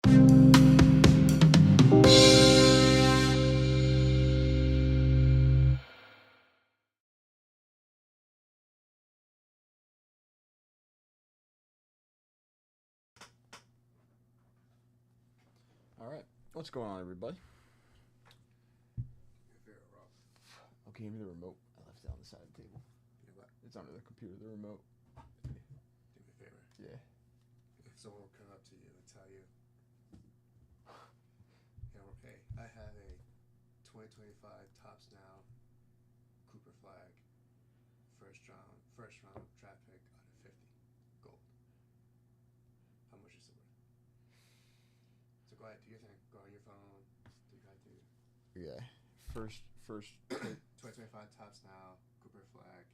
All right, what's going on, everybody? Okay, give me the remote. I left it on the side of the table. You know what? It's under the computer, the remote. Do me a favor. Yeah. If someone will come up to you and tell you, hey, I have a 2025 Tops Now Cooper Flag first round draft pick out of 50 gold. How much is it worth? So go ahead, do your thing. Go on your phone. Do you got to? Yeah. First. 2025 Tops Now Cooper Flag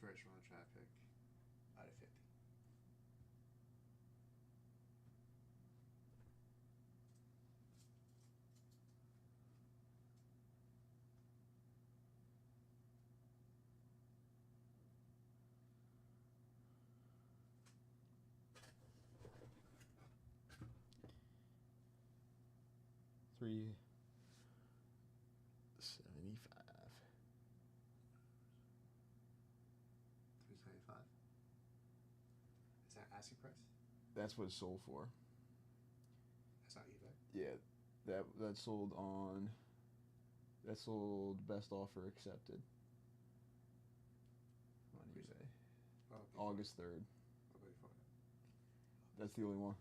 first round draft pick out of 50. $375. $375. Is that asking price? That's what it sold for. That's not eBay. Yeah, that sold on. That sold best offer accepted. On eBay. August 3rd. That's the only one.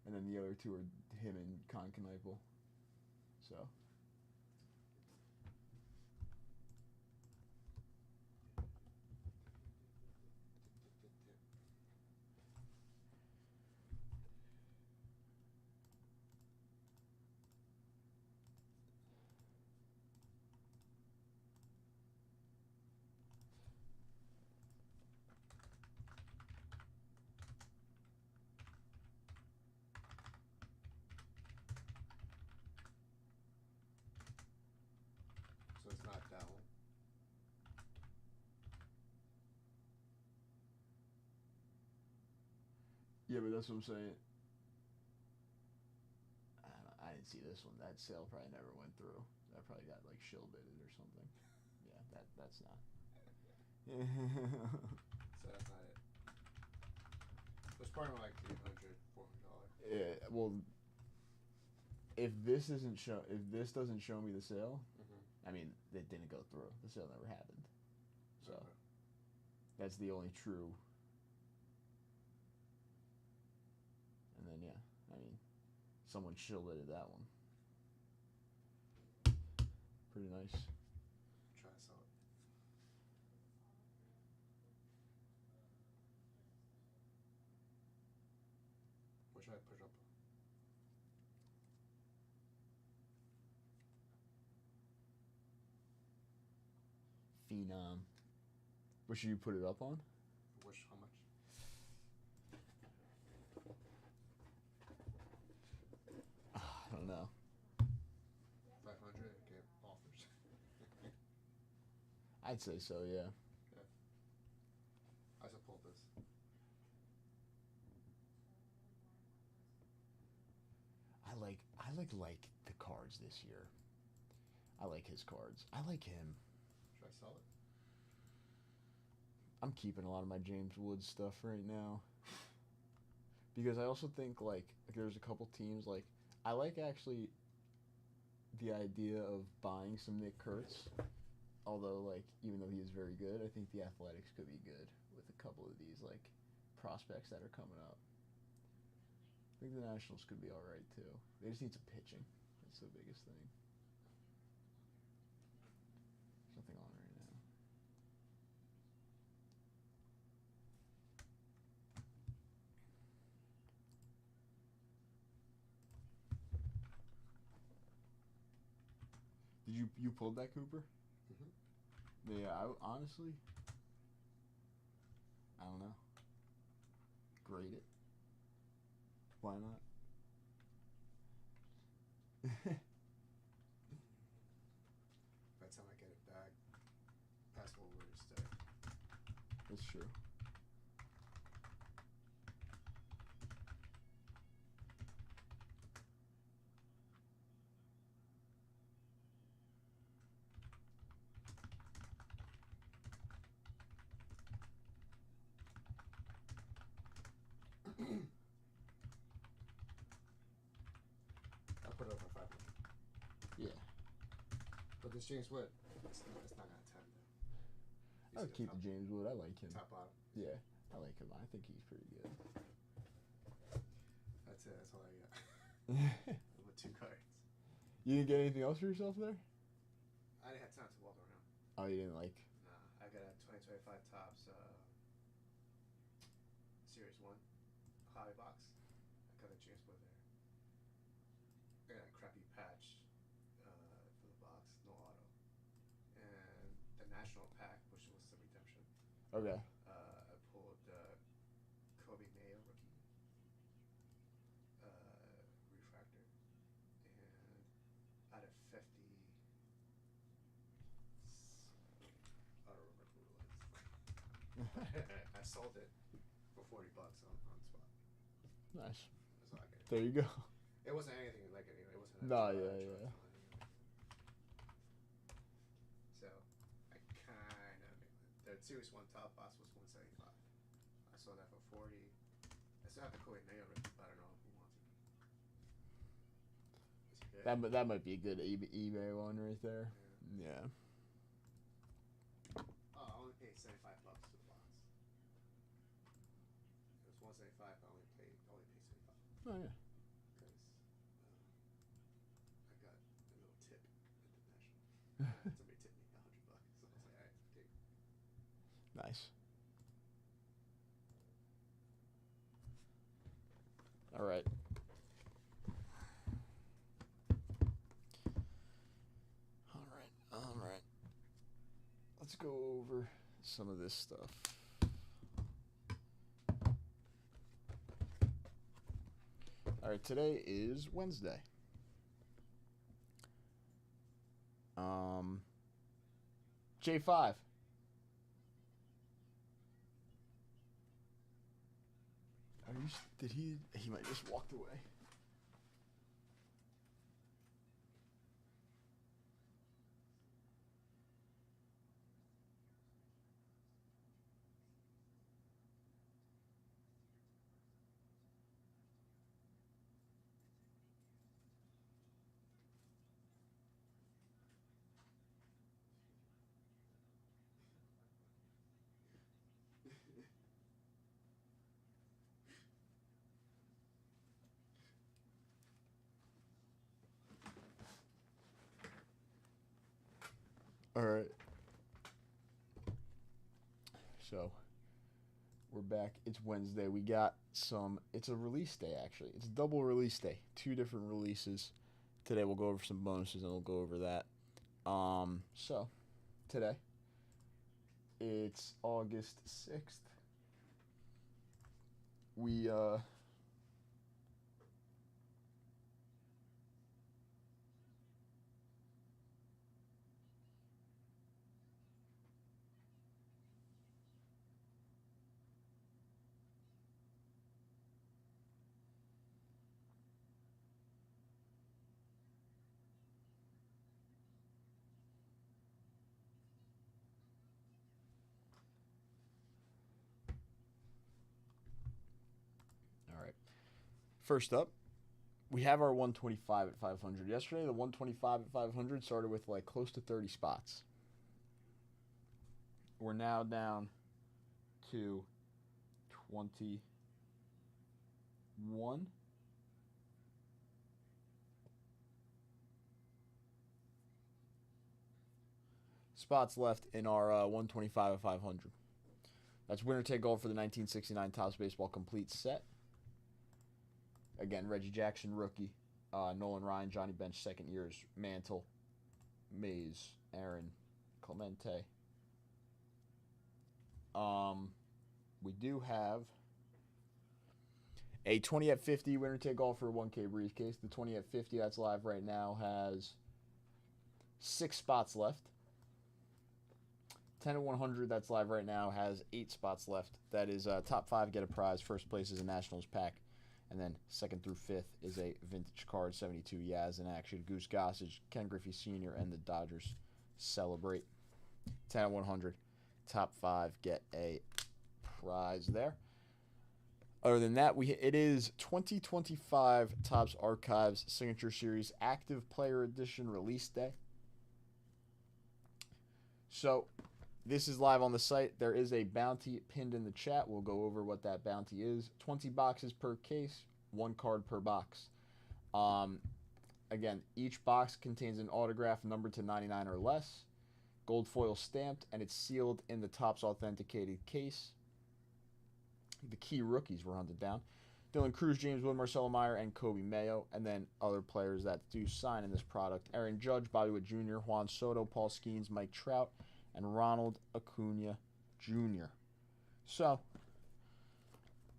And then the other two are him and Concaniple. So. So it's not that one. Yeah, but that's what I'm saying. I didn't see this one. That sale probably never went through. That probably got like shill bidded or something. Yeah, that's not. So that's not it. It's probably like $300, $400. Yeah, well, if this doesn't show me the sale, I mean, it didn't go through. The sale never happened. So that's the only true. And then yeah, I mean, someone shill bidded that one. Pretty nice. Try to sell it. What should I push up? Phenom. What should you put it up on? How much? I don't know. 500. Okay, offers. I'd say so, yeah. Yeah. I support this. I like the cards this year. I like his cards. I like him. Should I sell it? I'm keeping a lot of my James Woods stuff right now. Because I also think like there's a couple teams like I like actually the idea of buying some Nick Kurtz. Although like even though he is very good, I think the Athletics could be good with a couple of these like prospects that are coming up. I think the Nationals could be alright too. They just need some pitching. That's the biggest thing. There's nothing on right now. Did you pulled that, Cooper? Mm-hmm. Yeah, honestly, I don't know. Grade it. Why not? By the time I get it back, past what we're to stay. That's true. put it up for 5 million. Yeah. But this James Wood, it's not gonna tend though. I would keep the James Wood. I like him. Top bottom. Yeah, I like him. I think he's pretty good. That's it. That's all I got. With 2 cards. You didn't get anything else for yourself there? I didn't have time to walk around. Oh, you didn't like? Nah, I got a 2025 Topps Series 1 hobby box. I got a James Wood there. I got a crappy patch for the box, no auto. And the national pack, which was the redemption. Okay. I pulled Kobe Mayo rookie refractor, and out of 50, I don't remember who it was. I sold it for $40 on the spot. Nice. That's all I got. There you go. It wasn't anything like it. It wasn't. No, yeah. So I kind of the Series 1 top box was 175. I sold that for 40. I still have the Kobe Mayo, but I don't know who wants it. Is he good? That might be a good eBay one right there. Yeah. Oh, I only paid $75 for the box. It was 175. I only paid 75. Oh yeah. Because I got a little tip at the national. Somebody tipped me $100, so I was like, all right, take it. Nice. All right. All right. Let's go over some of this stuff. All right, today is Wednesday. J5. Did he might just walked away. All right. So, we're back. It's Wednesday. We got it's a release day, actually. It's a double release day. 2 different releases. Today we'll go over some bonuses and we'll go over that. So, today, it's August 6th. We, first up, we have our 125 at 500. Yesterday, the 125 at 500 started with like close to 30 spots. We're now down to 21. Spots left in our 125 at 500. That's winner take all for the 1969 Topps Baseball Complete set. Again, Reggie Jackson, rookie. Nolan Ryan, Johnny Bench, second years. Mantle, Mays, Aaron, Clemente. We do have a 20 at 50 winner take all for a 1K briefcase. The 20 at 50 that's live right now has 6 spots left. 10 at 100 that's live right now has 8 spots left. That is top 5 get a prize. First place is a Nationals pack. And then 2nd through 5th is a vintage card, 72 Yaz in action. Goose Gossage, Ken Griffey Sr., and the Dodgers celebrate. 10 at 100. Top 5 get a prize there. Other than that, it is 2025 Topps Archives Signature Series Active Player Edition release day. So this is live on the site. There is a bounty pinned in the chat. We'll go over what that bounty is. 20 boxes per case, 1 card per box. Again, each box contains an autograph numbered to 99 or less, gold foil stamped, and it's sealed in the Topps authenticated case. The key rookies were hunted down. Dylan Cruz, James Wood, Marcelo Meyer, and Kobe Mayo. And then other players that do sign in this product. Aaron Judge, Bobby Witt Jr., Juan Soto, Paul Skeens, Mike Trout, and Ronald Acuna Jr. So,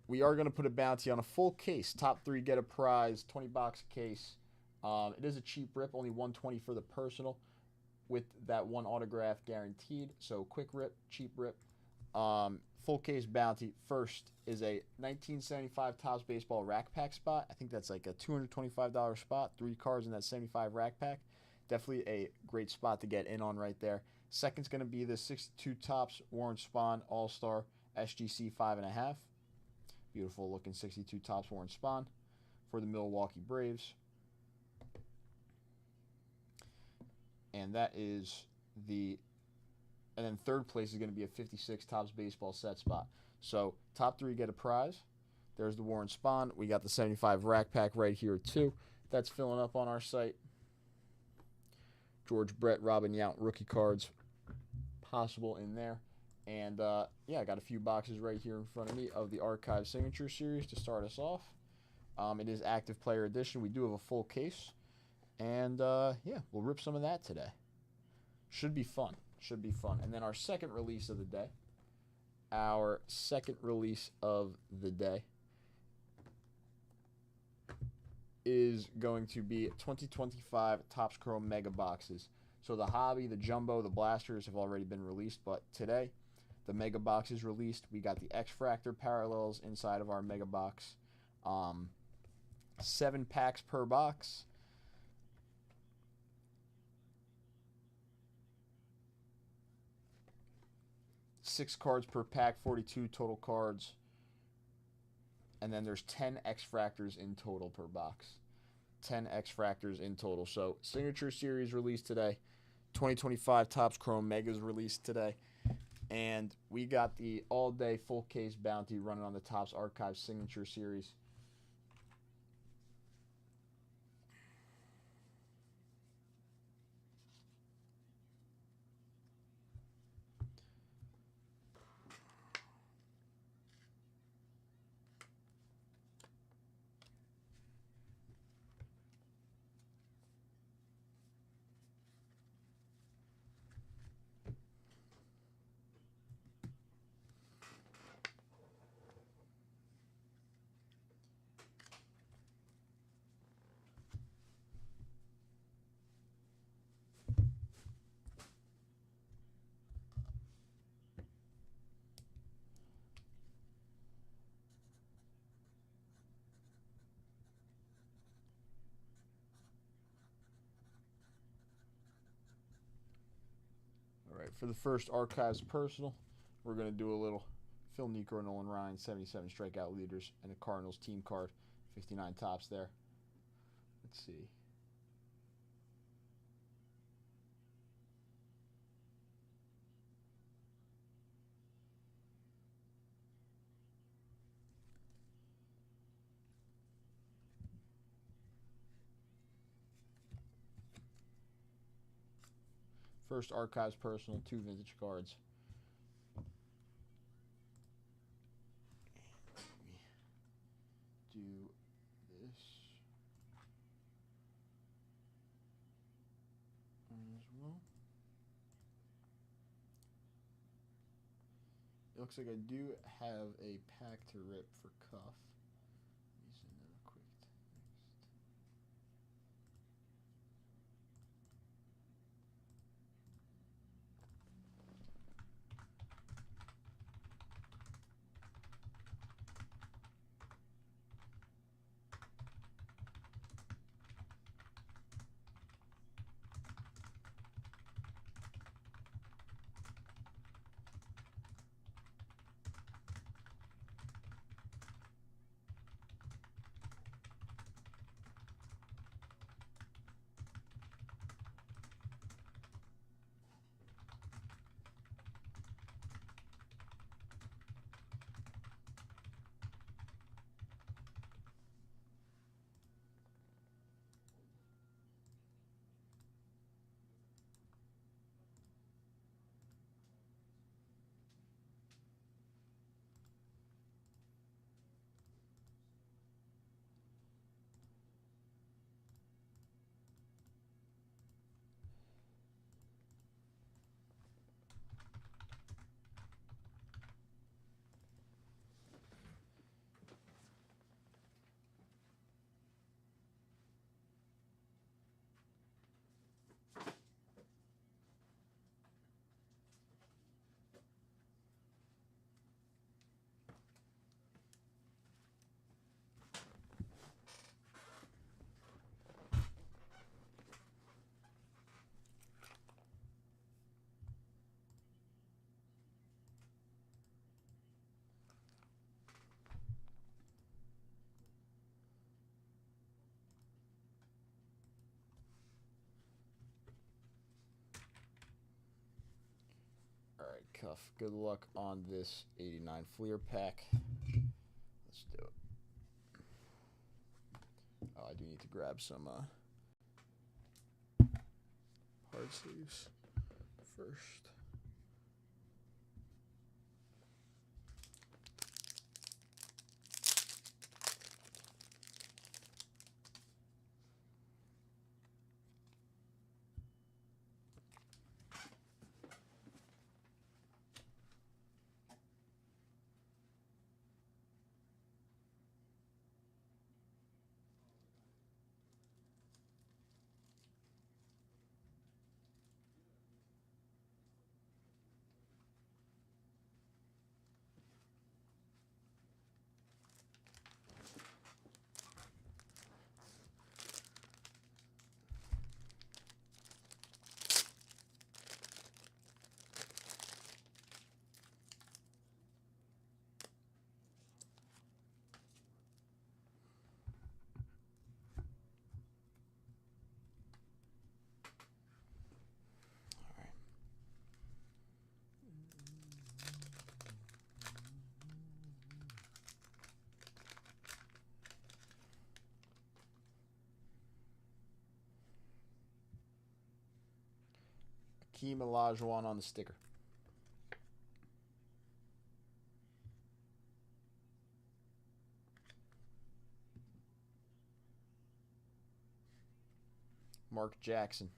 we are going to put a bounty on a full case. Top 3 get a prize, 20-box case. It is a cheap rip, only $120 for the personal with that 1 autograph guaranteed. So, quick rip, cheap rip. Full case bounty. First is a 1975 Topps Baseball rack pack spot. I think that's like a $225 spot. 3 cards in that 75 rack pack. Definitely a great spot to get in on right there. Second's going to be the 62 Topps Warren Spahn All-Star SGC 5.5. Beautiful looking 62 Topps Warren Spahn for the Milwaukee Braves. And that is the... And then third place is going to be a 56 Topps Baseball set spot. So top 3 get a prize. There's the Warren Spahn. We got the 75 rack pack right here too. That's filling up on our site. George Brett, Robin Yount rookie cards possible in there. And yeah, I got a few boxes right here in front of me of the Archive Signature Series to start us off. It is Active Player Edition. We do have a full case. And yeah, we'll rip some of that today. Should be fun. Should be fun. And then our second release of the day. Our second release of the day is going to be 2025 Topps Chrome Mega Boxes. So the Hobby, the Jumbo, the Blasters have already been released, but today the Mega Box is released. We got the X-Fractor parallels inside of our Mega Box. 7 packs per box. Six cards per pack, 42 total cards. And then there's 10 X-Fractors in total per box. 10 X-Fractors in total. So, Signature Series released today. 2025 Topps Chrome Megas released today. And we got the all-day full case bounty running on the Topps Archive Signature Series. All right, for the first Archives Personal, we're going to do a little Phil Niekro, Nolan Ryan, 77 strikeout leaders, and a Cardinals team card, 59 tops there. Let's see. First Archives Personal, 2 vintage cards. And we do this as well. It looks like I do have a pack to rip for Cuff. Let me send that a quick text. Cuff. Good luck on this 89 Fleer pack. Let's do it. Oh, I do need to grab some hard sleeves first. Hakeem Olajuwon on the sticker. Mark Jackson.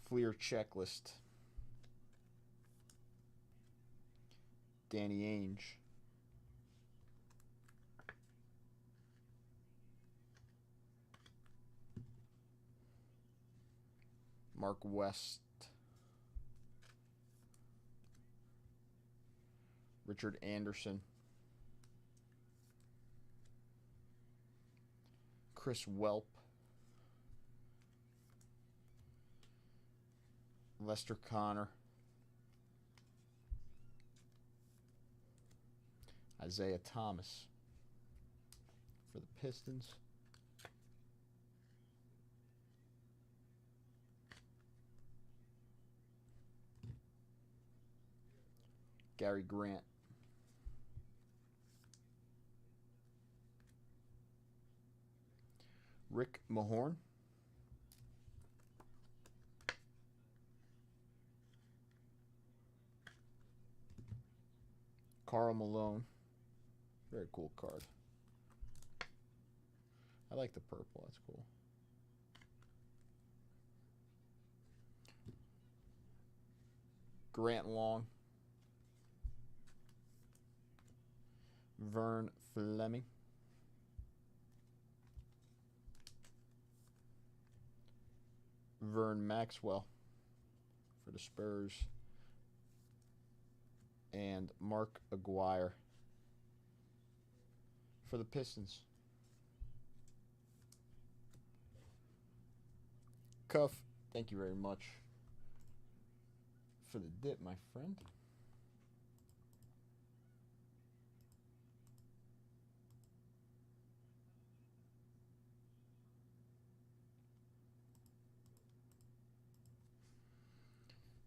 Fleer checklist. Danny Ainge. Mark West. Richard Anderson. Chris Welp. Lester Connor. Isaiah Thomas for the Pistons. Gary Grant. Rick Mahorn. Karl Malone. Very cool card. I like the purple. That's cool. Grant Long. Vern Fleming. Vern Maxwell for the Spurs. And Mark Aguirre for the Pistons. Cuff, thank you very much for the dip, my friend.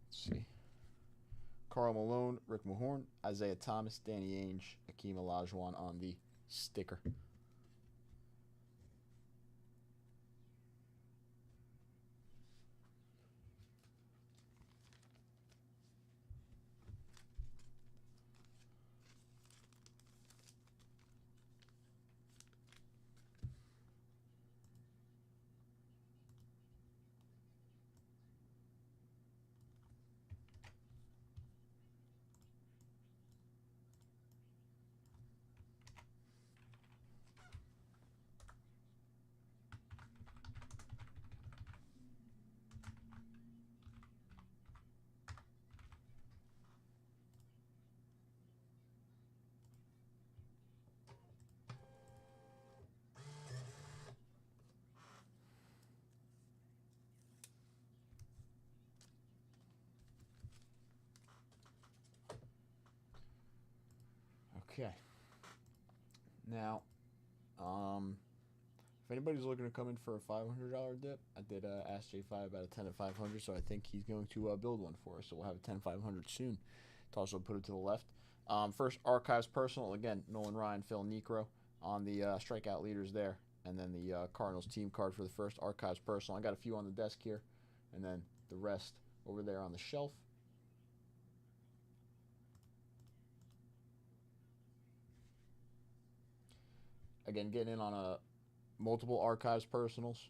Let's see. Karl Malone, Rick Mahorn, Isaiah Thomas, Danny Ainge, Hakeem Olajuwon on the sticker. Okay. Now, If anybody's looking to come in for a $500 dip, I did ask J5 about a 10 at 500, so I think he's going to build one for us. So we'll have a 10 500 soon. To also put it to the left. First, Archives Personal. Again, Nolan Ryan, Phil Necro on the strikeout leaders there. And then the Cardinals team card for the first Archives Personal. I got a few on the desk here. And then the rest over there on the shelf. Again, getting in on a multiple Archives Personals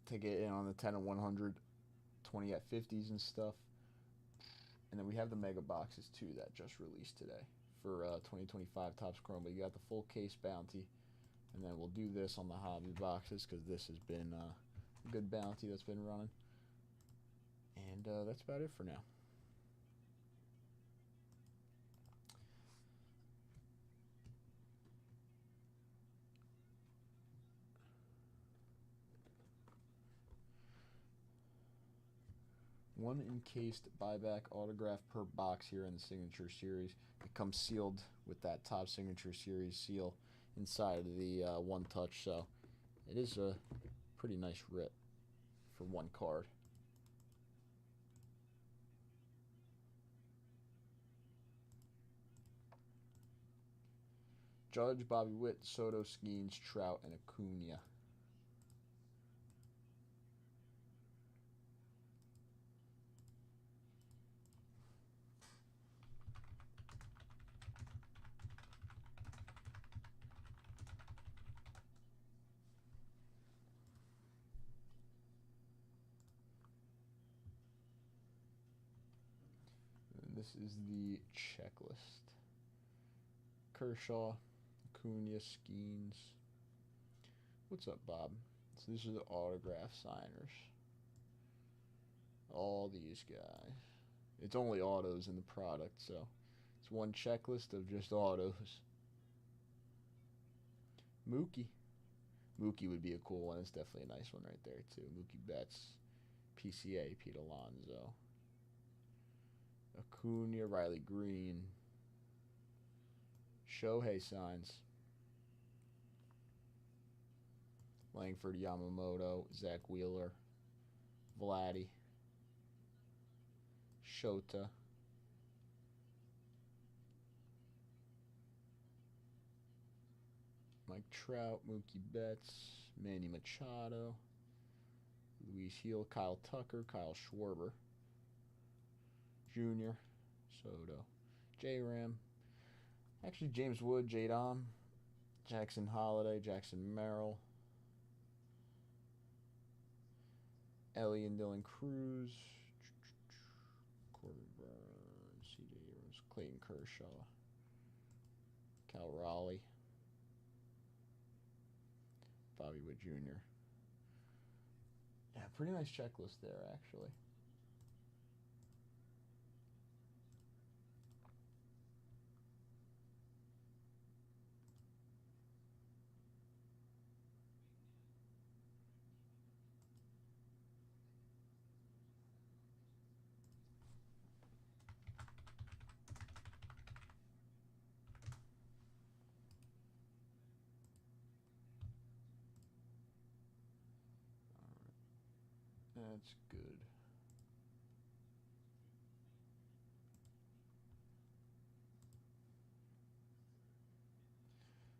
to get in on the 10 and 100, 20 at 50s and stuff. And then we have the mega boxes too that just released today for 2025 Topps Chrome. But you got the full case bounty, and then we'll do this on the hobby boxes because this has been a good bounty that's been running. And that's about it for now. One encased buyback autograph per box here in the Signature Series. It comes sealed with that top Signature Series seal inside of the one touch, so it is a pretty nice rip for one card. Judge, Bobby Witt, Soto, Skeens, Trout, and Acuna. And this is the checklist. Kershaw, Acuna, Skeens. What's up, Bob? So these are the autograph signers. All these guys. It's only autos in the product, so it's one checklist of just autos. Mookie. Mookie would be a cool one. It's definitely a nice one right there, too. Mookie Betts, PCA, Pete Alonso. Acuna, Riley Green. Shohei signs. Langford, Yamamoto, Zach Wheeler, Vladdy, Shota, Mike Trout, Mookie Betts, Manny Machado, Luis Heel, Kyle Tucker, Kyle Schwarber, Jr., Soto, J-Ram, actually James Wood, J-Dom, Jackson Holiday, Jackson Merrill, Ellie and Dylan Cruz, Corbin Burns, C.J. Abrams, Clayton Kershaw, Cal Raleigh, Bobby Witt Jr. Yeah, pretty nice checklist there, actually. That's good.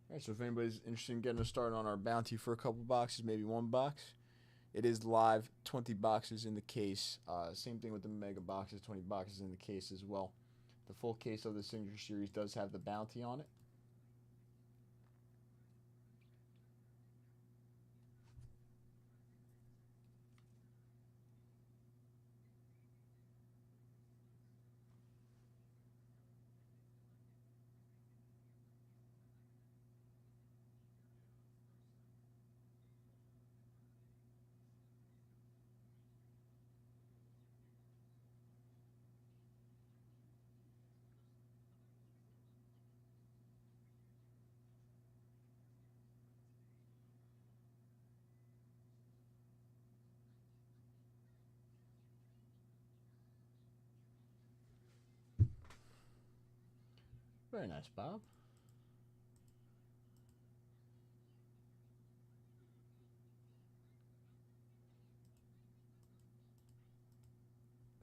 Alright, so if anybody's interested in getting us started on our bounty for a couple boxes, maybe one box, it is live, 20 boxes in the case. Same thing with the mega boxes, 20 boxes in the case as well. The full case of the Signature Series does have the bounty on it. Very nice, Bob.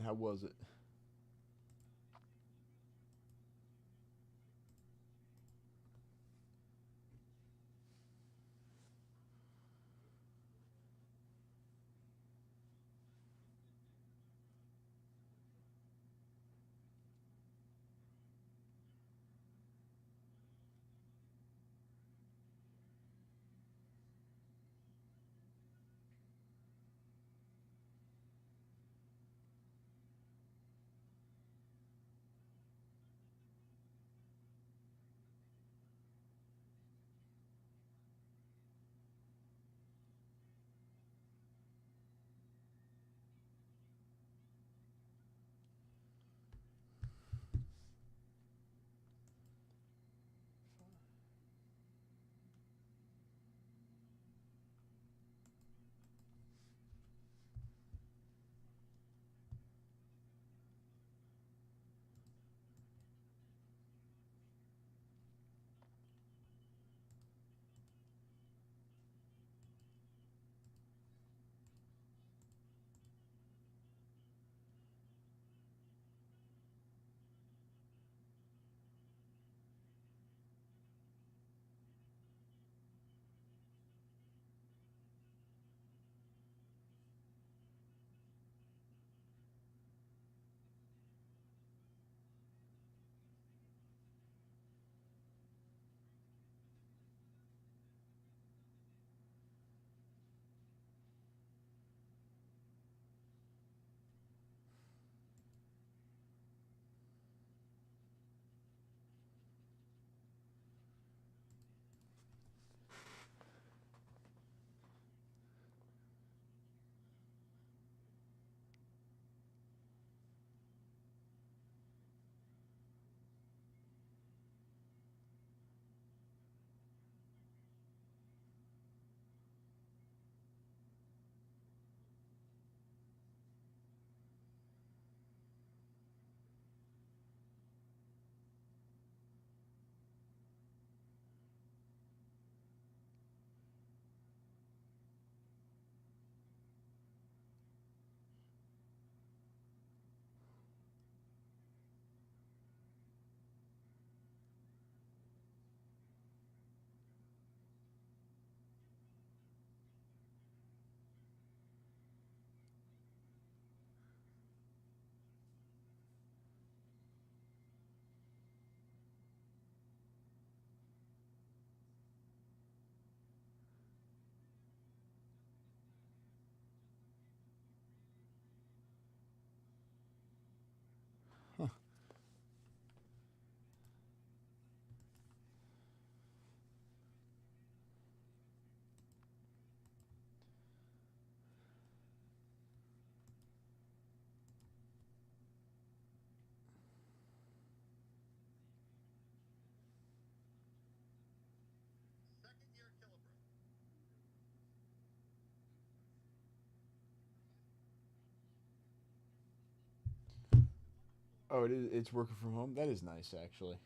How was it? Huh. Oh, it is. It's working from home. That is nice, actually.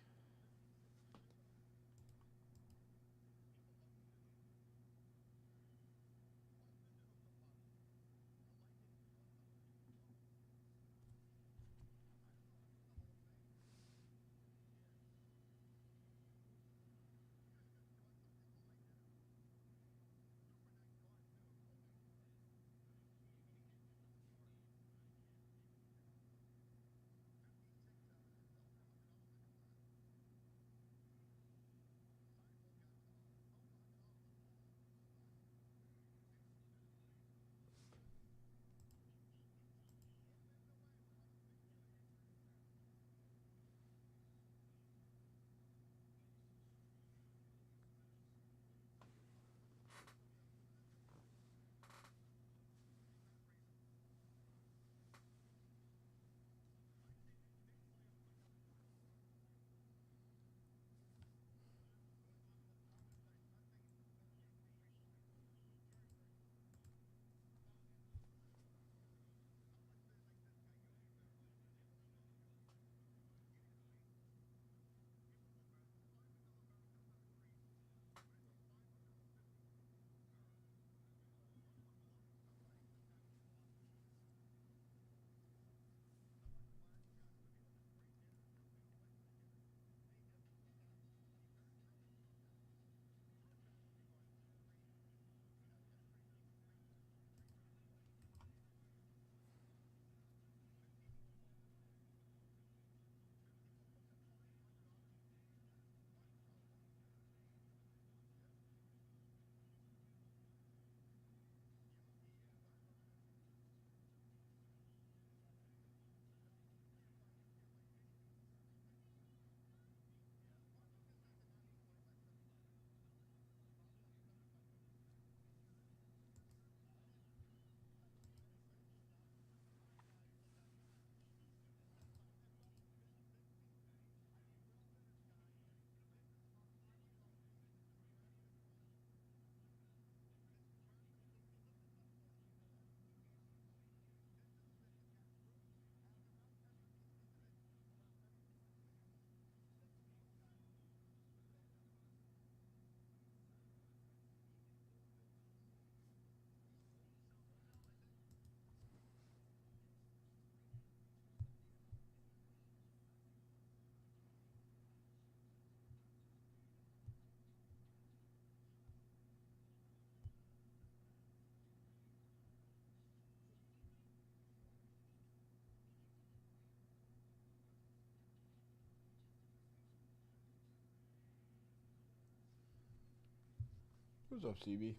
What's up, CB?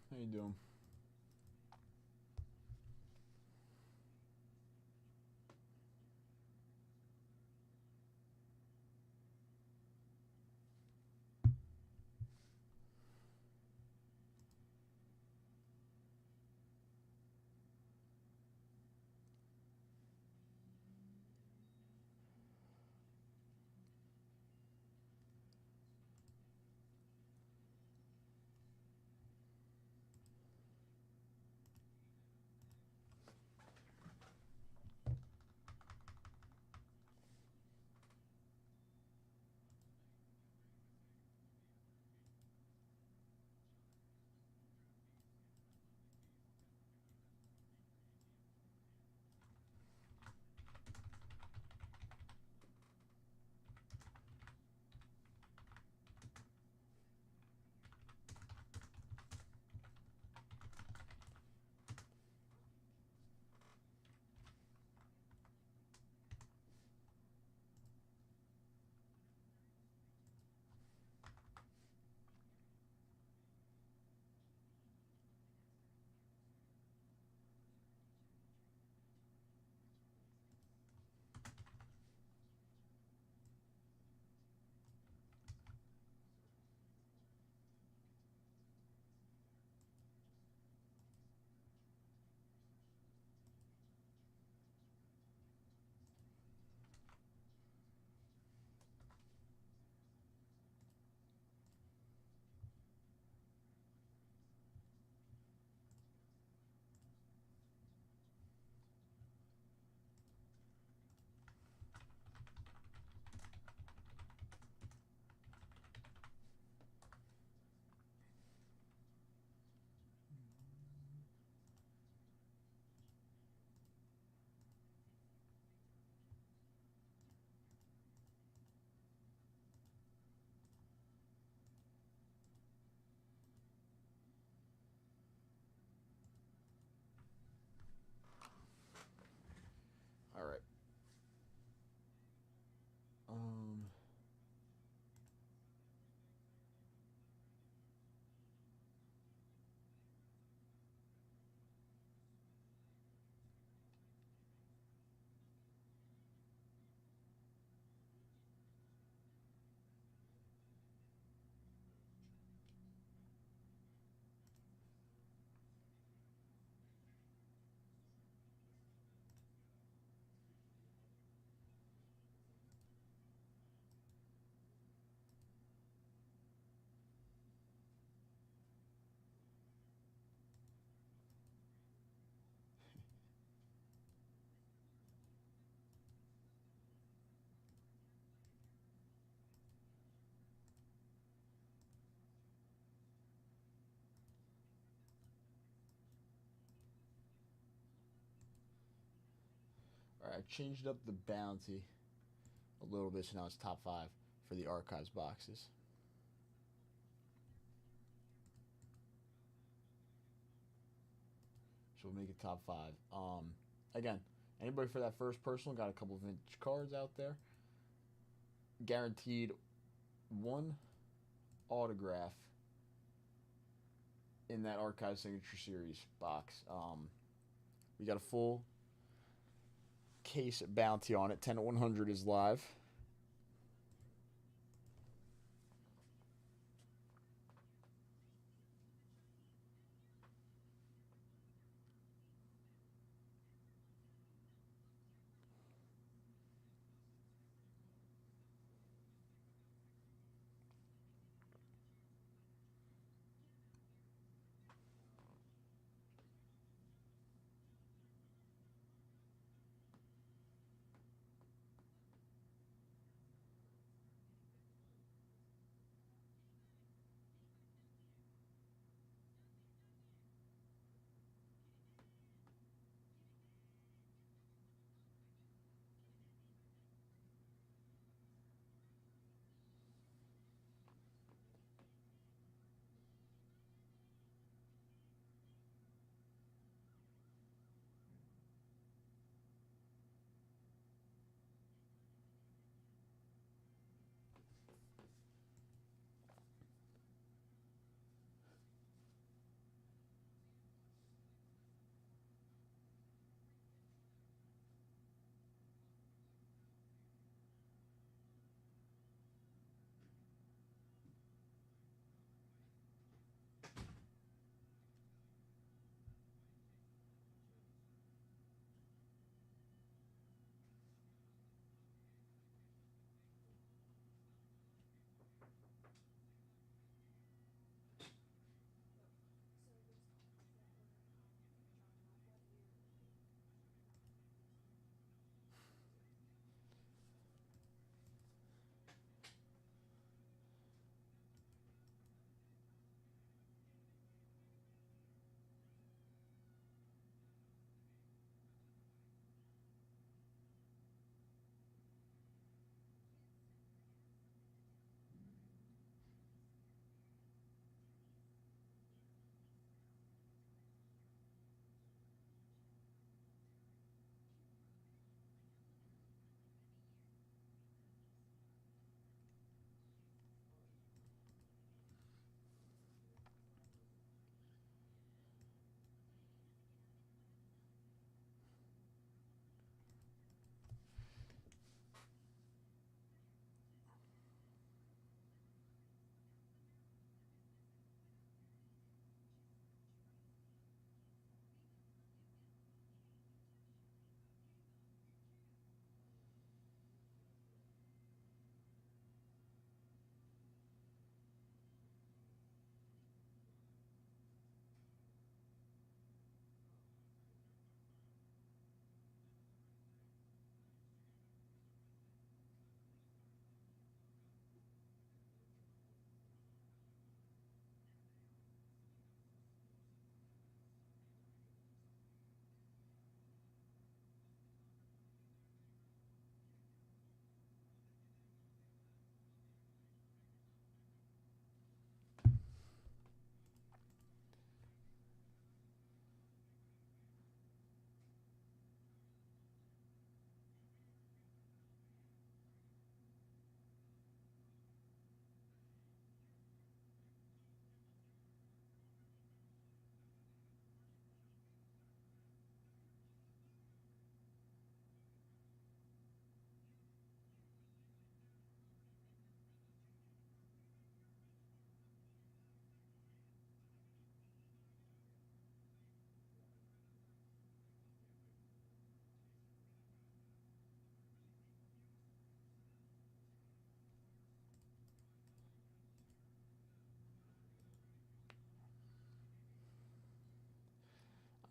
How you doing? All right. Um. All right. I changed up the bounty a little bit, so now it's top 5 for the archives boxes. So we'll make it top 5. Again, anybody for that first personal got a couple vintage cards out there. Guaranteed one autograph in that archive signature series box. We got a full case bounty on it. 10 to 100 is live.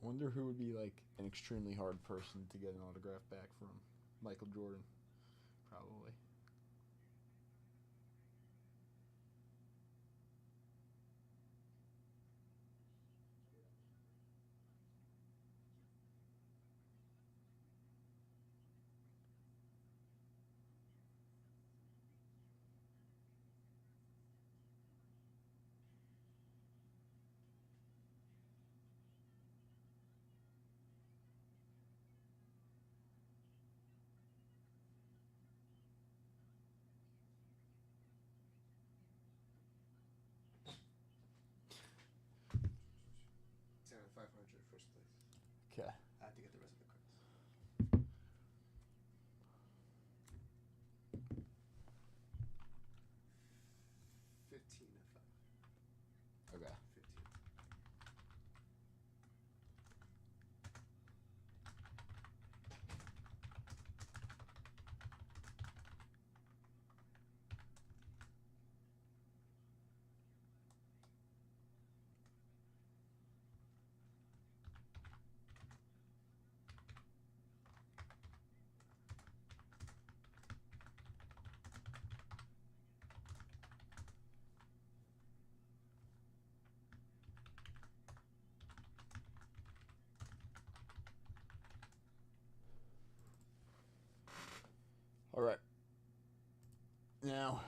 Wonder who would be like an extremely hard person to get an autograph back from. Michael Jordan, probably. Ten out of 500, first place. Okay. I have to get the rest of the cards. 15 of 5. Okay. 15. All right. Now.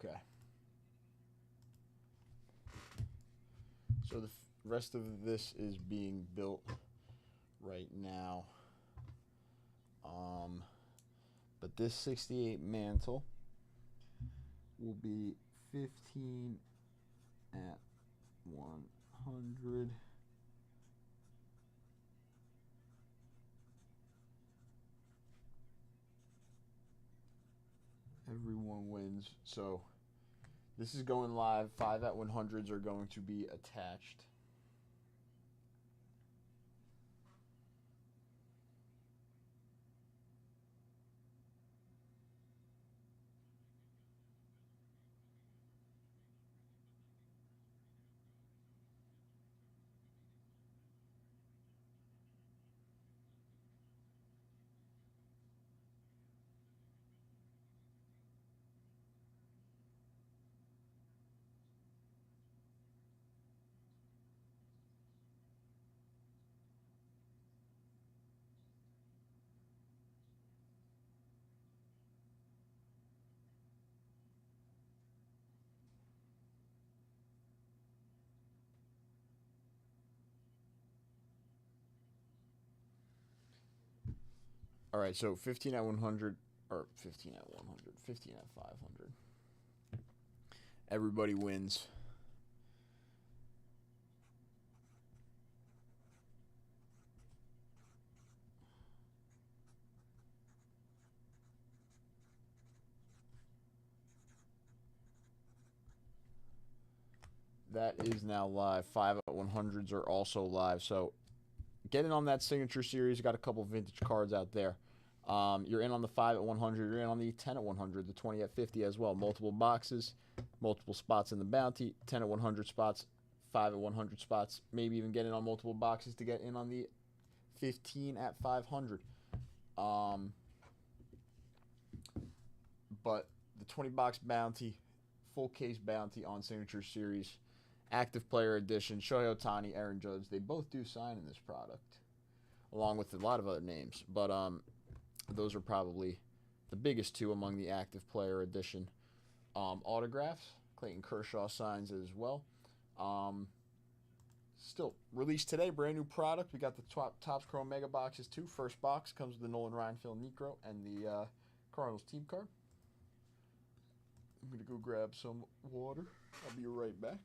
Okay. So the rest of this is being built right now. But this 68 mantle will be 15 at 100. Everyone wins. So this is going live. 5 at 100s are going to be attached. All right, so 15 at 100, or 15 at 100, 15 at 500. Everybody wins. That is now live. 5 at 100s are also live. So get in on that signature series. Got a couple vintage cards out there. You're in on the 5 at 100. You're in on the 10 at 100, the 20 at 50 as well. Multiple boxes, multiple spots in the bounty. 10 at 100 spots, 5 at 100 spots. Maybe even get in on multiple boxes to get in on the 15 at 500. But the 20 box bounty, full case bounty on signature series, Active Player Edition, Shohei Ohtani, Aaron Judge, they both do sign in this product, along with a lot of other names. But those are probably the biggest two among the Active Player Edition autographs. Clayton Kershaw signs as well. Still released today, brand new product. We got the Topps Chrome Mega Boxes too. First box comes with the Nolan Ryan Phil Necro and the Cardinals team card. I'm gonna go grab some water. I'll be right back.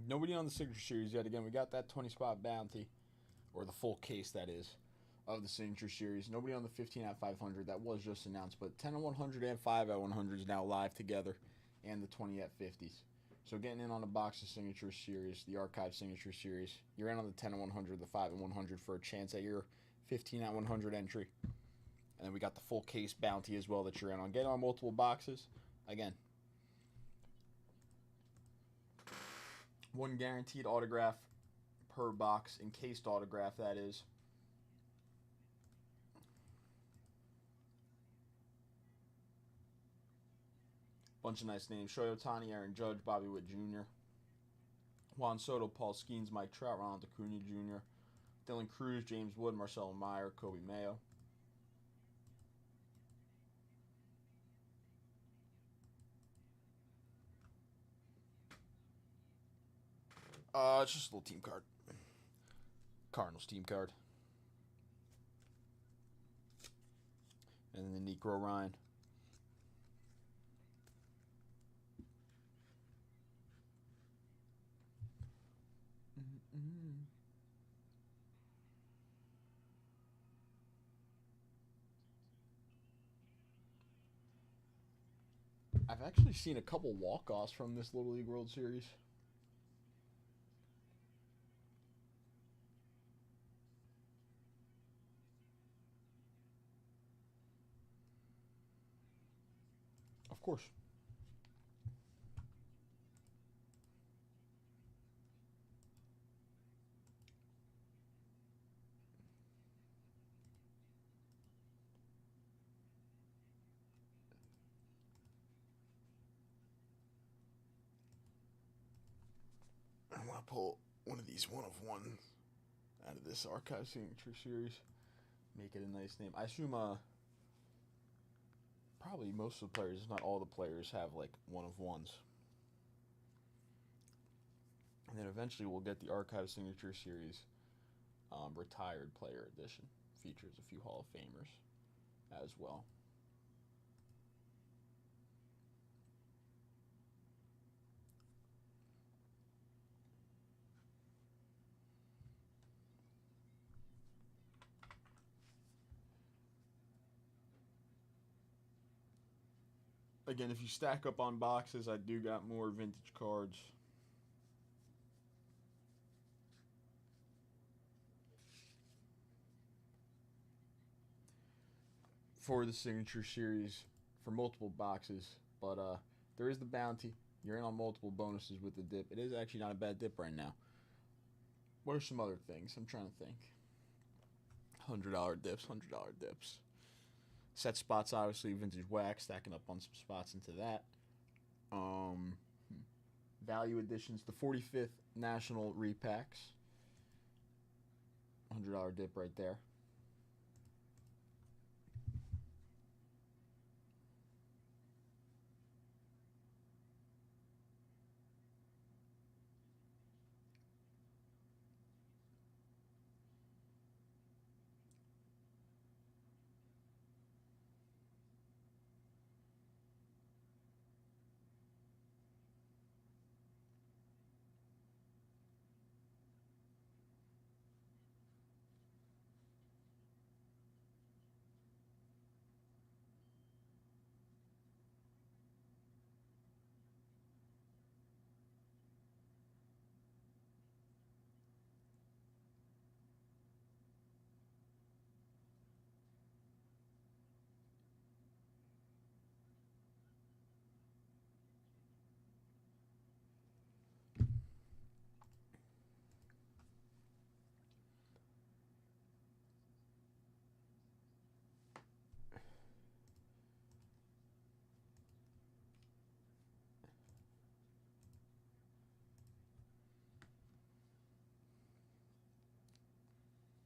Nobody on the Signature Series yet. Again, we got that 20-spot bounty, or the full case, that is, of the Signature Series. Nobody on the 15 at 500. That was just announced. But 10 at 100 and 5 at 100 is now live together. And the 20 at 50s. So getting in on the box of Signature Series, the Archive Signature Series. You're in on the 10 at 100, the 5 at 100 for a chance at your 15 at 100 entry. And then we got the full case bounty as well that you're in on. Getting on multiple boxes. Again, one guaranteed autograph per box, encased autograph, that is. Bunch of nice names. Shohei Ohtani, Aaron Judge, Bobby Witt Jr., Juan Soto, Paul Skeens, Mike Trout, Ronald Acuna Jr., Dylan Cruz, James Wood, Marcelo Meyer, Kobe Mayo. It's just a little team card. Cardinals team card. And then the Negro Ryan. I've actually seen a couple walk-offs from this Little League World Series. Of course. I want to pull one of these one-of-one out of this Archive Signature Series. Make it a nice name. I assume probably most of the players, if not all the players, have like one-of-ones. And then eventually we'll get the Archive Signature Series Retired Player Edition. Features a few Hall of Famers as well. Again, if you stack up on boxes, I do got more vintage cards. For the Signature Series for multiple boxes, but there is the bounty. You're in on multiple bonuses with the dip. It is actually not a bad dip right now. What are some other things? I'm trying to think. $100 dips, $100 dips. Set spots, obviously, vintage wax, stacking up on some spots into that. Value editions, the 45th National Repacks. $100 dip right there.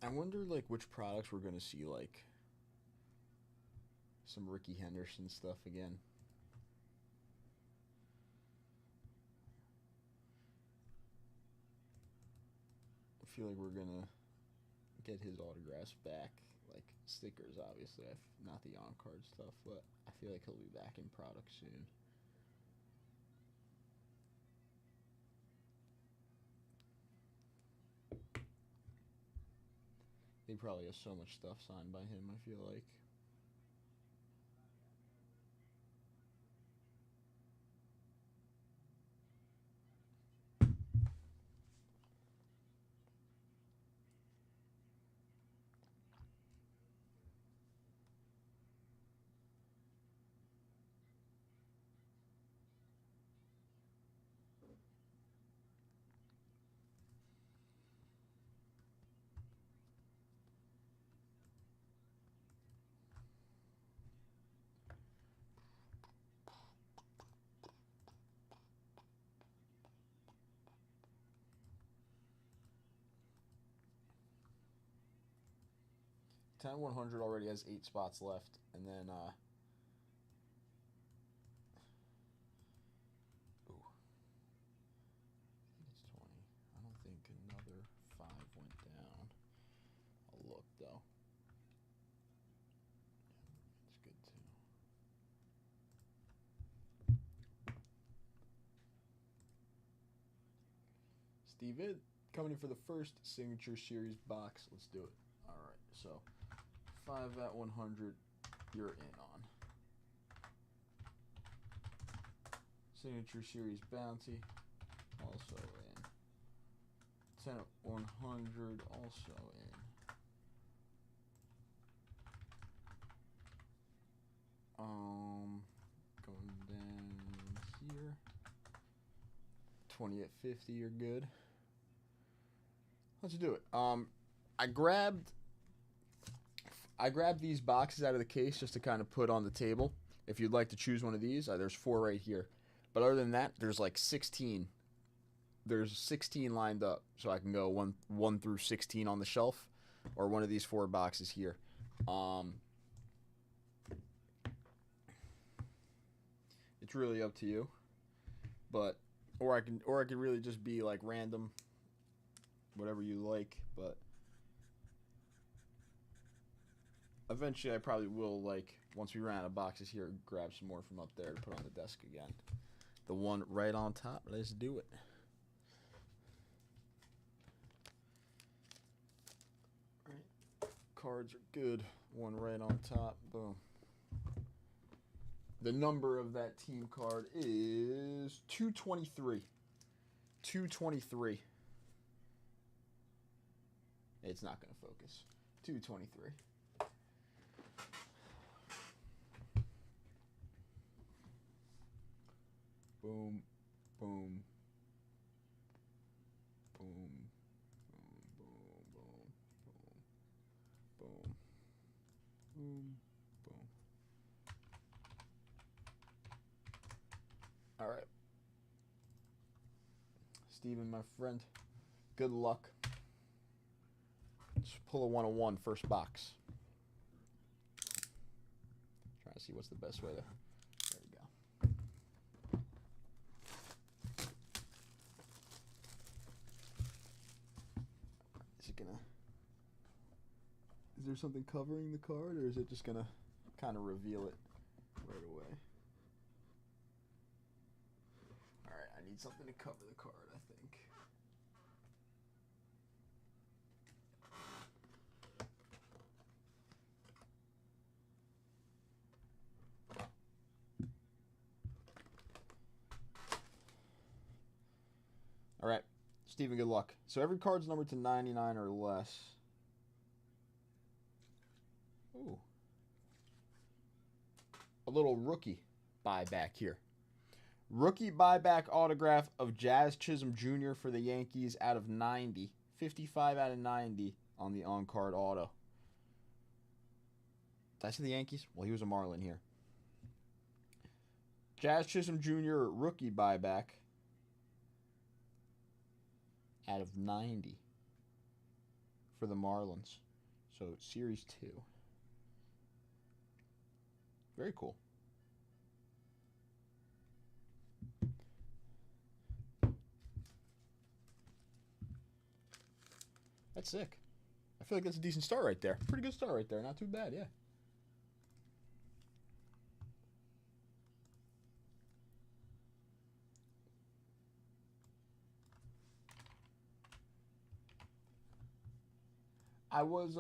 I wonder, like, which products we're gonna see, like, some Ricky Henderson stuff again. I feel like we're gonna get his autographs back, like stickers, obviously, not the on-card stuff, but I feel like he'll be back in product soon. He probably has so much stuff signed by him, I feel like. Ten 100 already has 8 spots left, and then ooh, I think it's 20. I don't think another 5 went down. I'll look though. It's good too. Steven coming in for the first Signature Series box. Let's do it. All right, so 5 at 100, you're in on. Signature Series Bounty, also in. 10 at 100, also in. Going down here. 20 at 50, you're good. Let's do it. I grabbed these boxes out of the case just to kind of put on the table. If you'd like to choose one of these, there's 4 right here. But other than that, there's like 16. There's 16 lined up, so I can go 1 through 16 on the shelf, or one of these 4 boxes here. It's really up to you, but or I can really just be like random, whatever you like. But eventually, I probably will, like, once we run out of boxes here, grab some more from up there to put on the desk again. The one right on top. Let's do it. All right. Cards are good. One right on top. Boom. The number of that team card is 223. 223. It's not going to focus. 223. Boom, boom, boom, boom, boom, boom, boom, boom, boom. All right. Steven, my friend, good luck. Let's pull a 101 first box. Trying to see what's the best way to... There we go. Is it gonna... Is there something covering the card, or is it just gonna kind of reveal it right away? Alright, I need something to cover the card, I think. Alright, Steven, good luck. So every card's numbered to 99 or less. Ooh. A little rookie buyback here. Rookie buyback autograph of Jazz Chisholm Jr. for the Yankees out of 90. 55 out of 90 on the on-card auto. Did I say the Yankees? Well, he was a Marlin here. Jazz Chisholm Jr. rookie buyback out of 90 for the Marlins. So, Series 2. Very cool. That's sick. I feel like that's a decent start right there. Pretty good start right there. Not too bad, yeah. I was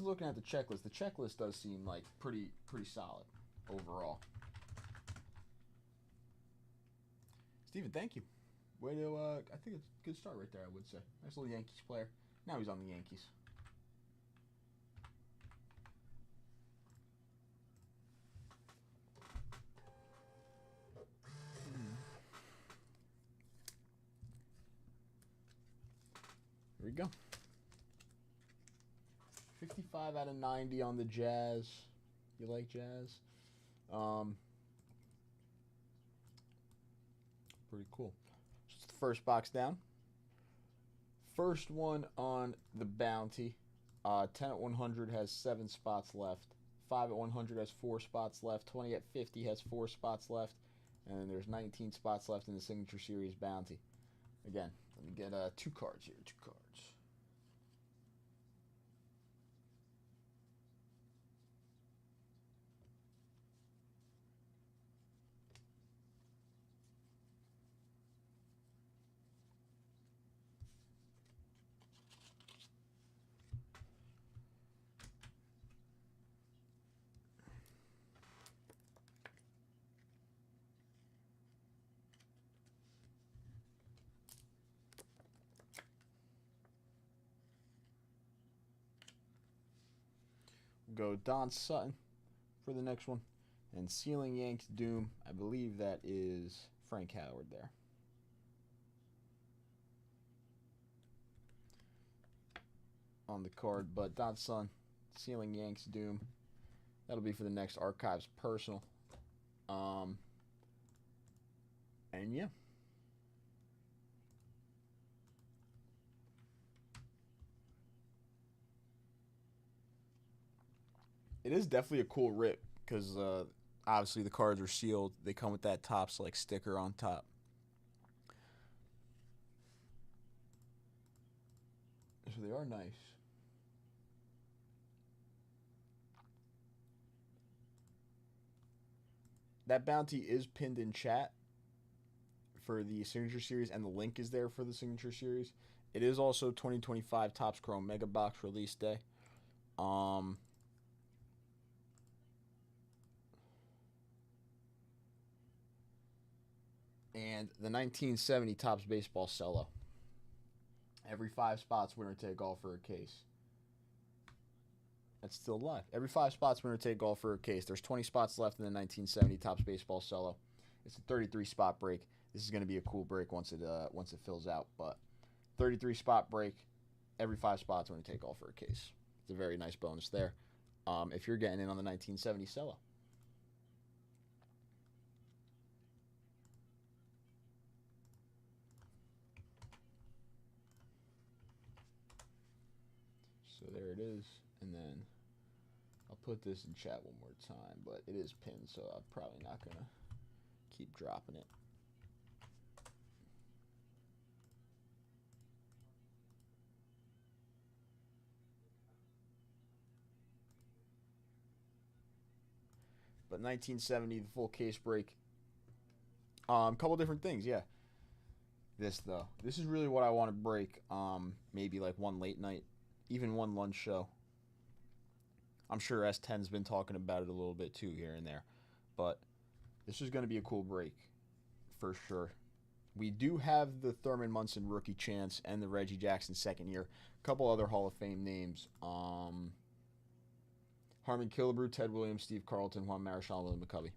looking at the checklist. The checklist does seem like pretty solid overall. Steven, thank you. Way to I think it's a good start right there. I would say nice little Yankees player. Now he's on the Yankees. Here we go. 55 out of 90 on the Jazz. You like Jazz? Pretty cool. Just the first box down. First one on the Bounty. 10 at 100 has 7 spots left. 5 at 100 has 4 spots left. 20 at 50 has 4 spots left. And then there's 19 spots left in the Signature Series Bounty. Again, let me get 2 cards here. 2 cards. Go Don Sutton for the next one. And Sealing Yanks Doom, I believe that is Frank Howard there. On the card, but Don Sutton, Sealing Yanks Doom. That'll be for the next Archives Personal. And yeah. It is definitely a cool rip because obviously the cards are sealed. They come with that Topps like sticker on top. So they are nice. That bounty is pinned in chat for the Signature Series, and the link is there for the Signature Series. It is also 2025 Topps Chrome Mega Box release day. And the 1970 Topps Baseball Cello. Every 5 spots, winner take all for a case. That's still live. Every 5 spots, winner take all for a case. There's 20 spots left in the 1970 Topps Baseball Cello. It's a 33 spot break. This is going to be a cool break once it fills out. But 33 spot break. Every 5 spots, winner take all for a case. It's a very nice bonus there. If you're getting in on the 1970 Cello. So there it is, and then I'll put this in chat one more time, but it is pinned, so I'm probably not going to keep dropping it. But 1970, the full case break. Couple different things, yeah. This, though. This is really what I want to break. Maybe like one late night, even one lunch show. I'm sure S10's been talking about it a little bit too here and there. But this is going to be a cool break for sure. We do have the Thurman Munson rookie chance and the Reggie Jackson second year. A couple other Hall of Fame names. Harmon Killebrew, Ted Williams, Steve Carlton, Juan Marichal, Willie McCovey.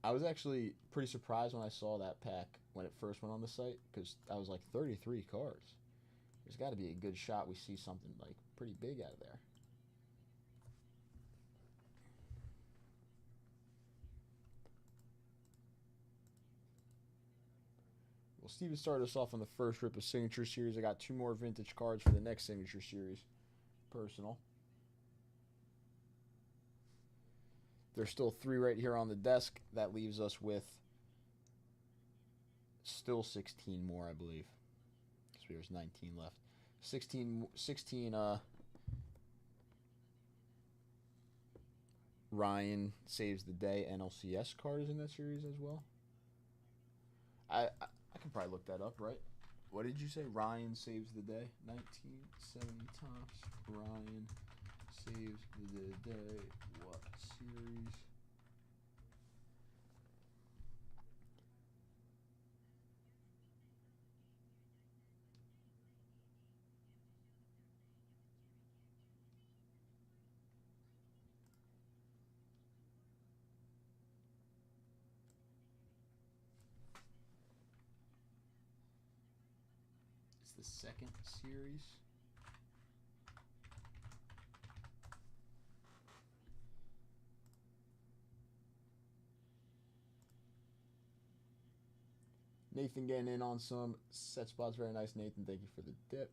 I was actually pretty surprised when I saw that pack when it first went on the site because I was like 33 cards. There's got to be a good shot we see something like pretty big out of there. Well, Steven started us off on the first rip of Signature Series. I got 2 more vintage cards for the next Signature Series. Personal. There's still 3 right here on the desk. That leaves us with still 16 more, I believe. Because there's 19 left. 16 Ryan Saves the Day NLCS card is in that series as well. I can probably look that up, right? What did you say? Ryan saves the day. 1970 tops. Ryan saves the day. What series? It's the second series. Nathan getting in on some set spots. Very nice, Nathan. Thank you for the dip.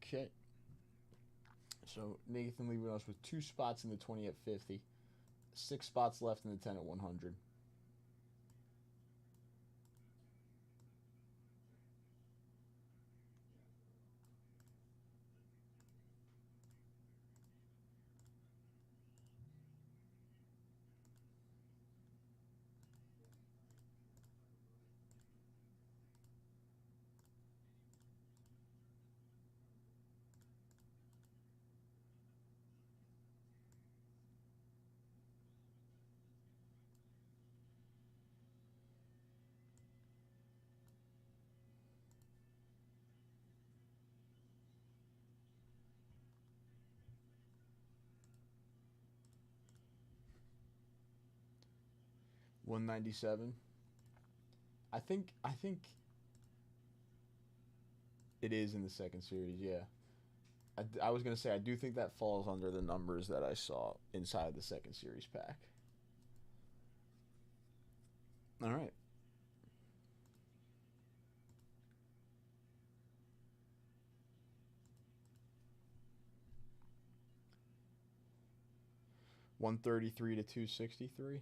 Okay. So Nathan leaving us with 2 spots in the 20 at 50, 6 spots left in the 10 at 100. $197. I think it is in the second series. Yeah. I was gonna say I do think that falls under the numbers that I saw inside the second series pack. All right. $133 to $263.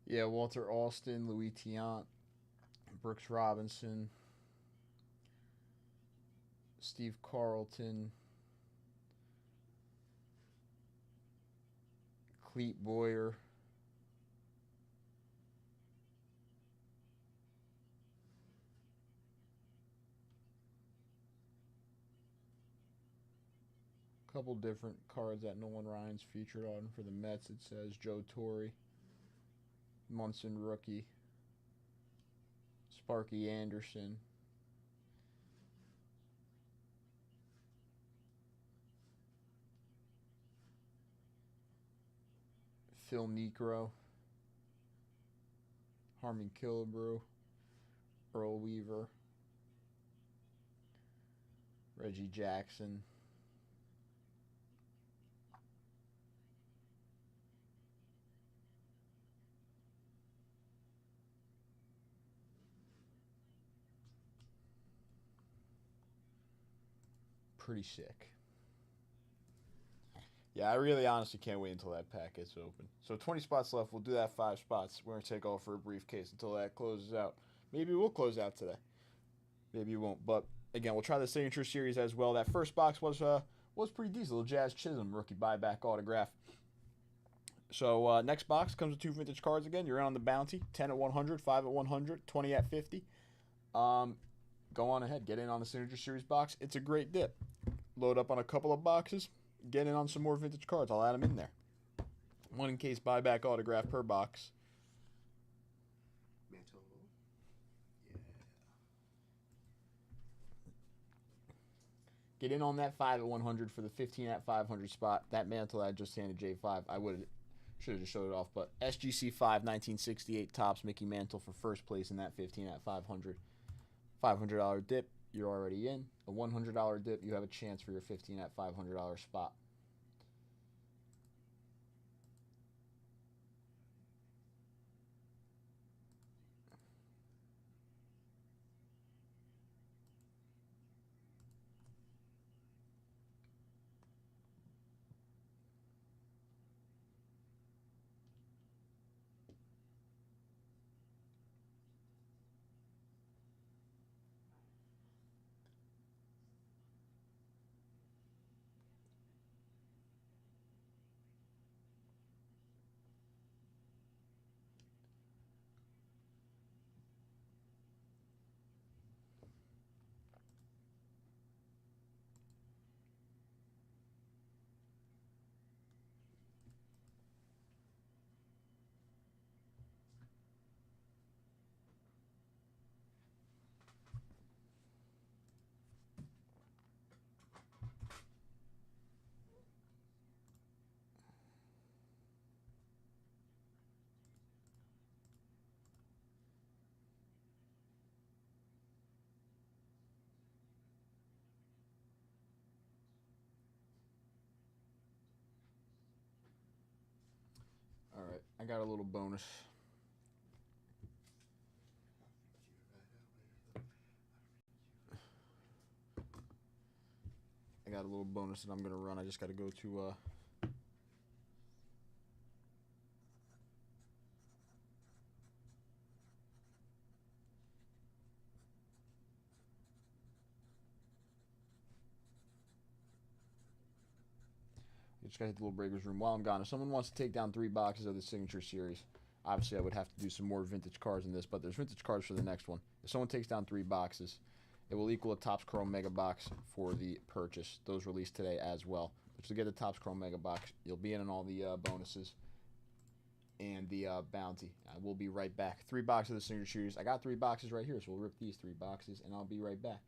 Yeah, Walter Alston, Louis Tiant, Brooks Robinson, Steve Carlton, Cleet Boyer, a couple different cards that Nolan Ryan's featured on for the Mets. It says Joe Torre, Munson rookie, Sparky Anderson, Phil Necro, Harmon Killebrew, Earl Weaver, Reggie Jackson, pretty sick. Yeah, I really honestly can't wait until that pack gets open. So 20 spots left. We'll do that 5 spots. We're going to take off for a briefcase until that closes out. Maybe we'll close out today. Maybe you won't. But again, we'll try the signature series as well. That first box was pretty decent. Little Jazz Chisholm rookie buyback autograph. So next box comes with 2 vintage cards again. You're in on the bounty. 10 at 100, 5 at 100, 20 at 50. Go on ahead. Get in on the signature series box. It's a great dip. Load up on a couple of boxes. Get in on some more vintage cards. I'll add them in there. 1 in case buyback autograph per box. Mantle. Get in on that 5 at 100 for the 15 at 500 spot. That mantle I just handed J5. I should have just showed it off, but SGC 5 1968 tops Mickey Mantle for first place in that 15 at 500. $500 dip, you're already in. A $100 dip, you have a chance for your 15 at $500 spot. All right, I got a little bonus. I got a little bonus that I'm going to run. I just got to go to just got to hit the little breakers room while I'm gone. If someone wants to take down 3 boxes of the signature series, obviously I would have to do some more vintage cards in this, but there's vintage cards for the next one. If someone takes down 3 boxes, it will equal a Topps Chrome Mega Box for the purchase. Those released today as well. But to get the Topps Chrome Mega Box, you'll be in on all the bonuses and the bounty. I will be right back. 3 boxes of the signature series. I got 3 boxes right here, so we'll rip these 3 boxes, and I'll be right back.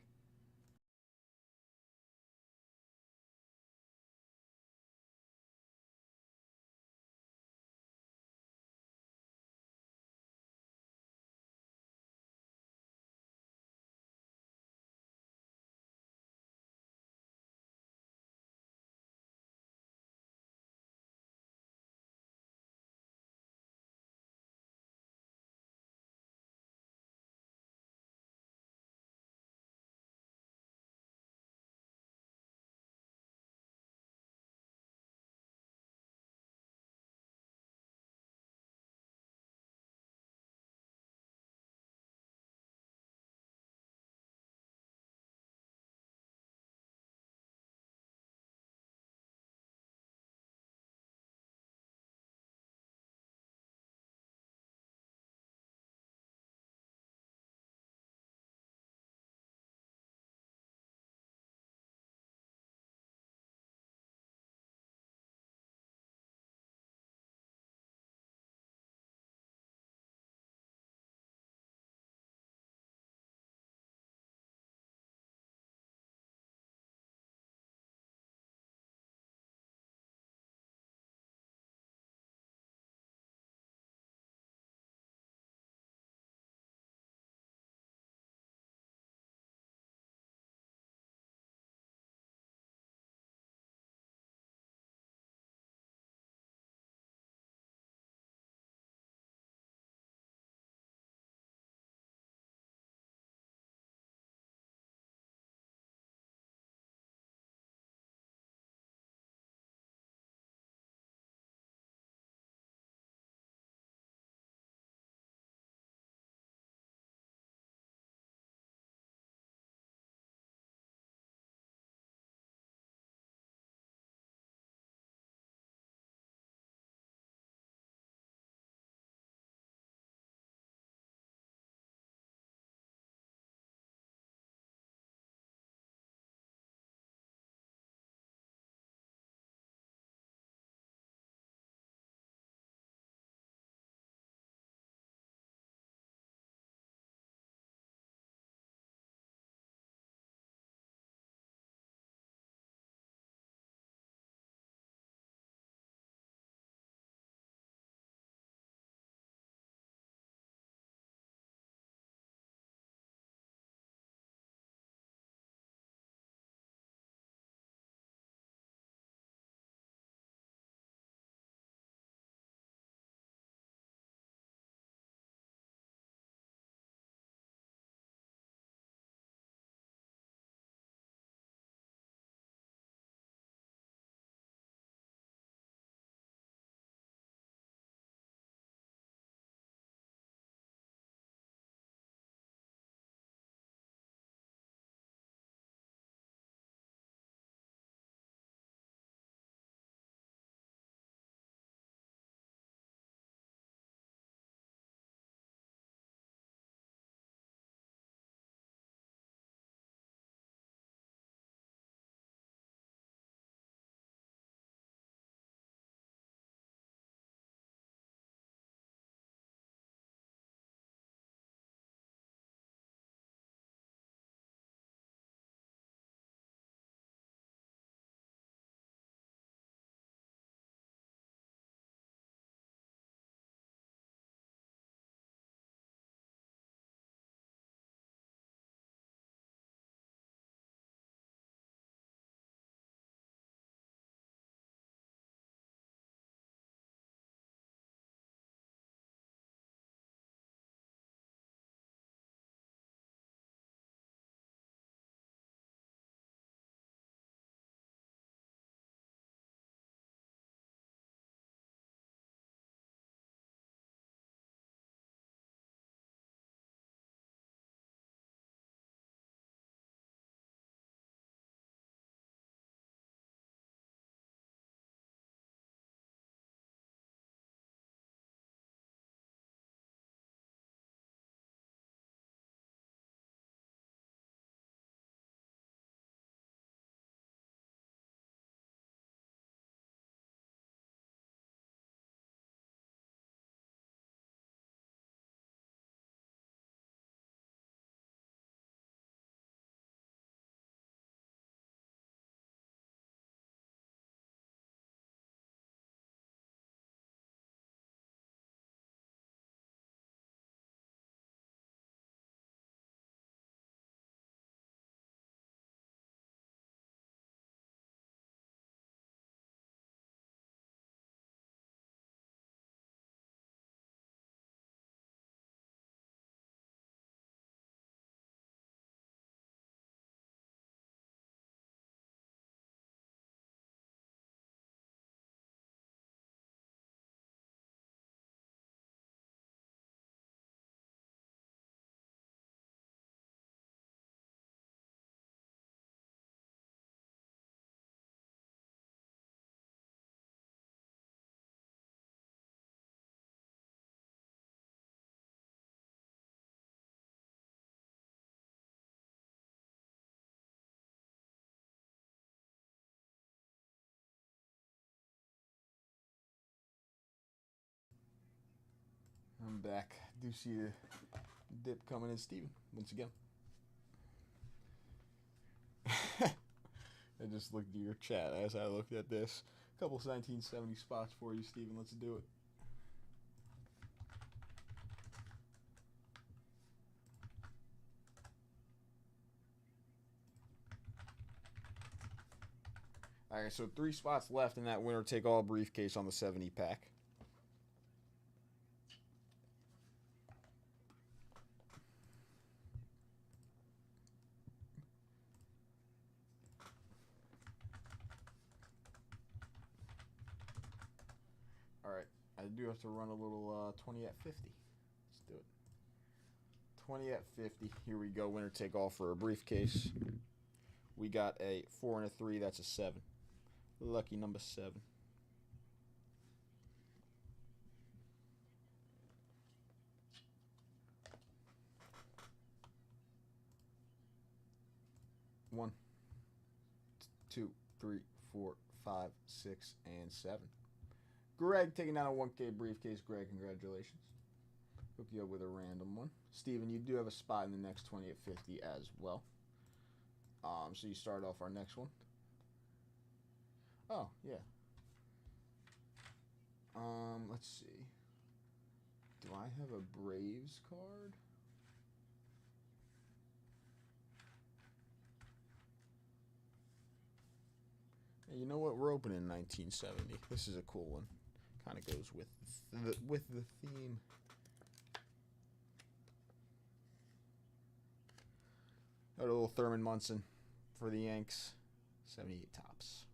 back. Do see the dip coming in, Steven, once again. I just looked at your chat as I looked at this. A couple 1970 spots for you, Steven. Let's do it. All right, so 3 spots left in that winner-take-all briefcase on the 70 pack. All right, I do have to run a little 20 at 50. Let's do it. 20 at 50. Here we go. Winner-take-all for a briefcase. We got a 4 and a 3. That's a 7. Lucky number 7. One, 2, 3, 4, 5, 6, and 7. Greg taking down a 1K briefcase. Greg, congratulations. Hook you up with a random one. Steven, you do have a spot in the next 20 at 50 as well. So you start off our next one. Oh, yeah. Let's see. Do I have a Braves card? Hey, you know what? We're opening 1970. This is a cool one. Kind of goes with the theme. Got a little Thurman Munson for the Yanks. 78 tops.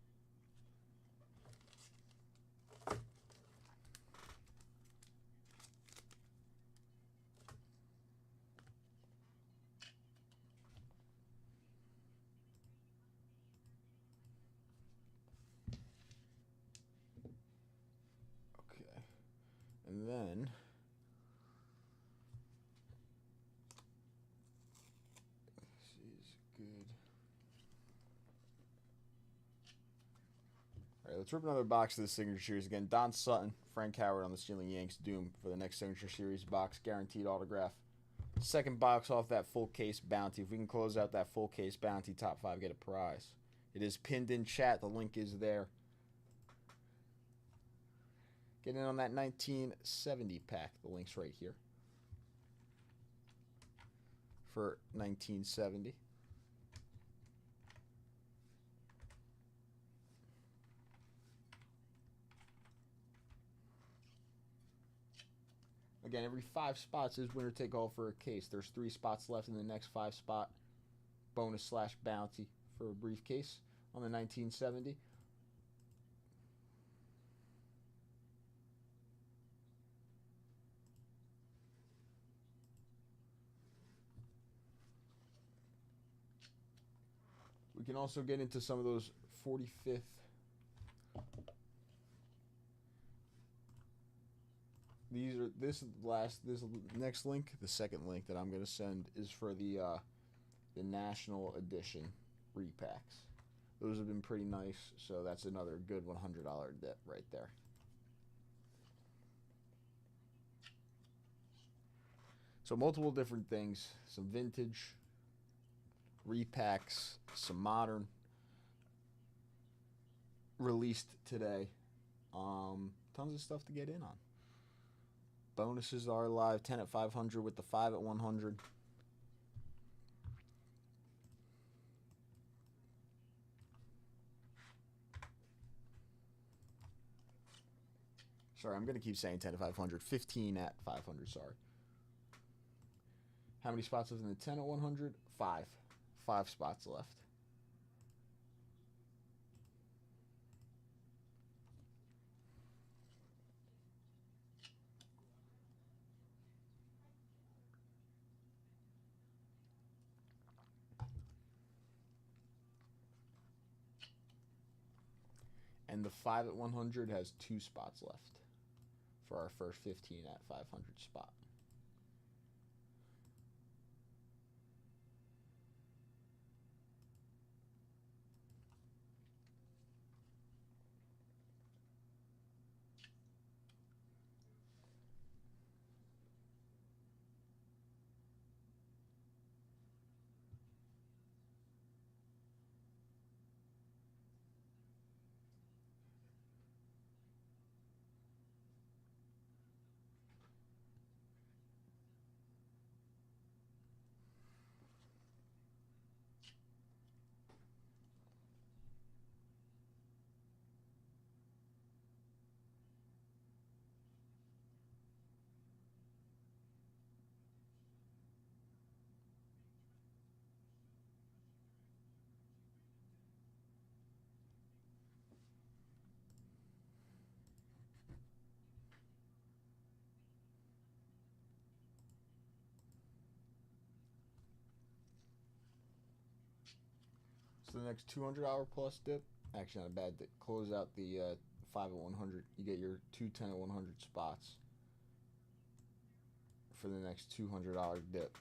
Okay. And then let's rip another box of the Signature Series again. Don Sutton, Frank Howard on the Stealing Yanks Doom for the next Signature Series box. Guaranteed autograph. Second box off that full case bounty. If we can close out that full case bounty, top 5 get a prize. It is pinned in chat. The link is there. Get in on that 1970 pack. The link's right here. For 1970. Again, every 5 spots is winner take all for a case. There's 3 spots left in the next 5 spot bonus / bounty for a briefcase on the 1970. We can also get into some of those 45th. This next link, the second link that I'm going to send is for the National Edition repacks. Those have been pretty nice, so that's another good $100 dip right there. So multiple different things, some vintage repacks, some modern released today. Tons of stuff to get in on. Bonuses are live, 10 at 500 with the 5 at 100. Sorry, I'm going to keep saying 10 at 500. 15 at 500, sorry. How many spots left in the 10 at 100? 5. 5 spots left. And the 5 at 100 has 2 spots left for our first 15 at 500 spot. So the next 200 hour plus dip, actually not a bad dip. Close out the 5 at 100. You get your 210 at 100 spots for the next $200 dip.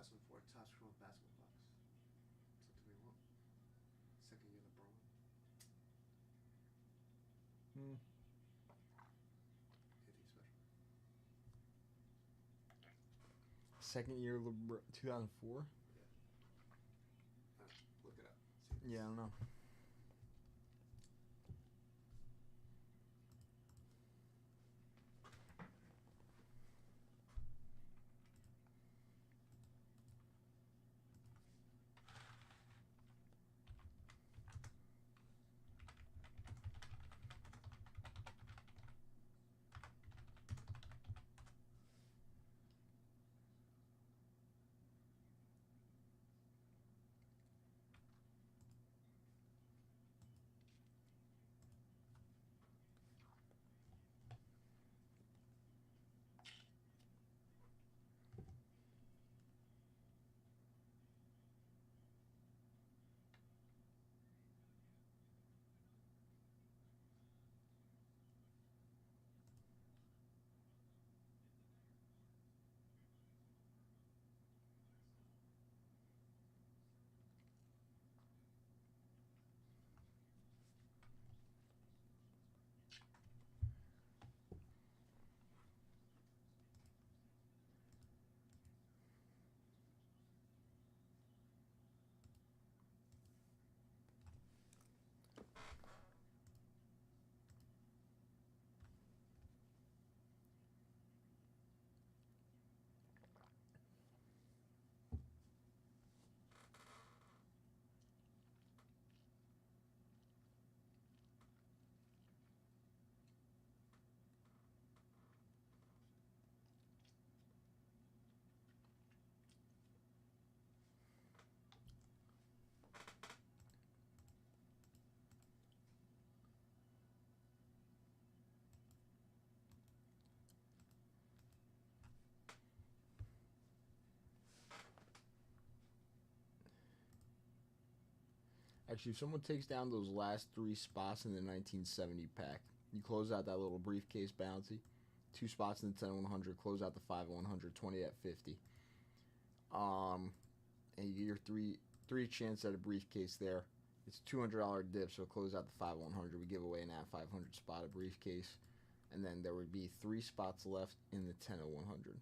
Top score basketball box. So do we want second year LeBron? Hmm. Anything special? Second year LeBron, 2004. Look it up. See Yeah, I don't know. Actually, if someone takes down those last 3 spots in the 1970 pack, you close out that little briefcase bounty. 2 spots in the 10 100, close out the 5 100, 20 at 50. And you get your three chance at a briefcase there. It's $200 dip, so close out the 5 100. We give away an at 500 spot a briefcase, and then there would be 3 spots left in the 10 100.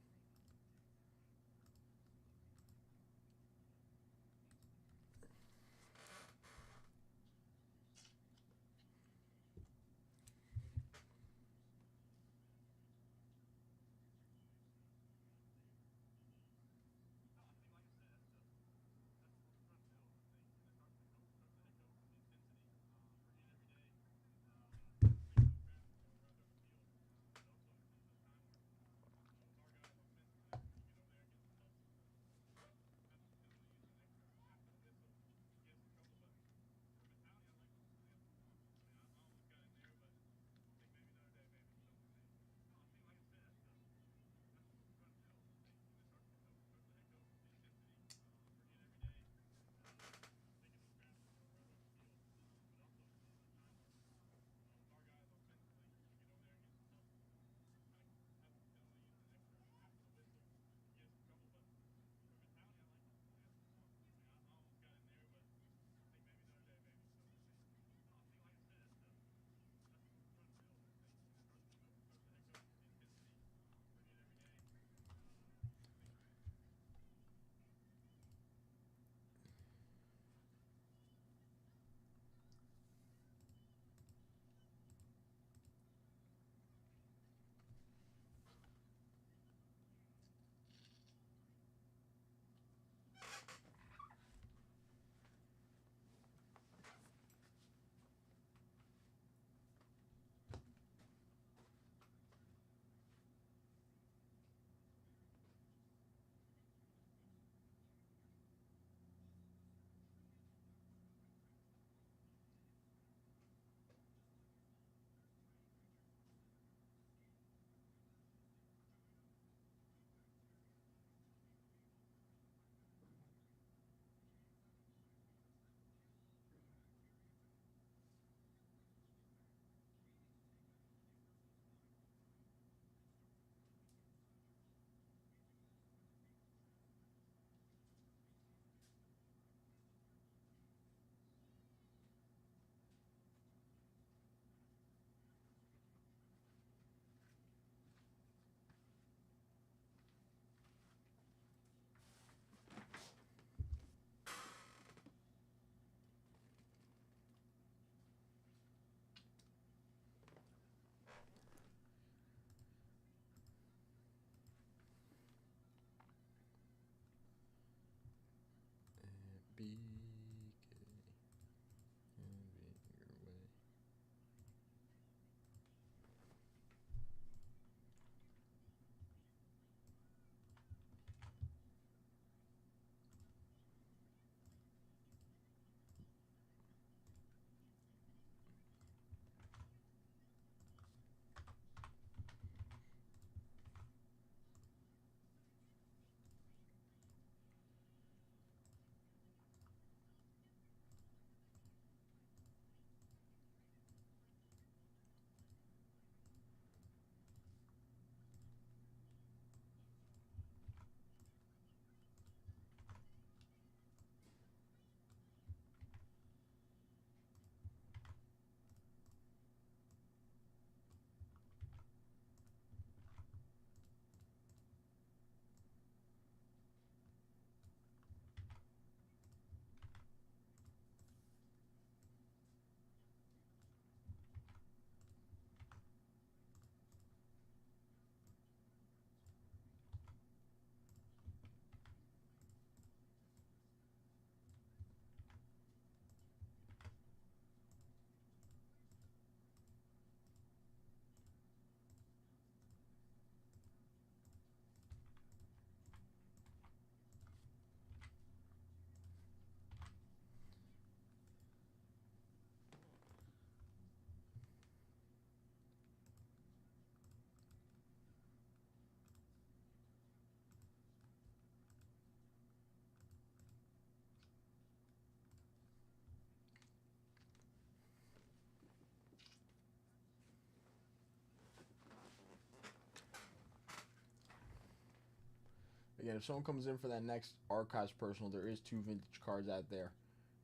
Again, if someone comes in for that next Archives Personal, there is 2 vintage cards out there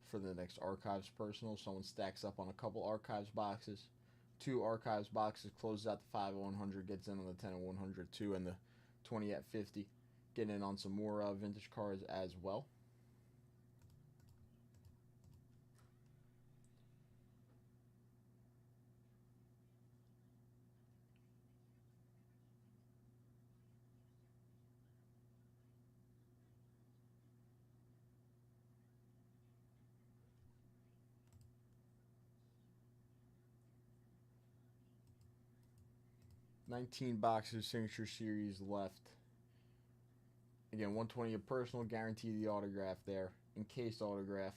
for the next Archives Personal. Someone stacks up on a couple Archives boxes. 2 Archives boxes, closes out the 5 of 100, gets in on the 10 of 100 too, and the 20 at 50. Getting in on some more vintage cards as well. $19 boxes, Signature Series left. Again, $120 a personal, guarantee the autograph there. Encased autograph.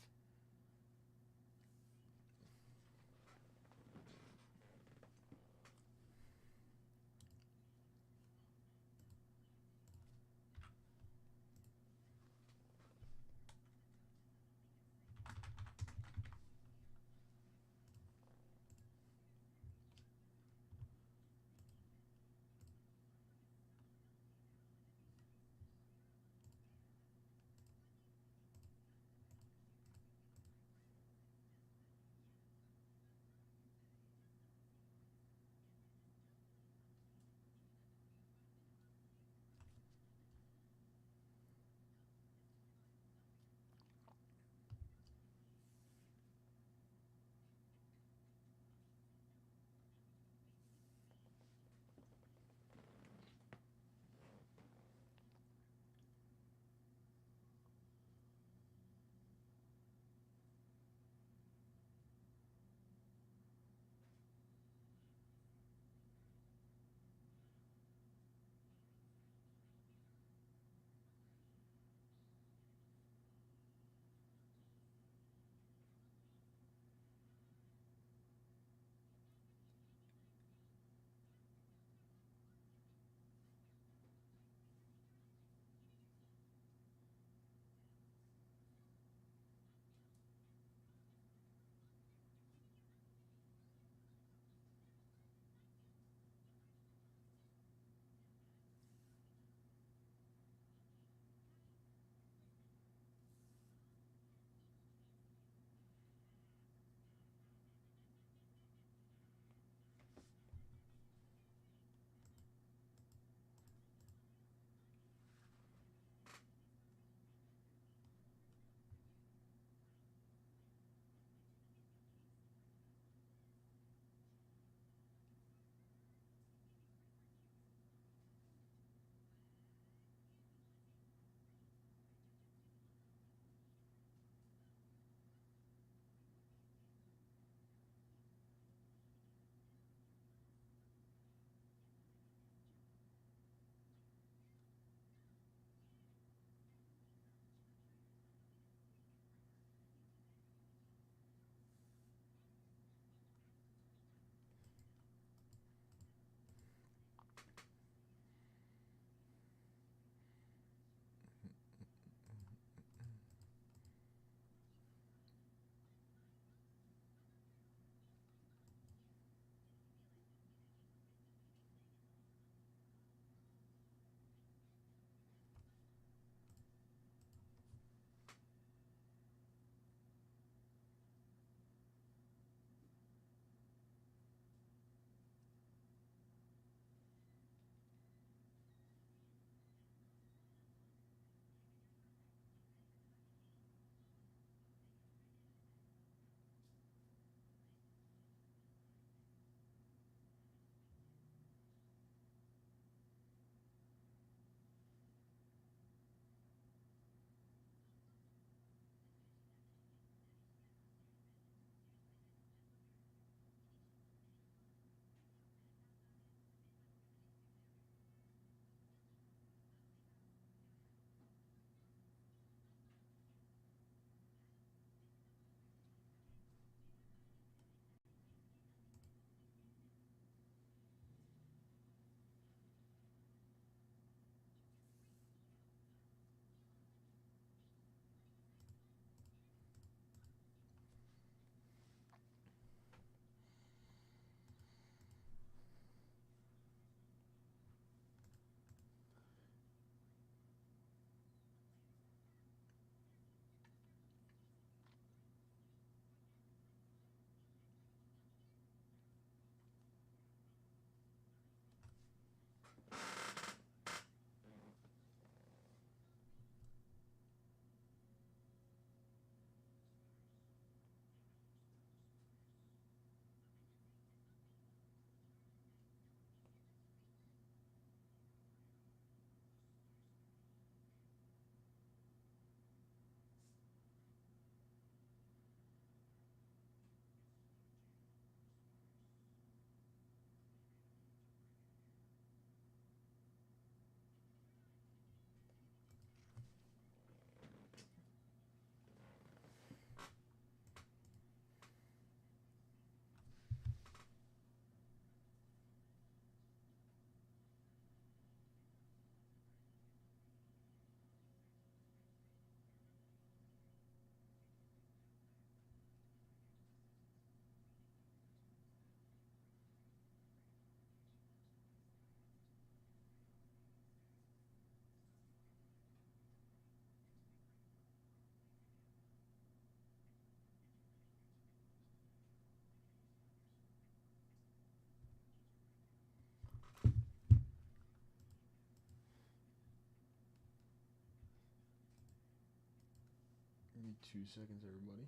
me 2 seconds, everybody.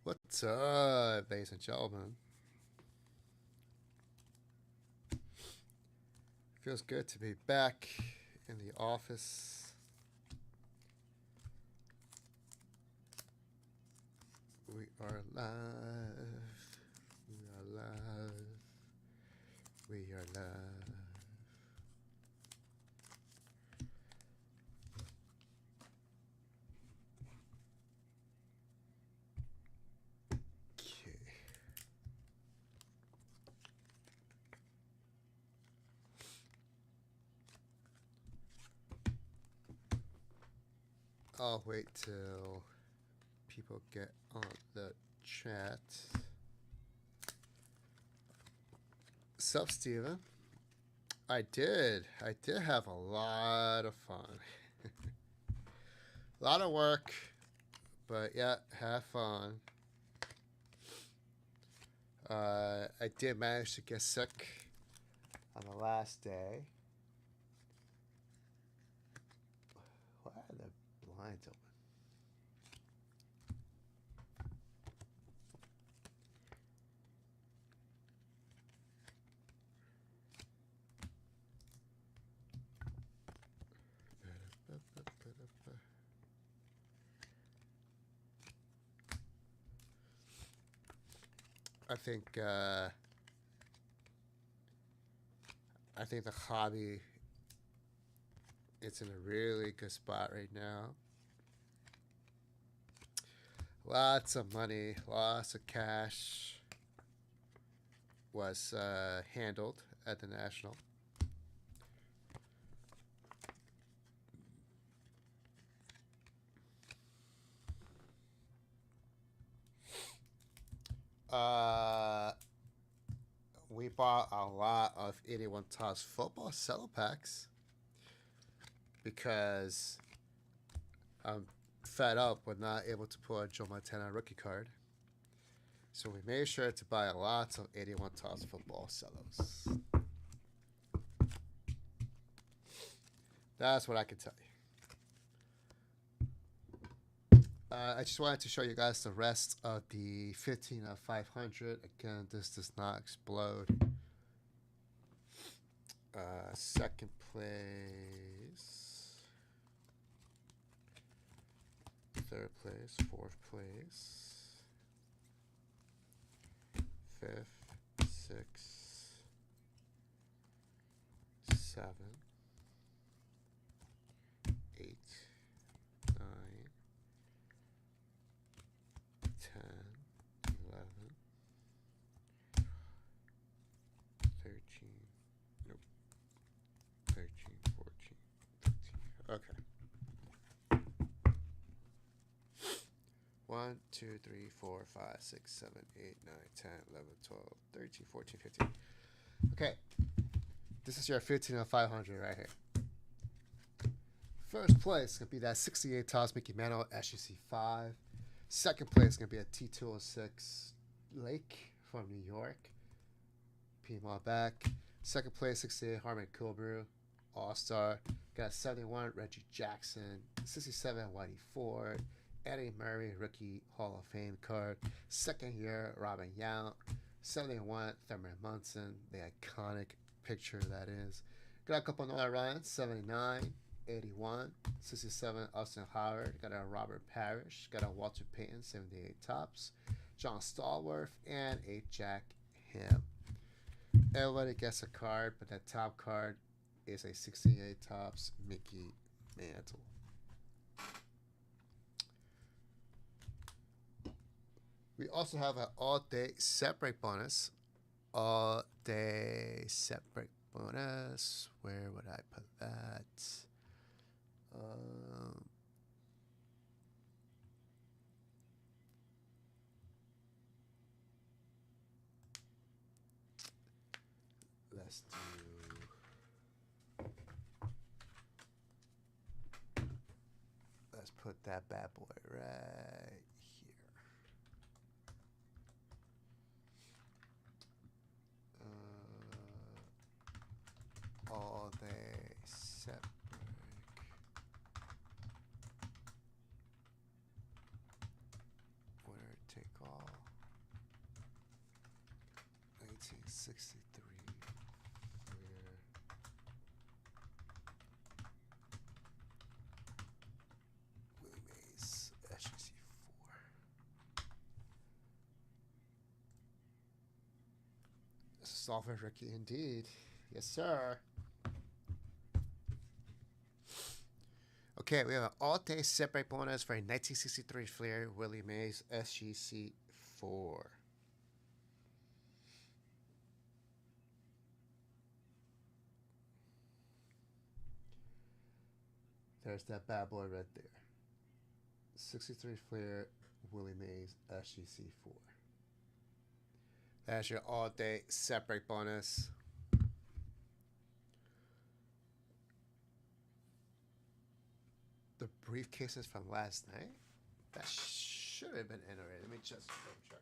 What's up, ladies and gentlemen? Feels good to be back in the office. We are live. We are live. We are live. Okay. I'll wait till people get on the chat. Sup, Steven? I did have a lot of fun. A lot of work, but yeah, have fun. I did manage to get sick on the last day. Why are the blinds open? I think the hobby, it's in a really good spot right now. Lots of money, lots of cash was handled at the National. We bought a lot of 81 Topps football cello packs because I'm fed up with not able to pull a Joe Montana rookie card. So we made sure to buy lots of 81 Topps football cellos. That's what I can tell you. I just wanted to show you guys the rest of the 15 of 500. Again, this does not explode. Second place, third place, fourth place, fifth, sixth, 7, 8, 9, 10, 11, 13, nope, 13, 14, 15. Okay. 1, 2, 3, 4, 5, 6, 7, 8, 9, 10, 11, 12, 13, 14, 15. Okay. This is your 15 of 500 right here. First place is going to be that 68 Topps Mickey Mantle SGC5. Second place is going to be a T206 Lake from New York. Piedmont back. Second place, 68 Harmon Kilbrew All-Star. Got 71 Reggie Jackson. 67 Whitey Ford. Eddie Murray Rookie Hall of Fame card. Second year Robin Yount. 71 Thurman Munson. The iconic picture that is. Got a couple other runs. 79. 81, 67, Austin Howard. Got a Robert Parrish. Got a Walter Payton, 78 Topps. John Stallworth, and a Jack Ham. Everybody gets a card, but that top card is a 68 Topps Mickey Mantle. We also have an all-day set break bonus. All-day set break bonus. Where would I put that? Let's put that bad boy right here. All day set break. 63 flare. Willie Mays, SGC 4. This is software rookie indeed. Yes, sir. Okay, we have an all-day separate bonus for a 1963 Flair Willie Mays SGC 4. There's that bad boy right there. 63 Flair Willie Mays SGC 4. That's your all-day separate bonus. The briefcases from last night? That should have been entered. Let me just double check.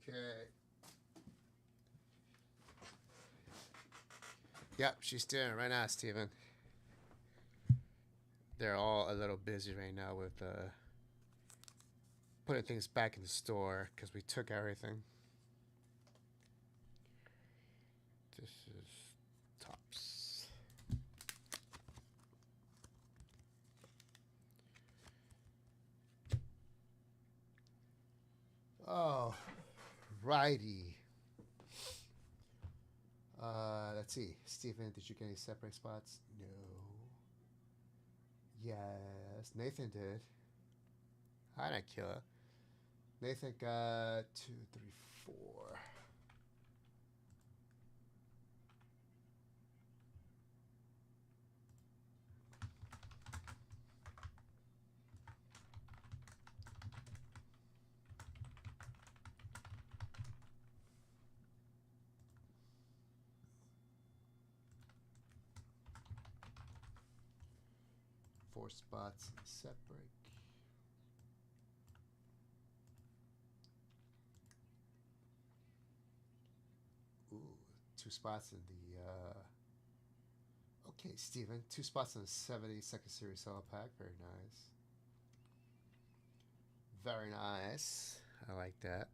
Okay. Yep, she's doing it right now, Steven. They're all a little busy right now with putting things back in the store because we took everything. This is Tops. Oh, righty. Let's see. Steven, did you get any separate spots? No. Yes, Nathan did. Hi, not killer. Nathan got 2, 3, 4. Four spots in set break. Ooh, 2 spots in the okay, Steven. 2 spots in the 72nd Series Solo Pack. Very nice. Very nice. I like that.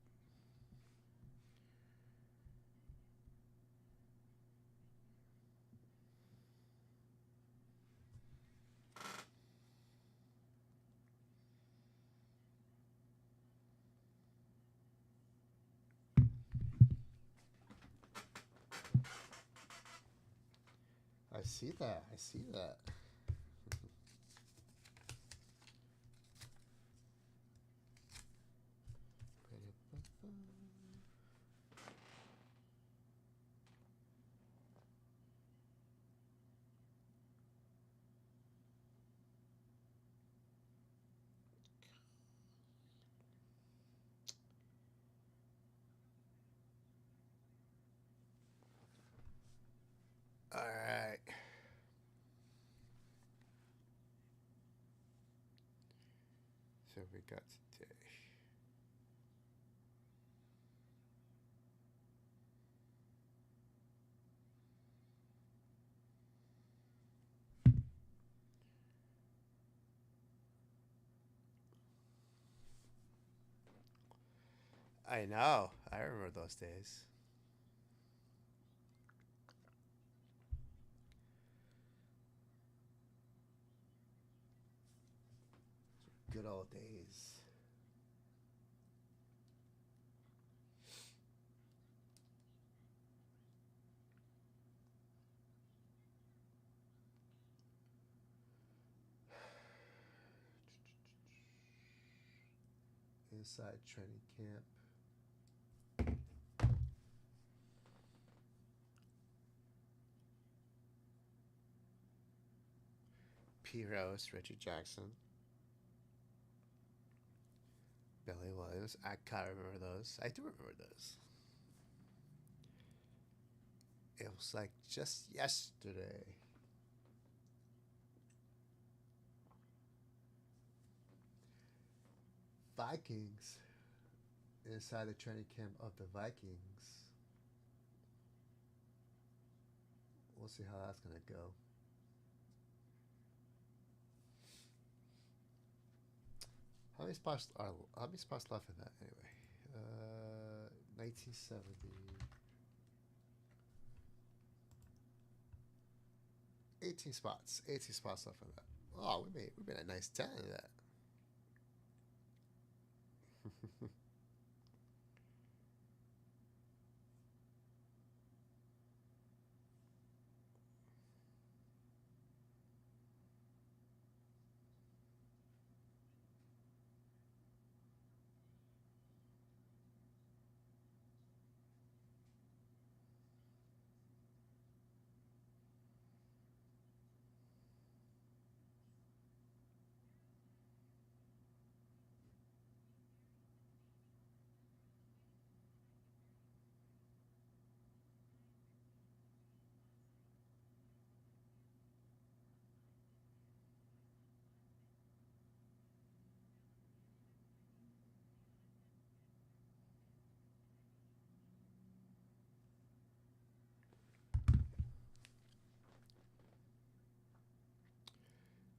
I see that. I see that. All right. So we got today. I know. I remember those days. Good old days. Inside training camp. P. Rose, Richard Jackson, Billy Williams. I can't remember those. I do remember those. It was like just yesterday. Vikings. Inside the training camp of the Vikings. We'll see how that's going to go. How many spots left in that anyway? 1970. 18 spots. 18 spots left in that. Oh, we made a nice 10 of that.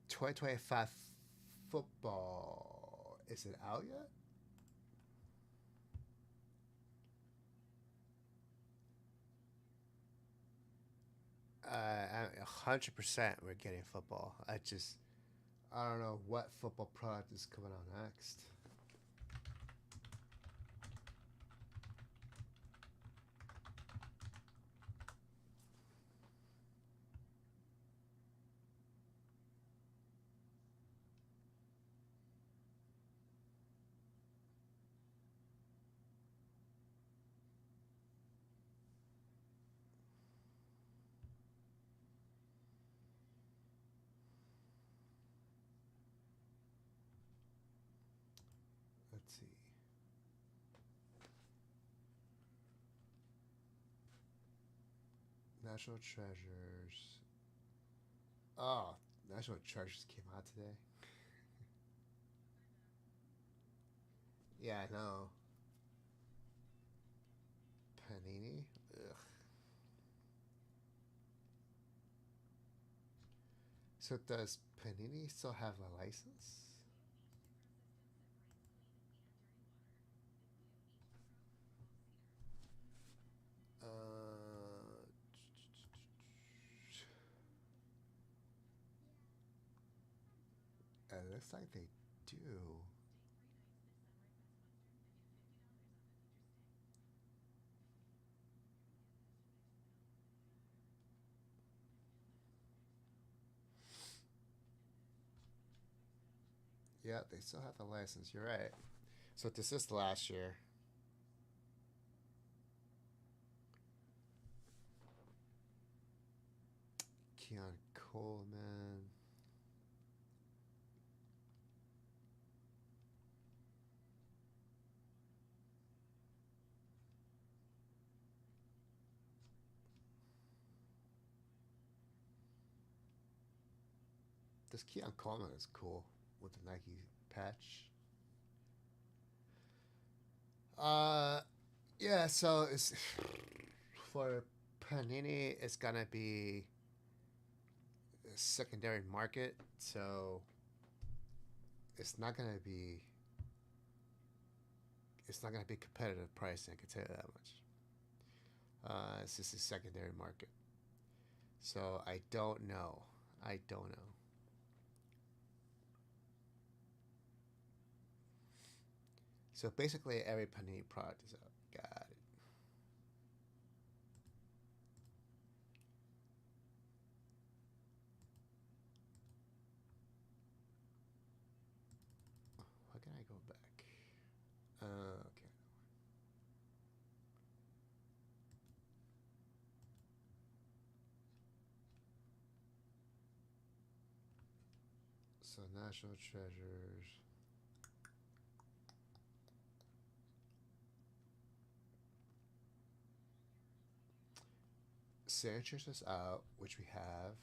2025 football. Is it out yet? 100% we're getting football. I don't know what football product is coming out next. Let's see. National Treasures. Oh, National Treasures came out today. Yeah, I know. Panini. Ugh. So does Panini still have a license? It looks like they do. Yeah, they still have the license. You're right. So this is the last year. Keon Coleman. This Keon Coleman is cool with the Nike patch. Uh, yeah. So it's for Panini. It's gonna be a secondary market. So it's not gonna be it's not going to be competitive pricing. I can tell you that much. It's just a secondary market. So I don't know. I don't know. So basically, every Panini product is out. Got it. Why can I go back? Okay. So National Treasures. Sanchez is out, which we have.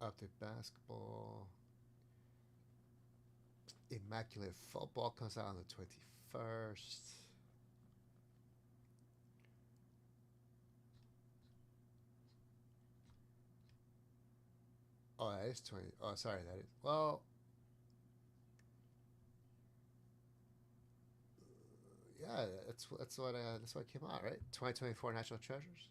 Update basketball. Immaculate football comes out on the 21st. Oh, that is 20. Oh, sorry, that is. Well, yeah, that's what came out, right? 2024 National Treasures.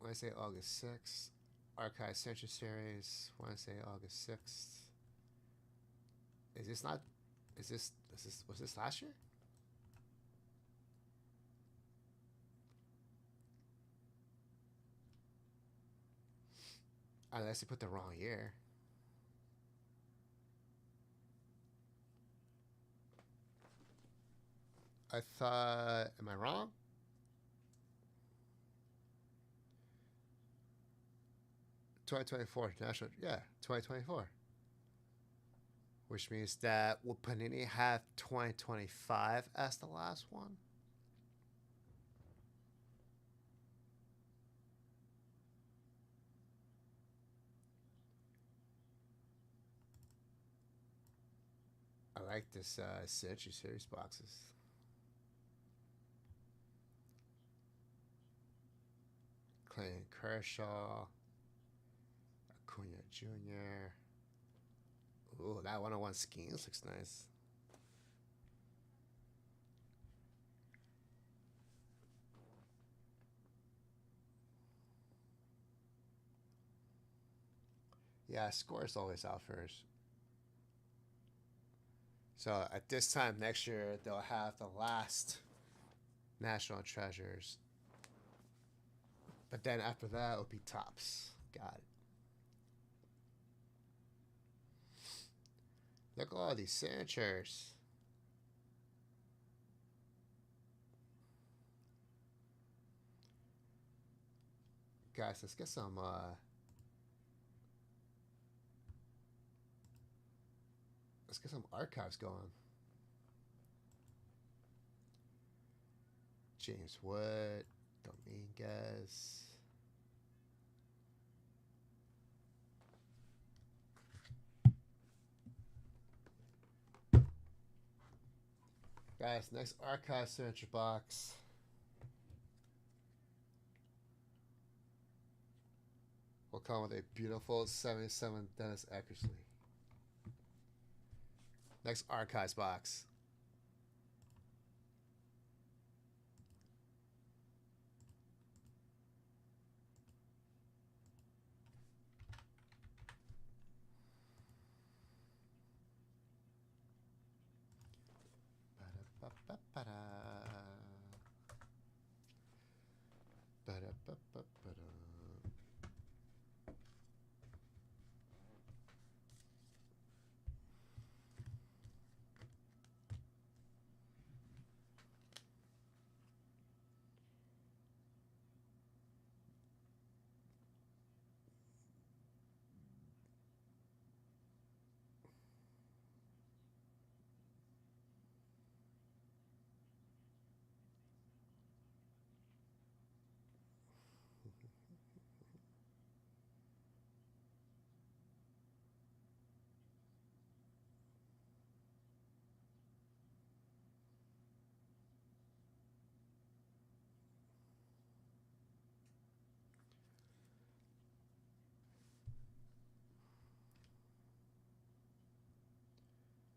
Wednesday, August 6th. Archive Century Series. Wednesday, August 6th. Is this not? Was this last year? Unless they put the wrong year. I thought. Am I wrong? National. Yeah, 2024. Which means that will Panini have 2025 as the last one? I like this Century Series boxes. Clayton Kershaw, Acuna Jr. Ooh, that 101 schemes looks nice. Yeah, score is always out first. So at this time next year, they'll have the last National Treasures. But then after that, it'll be tops. Got it. Look at all these signatures. Guys, let's get some archives going. James Wood, Dominguez. Guys, next archive signature box. Will come with a beautiful 77 Dennis Eckersley. Next archives box.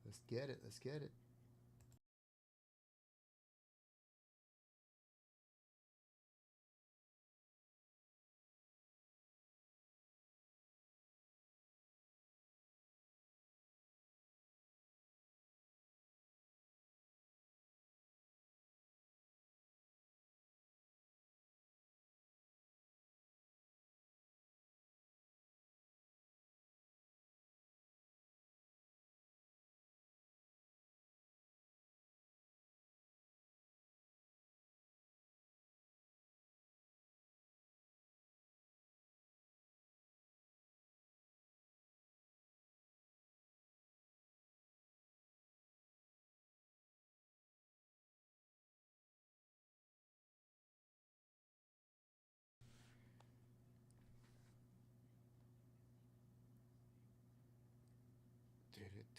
Let's get it. Let's get it.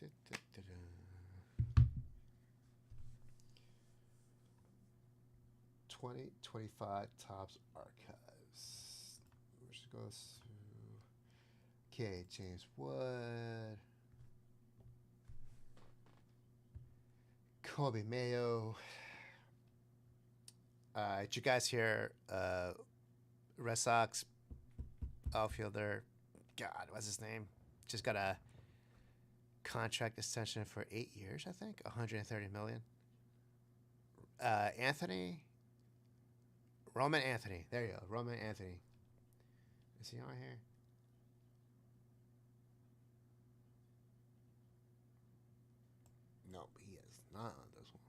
Da-da-da-da-da. 2025 Tops Archives. Which goes to okay, James Wood, Kobe Mayo. Did you guys hear Red Sox outfielder? God, what's his name? Just got a contract extension for 8 years, I think, 130 million. Roman Anthony. There you go, Roman Anthony. Is he on here? Nope, he is not on this one.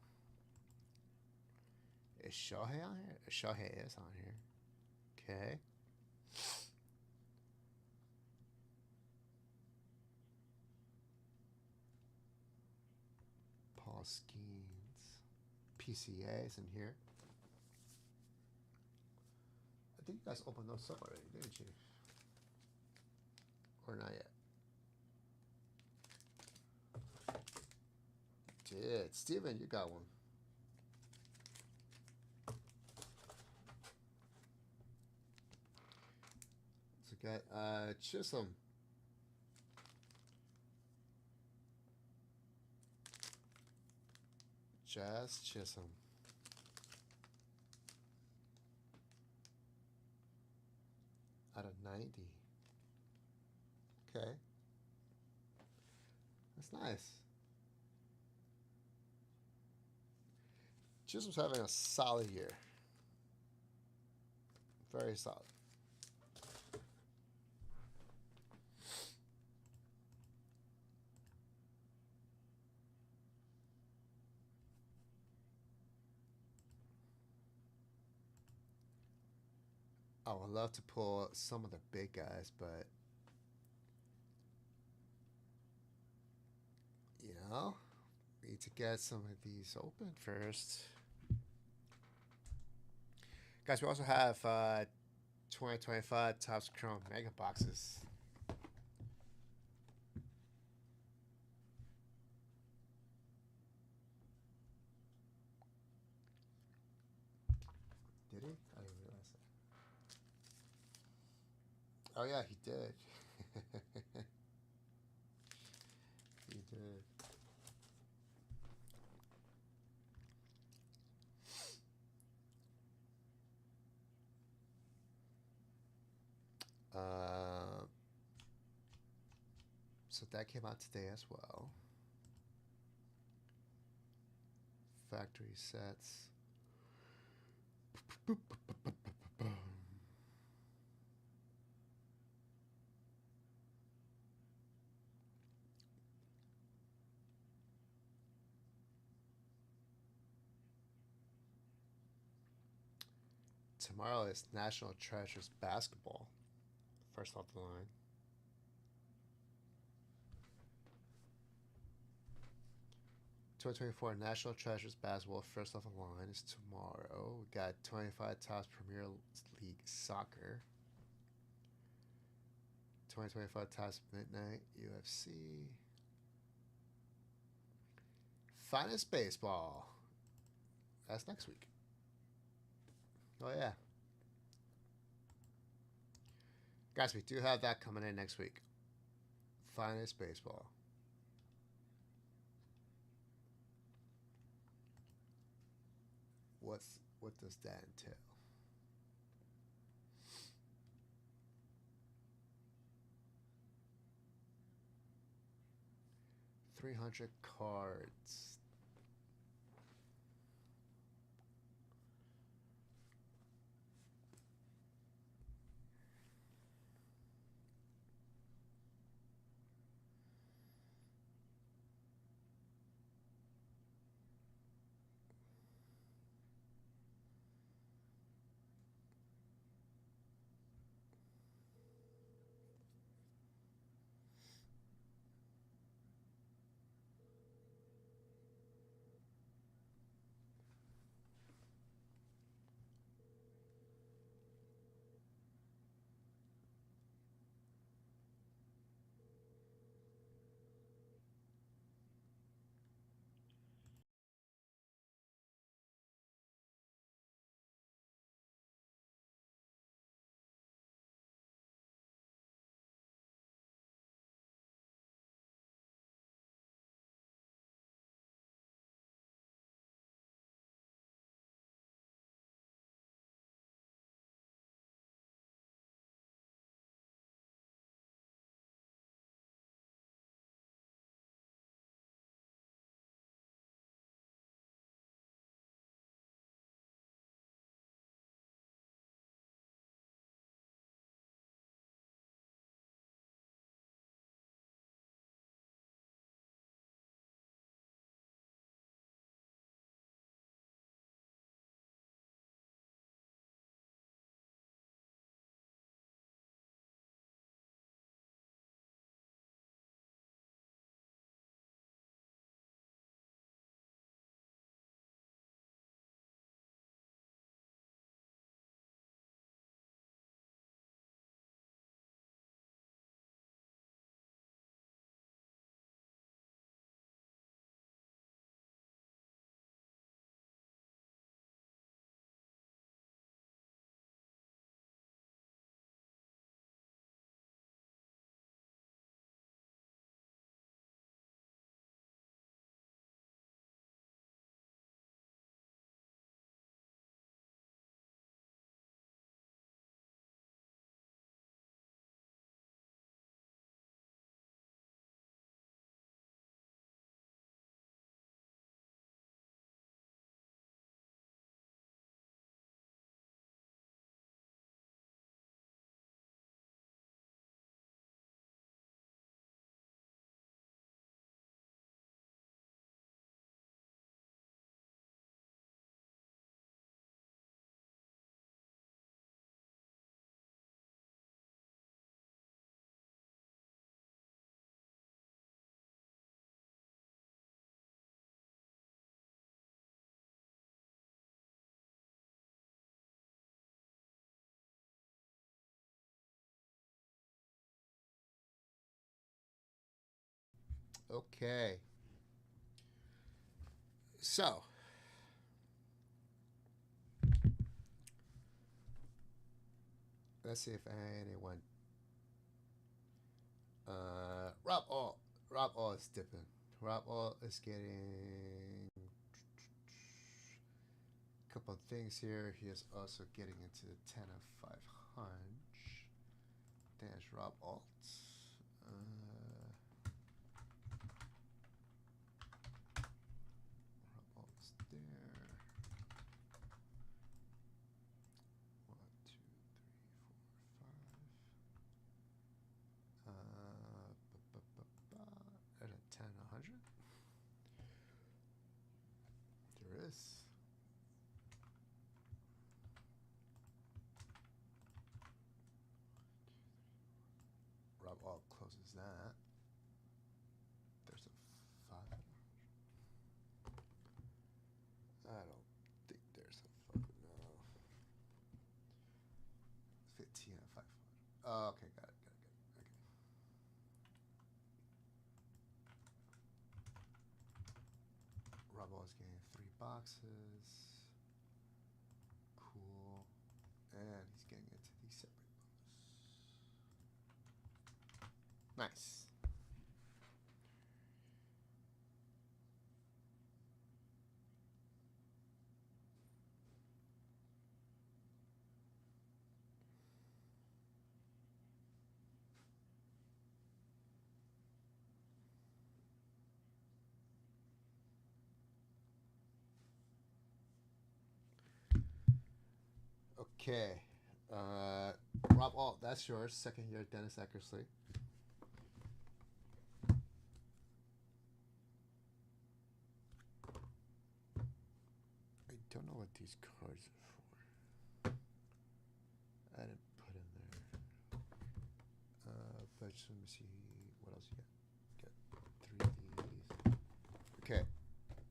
Is Shohei on here? Shohei is on here. Okay. Paul Skeens. PCA is in here. I think you guys opened those up already, didn't you? Or not yet? You did. Steven, you got one. So got Chisholm. Jazz Chisholm. Out of 90. Okay. That's nice. Chisholm's having a solid year. Very solid. I would love to pull some of the big guys, but you know, we need to get some of these open first. Guys, we also have 2025 Topps Chrome Mega Boxes. Did he? I didn't realize that. Oh yeah, he did. He did. So that came out today as well. Factory sets. Tomorrow is National Treasures Basketball. First off the line. "2024 National Treasures Basketball First off the line" is tomorrow. We got 25 Topps Premier League Soccer. 2025 Topps Midnight UFC. Finest Baseball. That's next week. Oh yeah. Guys, we do have that coming in next week. Finest Baseball. what does that entail? 300 cards. Okay. So, let's see if anyone. Rob All. Rob All is dipping. Rob All is getting a couple of things here. He is also getting into the 10 of 5 hunch. There's Rob Alt. Rob Alt's there. 1, 2, 3, 4, 5. At a 10, 100. There is. Rob Alt closes that. There's a 5. I don't think there's a fucking 15 and 5. Oh, okay, got it. Okay. Rob is getting 3 boxes. Cool. And he's getting into the separate bonus. Nice. Okay. Rob Alt, that's yours. Second year, Dennis Eckersley. I don't know what these cards are for. I didn't put in there. But let me see. What else you got? Got 3 of these. Okay.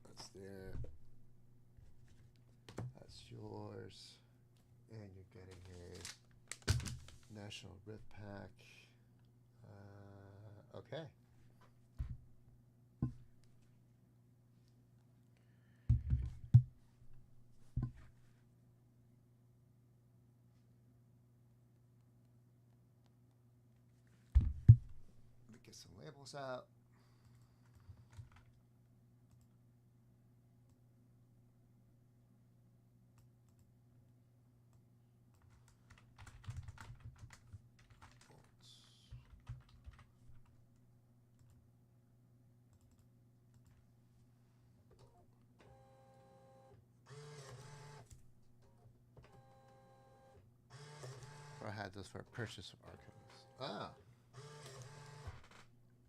That's there. That's yours. And you're getting a National Rift Pack. Okay. Let me get some labels out. I had those for purchase of archives. Ah.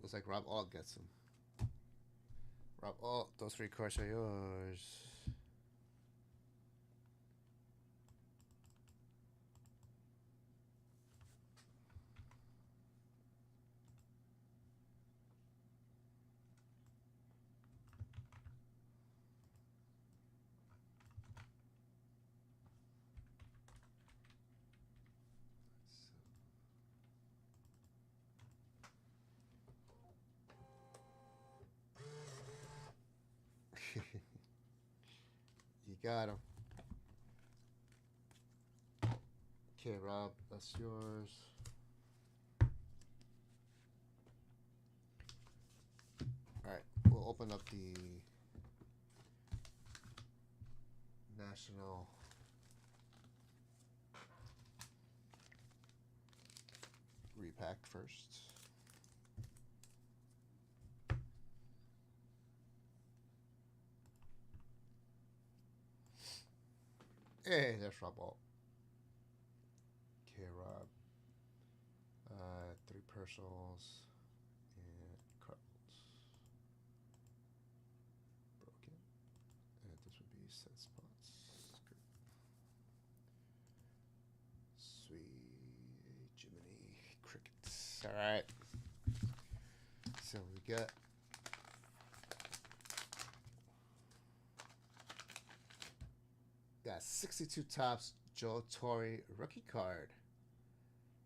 Looks like Rob Alt gets them. Rob Alt, those 3 cards are yours. You got him. Okay, Rob, that's yours. Alright, we'll open up the National Repack first. Hey, there's Rob Alt. Okay, Rob. 3 personals and cards. Broken. And this would be set spots. Sweet Jiminy Crickets. Alright. So we got got 62 tops Joe Torre rookie card.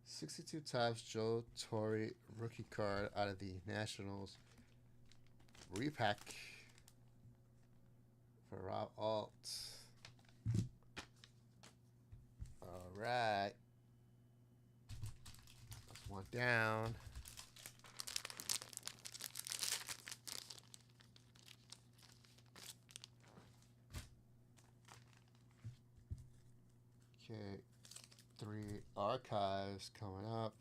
62 tops Joe Torre rookie card out of the Nationals repack for Rob Alt. Alright. That's 1 down. Okay, 3 archives coming up.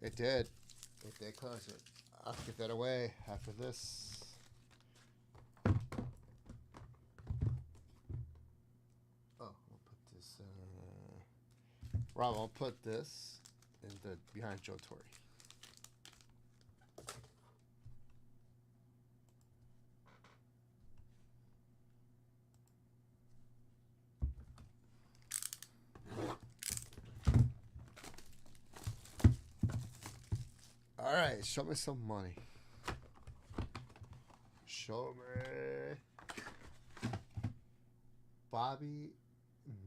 It did. It did close it. I'll get that away after this. Oh, I'll put this. Rob, I'll put this in the behind Joe Torre. All right, show me some money. Show me. Bobby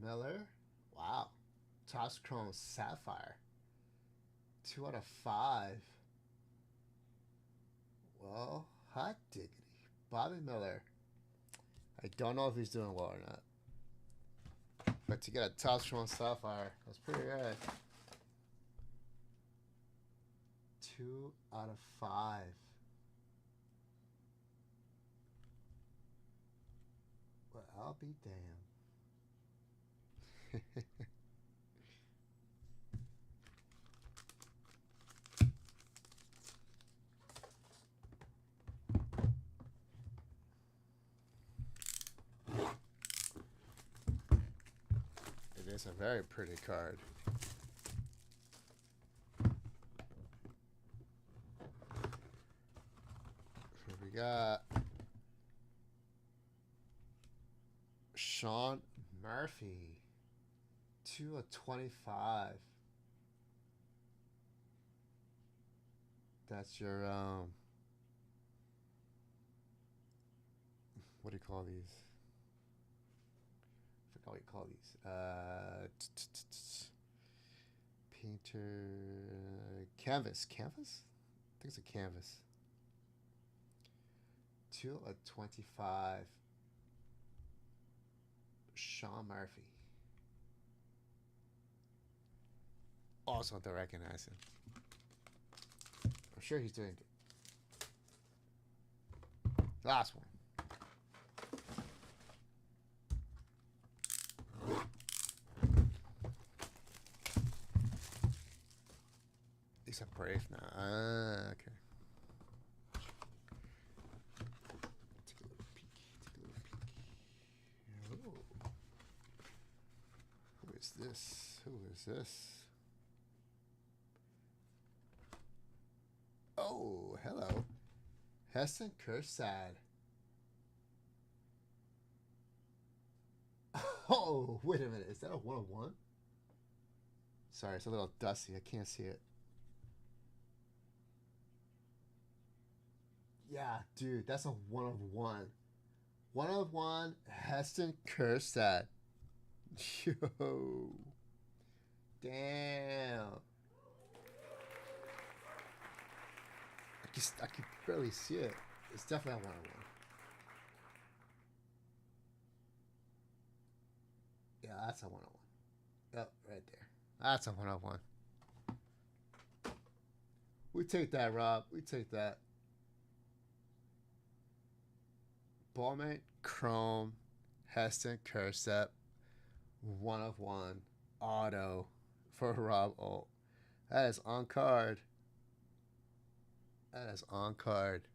Miller. Wow. Topps Chrome Sapphire. 2 out of 5. Well, hot diggity. Bobby Miller. I don't know if he's doing well or not. But to get a Topps Chrome Sapphire, that's pretty good. 2 out of 5. Well, I'll be damned. It's a very pretty card. So we got Sean Murphy. 2/25. That's your what do you call these? I forgot what you call these. Painter canvas. Canvas? I think it's a canvas. 2/25. Sean Murphy. Also don't recognize him. I'm sure he's doing good. Last one. He's a brave now. Okay. Take a little peek. Oh. Who is this? Who is this? Oh, hello. Heston Kersad. Oh, wait a minute. Is that a 1/1? Sorry, it's a little dusty. I can't see it. Yeah, dude, that's a 1/1. 1/1 Heston Kersad. Yo. Damn. I can barely see it. It's definitely a 1/1. Yeah, that's a 1/1. Yep, right there. That's a 1/1. We take that, Rob. We take that. Bowman, Chrome, Heston Kersad, 1/1 auto for Rob Olt. That is on card. That is on card.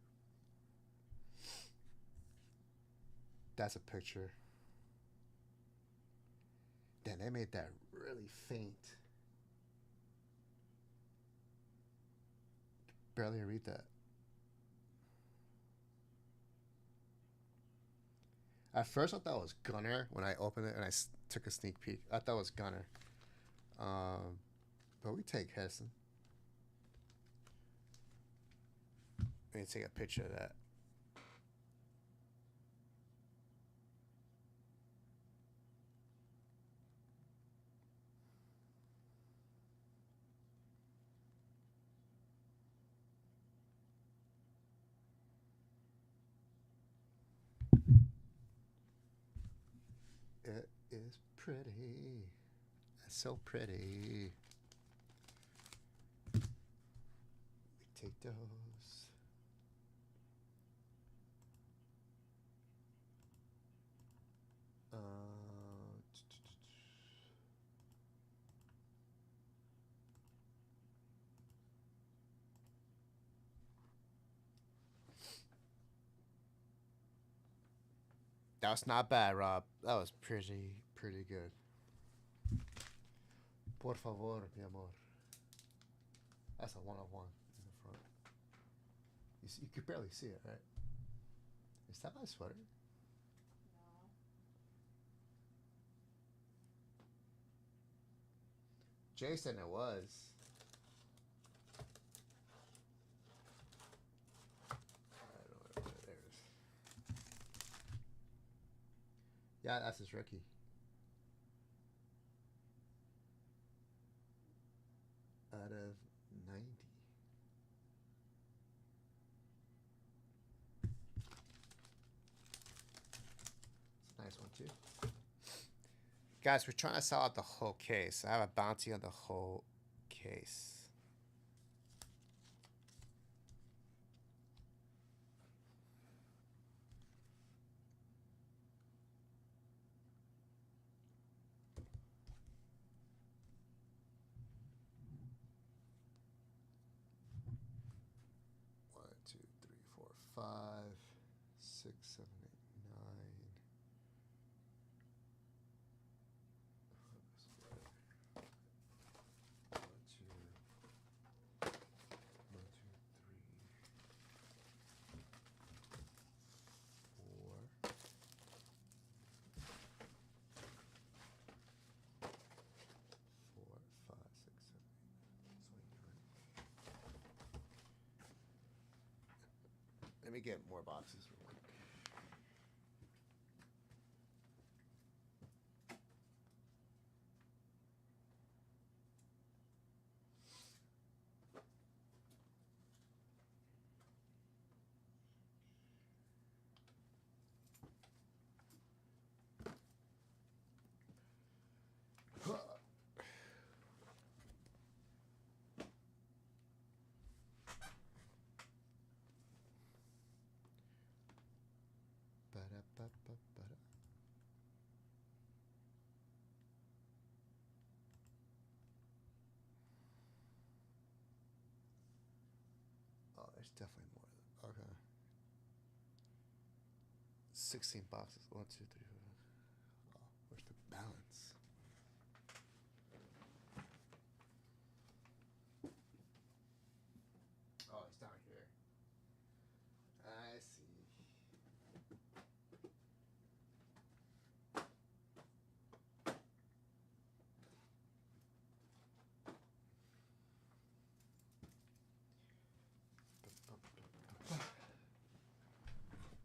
That's a picture. Damn, they made that really faint. Barely read that. At first, I thought it was Gunner when I opened it and I took a sneak peek. I thought it was Gunner. But we take Heston. Let me take a picture of that. It is pretty. It's so pretty. We take those. That was not bad, Rob. That was pretty good. Por favor, mi amor. That's a 1/1 in the front. You could barely see it, right? Is that my sweater? No. Jay said it was. I don't know. There it is. Yeah, that's his rookie. Out of 90. It's a nice one too. Guys, we're trying to sell out the whole case. I have a bounty on the whole case. One, two, three, four, 5, 6, 7, 8, 9. me get more boxes real quick. Ba-da-ba-ba-ba-da. Oh, there's definitely more. Okay. 16 boxes. 1, 2, 3, 4. Oh, where's the balance? Oh, it's down here. I see.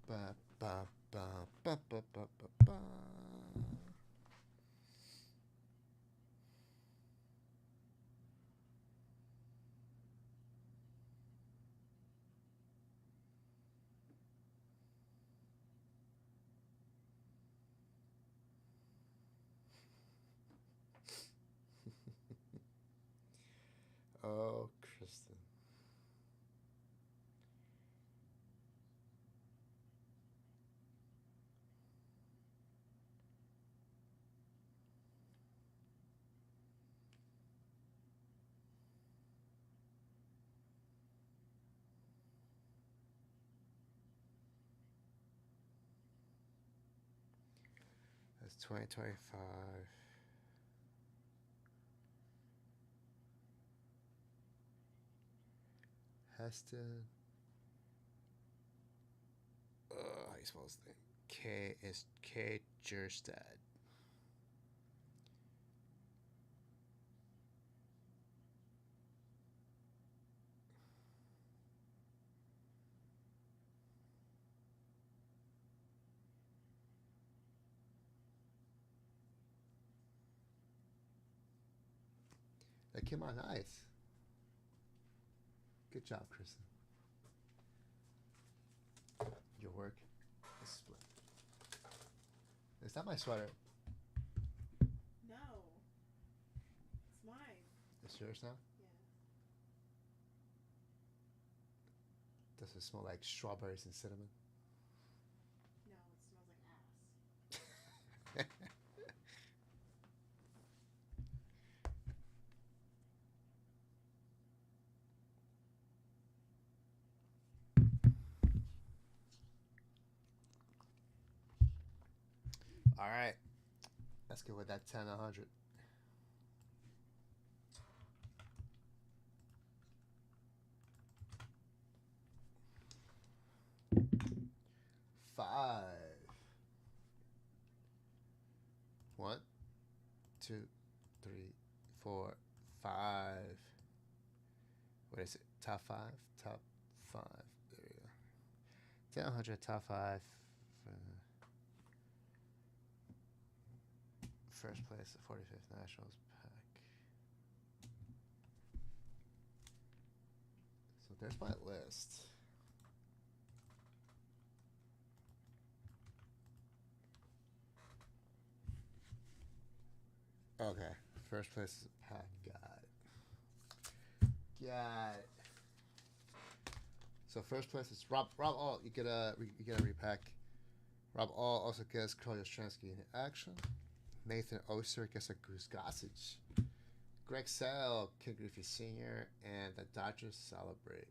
Ba ba ba ba ba ba ba ba. Oh, Kristen. That's 2025. Heston. How you spell his name? K is K Jerstad. That came out nice. Good job, Kristen. Your work is splendid. Is that my sweater? No. It's mine. It's yours now? Yeah. Does it smell like strawberries and cinnamon? No, it smells like ass. All right. Let's go with that 10 100. Five. 1, 2, 3, 4, 5. What is it? Top 5? Top 5. There we go. 10 100, top 5. First place, the 45th Nationals pack. So there's my list. Okay, first place is a pack. Got it. Got it. So first place is Rob All. You get a repack. Rob All also gets Carl Yastrzemski in action. Nathan Oster gets a Goose Gossage. Greg Sale, Ken Griffey Sr., and the Dodgers celebrate.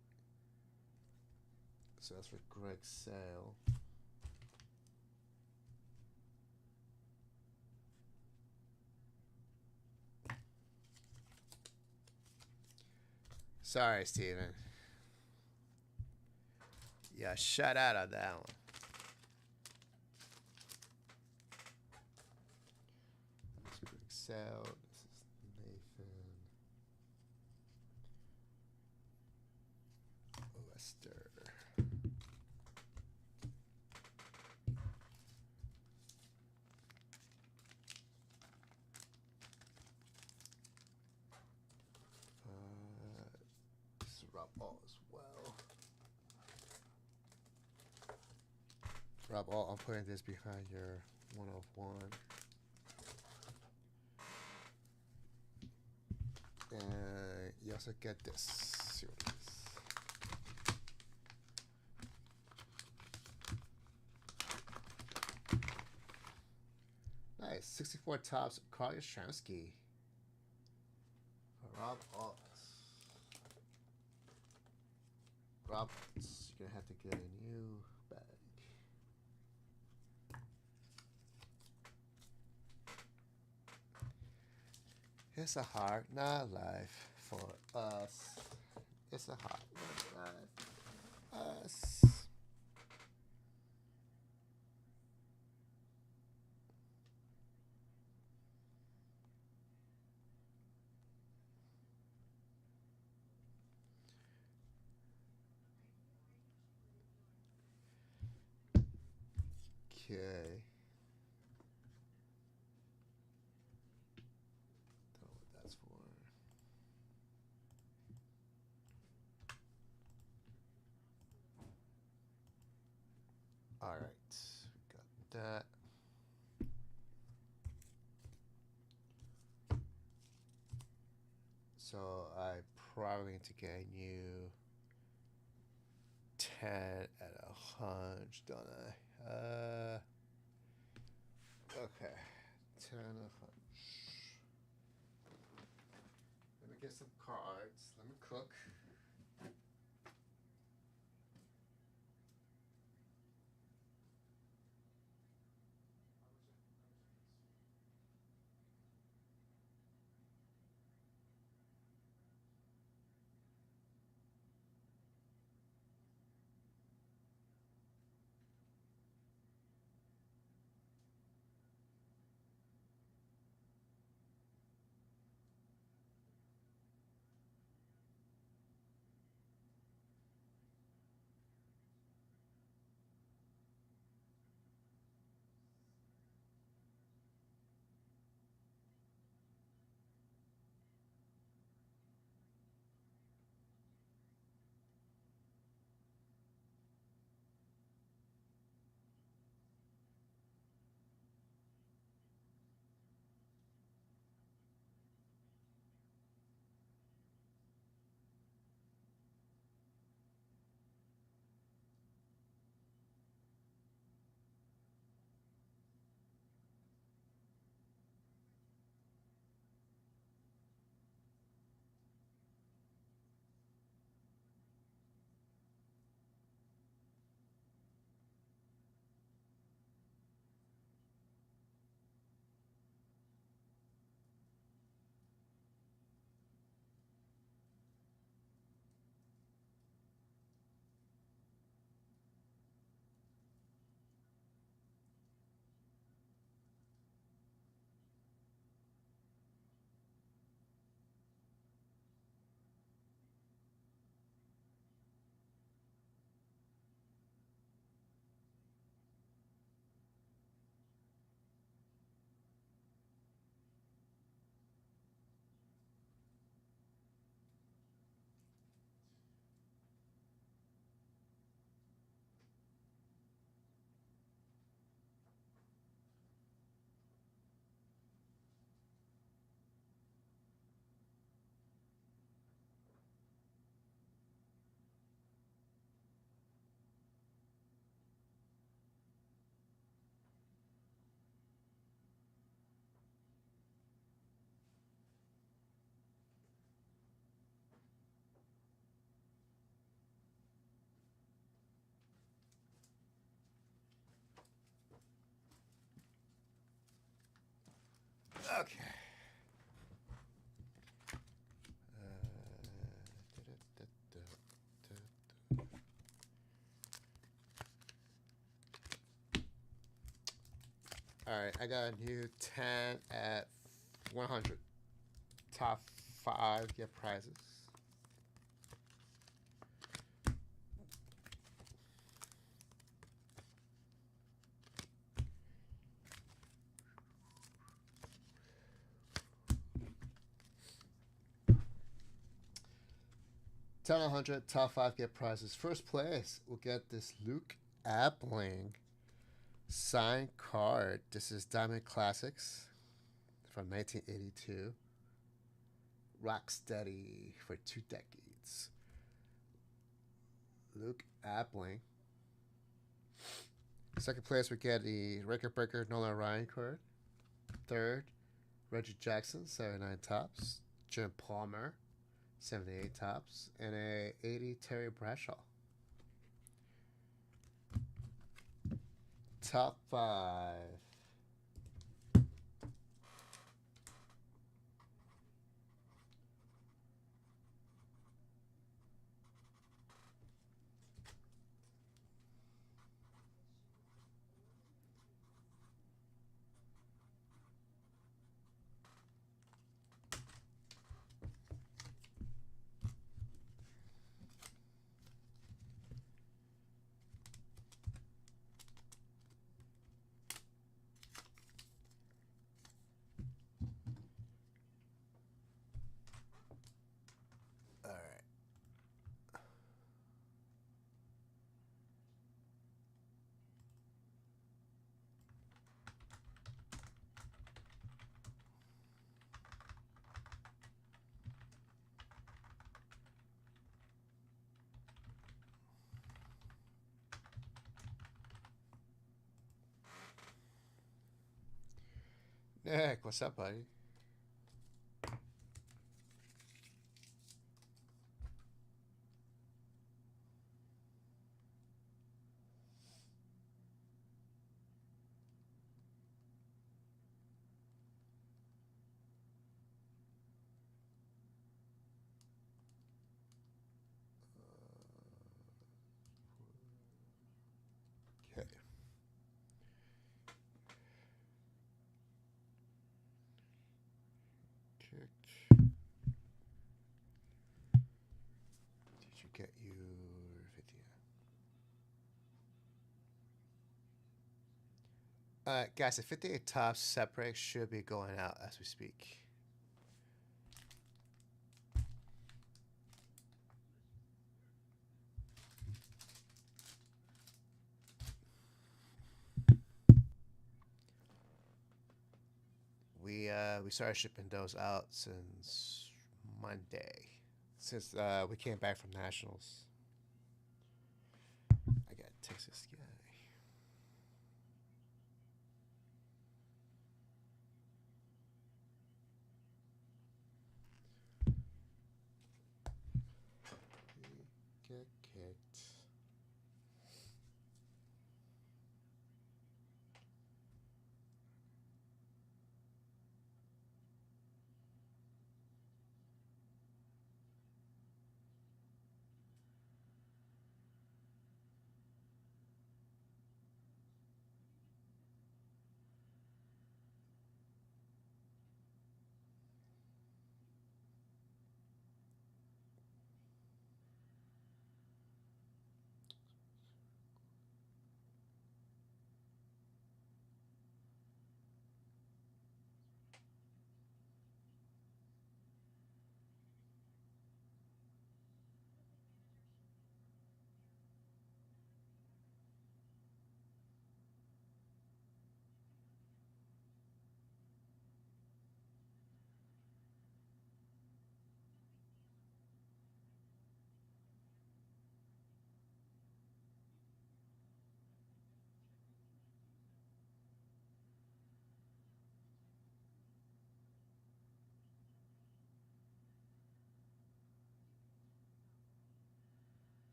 So that's for Greg Sale. Sorry, Steven. Yeah, shut out on that one. That's Greg Sale. This is Nathan Lester. drop all as well. Drop all. I'm putting this behind your 101. And you also get this. See what it is. Nice. 64 tops, Carl Yastrzemski. Rob Alls. Rob, you're gonna have to get a new bag. It's a hard not life for us. It's a hard not life for us. Okay. Don't know what that's for. All right, got that. So I probably need to get a new 10 at a hunch, don't I? Okay, 10 at a hunch. Let me get some cards. Let me cook. Okay. All right, I got a new 10 at 100. Top 5 get prizes. 10 100, top 5 get prizes. First place will get this Luke Appling signed card. This is Diamond Classics from 1982. Rocksteady for 2 decades. Luke Appling. Second place, we get the Record Breaker Nolan Ryan card. Third, Reggie Jackson, 79 tops. Jim Palmer, 78 tops. And a 80 Terry Bradshaw. Top 5. Nick, what's up, buddy? Okay. Did you get your 50? Guys, the 58 tops separate should be going out as we speak. We started shipping those out since Monday, since we came back from nationals. I got Texas guy. Get kicked.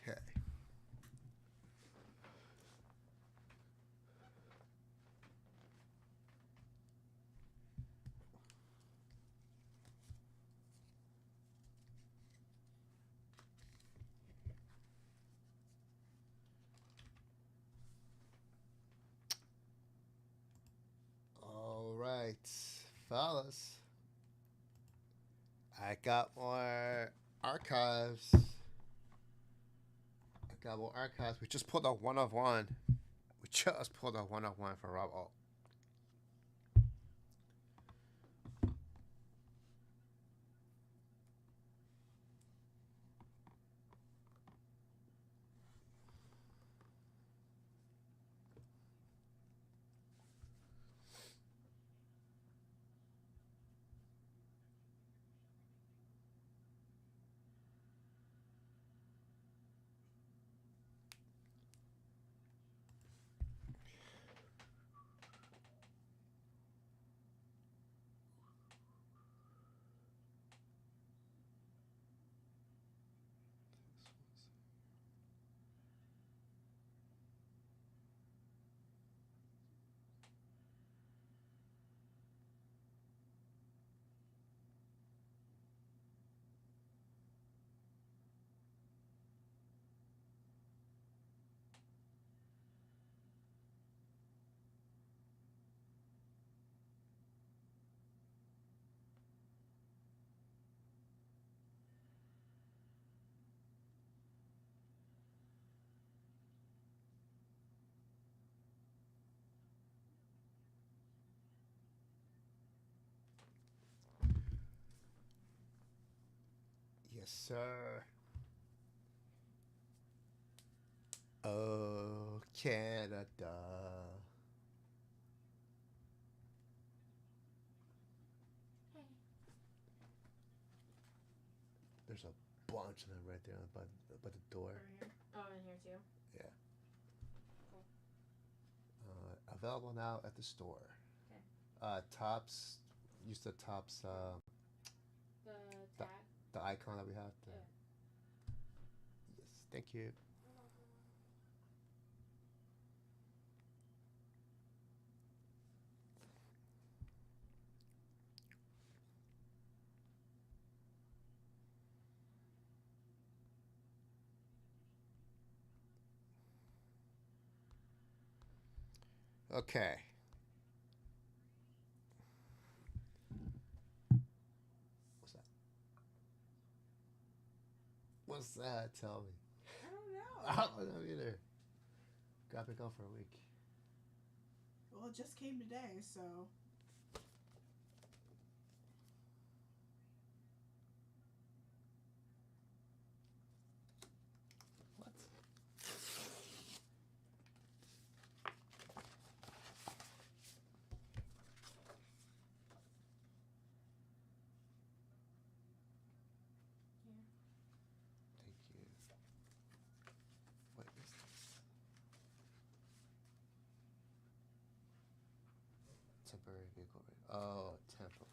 Okay. All right, fellas. I got more archives. We just pulled a 1 of 1. We just pulled a 1 of 1 for Rob. sir. Oh, Canada. Hey. There's a bunch of them right there by the door. Over here. Oh, in here too. Yeah. Cool. Available now at the store. Okay. Tops. Use the Tops. The tag. The icon that we have. Yeah. Yes. Thank you. You're welcome. Okay. What's that? What's that? Tell me. I don't know. I don't know either. Got been gone for a week. Well, it just came today, so. What? Thank you. What is this? Temporary vehicle. Oh, tempo.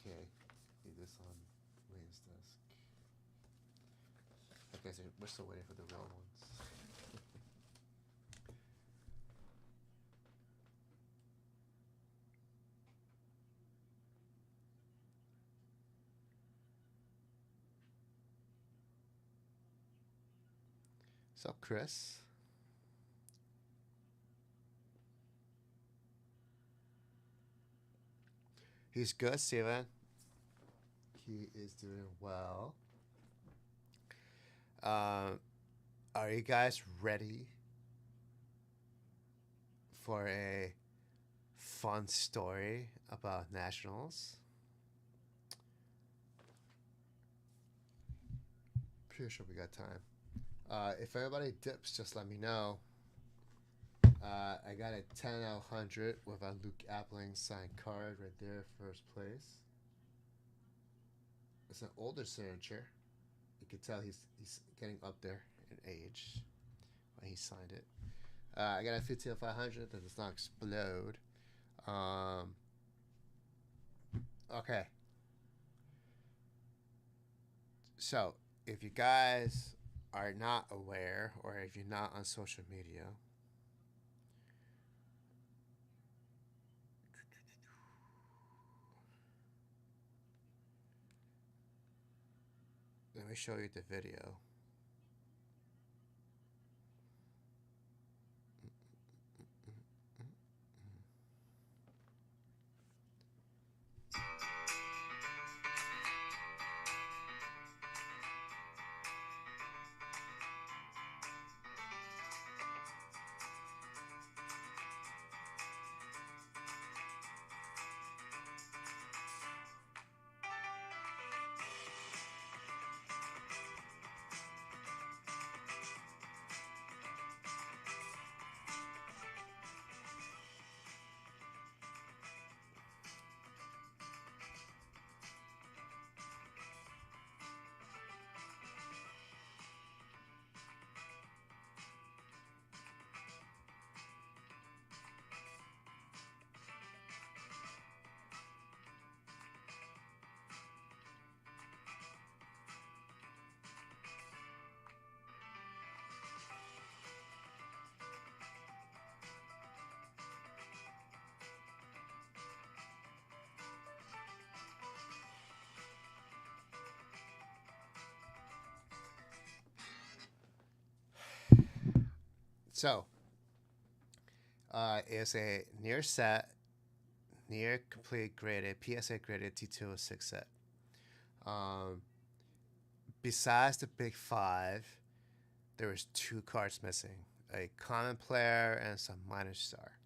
Okay. Leave this on Wayne's desk. Okay, so we're still waiting for the real ones. What's up, Chris? He's good, Steven. He is doing well. Are you guys ready for a fun story about nationals? Pretty sure we got time. If everybody dips, just let me know. I got a 10 out of 100 with a Luke Appling signed card right there, first place. It's an older signature. You can tell he's getting up there in age when he signed it. I got a 50 out of 500 that does not explode. Okay. So, if you guys are not aware, or if you're not on social media, let me show you the video. So, it's a near set, near complete graded, PSA graded T206 set. Besides the big five, there was two cards missing, a common player and some minor star.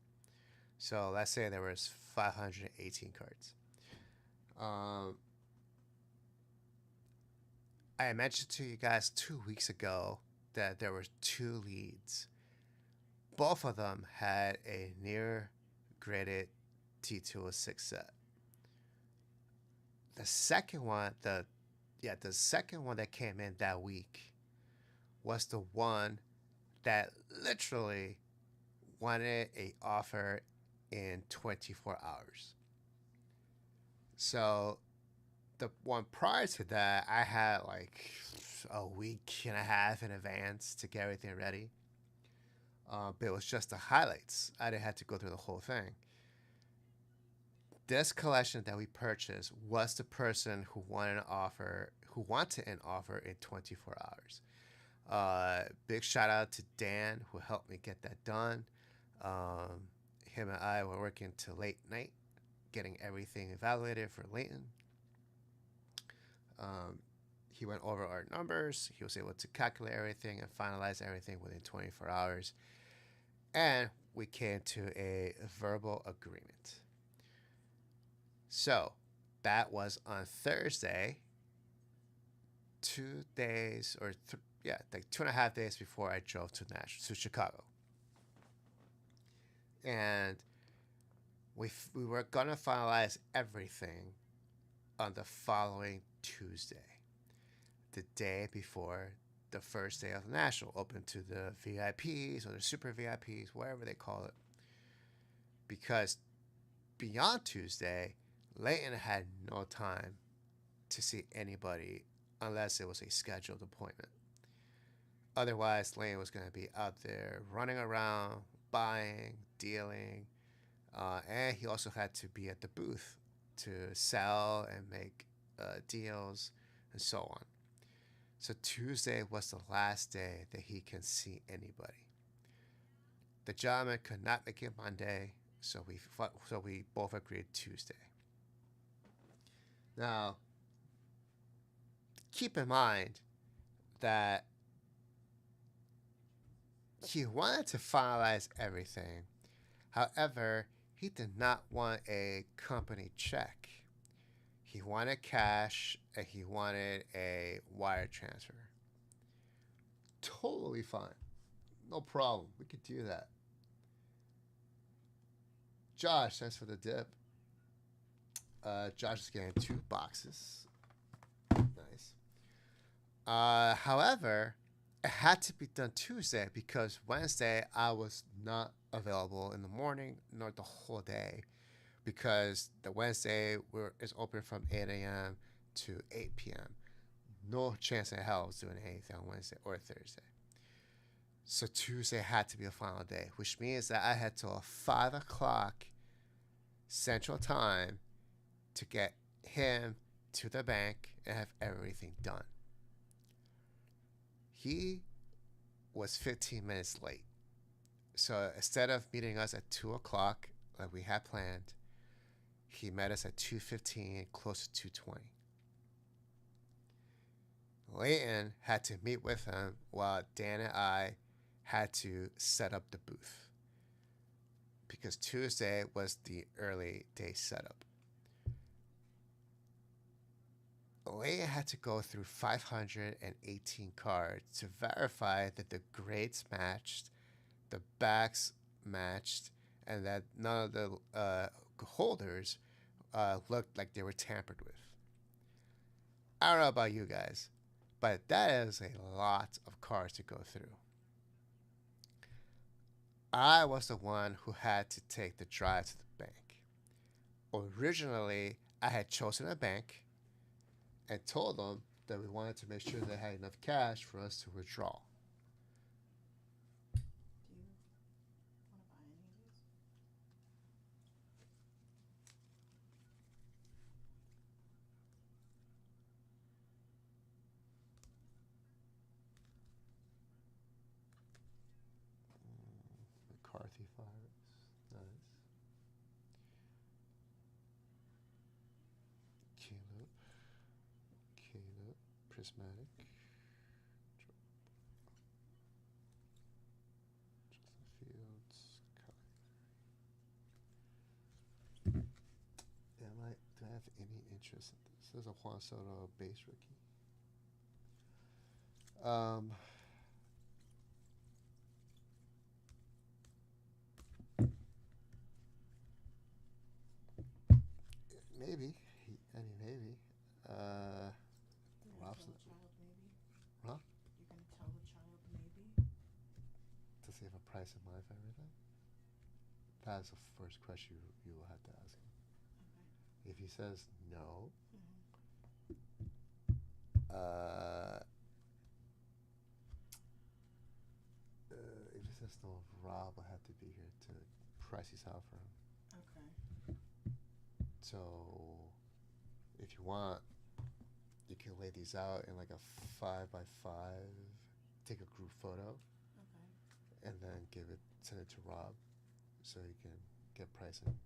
So let's say there was 518 cards. I mentioned to you guys 2 weeks ago that there were two leads. Both of them had a near graded T206 set. The second one, the second one that came in that week was the one that literally wanted a offer in 24 hours. So the one prior to that, I had like a week and a half in advance to get everything ready. But it was just the highlights. I didn't have to go through the whole thing. This collection that we purchased was the person who wanted an offer in 24 hours. Big shout out to Dan who helped me get that done. Him and I were working till late night, getting everything evaluated for Leighton. He went over our numbers. He was able to calculate everything and finalize everything within 24 hours. And we came to a verbal agreement. So that was on Thursday, 2 days or like 2.5 days before I drove to Chicago. And we were going to finalize everything on the following Tuesday, the day before the first day of the National, open to the VIPs or the super VIPs, whatever they call it. Because beyond Tuesday, Leighton had no time to see anybody unless it was a scheduled appointment. Otherwise, Leighton was going to be out there running around, buying, dealing, and he also had to be at the booth to sell and make deals and so on. So Tuesday was the last day that he can see anybody. The gentleman could not make it Monday, so we both agreed Tuesday. Now, keep in mind that he wanted to finalize everything. However, he did not want a company check. He wanted cash and he wanted a wire transfer. Totally fine. No problem. We could do that. Josh, thanks for the dip. Josh is getting 2 boxes. Nice. However, it had to be done Tuesday because Wednesday I was not available in the morning nor the whole day because the Wednesday is open from 8 a.m. to 8 p.m. No chance in hell I was doing anything on Wednesday or Thursday. So Tuesday had to be a final day, which means that I had till 5 o'clock Central Time to get him to the bank and have everything done. He was 15 minutes late. So instead of meeting us at 2 o'clock like we had planned, he met us at 2:15, close to 2:20. Leighton had to meet with him while Dan and I had to set up the booth because Tuesday was the early day setup. Leighton had to go through 518 cards to verify that the grades matched, the backs matched, and that none of the holders looked like they were tampered with. I don't know about you guys, but that is a lot of cards to go through. I was the one who had to take the drive to the bank. Originally, I had chosen a bank and told them that we wanted to make sure they had enough cash for us to withdraw. Do you want to buy any of these? McCarthy Fireworks. Nice. Caleb. Prismatic. Justin Fields. any interest in this. This is a Juan Soto base rookie. Maybe. Maybe. You're gonna Robson. tell the child maybe? Huh? You're gonna tell the child maybe? Does he have a price in mind for everything? That is the first question you will have to ask him. Okay. If he says no, Mm-hmm. if he says no, Rob will have to be here to price these out for him. Okay. So, if you want, you can lay these out in like a 5x5. Take a group photo, Okay. and then send it to Rob, so he can get pricing.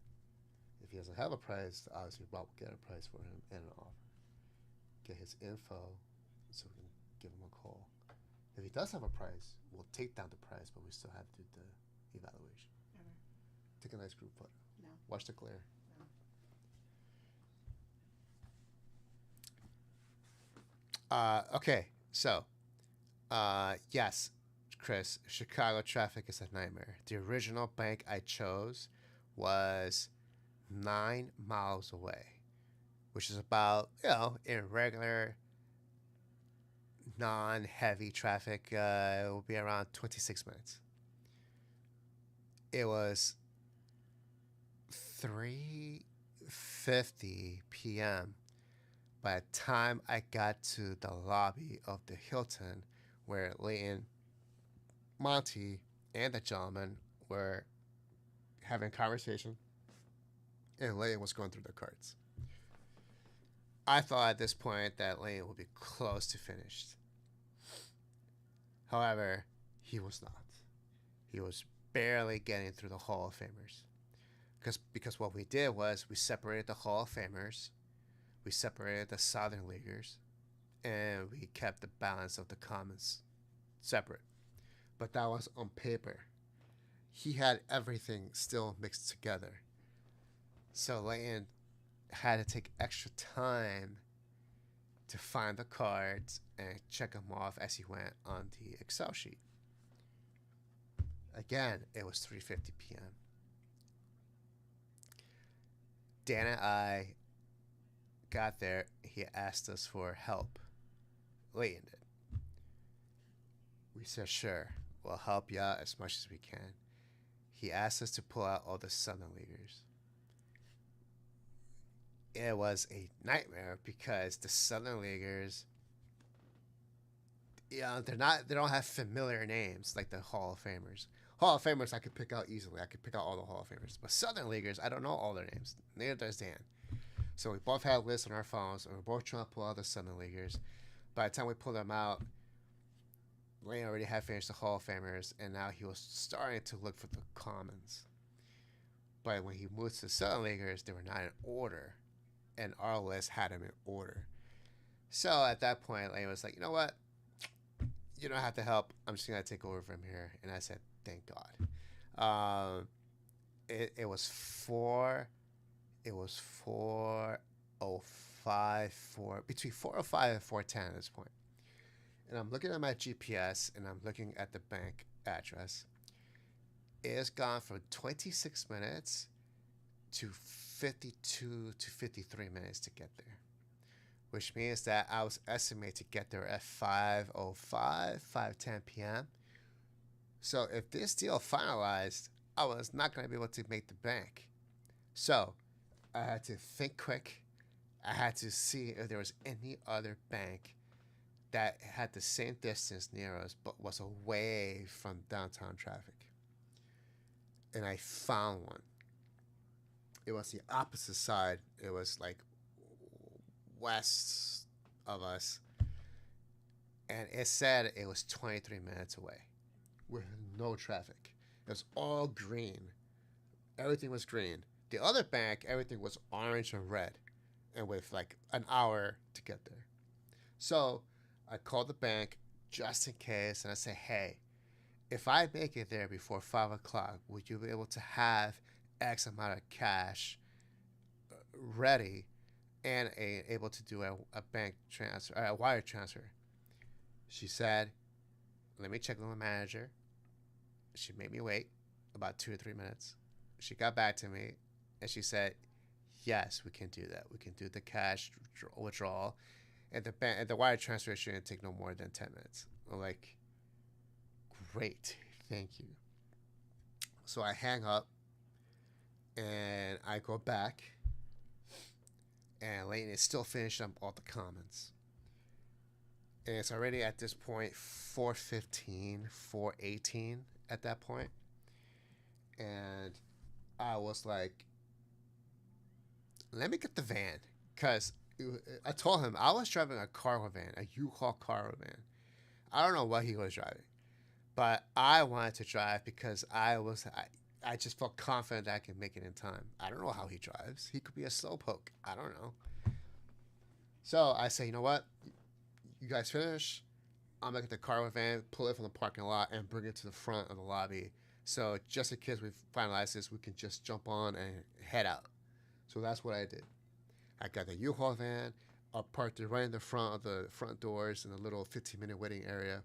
If he doesn't have a price, obviously Rob will get a price for him and an offer. Get his info, so we can give him a call. If he does have a price, we'll take down the price, but we still have to do the evaluation. Okay. Take a nice group photo. No. Watch the glare. No. Okay, so, yes, Chris, Chicago traffic is a nightmare. The original bank I chose was 9 miles away, which is about, in regular, non-heavy traffic, it will be around 26 minutes. It was 3:50 p.m. by the time I got to the lobby of the Hilton, where Leighton, Monty, and the gentleman were having a conversation, and Leighton was going through the cards. I thought at this point that Leighton would be close to finished. However, he was not. He was barely getting through the Hall of Famers. Because what we did was we separated the Hall of Famers, we separated the Southern Leaguers, and we kept the balance of the commons separate. But that was on paper. He had everything still mixed together. So Leighton had to take extra time to find the cards and check them off as he went on the Excel sheet. Again, it was 3:50 p.m. Dan and I got there. He asked us for help. Leighton did. We said, sure, we'll help you out as much as we can. He asked us to pull out all the Southern Leaguers. It was a nightmare because the Southern Leaguers, they don't have familiar names like the Hall of Famers. Hall of Famers I could pick out easily. I could pick out all the Hall of Famers. But Southern Leaguers, I don't know all their names. Neither does Dan. So we both had lists on our phones, and we're both trying to pull out the Southern Leaguers. By the time we pulled them out, Lane already had finished the Hall of Famers, and now he was starting to look for the commons. But when he moved to the Southern Leaguers, they were not in order, and our list had them in order. So at that point, Lane was like, you know what? You don't have to help. I'm just going to take over from here. And I said, thank God. It was 4:05, between 4:05 and 4:10 at this point. And I'm looking at my GPS, and I'm looking at the bank address. It has gone from 26 minutes to 52 to 53 minutes to get there, which means that I was estimated to get there at 5:05, 5:10 p.m. So if this deal finalized, I was not going to be able to make the bank. So I had to think quick. I had to see if there was any other bank that had the same distance near us but was away from downtown traffic. And I found one. It was the opposite side. It was like west of us. And it said it was 23 minutes away with no traffic. It was all green. Everything was green. The other bank, everything was orange and red, and with like an hour to get there. So I called the bank just in case, and I said, hey, if I make it there before 5 o'clock, would you be able to have X amount of cash ready and able to do a bank transfer, a wire transfer. She said, "Let me check with my manager." She made me wait about 2 or 3 minutes. She got back to me, and she said, "Yes, we can do that. We can do the cash withdrawal, and the wire transfer shouldn't take no more than 10 minutes." I'm like, "Great, thank you." So I hang up, and I go back, and Layton is still finishing up all the comments. And it's already at this point 4:15, 4:18 at that point. And I was like, let me get the van. Because I told him I was driving a cargo van, a U-Haul cargo van. I don't know what he was driving. But I wanted to drive because I just felt confident that I could make it in time. I don't know how he drives. He could be a slowpoke. I don't know. So I say, you know what? You guys finish. I'm going to get the cargo van, pull it from the parking lot, and bring it to the front of the lobby. So just in case we finalize this, we can just jump on and head out. So that's what I did. I got the U-Haul van. I parked it right in the front of the front doors in the little 15-minute waiting area.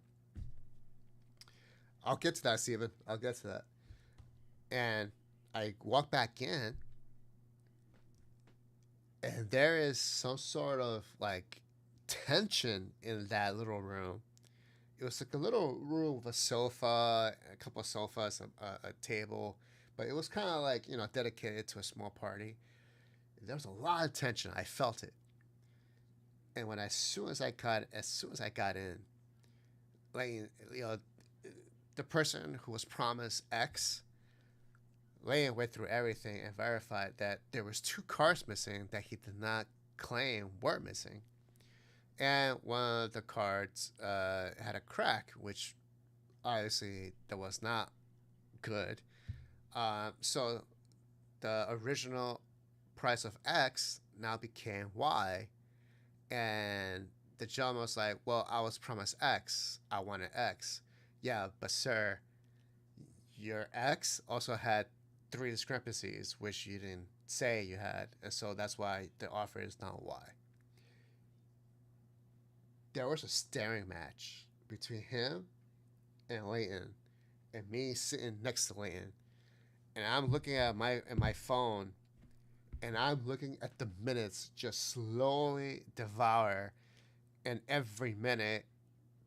I'll get to that, Steven. I'll get to that. And I walk back in, and there is some sort of like tension in that little room. It was like a little room with a sofa, a couple of sofas, a table, but it was kind of like, dedicated to a small party. There was a lot of tension. I felt it. And as soon as I got in, like, the person who was promised X, Layton went through everything and verified that there was 2 cars missing that he did not claim were missing. And one of the cards had a crack, which obviously that was not good. So the original price of X now became Y. And the gentleman was like, well, I was promised X. I wanted X. Yeah, but sir, your X also had 3 discrepancies, which you didn't say you had. And so that's why the offer is not Y. There was a staring match between him and Layton, and me sitting next to Layton. And I'm looking at my phone, and I'm looking at the minutes just slowly devour, and every minute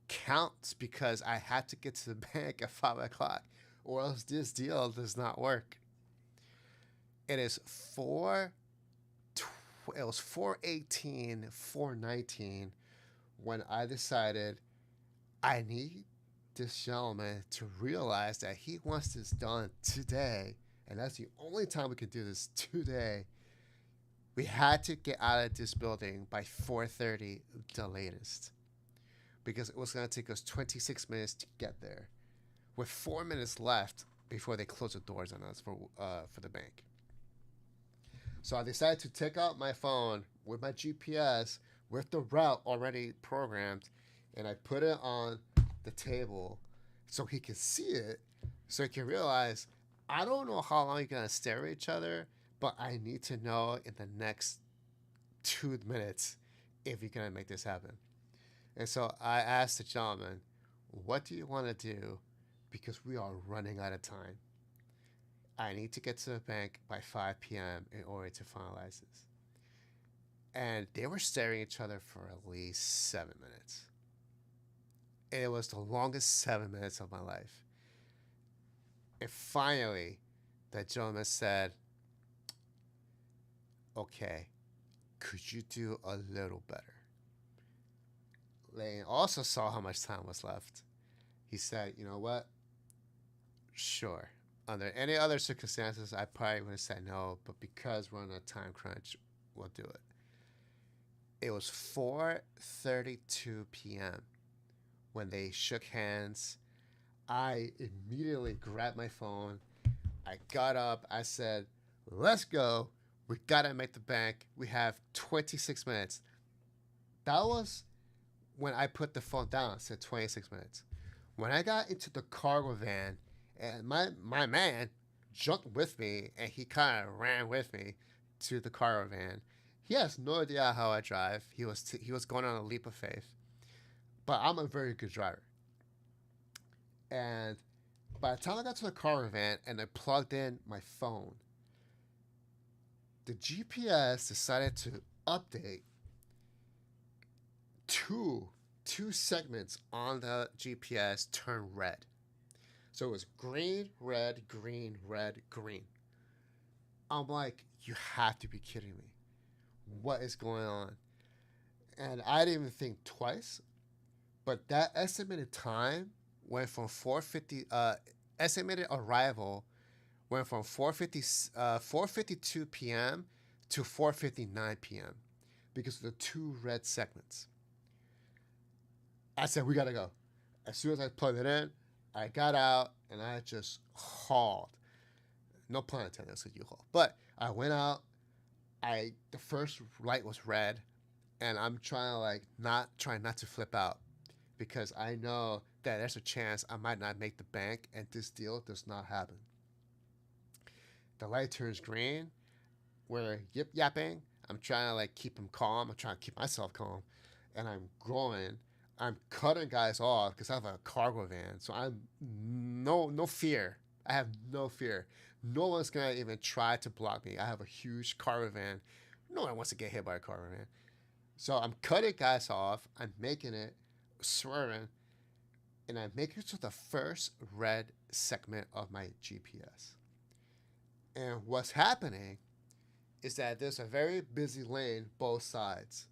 counts because I had to get to the bank at 5 o'clock, or else this deal does not work. It is 4:18, 4:19 when I decided I need this gentleman to realize that he wants this done today, and that's the only time we can do this today. We had to get out of this building by 4:30, the latest, because it was going to take us 26 minutes to get there, with 4 minutes left before they close the doors on us for the bank. So I decided to take out my phone with my GPS, with the route already programmed, and I put it on the table so he can see it, so he can realize, I don't know how long you're going to stare at each other, but I need to know in the next 2 minutes if you're going to make this happen. And so I asked the gentleman, what do you want to do? Because we are running out of time. I need to get to the bank by 5 p.m. in order to finalize this. And they were staring at each other for at least 7 minutes. And it was the longest 7 minutes of my life. And finally, the gentleman said, okay, could you do a little better? Lane also saw how much time was left. He said, you know what? Sure. Under any other circumstances, I probably would have said no, but because we're on a time crunch, we'll do it. It was 4:32 p.m. when they shook hands. I immediately grabbed my phone. I got up. I said, let's go. We got to make the bank. We have 26 minutes. That was when I put the phone down. It said 26 minutes. When I got into the cargo van, and my man jumped with me, and he kind of ran with me to the cargo van. He has no idea how I drive. He was going on a leap of faith, but I'm a very good driver. And by the time I got to the caravan and I plugged in my phone, the GPS decided to update two segments on the GPS turn red. So it was green, red, green, red, green. I'm like, you have to be kidding me. What is going on? And I didn't even think twice, but that estimated time went from 4:50. Estimated arrival went from 4:52 p.m. to 4:59 p.m. because of the two red segments. I said, we gotta go. As soon as I plugged it in, I got out and I just hauled. No pun intended, that's what you haul. But I went out. The first light was red, and I'm trying not to flip out because I know that there's a chance I might not make the bank, and this deal does not happen. The light turns green. We're yip yapping. I'm trying to keep him calm. I'm trying to keep myself calm, and I'm going. I'm cutting guys off because I have a cargo van, so I'm no fear. I have no fear. No one's gonna even try to block me. I have a huge cargo van. No one wants to get hit by a cargo van. So I'm cutting guys off. I'm making it, swerving, and I make it to the first red segment of my GPS. And what's happening is that there's a very busy lane both sides.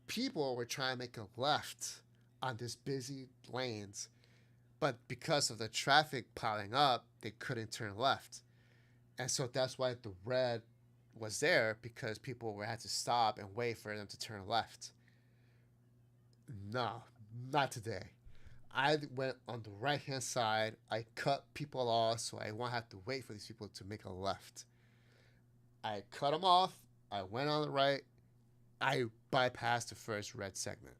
People were trying to make a left on these busy lanes, but because of the traffic piling up, they couldn't turn left. And so that's why the red was there, because people had to stop and wait for them to turn left. No, not today. I went on the right-hand side. I cut people off so I won't have to wait for these people to make a left. I cut them off. I went on the right. I bypassed the first red segment.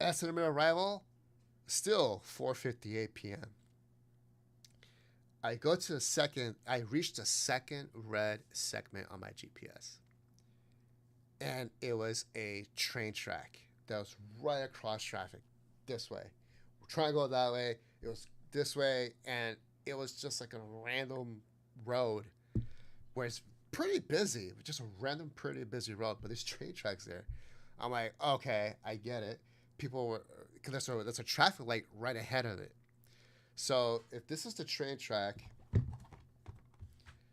Estimated arrival, still 4:58 p.m. I reached the second red segment on my GPS. And it was a train track that was right across traffic this way. We're trying to go that way. It was this way, and it was just like a random road where it's pretty busy, just a random pretty busy road, but there's train tracks there. I'm like, okay, I get it. People were, because there's a traffic light right ahead of it. So if this is the train track,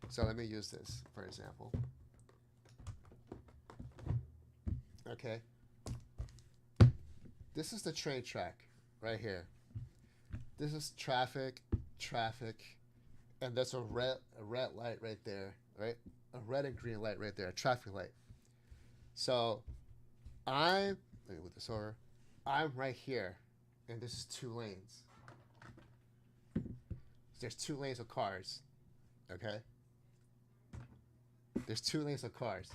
so let me use this for example. Okay. This is the train track right here. This is traffic, and there's a red light right there, right? A red and green light right there, a traffic light. So let me move this over. I'm right here, and this is two lanes. There's two lanes of cars, okay? There's two lanes of cars.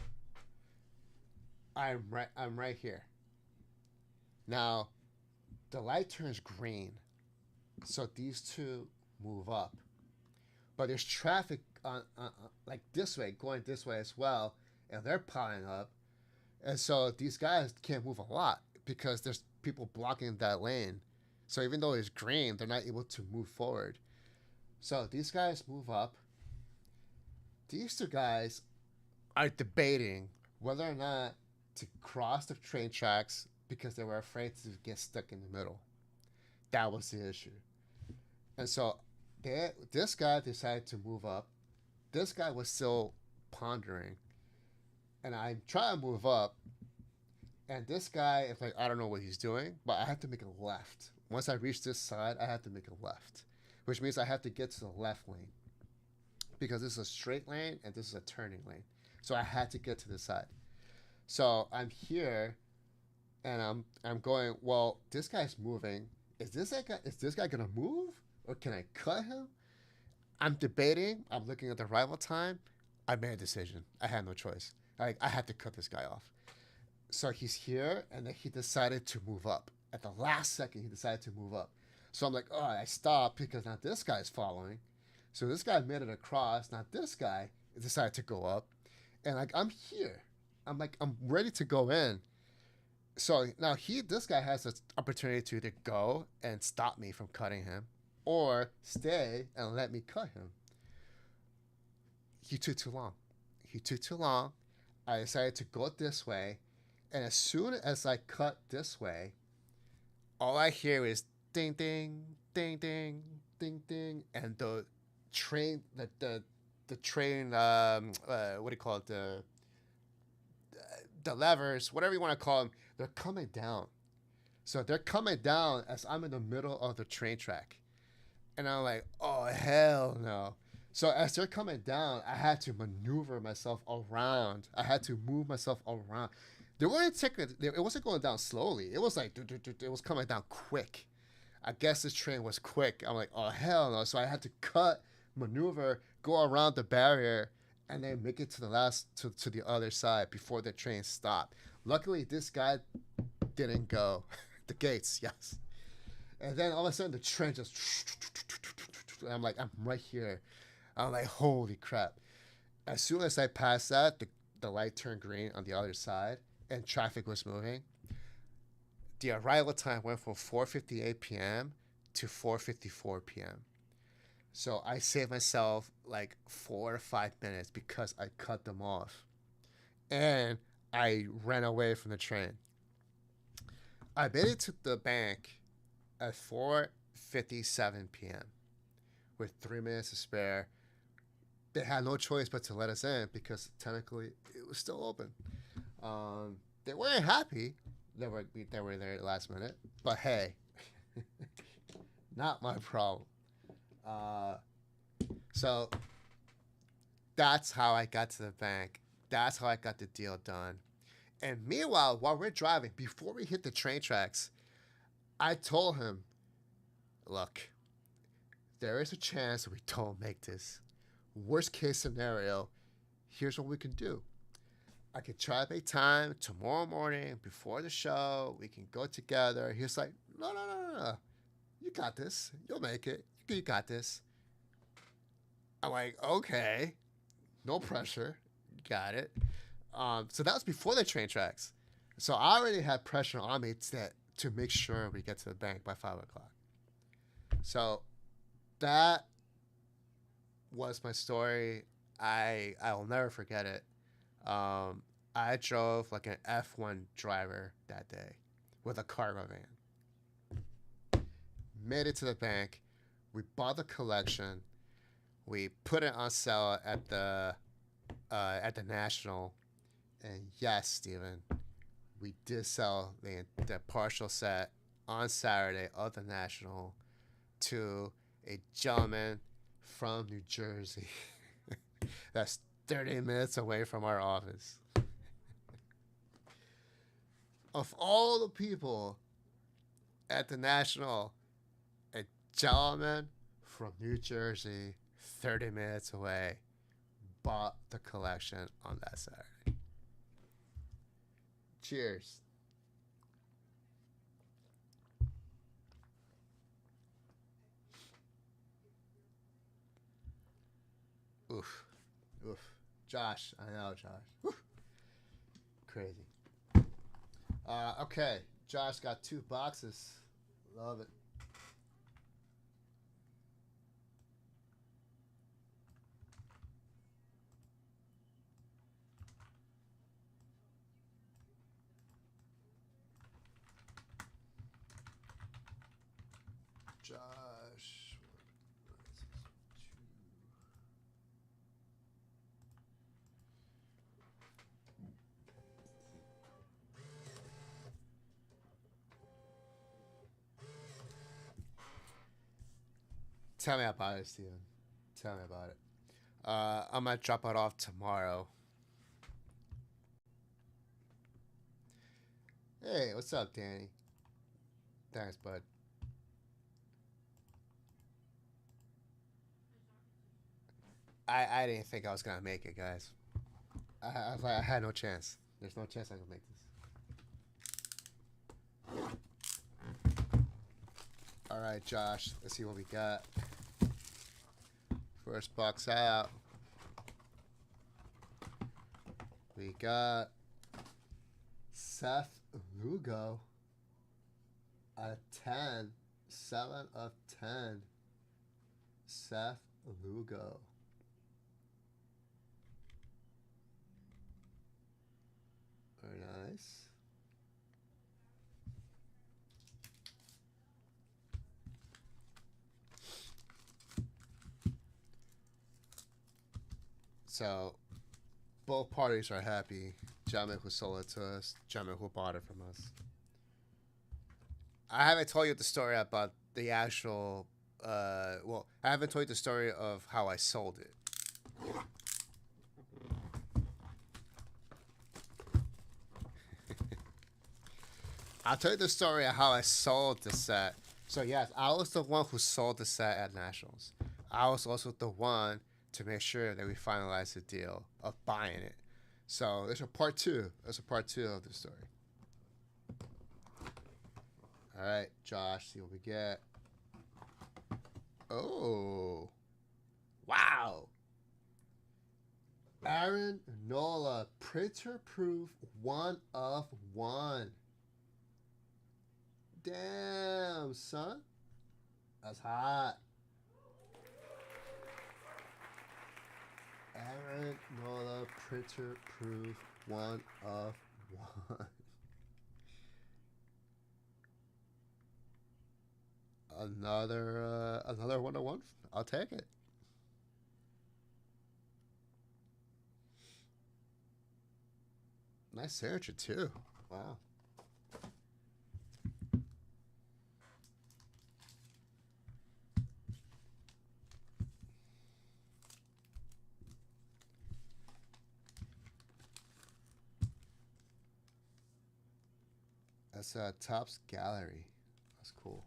I'm right here. Now, the light turns green, so these two move up. But there's traffic like this way, going this way as well, and they're piling up. And so these guys can't move a lot because there's people blocking that lane. So even though it's green, they're not able to move forward. So these guys move up. These two guys are debating whether or not to cross the train tracks because they were afraid to get stuck in the middle. That was the issue. And so this guy decided to move up. This guy was still pondering. And I'm trying to move up. And this guy is like, I don't know what he's doing, but I have to make a left. Once I reach this side, I have to make a left, which means I have to get to the left lane because this is a straight lane and this is a turning lane. So I had to get to the side. So I'm here and I'm going, well, this guy's moving. Is this guy gonna move or can I cut him? I'm debating. I'm looking at the arrival time. I made a decision. I had no choice. I had to cut this guy off. So he's here, and then he decided to move up. At the last second, he decided to move up. So I'm like, oh, I stopped because now this guy's following. So this guy made it across. Now this guy decided to go up. And I'm here. I'm ready to go in. So now this guy has an opportunity to either go and stop me from cutting him, or stay and let me cut him. He took too long. He took too long. I decided to go this way, and as soon as I cut this way, all I hear is ding ding ding ding ding ding, and the train the train what do you call it, the levers, whatever you want to call them, they're coming down. So they're coming down as I'm in the middle of the train track, and I'm like, oh hell no. So as they're coming down, I had to maneuver myself around. I had to move myself around. They weren't taking it wasn't going down slowly. It was like it was coming down quick. I guess this train was quick. I'm like, oh hell no. So I had to cut, maneuver, go around the barrier, and then make it to the other side before the train stopped. Luckily this guy didn't go. The gates, yes. And then all of a sudden the train just, and I'm like, I'm right here. I'm like, holy crap. As soon as I passed that, the light turned green on the other side and traffic was moving. The arrival time went from 4:58 p.m. to 4:54 p.m. So I saved myself like 4 or 5 minutes because I cut them off. And I ran away from the train. I made it to the bank at 4:57 p.m. with 3 minutes to spare. They had no choice but to let us in because technically it was still open. They weren't happy that they were there last minute, but hey, not my problem. So that's how I got to the bank. That's how I got the deal done. And meanwhile, while we're driving, before we hit the train tracks, I told him, look, there is a chance we don't make this. Worst case scenario, here's what we can do. I could try to make time tomorrow morning before the show. We can go together. He's like, no. You got this. You'll make it. You got this. I'm like, okay. No pressure. You got it. So that was before the train tracks. So I already had pressure on me to make sure we get to the bank by 5 o'clock. So that was my story. I'll never forget it. I drove like an F1 driver that day with a cargo van. Made it to the bank. We bought the collection. We put it on sale at the National. And yes, Steven, we did sell the partial set on Saturday of the National to a gentleman from New Jersey. That's 30 minutes away from our office. Of all the people at the National, a gentleman from New Jersey, 30 minutes away, bought the collection on that Saturday. Cheers. Oof. Josh, I know, Josh. Whew. Crazy. Okay, Josh got 2 boxes. Love it. Josh. Tell me about it, Steven. Tell me about it. I'm going to drop it off tomorrow. Hey, what's up, Danny? Thanks, bud. I didn't think I was going to make it, guys. I had no chance. There's no chance I could make this. All right, Josh. Let's see what we got. First box out. We got Seth Lugo. Out of 10. 7 of 10. Seth Lugo. Very nice. So, both parties are happy. Gentleman who sold it to us, gentleman who bought it from us. I haven't told you the story about the actual. Well, I haven't told you the story of how I sold it. I'll tell you the story of how I sold the set. So yes, I was the one who sold the set at Nationals. I was also the one to make sure that we finalized the deal of buying it. So there's a part two. There's a part two of the story. All right, Josh, see what we get. Oh, wow. Aaron Nola, printer proof 1 of 1. Damn, son. That's hot. Aaron Nola, printer proof 1 of 1. Another 1 of 1. I'll take it. Nice signature too. Wow. That's Topps Gallery. That's cool.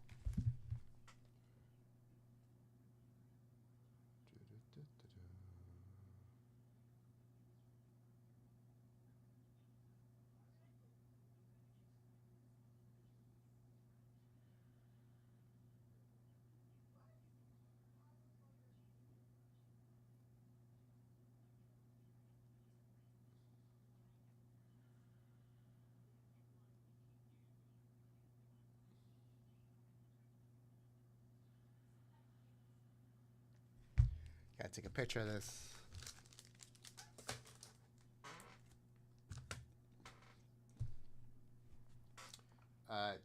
Gotta take a picture of this.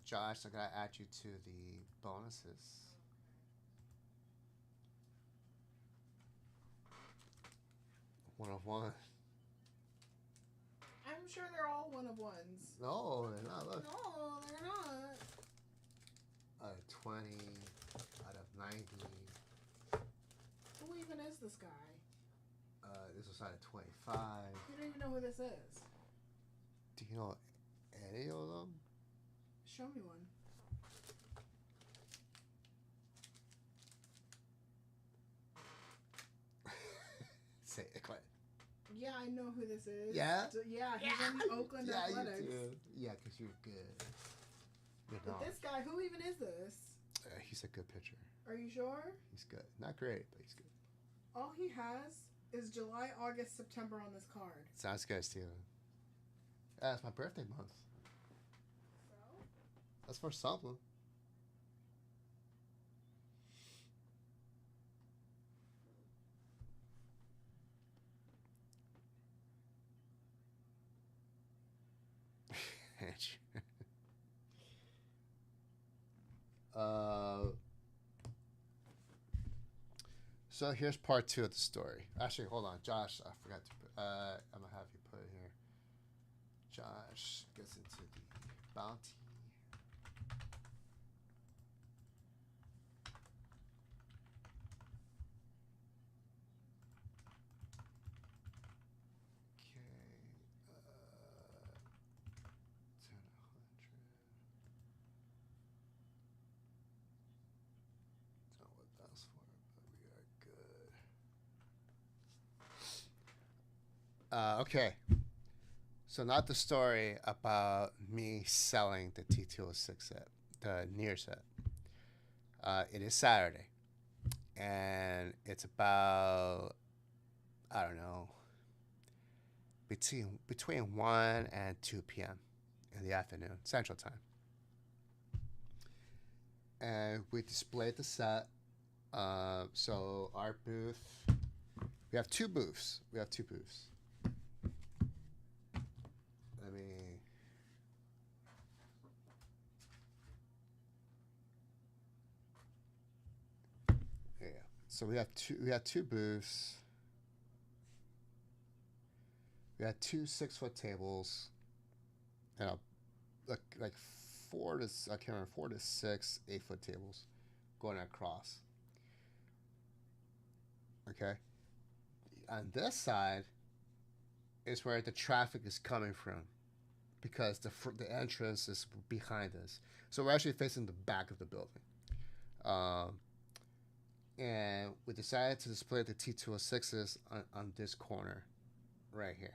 Josh, I'm gonna add you to the bonuses. One of 1. I'm sure they're all 1 of 1s. No, they're not. Look. No, they're not. Out of 20, out of 90. Who even is this guy? This was out of 25. You don't even know who this is. Do you know any of them? Show me one. Say it, quiet. Yeah, I know who this is. Yeah? Yeah, he's on the Oakland Yeah, Athletics. you do. Yeah, because you're good. You're But not. this guy, who even is this? He's a good pitcher. Are you sure? He's good. Not great, but he's good. All he has is July, August, September on this card. Sounds good, Steven. It's my birthday month. So? That's for something. So here's part 2 of the story. Actually, hold on, Josh. I forgot to put. I'm gonna have you put it here. Josh gets into the bounty. Okay. 10, 100. Don't know what that's for, but we are good. Okay. So not the story about me selling the T206 set, the near set. It is Saturday, and it's about, I don't know, between 1 and 2 p.m. in the afternoon, Central Time. And we displayed the set. So our booth, we have two booths. Let me. Yeah. So we have two booths. We had two 6-foot tables, and like 4 to 6 8-foot tables going across. Okay. On this side is where the traffic is coming from, because the entrance is behind us. So we're actually facing the back of the building. And we decided to display the T206s on this corner right here.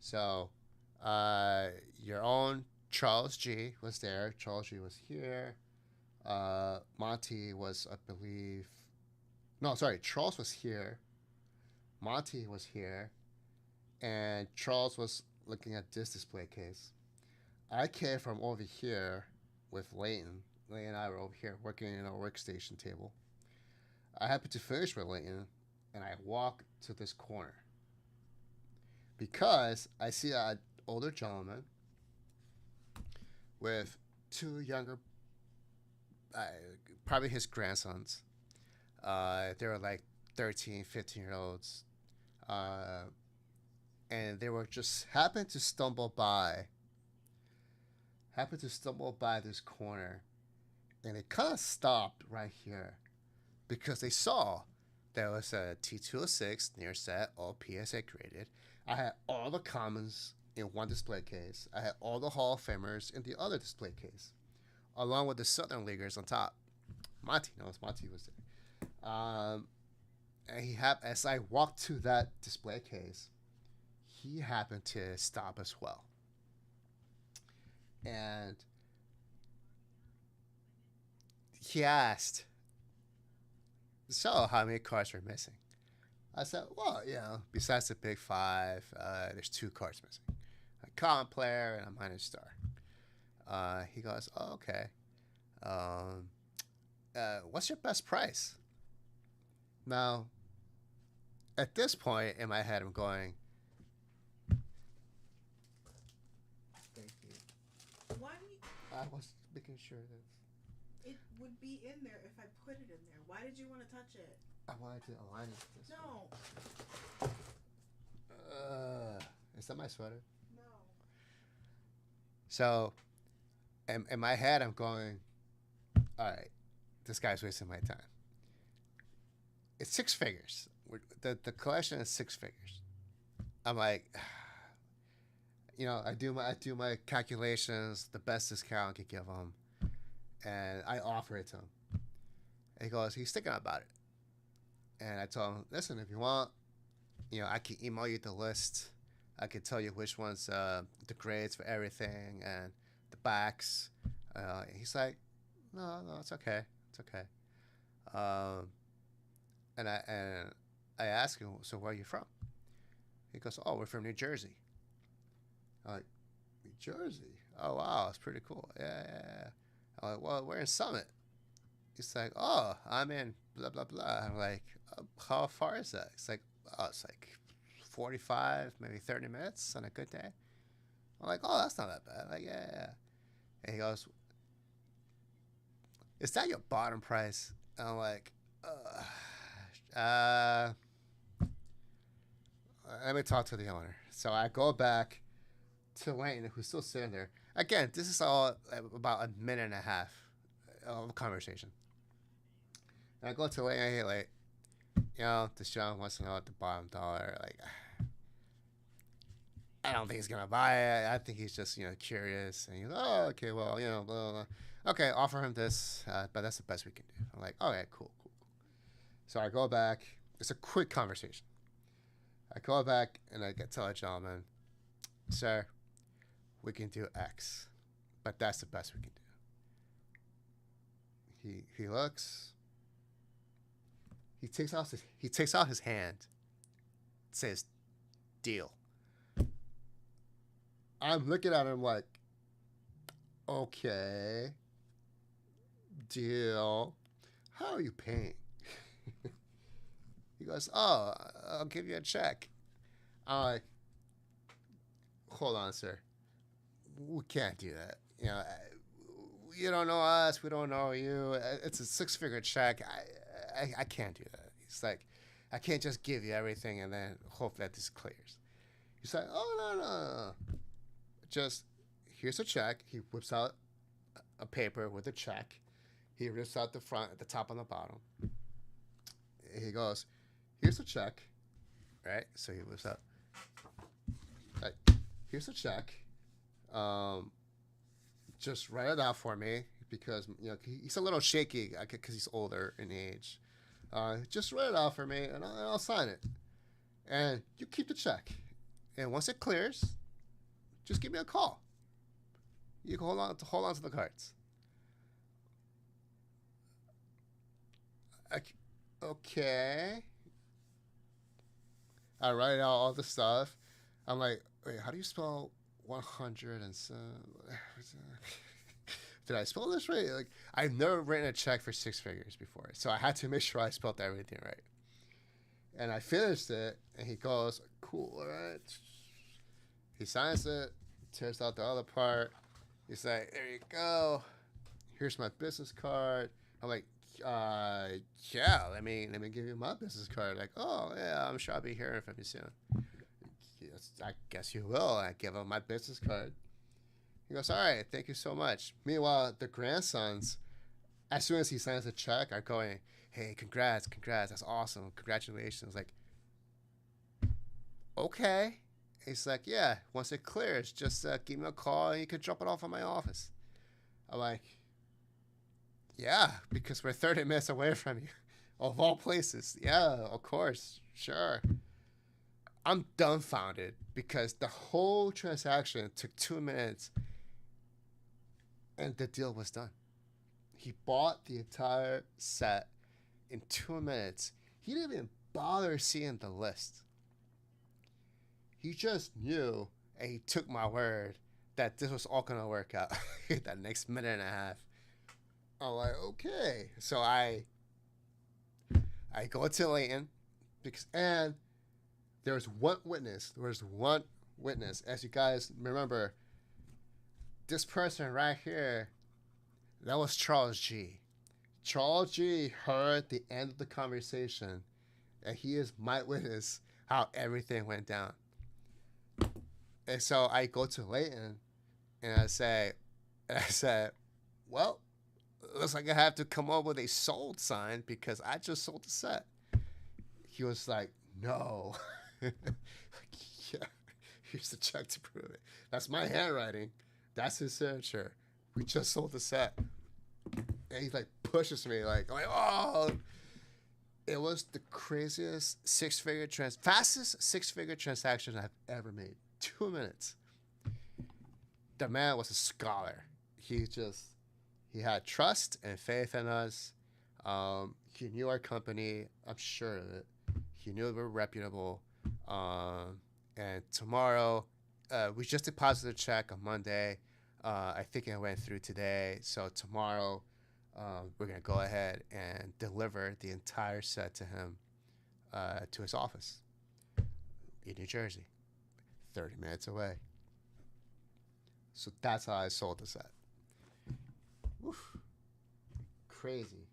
So your own Charles G was there. Charles G was here. Monty was, I believe... No, sorry. Charles was here. Monty was here. And Charles was looking at this display case. I came from over here with Leighton. Leighton and I were over here working in our workstation table. I happened to finish with Leighton, and I walk to this corner, because I see an older gentleman with two younger, probably his grandsons. They were like 13, 15-year-olds. And they were just happened to stumble by this corner, and they kind of stopped right here because they saw there was a T206 near set, all PSA graded. I had all the commons in one display case. I had all the Hall of Famers in the other display case, along with the Southern Leaguers on top. Monty was there. And as I walked to that display case, he happened to stop as well. And he asked, "So, how many cards are missing?" I said, "Well, besides the big 5, there's 2 cards missing. A common player and a minor star." He goes, "Oh, okay. What's your best price?" Now, at this point in my head, I'm going, "Thank you." Why do you... I was making sure that It would be in there if I put it in there. Why did you want to touch it? I wanted to align it this No. way. Is that my sweater? No. So, in my head, I'm going, all right, this guy's wasting my time. It's 6 figures. The collection is 6 figures. I'm like, I do my calculations, the best discount I could give him, and I offer it to him. And he goes, he's thinking about it. And I told him, listen, if you want, I can email you the list. I can tell you which one's the grades for everything and the backs. He's like, no, it's okay. It's okay. And I asked him, so where are you from? He goes, oh, we're from New Jersey. I'm like, New Jersey? Oh, wow, it's pretty cool. Yeah. I'm like, well, we're in Summit. He's like, oh, I'm in blah, blah, blah. I'm like, how far is that? It's like, oh, it's like 45, maybe 30 minutes on a good day. I'm like, oh, that's not that bad. Like, yeah. And he goes, is that your bottom price? And I'm like, let me talk to the owner. So I go back to Lane, who's still sitting there. Again, this is all about a minute and a half of conversation. And I go to Lane, hey, like, this gentleman wants to know at the bottom dollar. Like, I don't think he's gonna buy it. I think he's just, curious. And he's, oh, okay, well, blah, blah, blah. Okay, offer him this, but that's the best we can do. I'm like, okay, cool. So I go back. It's a quick conversation. I go back and I tell a gentleman, sir, we can do X, but that's the best we can do. He looks. He takes out his hand. Says, deal. I'm looking at him like, okay, deal. How are you paying? He goes, oh, I'll give you a check. I'm like, hold on, sir. We can't do that. You don't know us. We don't know you. It's a 6-figure check. I can't do that. He's like, I can't just give you everything and then hope that this clears. He's like, oh, no. Just, here's a check. He whips out a paper with a check. He rips out the front, the top, and the bottom. He goes, here's a check. Right? So he whips out, like, here's a check. Just write it out for me because he's a little shaky because he's older in age. Just write it out for me and I'll sign it. And you keep the check. And once it clears, just give me a call. You can hold on to the cards. Okay. I write out all the stuff. I'm like, wait, how do you spell 107? Did I spell this right? Like, I've never written a check for 6 figures before, so I had to make sure I spelled everything right. And I finished it, and he goes, cool, all right. He signs it, tears out the other part. He's like, there you go. Here's my business card. I'm like, yeah, let me give you my business card. Like, oh, yeah, I'm sure I'll be hearing from you soon. Yes, I guess you will. I give him my business card. He goes, all right, thank you so much. Meanwhile, the grandsons, as soon as he signs the check, are going, hey, congrats, that's awesome, congratulations. Like, okay. He's like, yeah, once it clears, just give me a call and you can drop it off at my office. I'm like, yeah, because we're 30 minutes away from you, of all places. Yeah, of course, sure. I'm dumbfounded because the whole transaction took 2 minutes and the deal was done. He bought the entire set in 2 minutes. He didn't even bother seeing the list. He just knew, and he took my word, that this was all going to work out that next minute and a half. I'm like, okay. So I go to Layton and there was one witness. As you guys remember, this person right here, that was Charles G. Charles G heard the end of the conversation, and he is my witness how everything went down. And so I go to Layton, and I said, well, looks like I have to come up with a sold sign because I just sold the set. He was like, no. Yeah, here's the check to prove it. That's my handwriting. That's his signature. We just sold the set. And he like pushes me like, oh. It was the craziest fastest 6-figure transaction I've ever made. 2 minutes. The man was a scholar. He had trust and faith in us. He knew our company. I'm sure of it. He knew we were reputable. And tomorrow, we just deposited a check on Monday. I think it went through today. So tomorrow, we're going to go ahead and deliver the entire set to him, to his office in New Jersey, 30 minutes away. So that's how I sold the set. Oof. Crazy.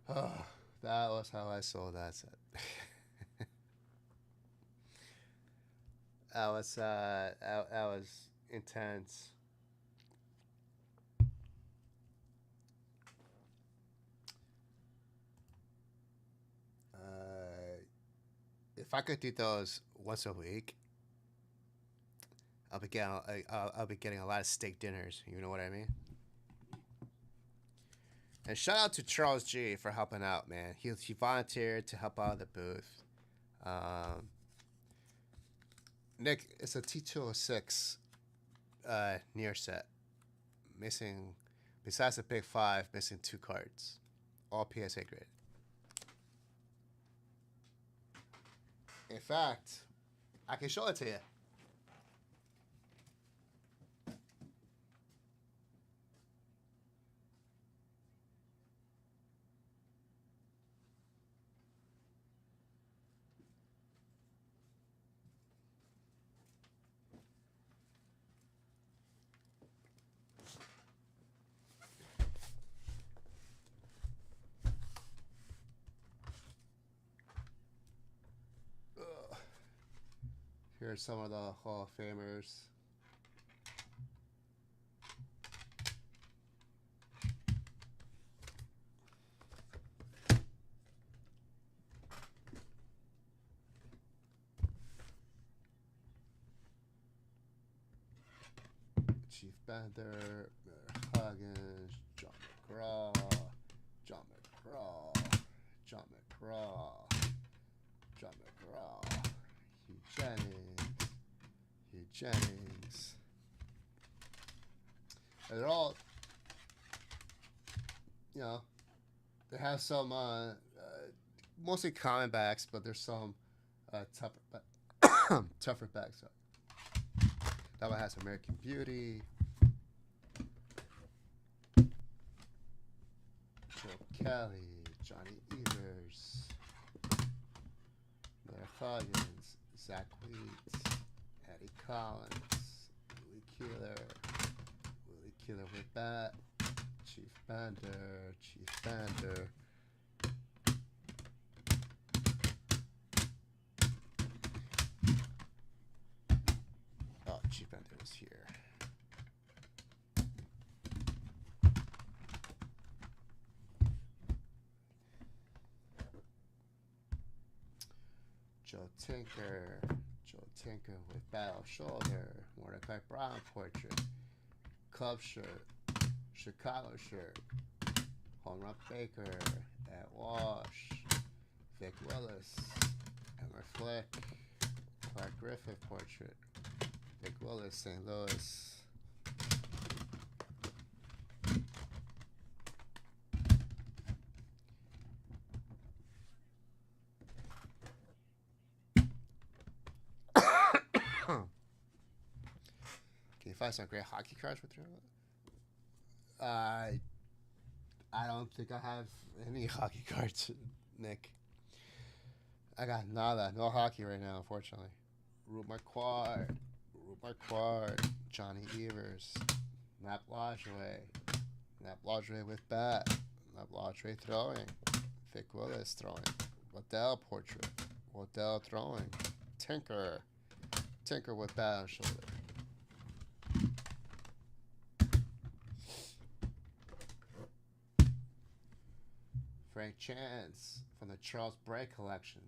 Oh, that was how I sold that set. That was intense. If I could do those once a week, I'll be getting a lot of steak dinners. You know what I mean? And shout out to Charles G for helping out, man. He volunteered to help out at the booth. Nick, it's a T206 near set. Missing, besides the big 5, missing 2 cards. All PSA graded. In fact, I can show it to you. Here's some of the Hall of Famers. Chief Bender, Huggins, John McGraw, John McGraw, John McGraw, John McGraw, Hugh Jennings. And they're all, you know, they have some mostly common backs, but there's some tougher backs. That one has American Beauty, Joe Kelly, Johnny Evers, Miller Huggins, Zach Wheat, Eddie Collins, Willie Keeler with bat, Chief Bender. Oh, Chief Bender is here. Joe Tinker with Battle Shoulder, Mordecai Brown portrait, Cub shirt, Chicago shirt, Home Run Baker, Ed Walsh, Vic Willis, Emmer Flick, Clark Griffith portrait, Vic Willis, St. Louis. Can you find some great hockey cards with your? I don't think I have any hockey cards, Nick. I got nada, no hockey right now, unfortunately. Rube Marquardt, Johnny Evers, Nap Laundrie with bat, Nap Laundrie throwing, Vic Willis throwing, Waddell portrait, Waddell throwing, Tinker with bat on shoulder. Frank Chance from the Charles Bray collection.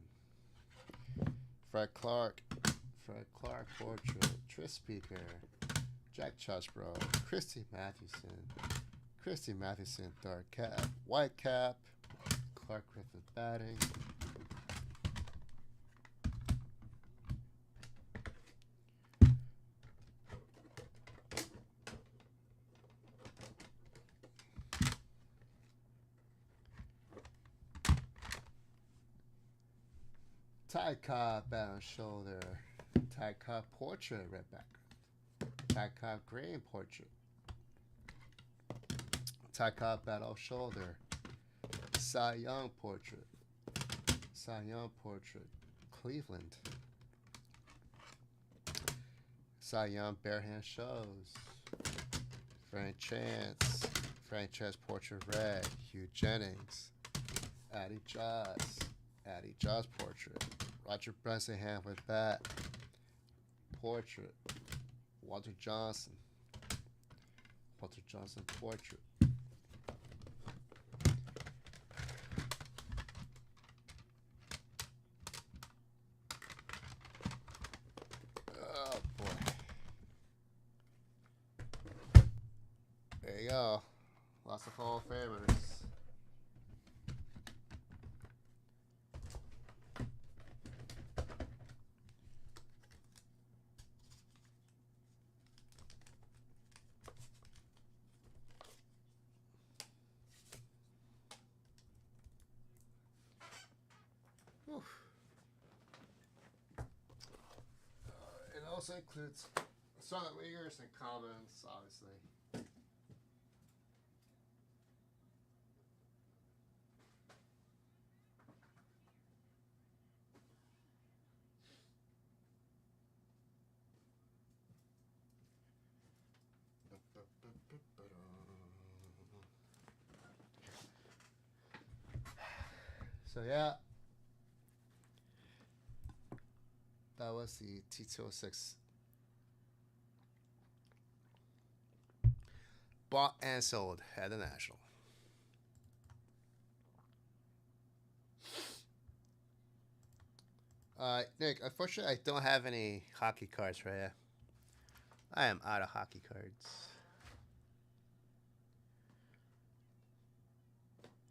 Fred Clark portrait, Tris Speaker, Jack Chusbro, Christy Mathewson, dark cap, white cap, Clark Griffith batting. Ty Cobb bat on shoulder. Ty Cobb portrait, red background. Ty Cobb green portrait. Ty Cobb bat off shoulder. Cy Young portrait. Cleveland. Cy Young bare hand shows. Frank Chance portrait red. Hugh Jennings. Addie Jaws portrait. Roger Bressingham with bat. Portrait. Walter Johnson portrait. Oh boy. There you go. Lots of Hall of Famers. also includes Scarlet Leaguers and commons, obviously. So yeah, that was the T206. Bought and sold at the National. Nick, unfortunately, I don't have any hockey cards right here. I am out of hockey cards.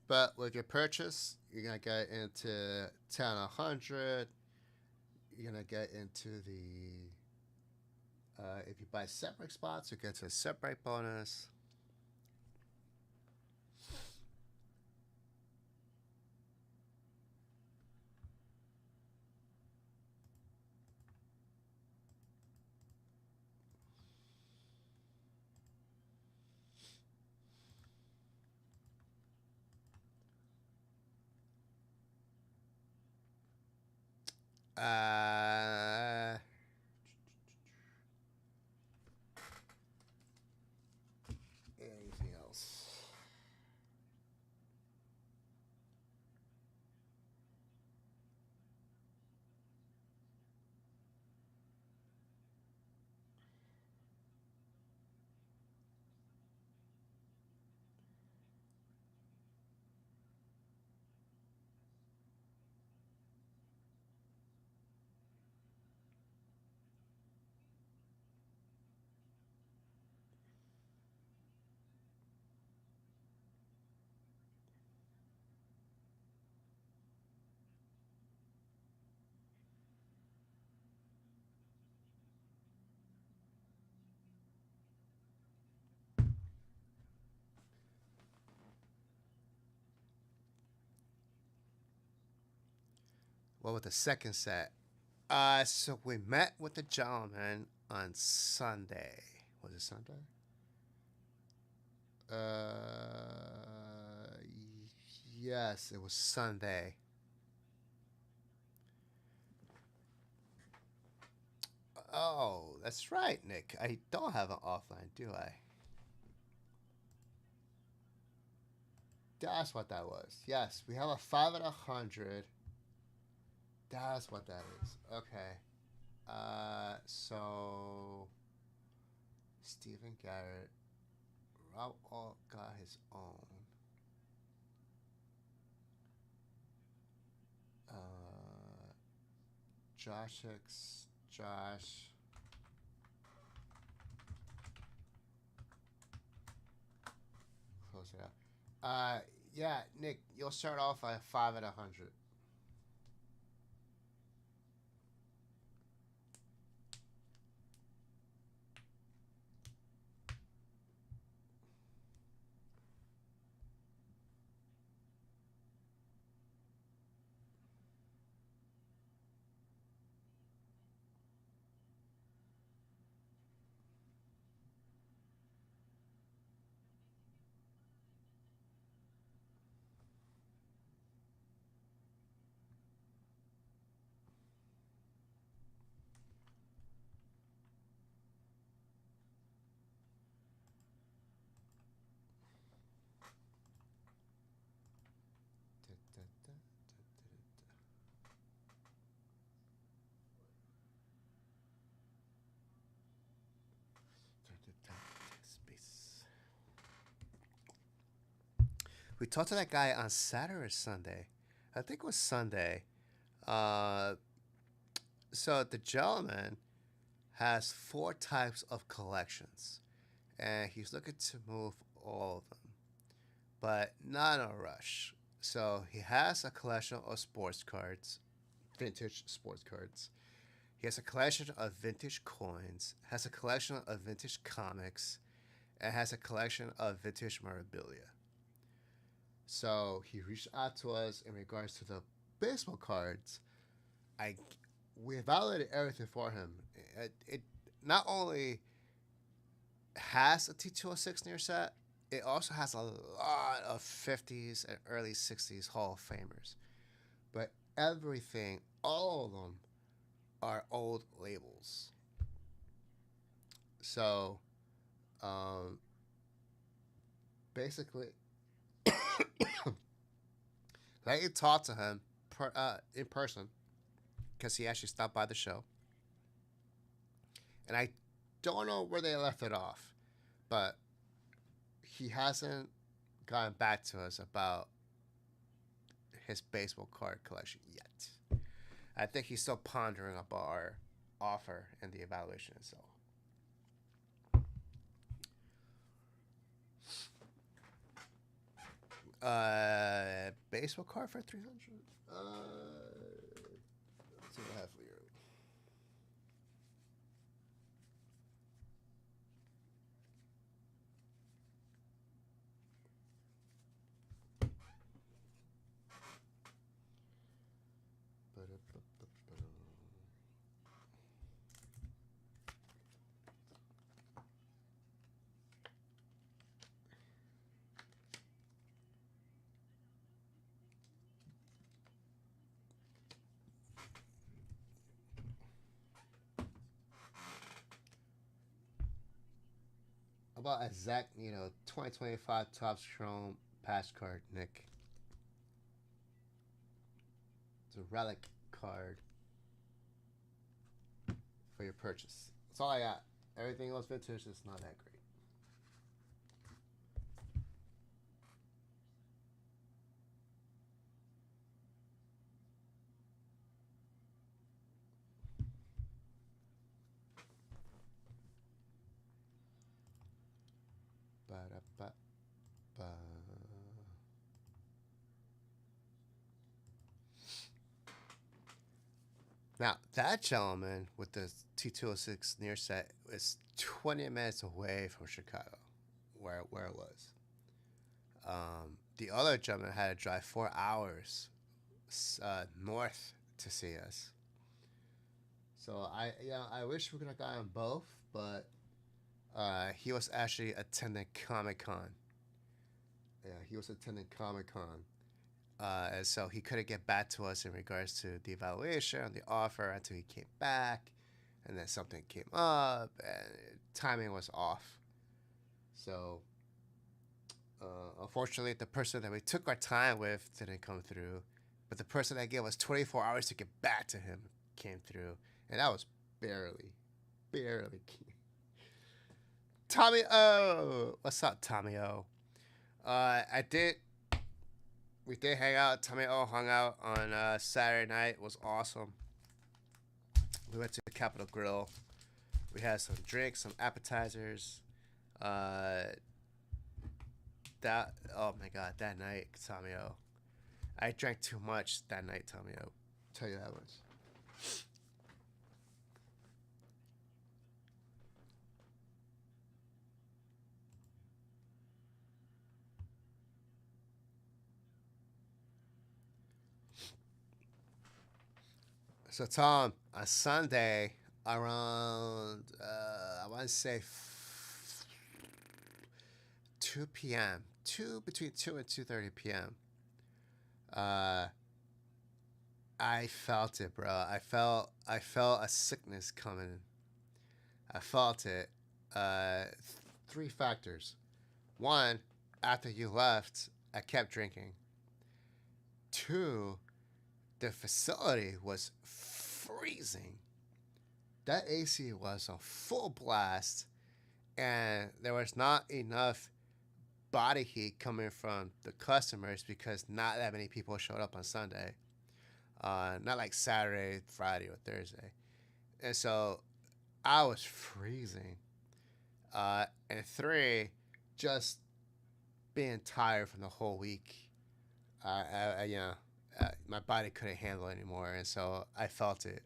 But with your purchase, you're going to get into 10 100. You're going to get into the... if you buy separate spots, you get to a separate bonus. Anything else? What with the second set? So we met with the gentleman on Sunday. Was it Sunday? Yes, it was Sunday. Oh, that's right, Nick. I don't have an offline, do I? That's what that was. Yes, we have a 5 at 100. That's what that is. Okay. So Stephen Garrett, Rob all got his own. Josh Hicks, Josh. Close it out. Yeah, Nick, you'll start off at 5 at 100. Space. We talked to that guy on Saturday or Sunday. I think it was Sunday. So the gentleman has 4 types of collections, and he's looking to move all of them, but not in a rush. So he has a collection of sports cards, vintage sports cards. He has a collection of vintage coins, has a collection of vintage comics, and has a collection of vintage memorabilia. So he reached out to us in regards to the baseball cards. I we evaluated everything for him. It not only has a T206 near set, it also has a lot of 50s and early 60s Hall of Famers. But everything, all of them, are old labels. So, basically, I can talk to him in person because he actually stopped by the show. And I don't know where they left it off, but he hasn't gotten back to us about his baseball card collection yet. I think he's still pondering about our offer and the evaluation itself. Baseball card for 300. Let's see what I have for you. About exact, 2025 Topps Chrome patch card, Nick. It's a relic card for your purchase. That's all I got. Everything else vintage is not that great. Ba-da-ba-ba. Now, that gentleman with the T206 near set is 20 minutes away from Chicago, where it was. The other gentleman had to drive 4 hours north to see us. So I wish we could have gotten both, but he was actually attending Comic-Con. Yeah, he was attending Comic-Con. And so he couldn't get back to us in regards to the evaluation and the offer until he came back. And then something came up and timing was off. So, unfortunately, the person that we took our time with didn't come through. But the person that gave us 24 hours to get back to him came through. And that was barely. Tommy O! What's up, Tommy O? We did hang out. Tommy O hung out on Saturday night. It was awesome. We went to the Capitol Grill. We had some drinks, some appetizers. Oh my god, that night, Tommy O. I drank too much that night, Tommy O. I'll tell you that much. So, Tom, on Sunday, around, I want to say 2 p.m., between 2 and 2:30 p.m., I felt it, bro. I felt a sickness coming. I felt it. 3 factors. 1, after you left, I kept drinking. 2, the facility was freezing. That AC was on full blast, and there was not enough body heat coming from the customers because not that many people showed up on Sunday. Not like Saturday, Friday, or Thursday. And so I was freezing. And 3, just being tired from the whole week. My body couldn't handle it anymore, and so I felt it.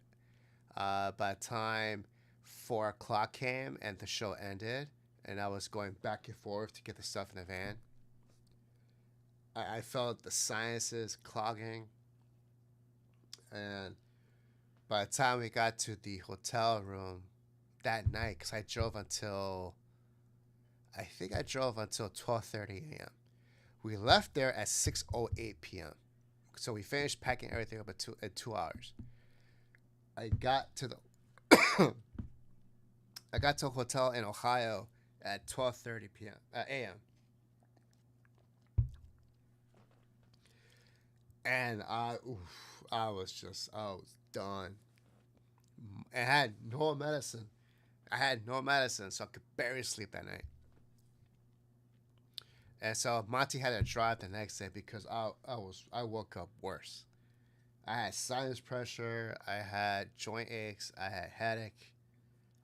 By the time 4 o'clock came and the show ended, and I was going back and forth to get the stuff in the van, I felt the sinuses clogging, and by the time we got to the hotel room that night, because I drove until, I think I drove until 12:30 a.m. We left there at 6:08 p.m. So we finished packing everything up in 2 hours. I got to the I got to a hotel in Ohio at 12:30 p.m. A.m. And I was done. I had no medicine. So I could barely sleep that night. And so Monty had to drive the next day because I woke up worse. I had sinus pressure. I had joint aches. I had headache.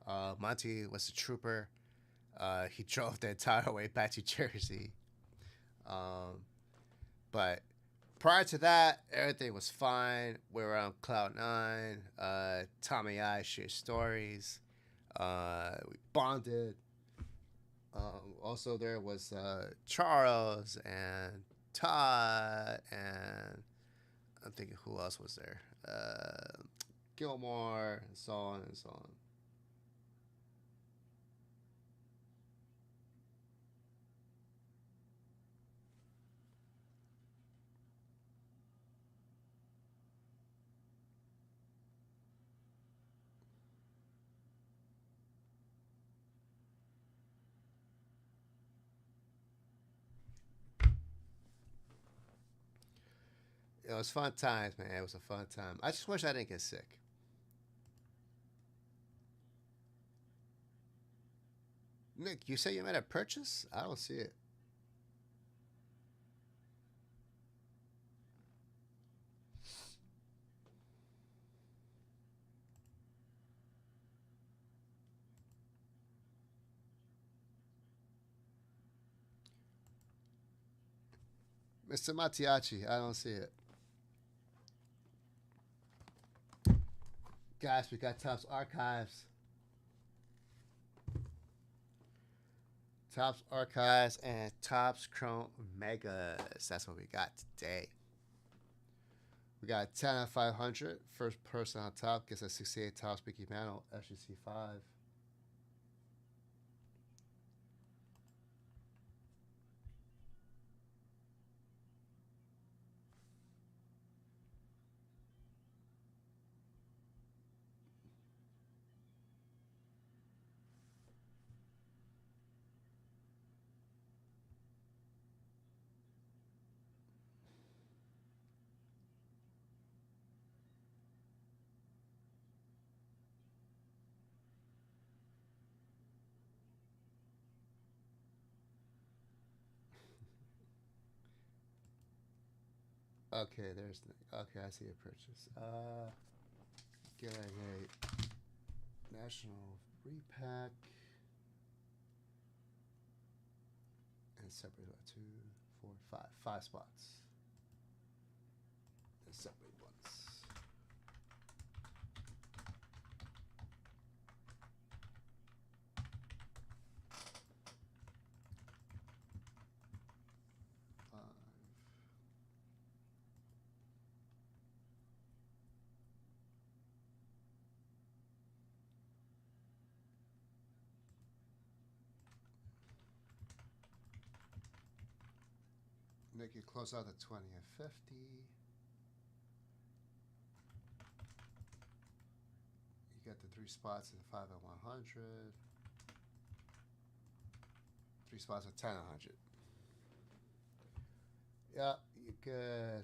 Monty was a trooper. He drove the entire way back to Jersey. But prior to that, everything was fine. We were on cloud nine. Tommy and I shared stories. We bonded. Also, there was Charles and Todd, and I'm thinking who else was there? Gilmore, and so on and so on. It was fun times, man. It was a fun time. I just wish I didn't get sick. Nick, you say you made a purchase? I don't see it. Mr. Mattiacci, I don't see it. Guys, we got Topps Archives. Topps Archives and Topps Chrome Megas. That's what we got today. We got 10 out of 500. First person on top gets a 68 Topps Mickey Mantle FGC 5. Okay, there's. Okay, I see a purchase. Get a national repack. And separate about 2, 4, 5. 5 spots. And separate once. Nick, you close out the 20 and 50. You get the 3 spots in 5 and 100. 3 spots at 10 and 100. Yeah, you good.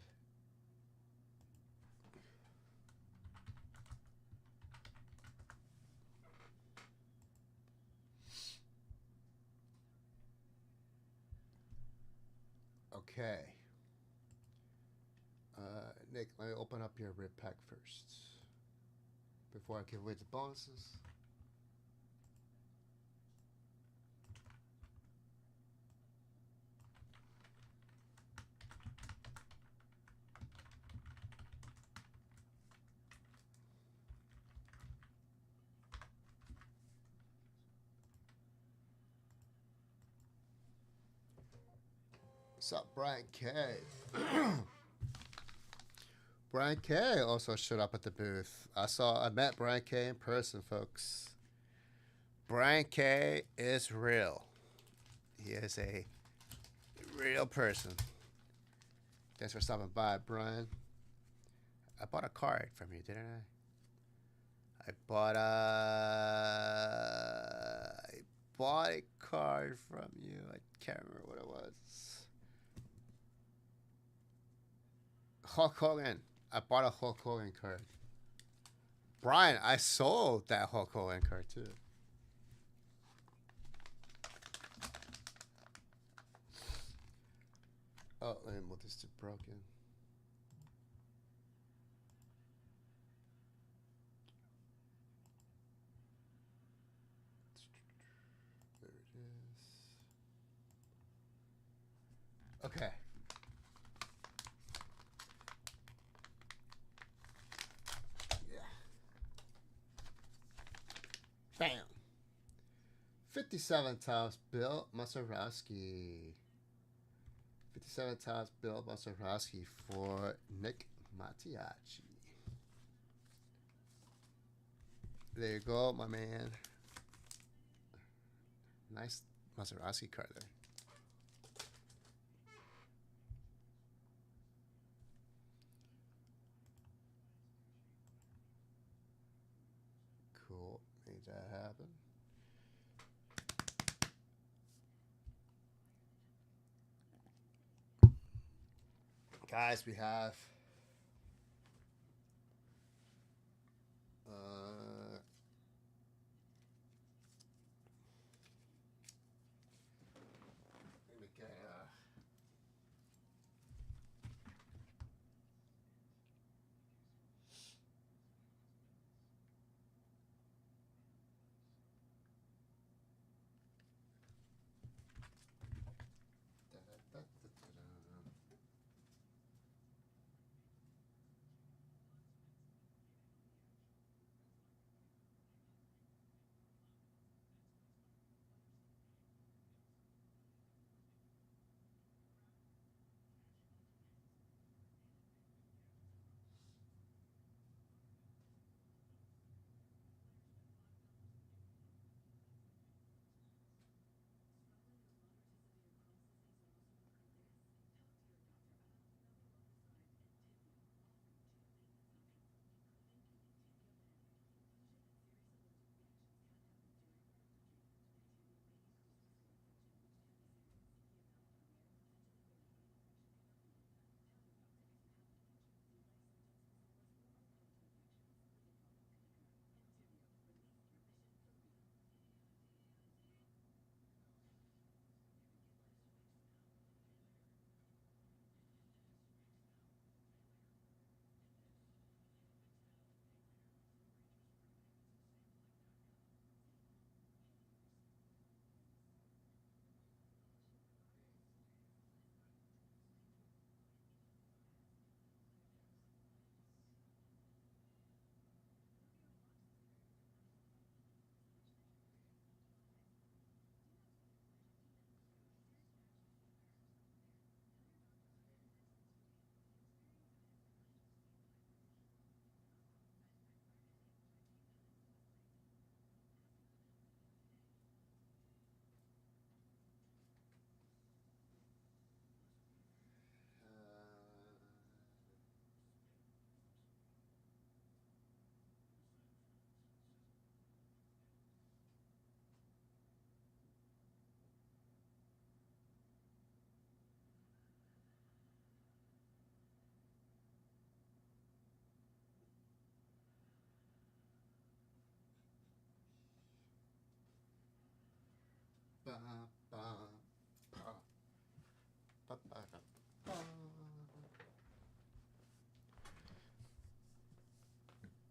Okay. Nick, let me open up your rip pack first before I give away the bonuses. What's up, Brian K? Brian K also showed up at the booth. I met Brian K in person, folks. Brian K is real. He is a real person. Thanks for stopping by, Brian. I bought a card from you, didn't I? I bought a card from you. I can't remember what it was. Hulk Hogan. I bought a Hulk Hogan card. Brian, I sold that Hulk Hogan card too. Oh, let me move this to broken. There it is. Okay. Yeah. Bam. 57 times Bill Mazeroski. 57 times Bill Mazeroski for Nick Mattiacci. There you go, my man. Nice Mazeroski card there. Cool. Made that happen. Guys, we have let me get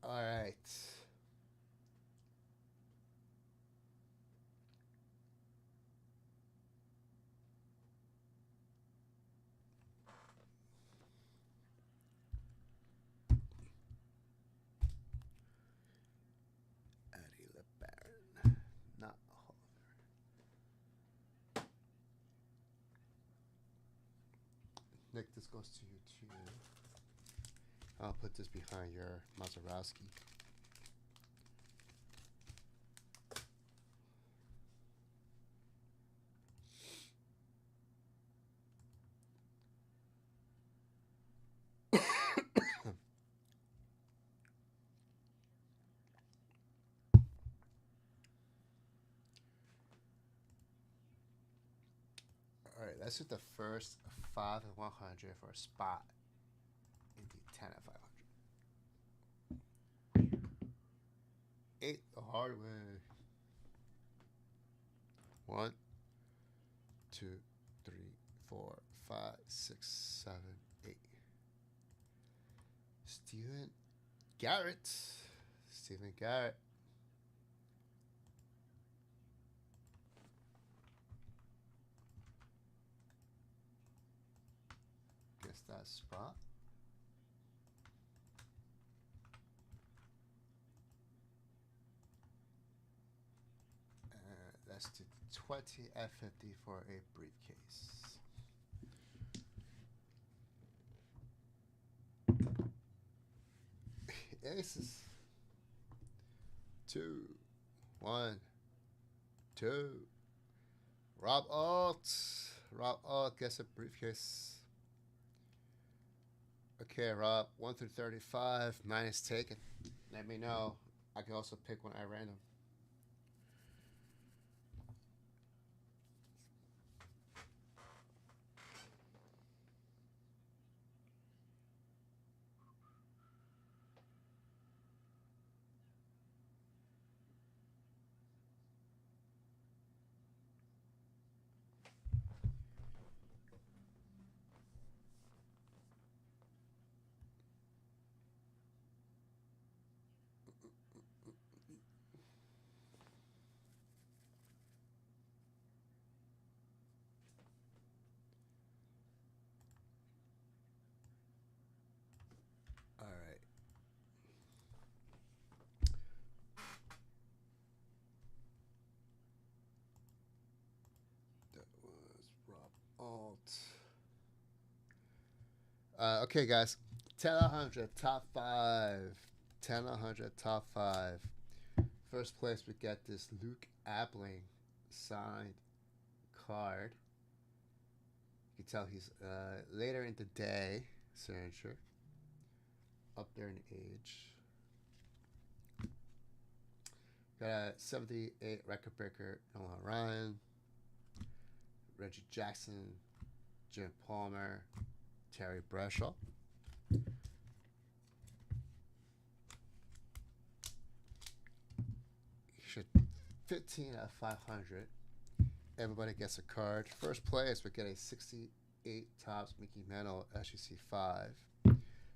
all right. Eddie LeBaron. Not Nick, this goes to you too. I'll put this behind your Mazeroski. All right, let's hit the first 5 and 100 for a spot in the 10 and 500. 8 the hard way. 1, 2, 3, 4, 5, 6, 7, 8. Steven Garrett. Steven Garrett. Guess that spot. That's the 20 F50 for a briefcase. Aces. 2, 1, 2. Rob Alt. Rob Alt gets a briefcase. Okay, Rob. 1 through 35. 9 is taken. Let me know. I can also pick one at random. All right. That was Rob Alt. Okay, guys. 10 100 top 5. 10 100 top 5. First place, we get this Luke Appling signed card. You can tell he's later in the day signature. Up there in age. Got a 78 record breaker, Nolan Ryan, Reggie Jackson, Jim Palmer, Terry Bradshaw. Should 15 out of 500. Everybody gets a card. First place, we get a 68 Topps Mickey Mantle SEC 5.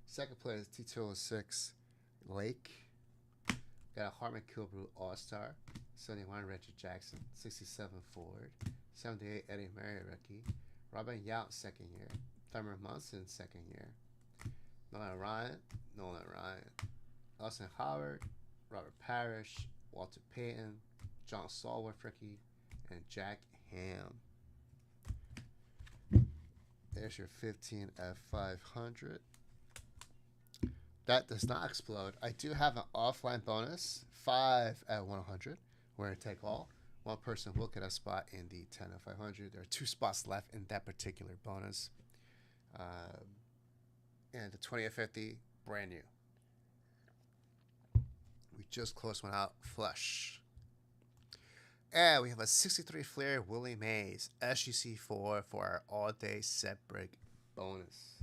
Second place, T206 Lake. Got a Harmon Killebrew All-Star. 71 Reggie Jackson. 67 Ford. 78 Eddie Murray rookie. Robin Yount second year. Thurman Munson second year. Nolan Ryan. Austin Howard. Robert Parrish. Walter Payton. John Stallworth rookie. And Jack Ham. There's your 15 at 500. That does not explode. I do have an offline bonus, 5 at 100, where I take all. One person will get a spot in the 10 at 500. There are 2 spots left in that particular bonus. And the 20 at 50, brand new. We just closed one out, flush. And we have a 63 Flair Willie Mays SGC 4 for our all-day set break bonus.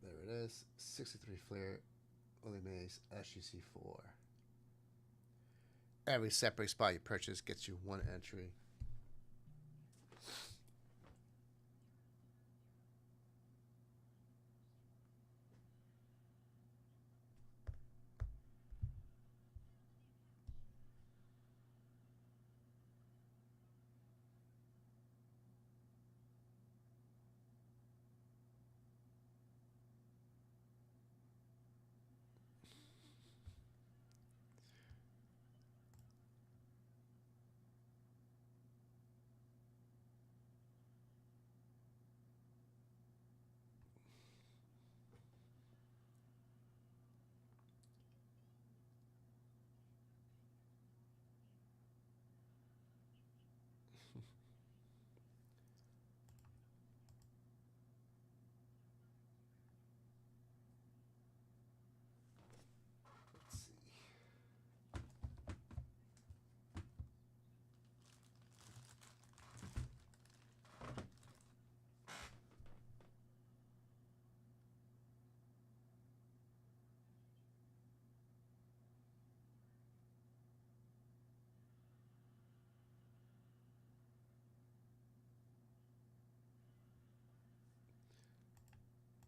There it is, 63 Flair Willie Mays SGC 4. Every set break spot you purchase gets you 1 entry.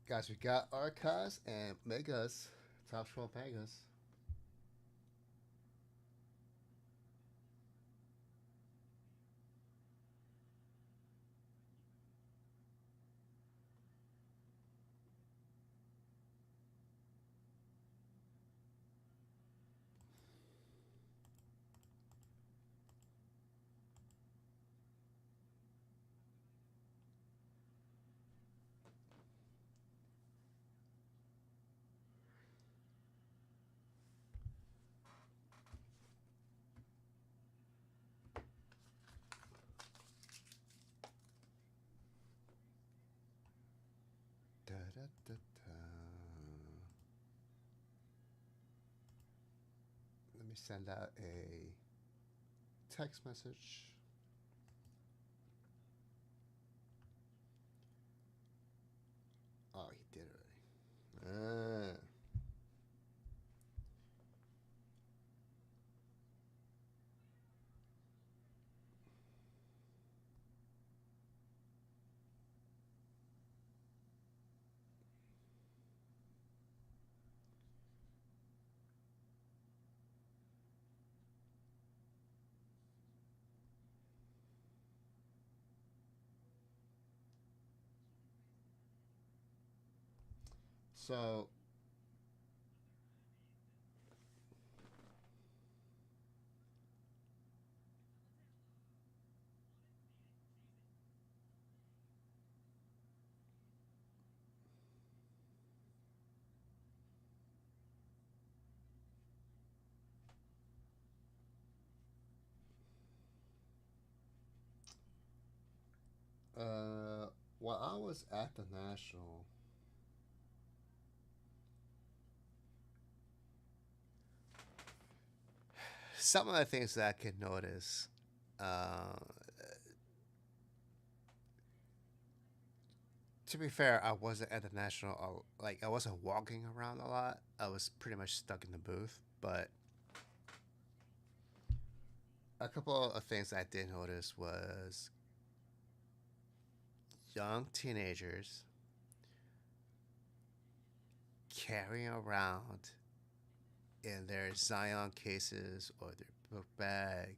Guys, we got Archives and Megas. Top 12 Megas. Da, da, da, da. Let me send out a text message. Oh, he did already. So, while I was at the National, some of the things that I could notice, to be fair, I wasn't at the National, like, I wasn't walking around a lot. I was pretty much stuck in the booth. But a couple of things I did notice was young teenagers carrying around in their Zion cases or their book bag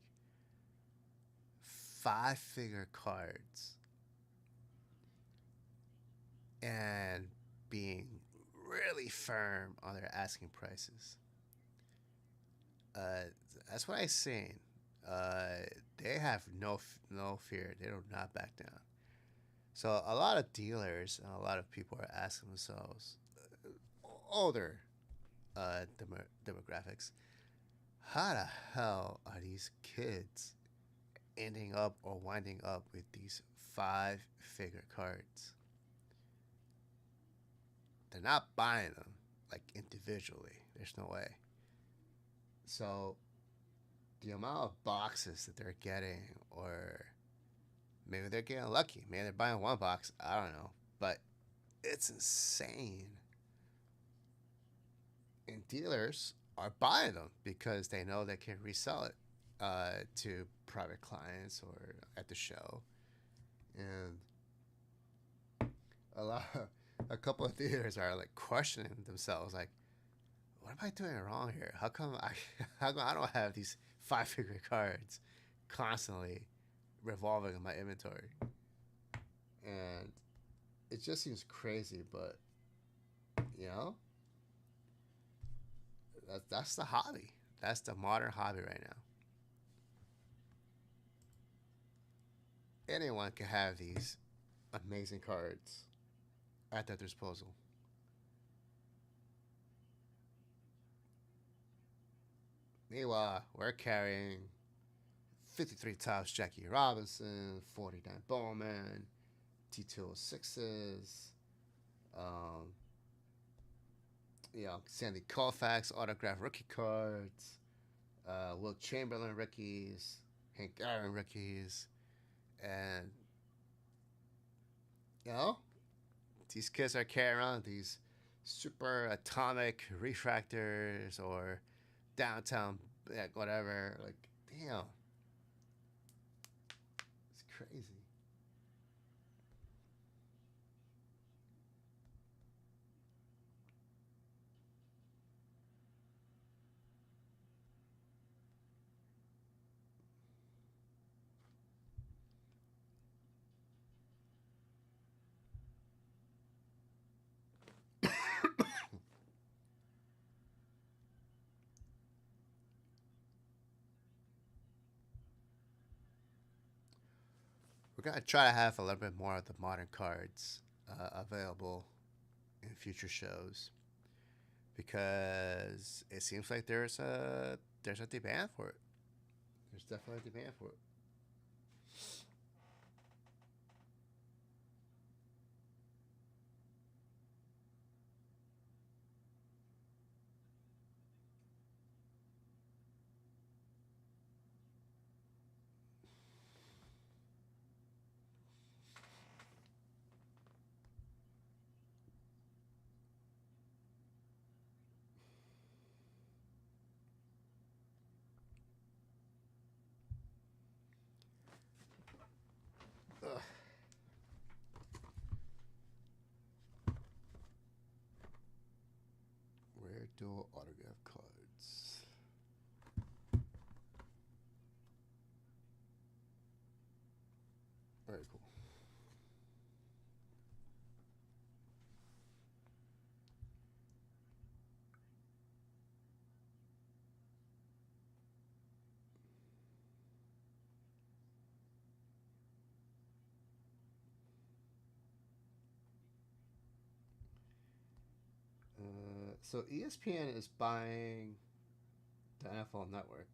5-figure cards and being really firm on their asking prices. That's what I seen. They have no fear. They do not back down. So a lot of dealers and a lot of people are asking themselves, older demographics, how the hell are these kids ending up or winding up with these 5-figure cards? They're not buying them like individually. There's no way. So the amount of boxes that they're getting, or maybe they're getting lucky. Maybe they're buying one box. I don't know. But it's insane. And dealers are buying them because they know they can resell it to private clients or at the show. And a couple of dealers are like questioning themselves, like, what am I doing wrong here? How come I don't have these 5-figure cards constantly revolving in my inventory? And it just seems crazy, but you know, that's the hobby. That's the modern hobby right now. Anyone can have these amazing cards at their disposal. Meanwhile, we're carrying 53 Topps Jackie Robinson, 49 Bowman, T206s, um, Sandy Koufax autographed rookie cards, Will Chamberlain rookies, Hank Aaron rookies, and these kids are carrying around these super atomic refractors or downtown, whatever. Like, damn, it's crazy. gonna try to have a little bit more of the modern cards available in future shows because it seems like there's a demand for it. There's definitely a demand for it. Ugh. Rare dual autograph cards. Very cool. So ESPN is buying the NFL Network.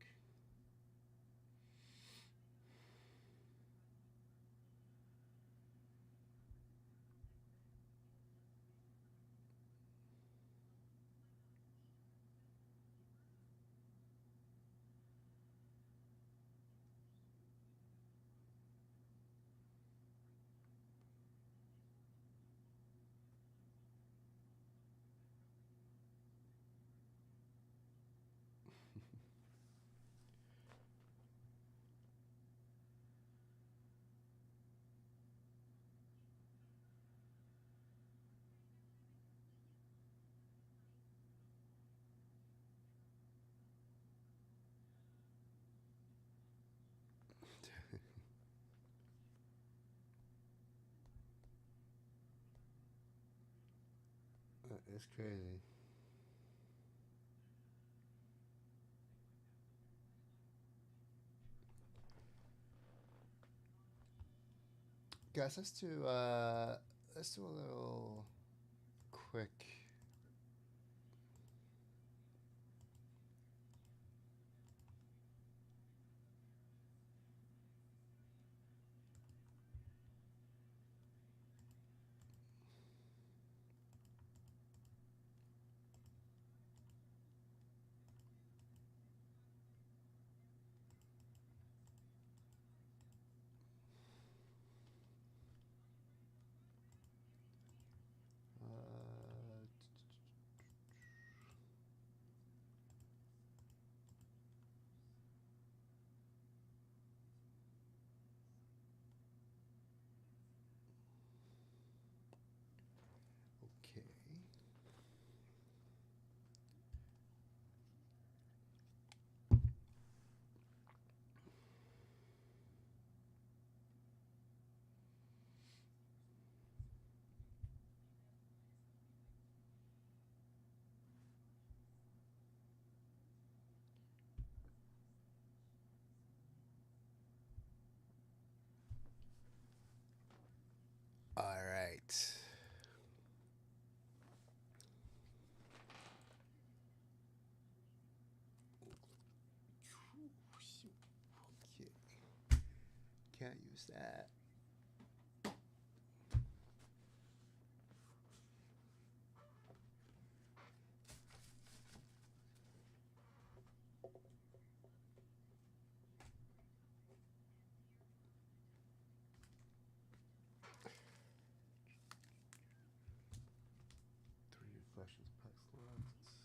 It's crazy. Guys, let's do a little quick. Uh, okay. All right. Okay. Can't use that. Three reflections, pack slots.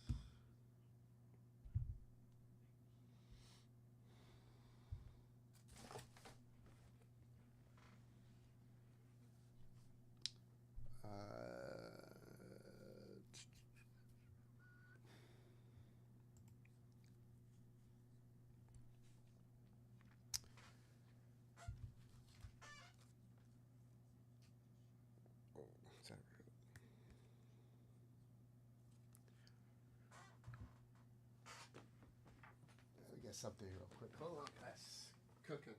Oh, is that real? Let me get something real quick. Hold on, guys. Cooking.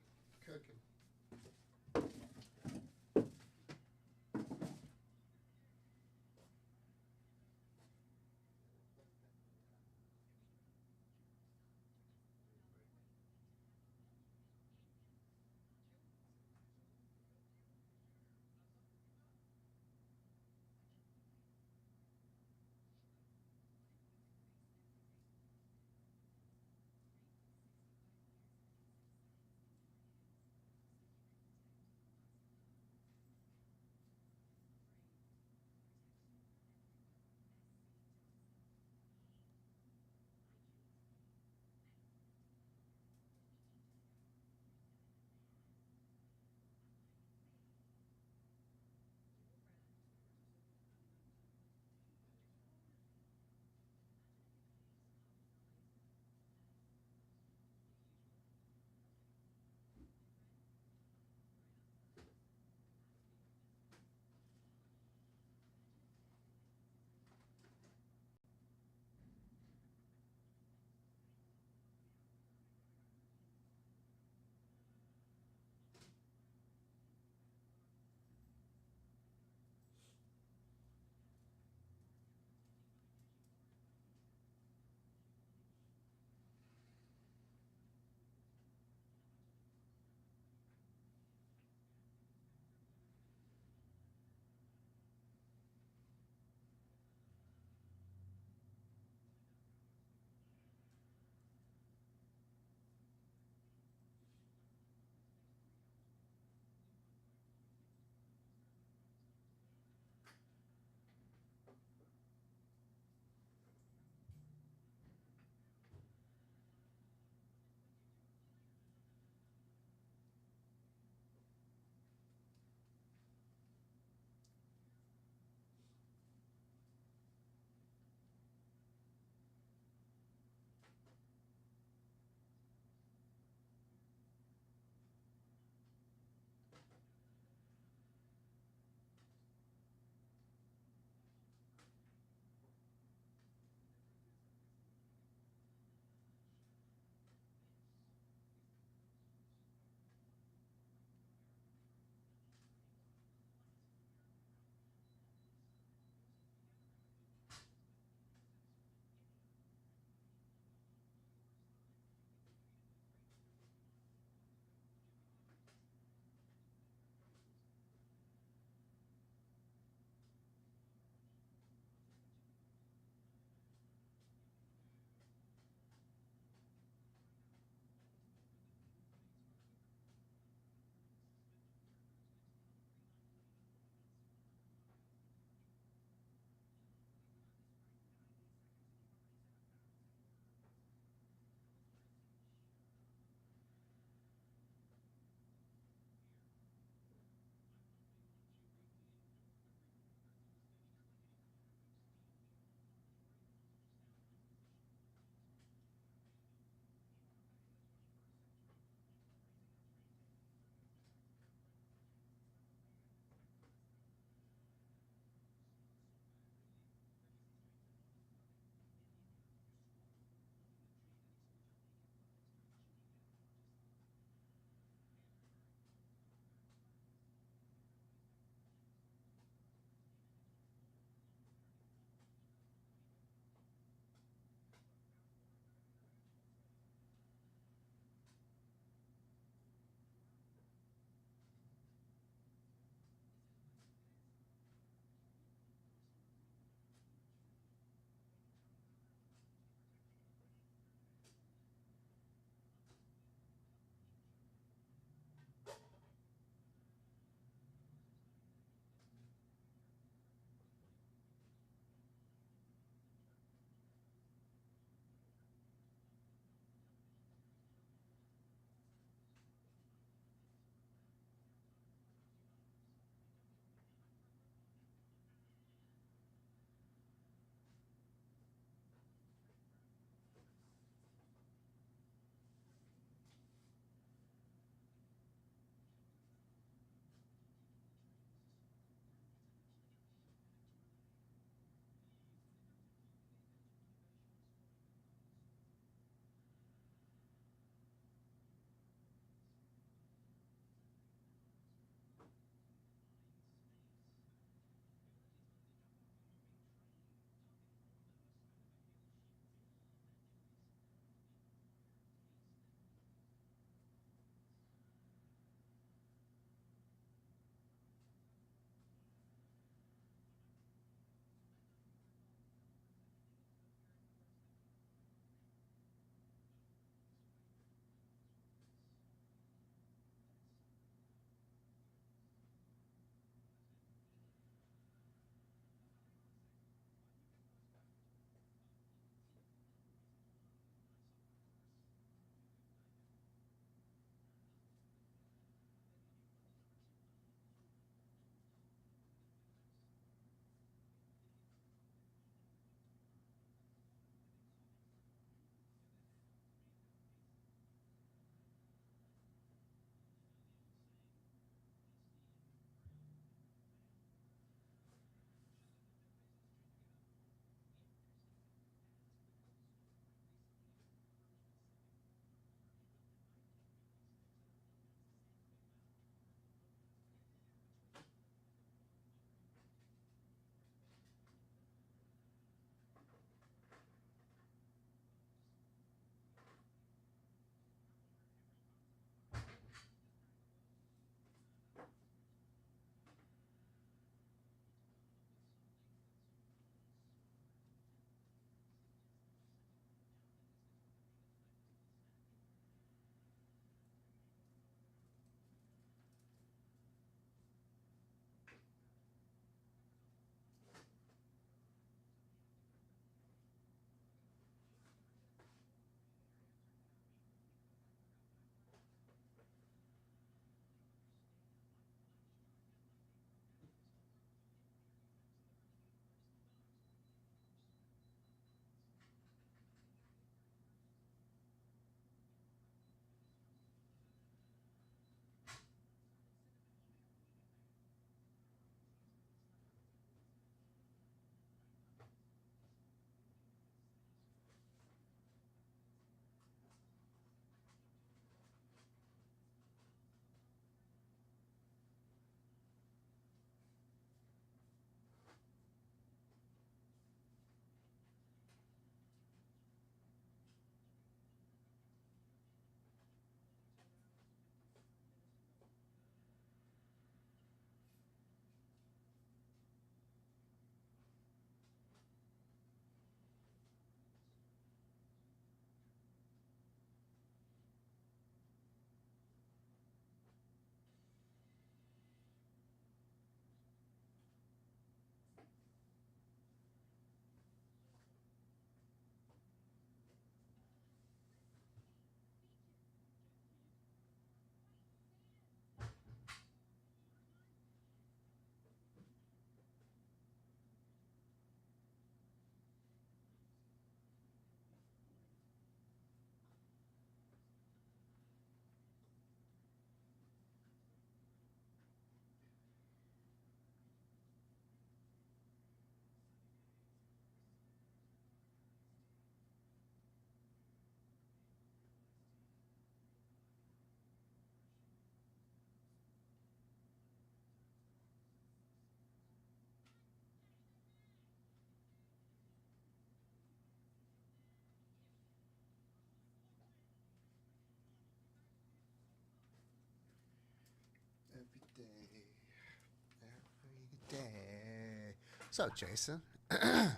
So, Jason, the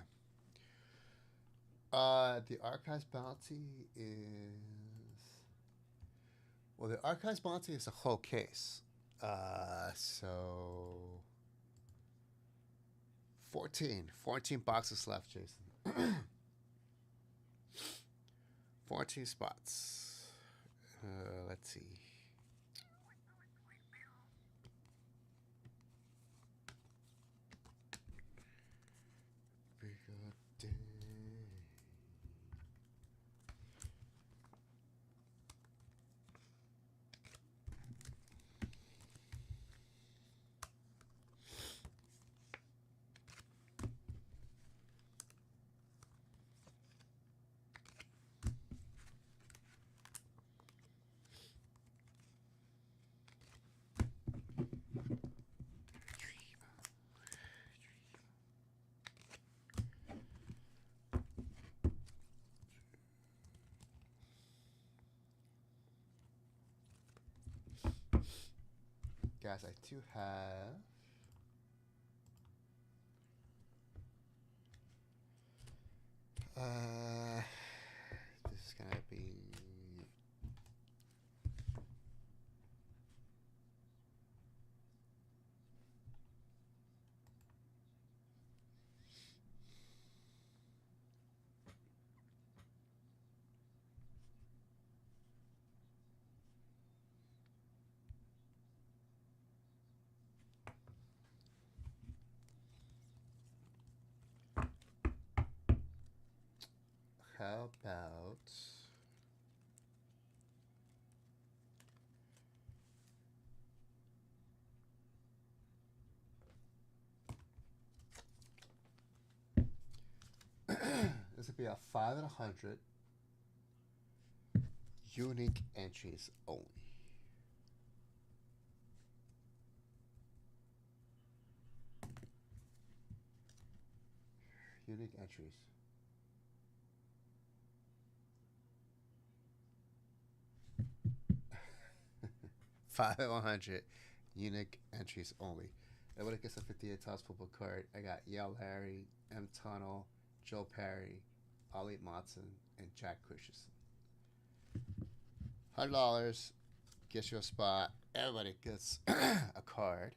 archives bounty is the archives bounty is a whole case. So 14 boxes left, Jason. 14 spots. Let's see. Guys, I do have this is gonna be how about this would be a 5 and 100 unique entries only. Unique entries. Five and 100 unique entries only. And when it gets a 58 times football card, I got Yale Larry, M. Tunnel, Joe Perry, Ollie Matson, and Jack Christensen. $100 gets you a spot. Everybody gets a card.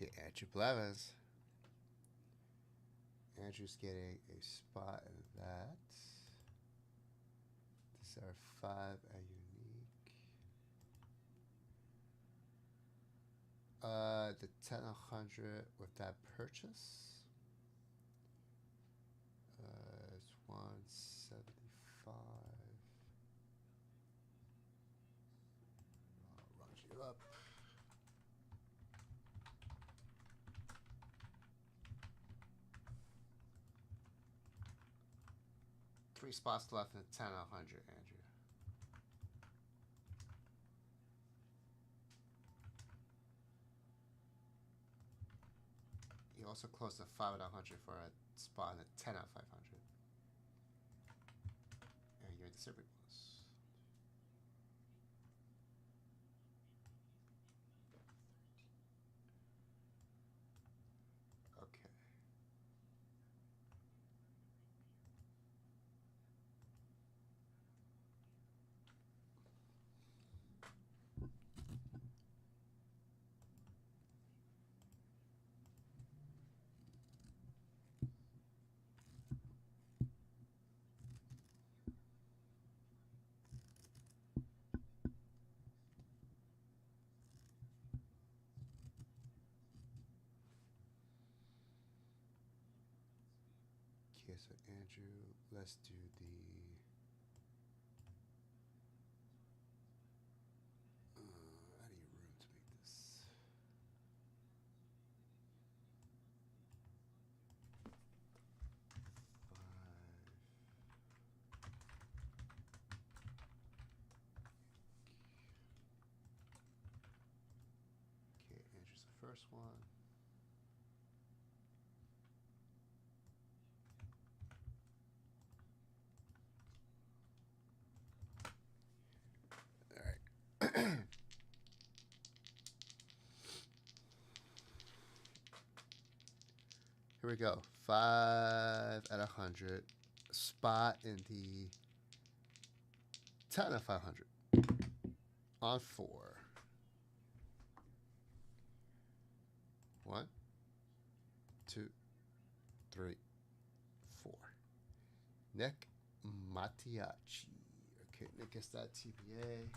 Okay, Andrew Blevins. Andrew's getting a spot in that. These are 5 and unique. The 10-100 with that purchase. It's 175. I'll round you up. Three spots left in 10-100, Andrew. You also closed the 5 out of 100 for a spot in the 10 out of 500. And you're the super bonus. Okay. Okay, so Andrew, let's do the I need room to make this. Okay, Andrew's the first one. All right. Here we go. 5 out of 100. Spot in the 10 out of 500. On 4. 1, 2, 3, 4. Nick Mattiacci. Okay, Nick gets that TBA.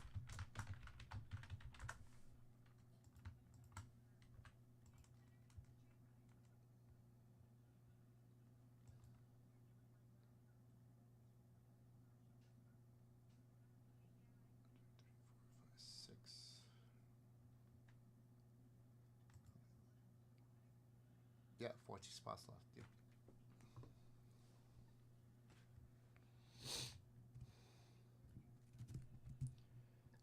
Yeah, 14 spots left. Yeah.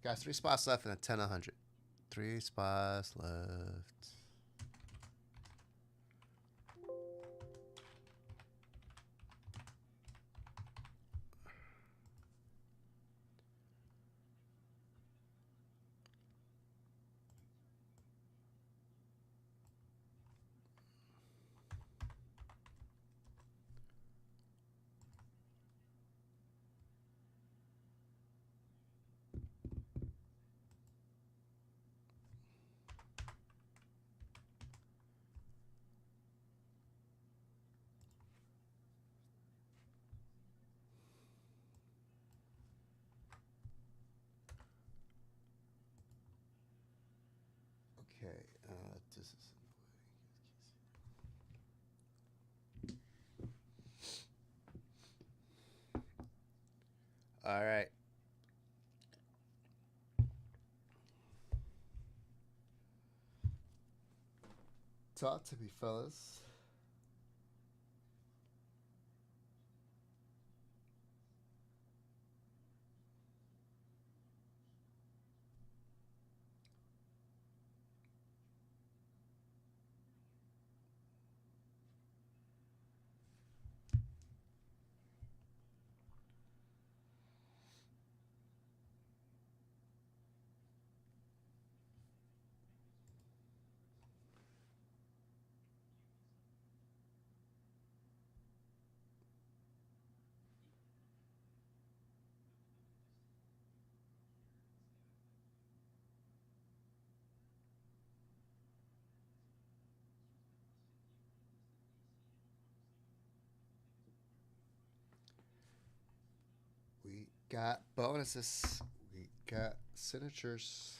Guys, 3 spots left in a 10 100. 3 spots left. Okay, this is all right. Talk to me, fellas. got bonuses. We got signatures.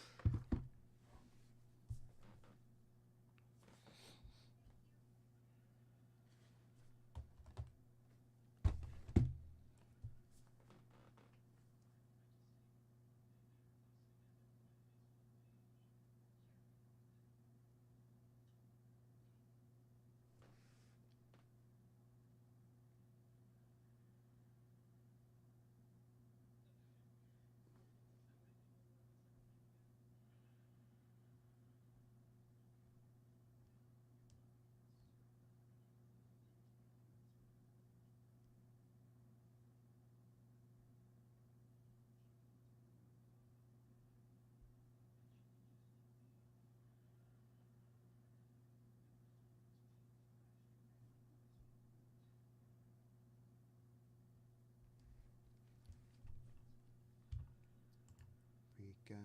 We got.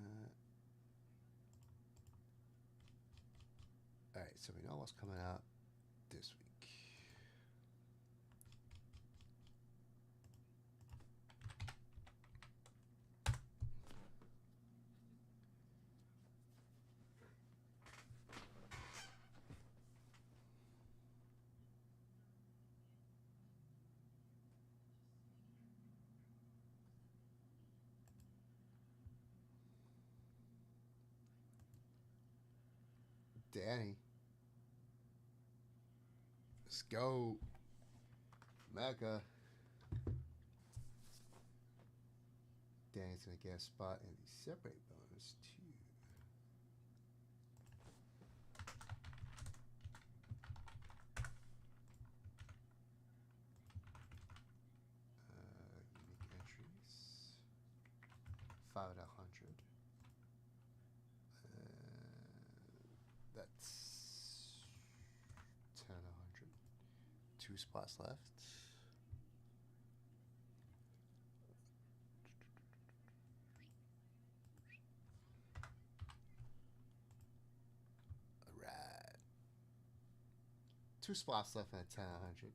All right, so we know what's coming out this week. Danny. Let's go. Mecca. Danny's going to get a spot in the separate bonus, too. Unique entries. 5 out of 100. That's 10 out of 100. 2 spots left. Alright. 2 spots left at 10 out of 100.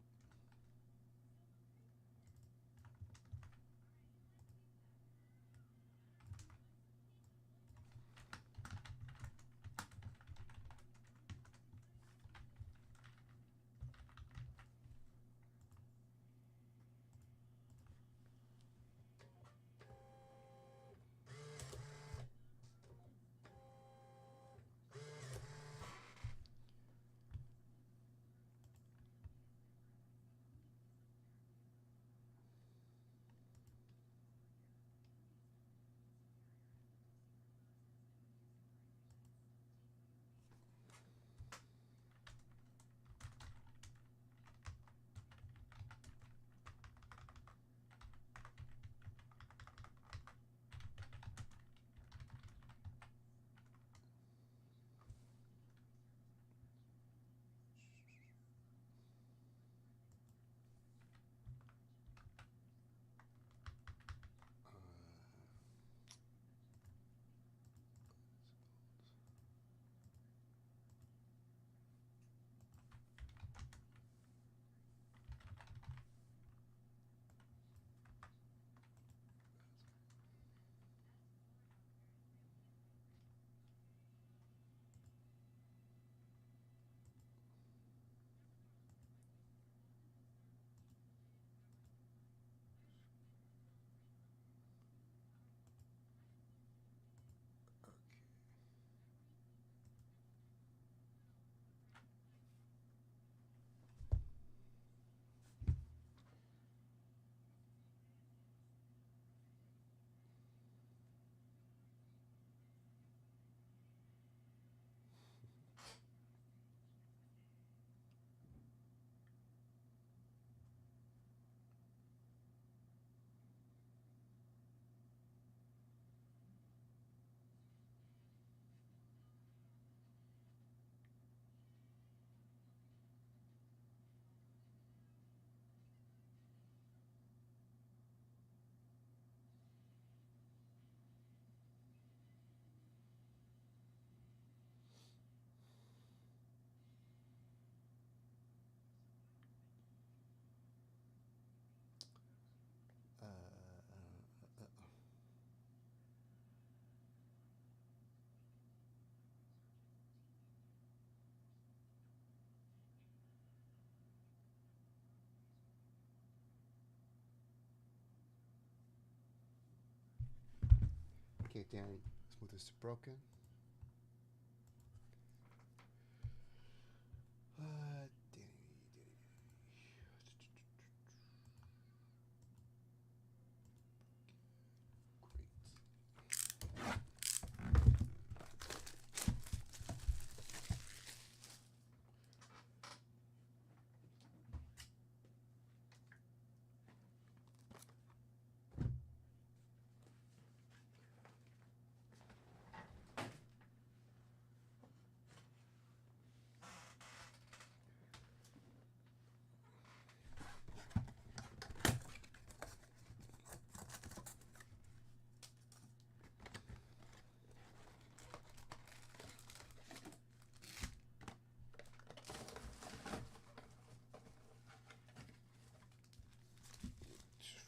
Danny. Smooth is broken. Danny.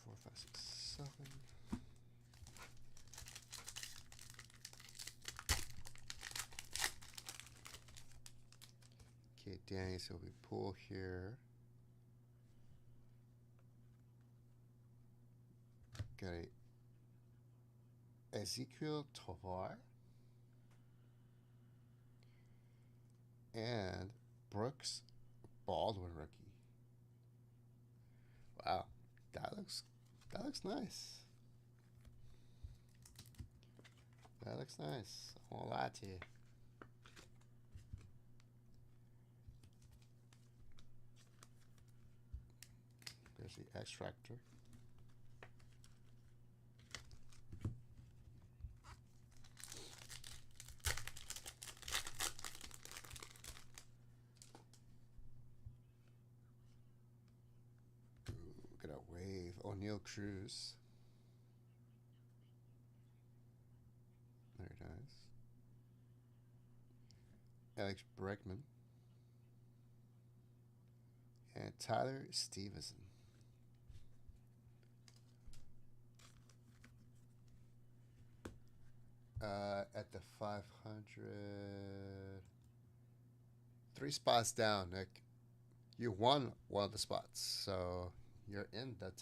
Four, five, six, seven. Okay, Danny, so we pull here. Got a Ezekiel Tovar and Brooks Baldwin rookie. Wow, that looks nice. That looks nice. I won't lie to you. There's the extractor. Ooh, got a wave. O'Neal Cruz. Very nice. Alex Bregman. And Tyler Stevenson. At the 500, 3 spots down, Nick. You won one of the spots, so you're in the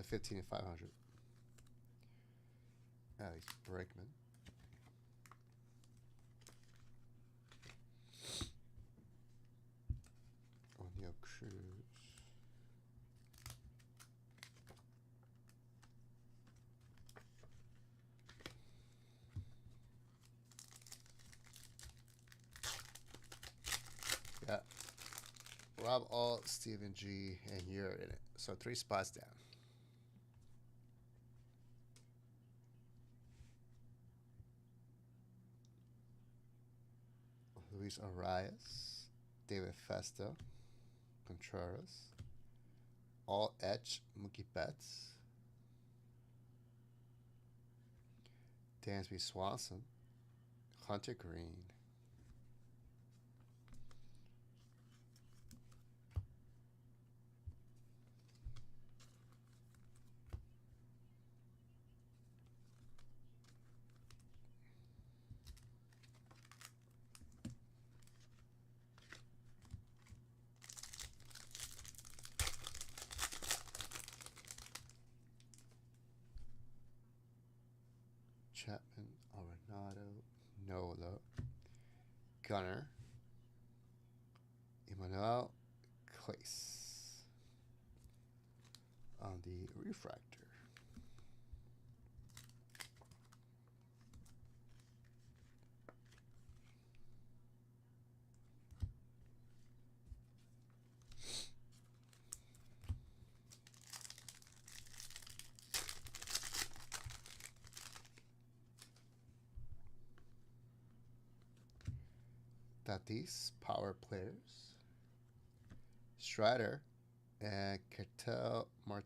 15 and 500. Alex Bregman. O'Neal Cruz. Yeah. Rob Alt, Stephen G, and you're in it. So 3 spots down. Luis Arias, David Festa, Contreras, All Etch, Mookie Betts, Dansby Swanson, Hunter Green. Chapman, Arenado, Nola, Gunner, Emmanuel Clace on the refractor. Tatis, power players, Strider, and Ketel Marte.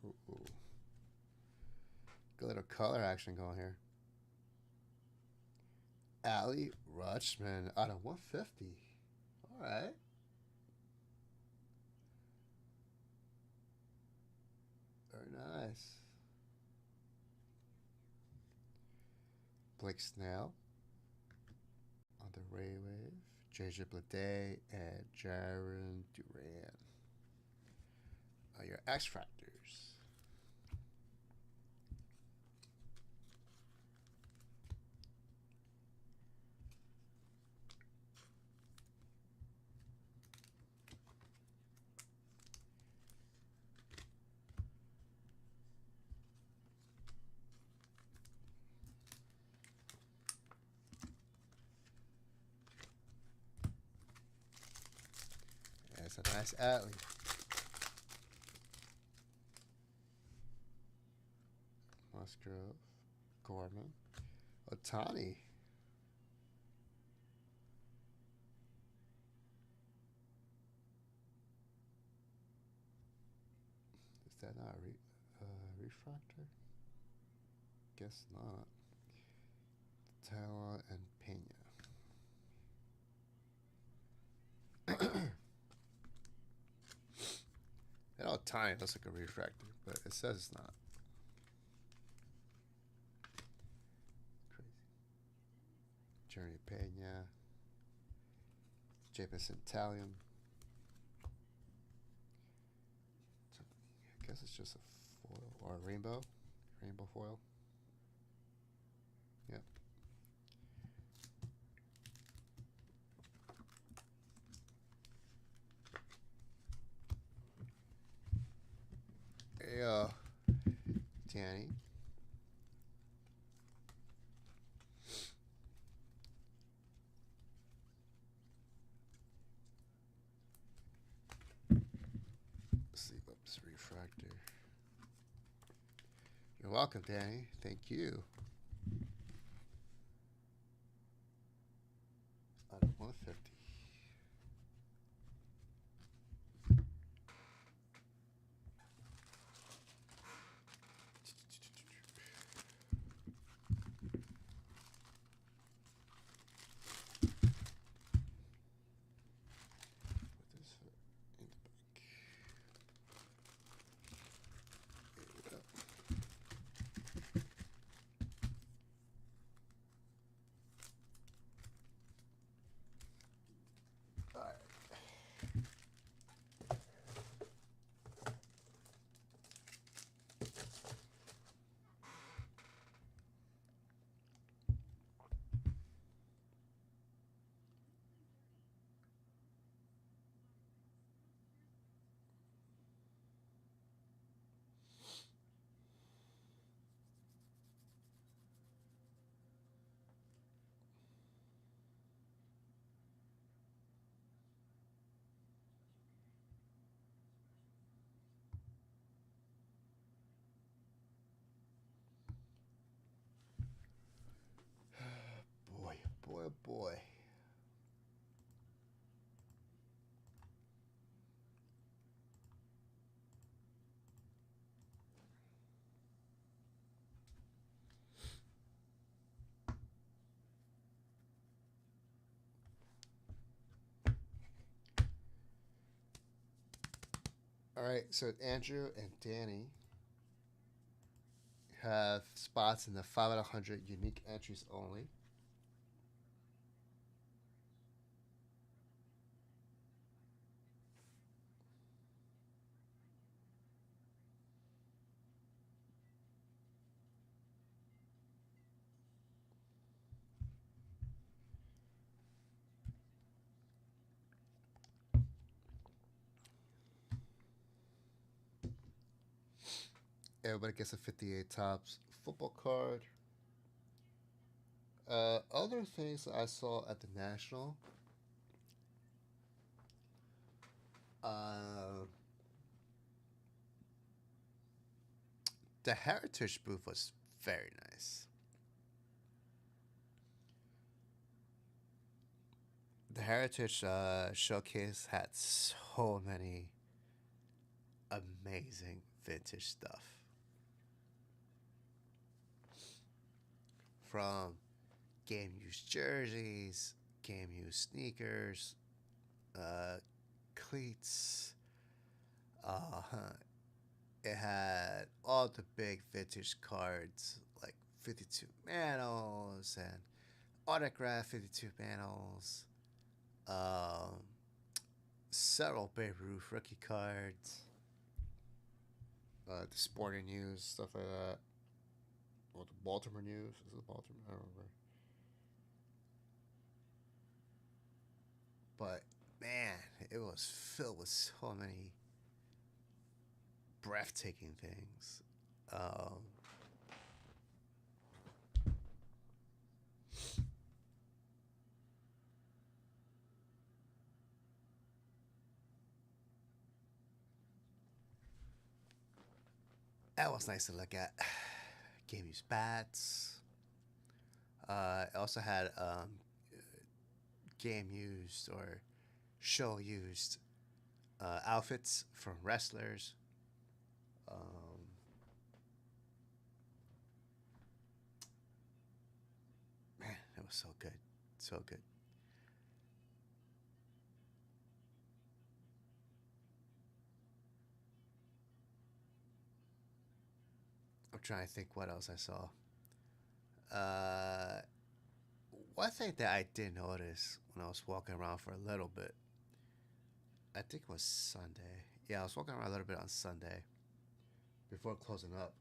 Ooh. Good little color action going here. Ali Rutschman out of 150. right. Very nice. Blake Snell on the Ray Wave. JJ Blade and Jaron Duran are your X Factors. That's a nice alley. Musgrove, Gorman, Otani. Is that not a refractor? Guess not. Tala and Pena. And Otani looks like a refractor, but it says it's not. Crazy. Journey Pena. Jameson Italian. I guess it's just a foil or a rainbow. Rainbow foil. Yep. Hey, Danny. Sleep up this refractor. You're welcome, Danny. Thank you. Out of 150. Put this in the back. There we go. All right. Boy, boy, boy. All right, so Andrew and Danny have spots in the 5 out of 100 unique entries only. Everybody gets a 58 tops football card. Other things I saw at the National. The Heritage booth was very nice. The Heritage Showcase had so many amazing vintage stuff. From game used jerseys, game used sneakers, cleats. Uh, it had all the big vintage cards like 52 manos and autograph 52 manos. Um, Several Babe Ruth rookie cards. The Sporting News, stuff like that. Or the Baltimore News. Is it Baltimore? I don't remember. But man, it was filled with so many breathtaking things. That was nice to look at. Game used bats. It also had game used or show used outfits from wrestlers. Um, Man, it was so good. So good. I'm trying to think what else I saw. Uh, One thing that I did notice when I was walking around for a little bit, I think it was Sunday. Yeah, I was walking around a little bit on Sunday before closing up.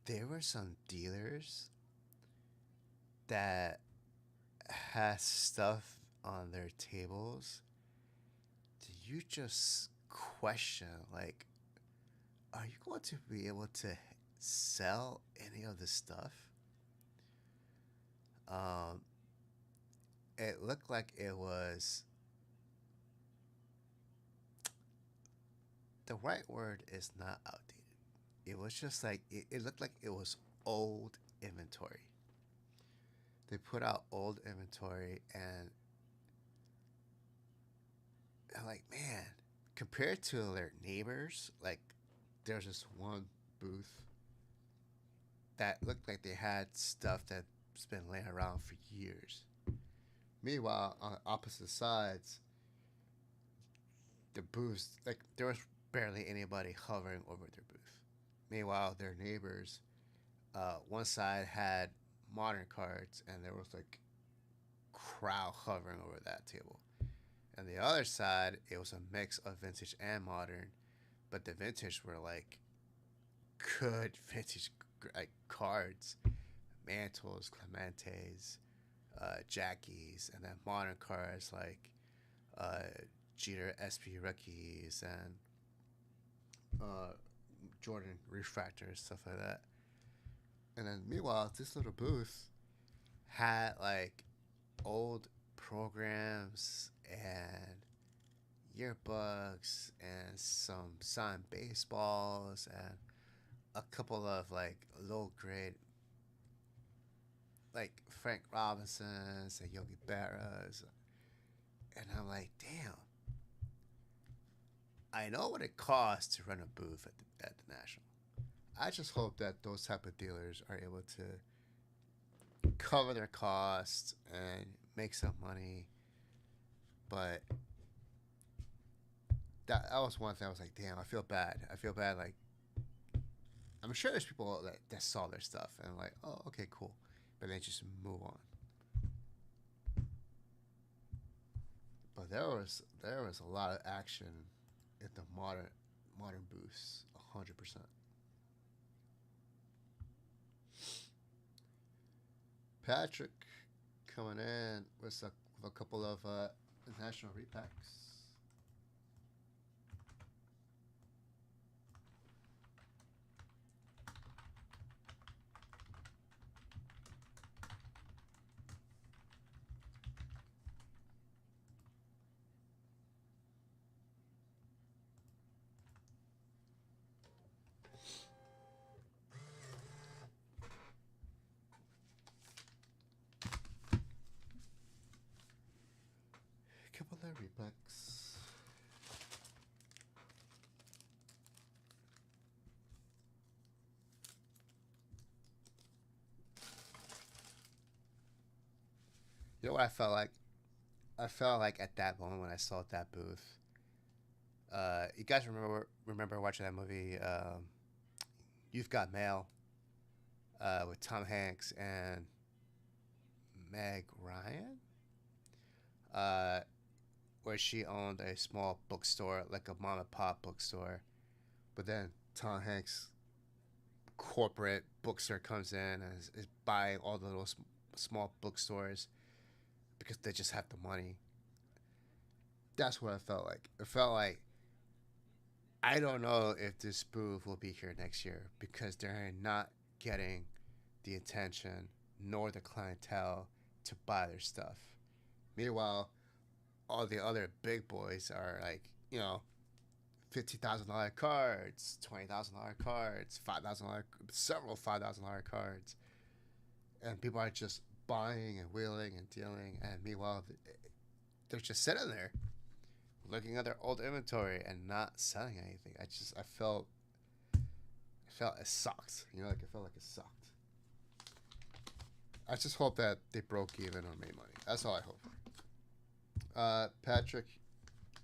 There were some dealers that had stuff on their tables. Do you just question, like, are you going to be able to sell any of this stuff? Um, it looked like it was, the right word is not outdated. It was just like it looked like it was old inventory. They put out old inventory, and I'm like, man, compared to their neighbors, like there's this one booth that looked like they had stuff that's been laying around for years. Meanwhile, on the opposite sides, the booths, like there was barely anybody hovering over their booth. Meanwhile, their neighbors, one side had modern cards, and there was like crowd hovering over that table. And the other side, it was a mix of vintage and modern, but the vintage were like good vintage like cards, Mantles, Clementes, Jackies, and then modern cards like uh, Jeter SP rookies and Jordan refractors, stuff like that. And then meanwhile, this little booth had like old programs and yearbooks and some signed baseballs and a couple of like low grade like Frank Robinsons and Yogi Berras. And I'm like, damn. I know what it costs to run a booth at the National. I just hope that those type of dealers are able to cover their costs and make some money. But that was one thing I was like, damn, I feel bad. I feel bad. Like, I'm sure there's people that saw their stuff and like, oh, okay, cool. But then just move on. But there was a lot of action in the modern booths, 100%. Patrick coming in with a couple of national repacks. Couple of repacks. You know what I felt like? I felt like at that moment when I saw that booth. You guys remember watching that movie, You've Got Mail, with Tom Hanks and Meg Ryan, uh, where she owned a small bookstore, like a mom and pop bookstore, but then Tom Hanks' corporate bookstore comes in and is buying all the little small bookstores because they just have the money. That's what I felt like. It felt like I don't know if this booth will be here next year because they're not getting the attention nor the clientele to buy their stuff. Meanwhile, all the other big boys are like, $50,000 cards, $20,000 cards, $5,000, several $5,000 cards, and people are just buying and wheeling and dealing. And meanwhile, they're just sitting there, looking at their old inventory and not selling anything. I felt it sucked. Like I felt like it sucked. I just hope that they broke even or made money. That's all I hope. Patrick,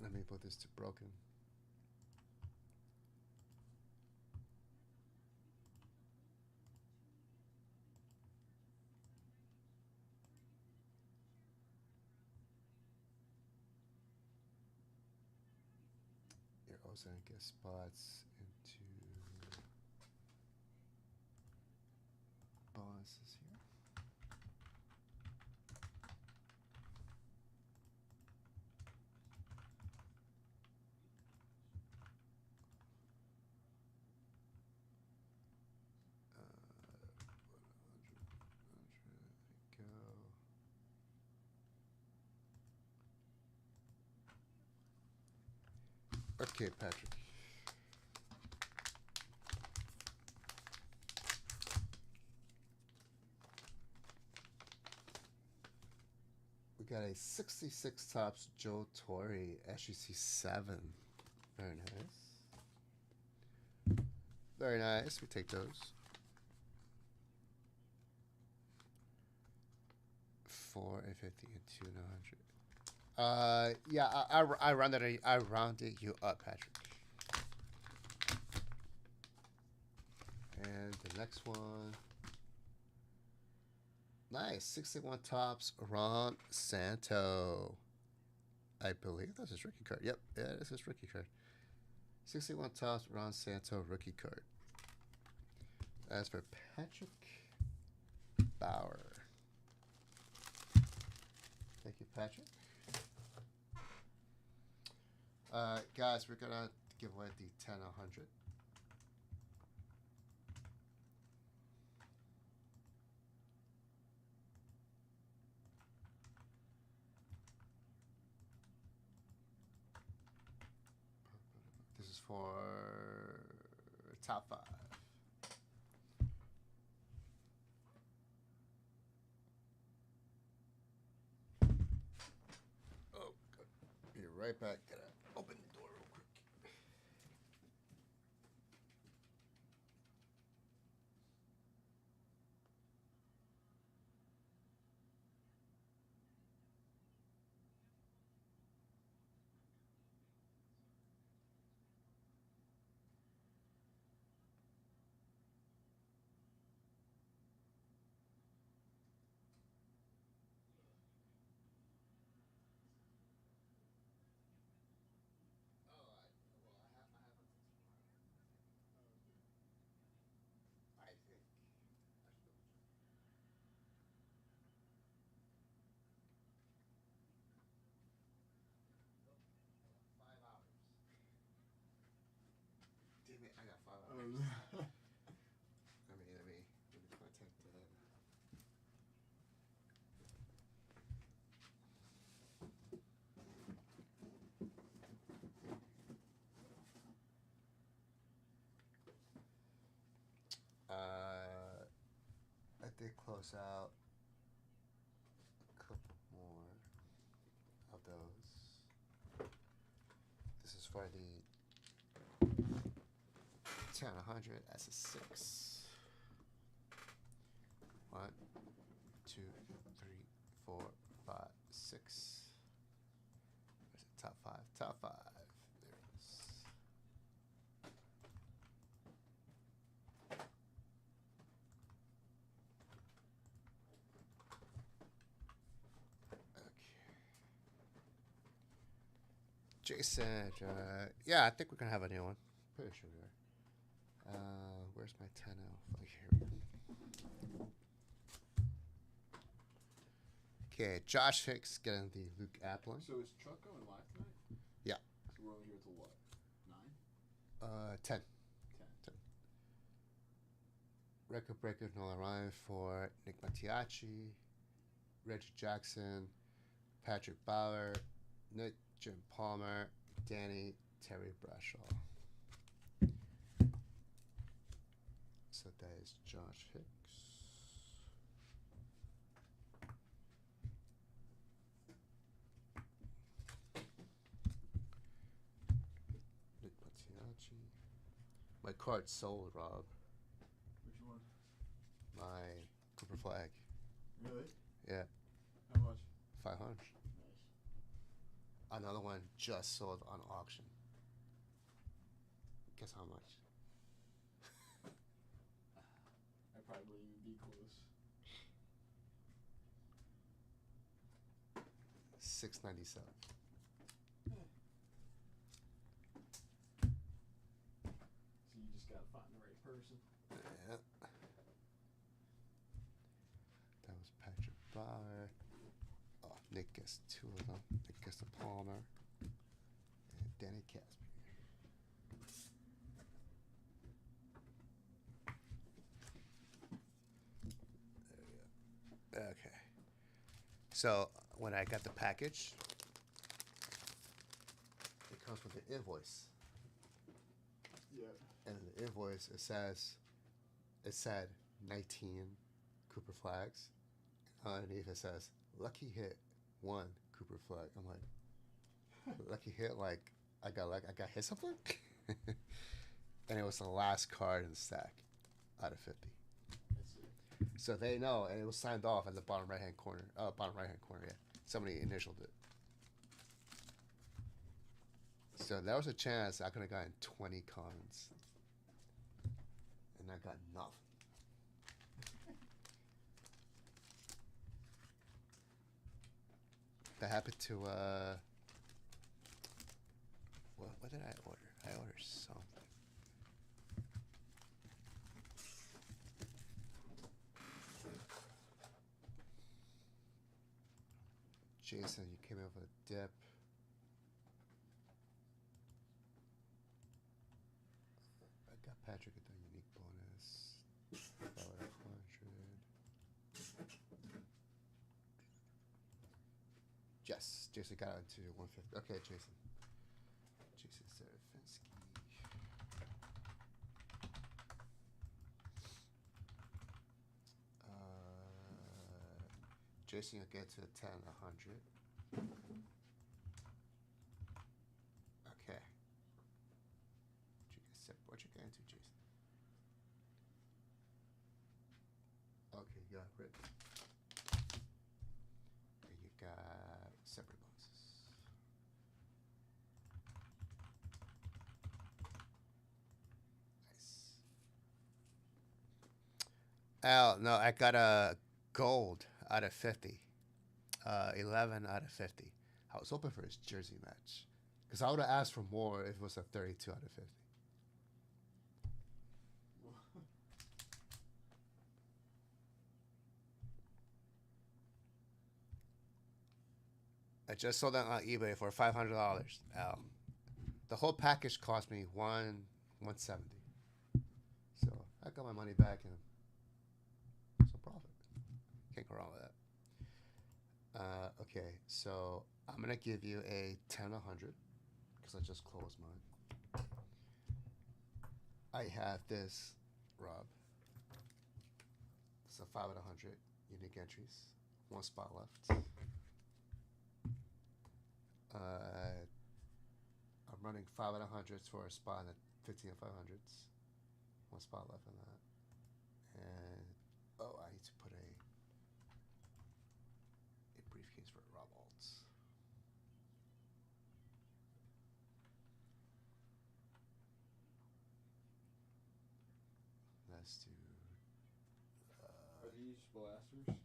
let me put this to broken. You're also gonna get spots into bonuses here. Okay, Patrick. We got a 66 tops Joe Torre SGC 7. Very nice. Very nice. We take those. 4 and 50 and 2 and 100. Yeah, I rounded you up, Patrick. And the next one. Nice. 61 tops, Ron Santo. I believe that's his rookie card. Yep, yeah, this is rookie card. 61 tops, Ron Santo rookie card. As for Patrick Bauer. Thank you, Patrick. Guys, we're gonna give away the 10 100. This is for top 5. Oh, good. Be right back. Gotta open the door real quick. I think. Damn it, I got 5 hours. Let me contact the... I did close out a couple more of those. This is for the 10 100 as a 6. 1, 2, 3, 4, 5. 6. Where's it? Top 5. Top 5. There it is. Jason, yeah, I think we're gonna have a new one. Pretty sure we are. Where's my 10 elf? Oh, here we go. Okay, Josh Hicks getting the Luke Applin. So is Chuck going live tonight? Yeah. So we're only here till what? 10. 10. 10. Record breaker Nolan Ryan for Nick Mattiacci, Reggie Jackson, Patrick Bauer, Nick Jim Palmer, Danny Terry Bradshaw. So that is Josh Hicks. Nick Mattiacci. My card sold, Rob. Which one? My Cooper Flag. Really? Yeah. How much? 500. Nice. Another one just sold on auction. Guess how much? I probably wouldn't even be close. $697. So you just gotta find the right person. Yeah. That was Patrick Bauer. Oh, Nick gets 2 of them. Nick gets the Palmer. And Danny Casper. There we go. Okay. So when I got the package, it comes with an invoice. Yeah. And the invoice, it said 19 Cooper Flags. Underneath it says, lucky hit 1 Cooper Flag. I'm like, lucky hit, like I got hit something? And it was the last card in the stack out of 50. That's it. So they know, and it was signed off at the bottom right hand corner. Yeah. Somebody initialed it. So there was a chance I could have gotten 20 commons. And I got nothing. That happened to what did I order? I ordered something. Jason, you came in with a dip. I got Patrick at the unique bonus. About 100. Yes, Jason got into 150. Okay, Jason. Jason Serafinsky. Jason will get to 10, 100. Okay. What you get into, Jason? Okay, you got red. And you got separate boxes. Nice. Oh, no, I got a gold out of 50. 11 out of 50. I was hoping for his jersey match. Because I would have asked for more if it was a 32 out of 50. I just sold that on eBay for $500. Al. The whole package cost me $170. So I got my money back and it's a profit. Can't go wrong with that. Okay, so I'm gonna give you a 10 100 because I just closed mine. I have this, Rob. It's a 5 out of 100 unique entries. 1 spot left. I'm running 5 out of 100s for a spot in the 15 of 500s. 1 spot left on that. And I need to put a briefcase for Rob. route bolts. Let's do. Are these blasters?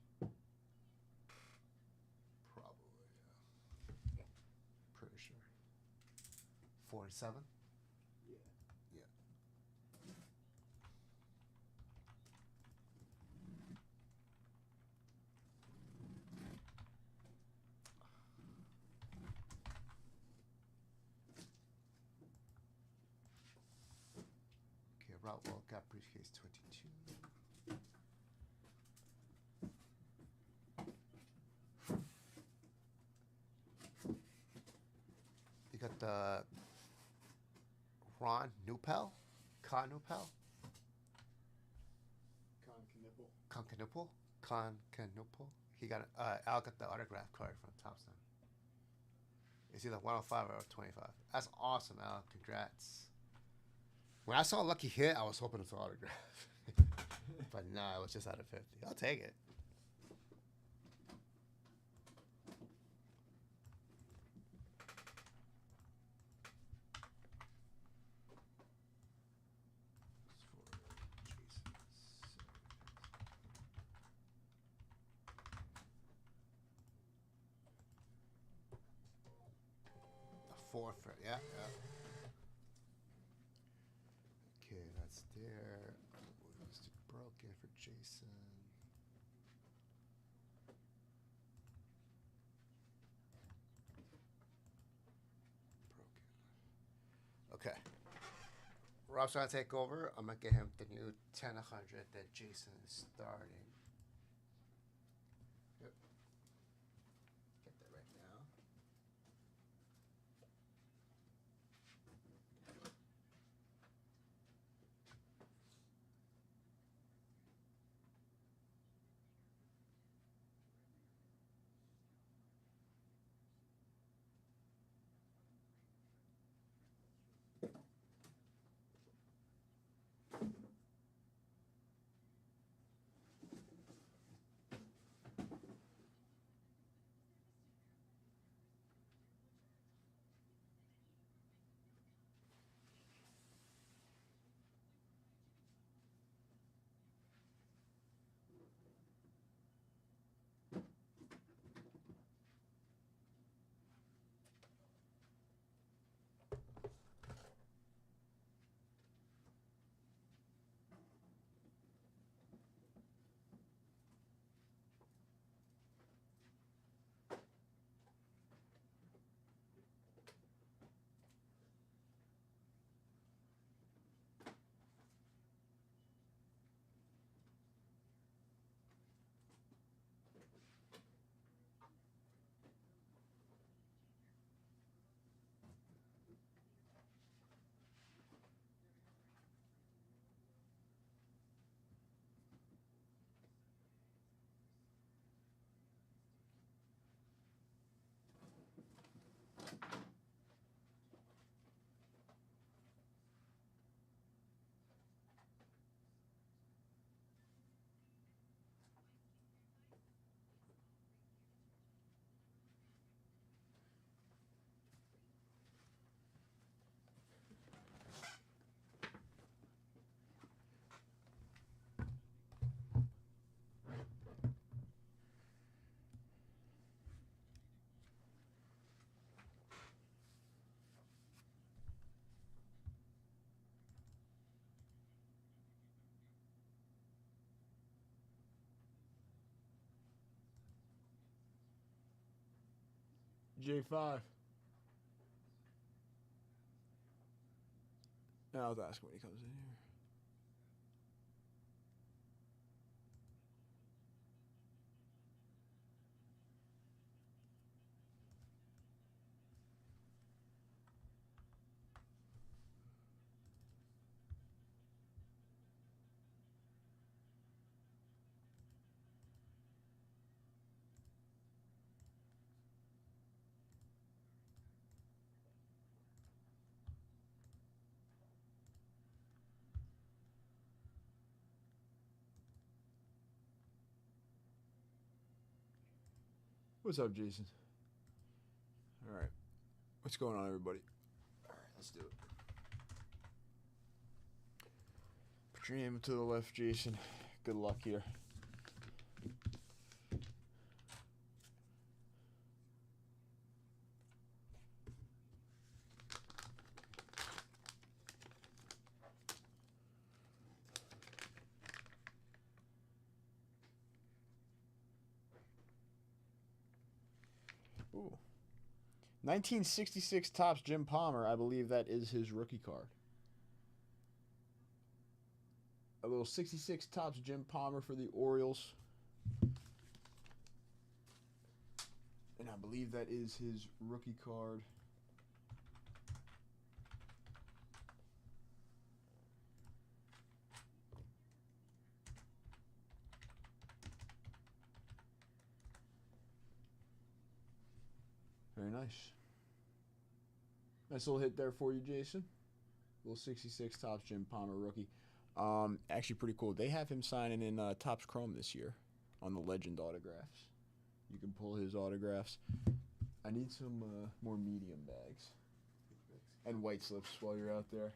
Probably, yeah. Pretty sure. 47? Yeah. Yeah. Okay, route wall got briefcase 22. You got the Ron Nupel? Con Nupel? Concanipple. Concanupel? He got Al got the autograph card from Topstone. It's either 105 or 25. That's awesome, Al. Congrats. When I saw Lucky Hit, I was hoping it's an autograph. But nah, it was just out of 50. I'll take it. Forfeit, yeah. Okay, that's there. Who's broken for Jason? Broken. Okay. Rob's trying to take over. I'm gonna get him the new 10-100 that Jason is starting. Yep. Get that right now. J5. Now I'll ask him when he comes in here. What's up, Jason? All right. What's going on, everybody? All right, let's do it. Put your name to the left, Jason. Good luck here. Ooh. 1966 Topps Jim Palmer. I believe that is his rookie card. A little 66 Topps Jim Palmer for the Orioles. And I believe that is his rookie card. Very nice. Nice little hit there for you, Jason. Little 66 Topps Jim Palmer rookie. Actually pretty cool. They have him signing in Topps Chrome this year on the Legend autographs. You can pull his autographs. I need some more medium bags. And white slips while you're out there.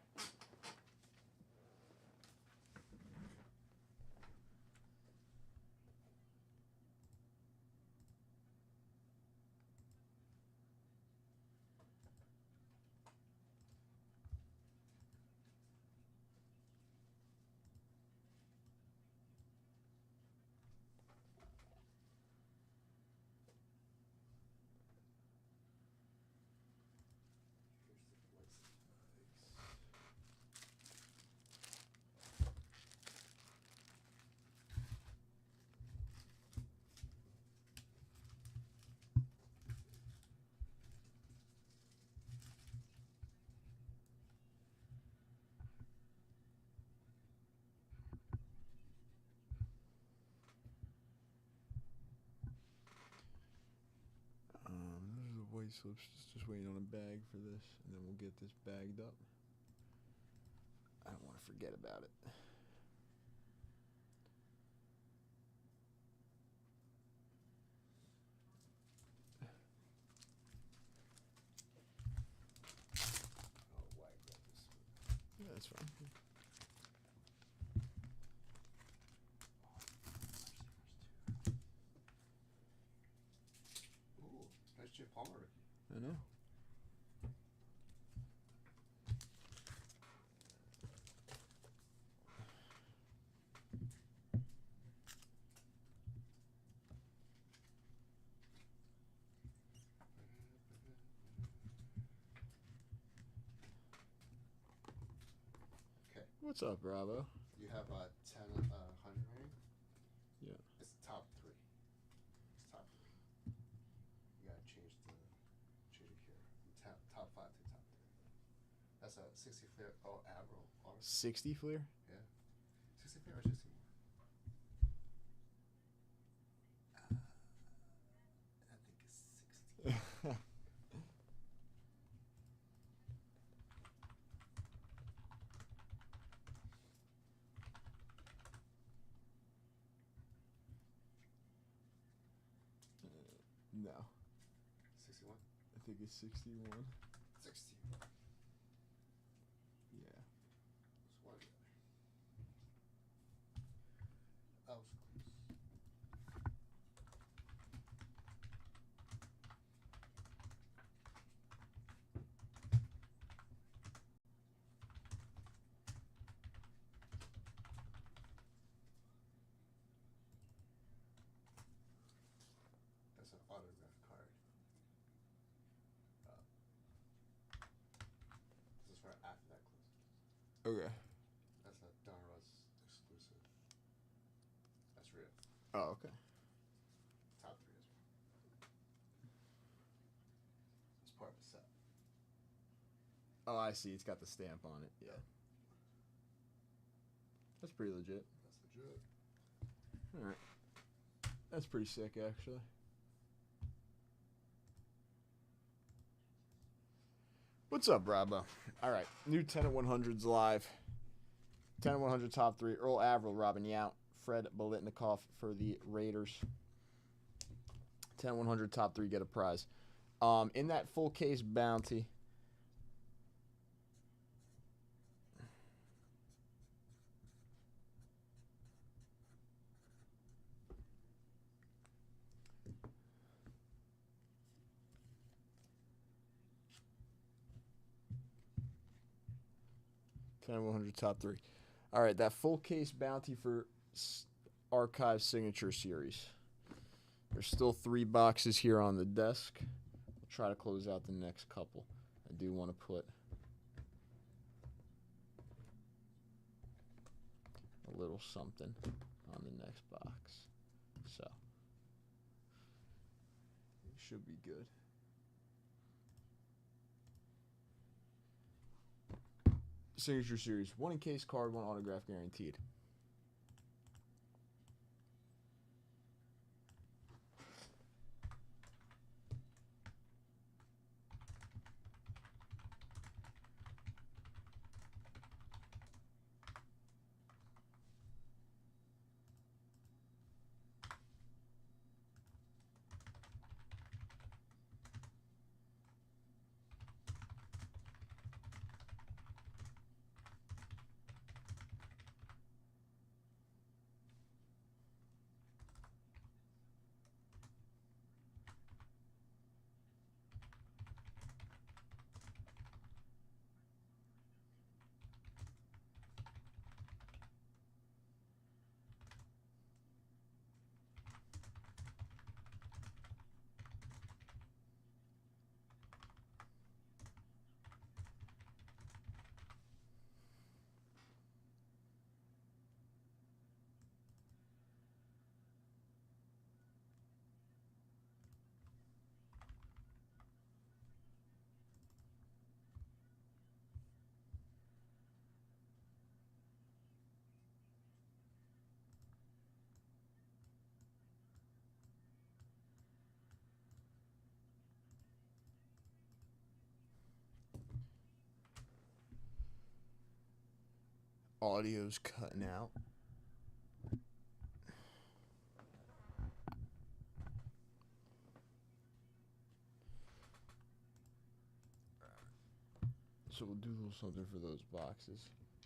Those are the white slips. Just waiting on a bag for this, and then we'll get this bagged up. I don't want to forget about it. Yeah, that's fine. Ooh, nice Jim Palmer rookie. I know. Okay. What's up, Bravo? You have 10 100 rating? Yeah. It's top 3. It's top 3. You gotta change it here. From top 5 to top 3. That's a 60 flair. Oh, Avril. 60 Fleer? Yeah. 60 flair or 60 more? I think it's 60. No. 61? I think it's 61. 60. Yeah. It's one together. That was close. That's an autograph card. This is for after that closes. Okay. That's a Donruss exclusive. That's real. Oh, okay. Top 3 as well. It's part of the set. Oh, I see. It's got the stamp on it. Yeah. That's pretty legit. That's legit. All right. That's pretty sick, actually. What's up, Bravo? All right. New 10 at 100s live. 10 at 100 top 3. Earl Averill, Robin Yount, Fred Bolitnikoff for the Raiders. 10 at 100 top 3 get a prize. In that full case bounty, ten 100 top 3. All right, that full case bounty for Archive Signature Series. There's still 3 boxes here on the desk. We'll try to close out the next couple. I do want to put a little something on the next box. So, it should be good. Signature Series. 1 in case card, 1 autograph guaranteed. Audio's cutting out. So we'll do a little something for those boxes.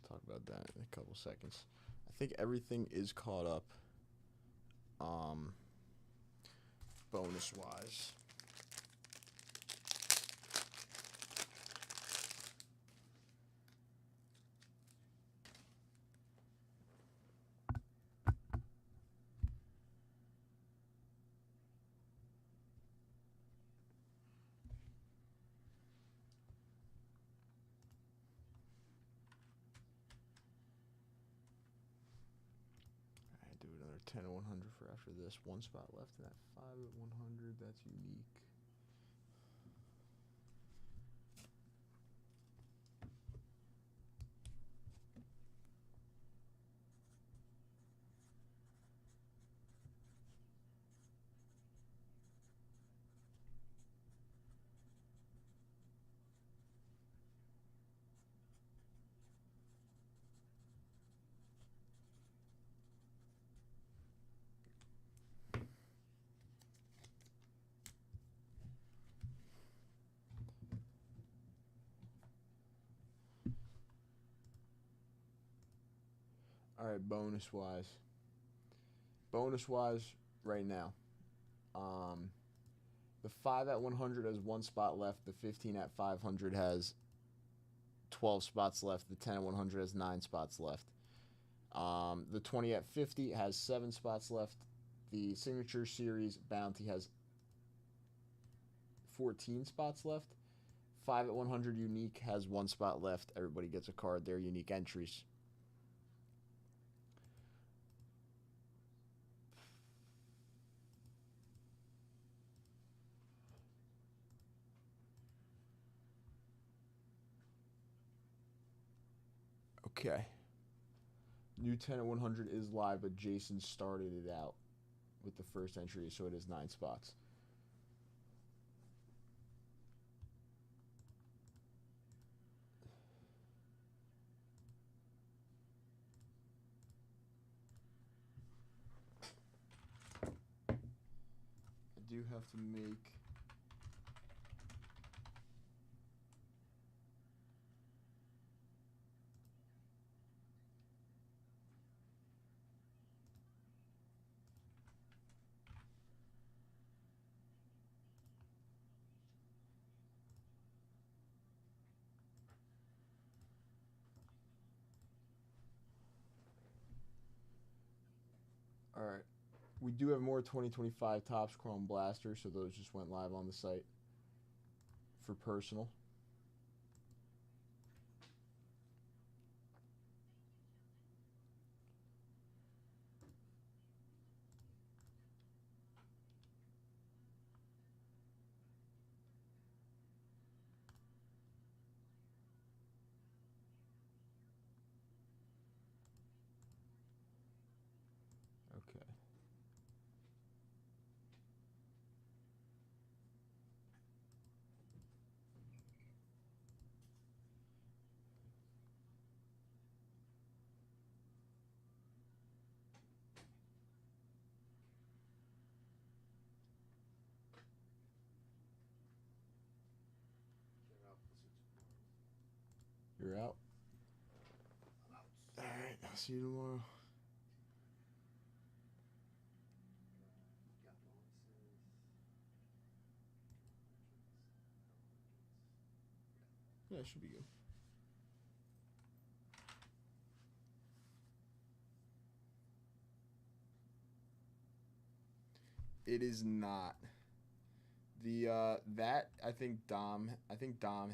Talk about that in a couple seconds. I think everything is caught up. Bonus wise. Do another 10 and 100 for after this. 1 spot left in that 5 at 100. That's unique. All right, bonus wise. Bonus wise, right now. The 5 at 100 has 1 spot left. The 15 at 500 has 12 spots left. The 10 at 100 has 9 spots left. The 20 at 50 has 7 spots left. The Signature Series Bounty has 14 spots left. 5 at 100 Unique has 1 spot left. Everybody gets a card. They're unique entries. Okay. New 10 at 100 is live, but Jason started it out with the first entry, so it is 9 spots. I do have to make All right. We do have more 2025 Topps Chrome Blasters, so those just went live on the site for personal. Okay. You're out. All right. I'll see you tomorrow. Yeah, it should be good. It is not. The that I think Dom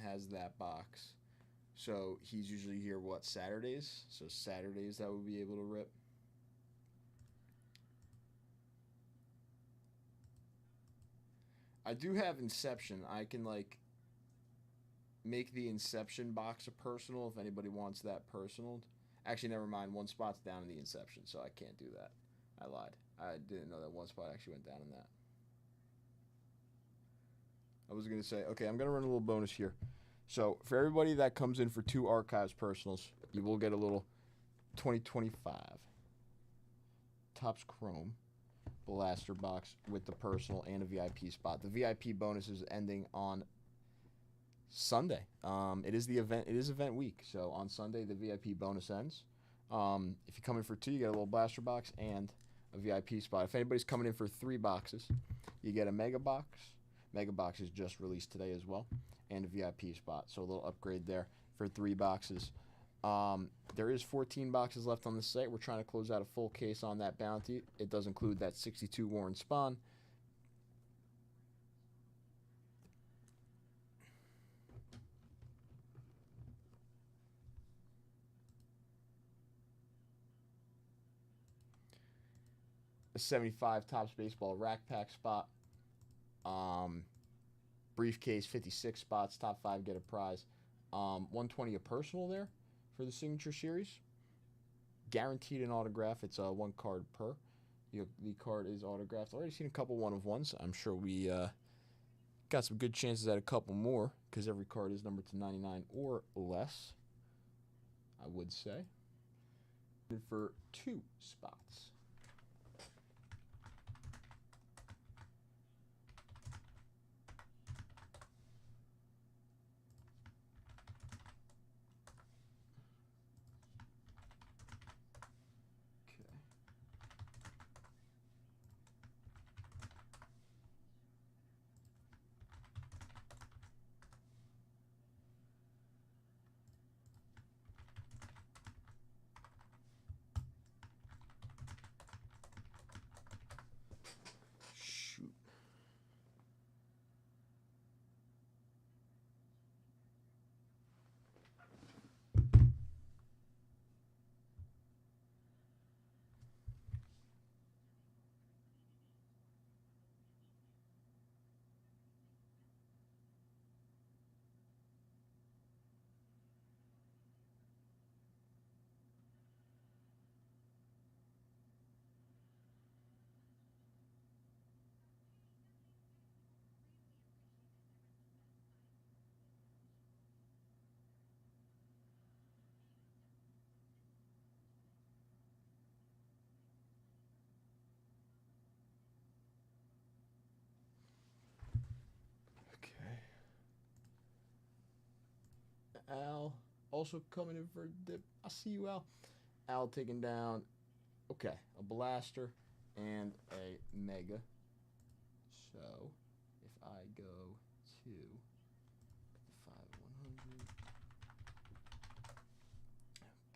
has that box. So he's usually here what, Saturdays? So Saturdays that would be able to rip. I do have Inception. I can like make the Inception box a personal if anybody wants that personal. Actually, never mind. One spot's down in the Inception, so I can't do that. I lied. I didn't know that one spot actually went down in that. I was going to say, okay, I'm going to run a little bonus here. So for everybody that comes in for 2 Archives personals, you will get a little 2025 Topps Chrome Blaster box with the personal and a VIP spot. The VIP bonus is ending on Sunday. It is event week, so on Sunday the VIP bonus ends. If you come in for 2, you get a little blaster box and a VIP spot. If anybody's coming in for 3 boxes, you get a mega box. Mega box is just released today as well, and a VIP spot. So a little upgrade there for 3 boxes. There is 14 boxes left on the site. We're trying to close out a full case on that bounty. It does include that 62 Warren Spawn. A 75 Topps Baseball rack pack spot. Briefcase, 56 spots. Top 5 get a prize. 120 a personal there for the Signature Series. Guaranteed an autograph. It's 1 card per. The card is autographed. Already seen a couple 1-of-1s. I'm sure we got some good chances at a couple more because every card is numbered to 99 or less, I would say. For 2 spots. Al also coming in for a dip. I see you, Al. Al taking down, okay, a blaster and a mega. So if I go to 5-100,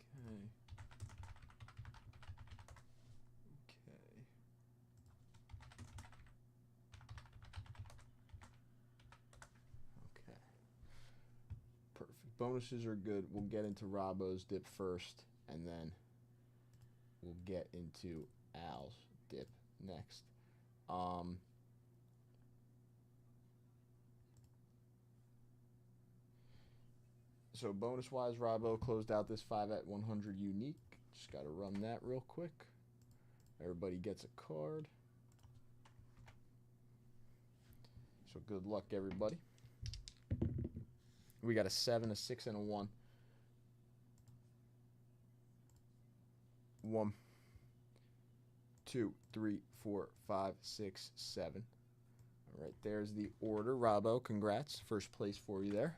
okay, okay. bonuses are good. We'll get into Robbo's dip first, and then we'll get into Al's dip next. So bonus-wise, Robbo closed out this 5 at 100 unique. Just got to run that real quick. Everybody gets a card. So good luck, everybody. We got a 7, a 6, and a 1. 1, 2, 3, 4, 5, 6, 7. All right, there's the order. Robbo, congrats. First place for you there.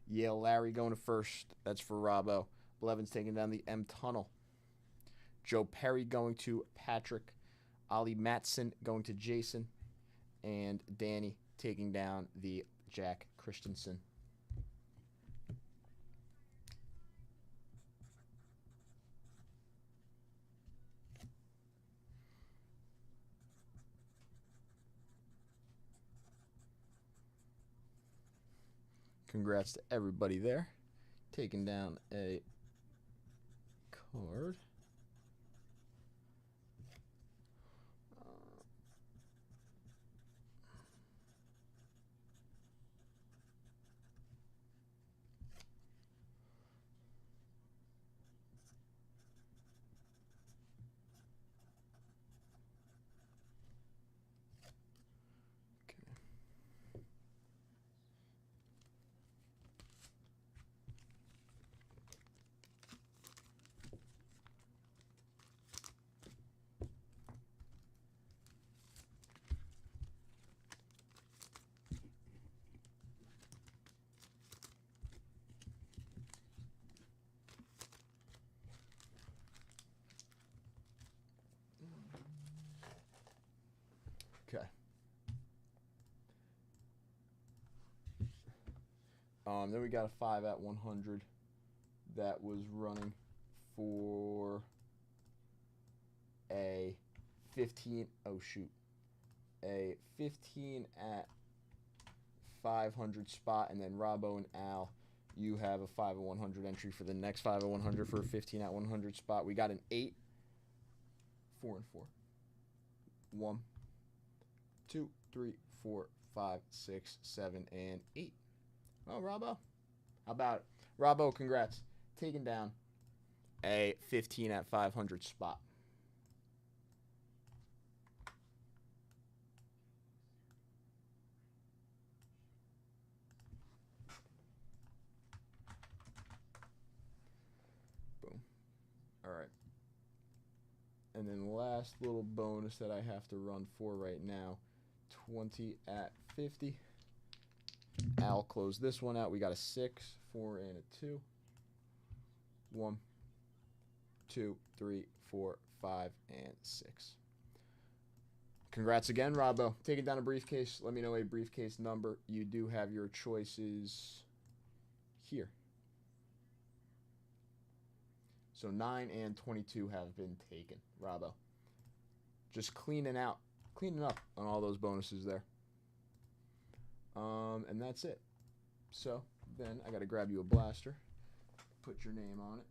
Yale Larry going to first. That's for Robbo. Blevins taking down the M Tunnel. Joe Perry going to Patrick. Ollie Matson going to Jason. And Danny taking down the Jack Christensen. Congrats to everybody there. Taking down a card. Okay. Then we got a 5 at 100 that was running for a 15. Oh shoot, a 15 at 500 spot, and then Robbo and Al, you have a 5 at 100 entry for the next 5 at 100 for a 15 at 100 spot. We got an 8, 4 and 4. 1, 2, 3, 4, 5, 6, 7, and 8. Oh, Robbo. How about it? Robbo, congrats. Taking down a 15 at 500 spot. Boom. All right. And then last little bonus that I have to run for right now, 20 at 50. Al closed this one out. We got a 6, 4, and a 2. 1, 2, 3, 4, 5, and 6. Congrats again, Robbo. Taking down a briefcase. Let me know a briefcase number. You do have your choices here. So 9 and 22 have been taken, Robbo. Just cleaning up on all those bonuses there. And that's it. So then I got to grab you a blaster, put your name on it.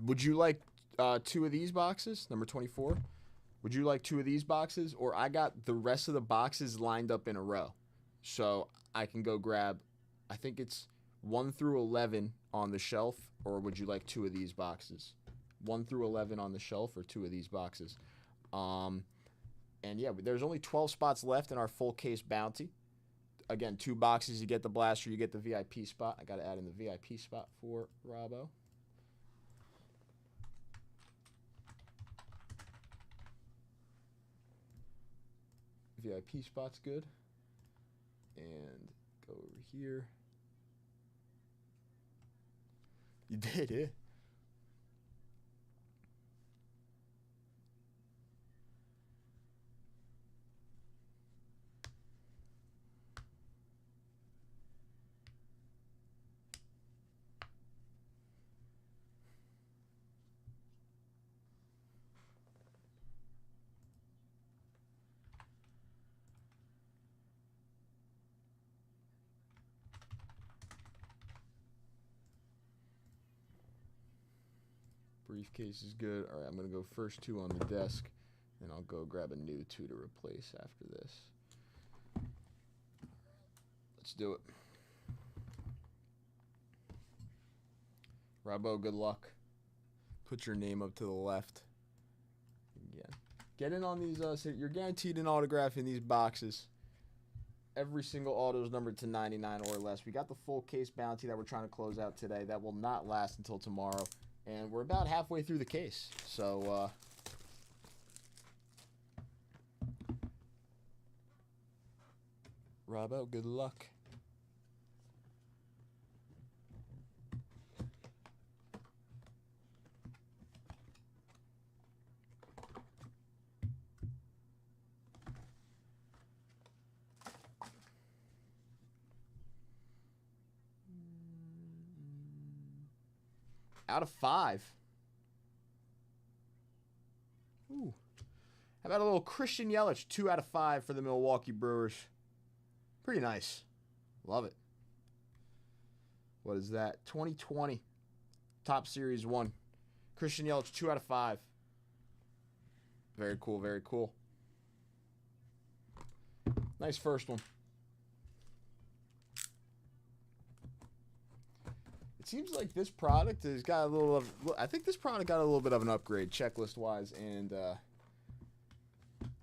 Would you like 2 of these boxes, number 24? Would you like 2 of these boxes? Or I got the rest of the boxes lined up in a row. So I can go grab, I think it's 1 through 11 on the shelf, or would you like 2 of these boxes? 1 through 11 on the shelf, or 2 of these boxes? And yeah, there's only 12 spots left in our full case bounty. Again, 2 boxes, you get the blaster, you get the VIP spot. I got to add in the VIP spot for Robbo. VIP spot's good. And go over here. You did it. Briefcase is good. All right, I'm going to go first 2 on the desk, and I'll go grab a new 2 to replace after this. Let's do it. Robbo, good luck. Put your name up to the left. Again. Get in on these. You're guaranteed an autograph in these boxes. Every single auto is numbered to 99 or less. We got the full case bounty that we're trying to close out today. That will not last until tomorrow. And we're about halfway through the case. So, Robbo, good luck. Out of 5. Ooh. How about a little Christian Yelich? 2 out of 5 for the Milwaukee Brewers. Pretty nice. Love it. What is that? 2020. Top Series 1. Christian Yelich, 2 out of 5. Very cool, very cool. Nice first one. Seems like this product has got a little of, I think this product got a little bit of an upgrade checklist wise and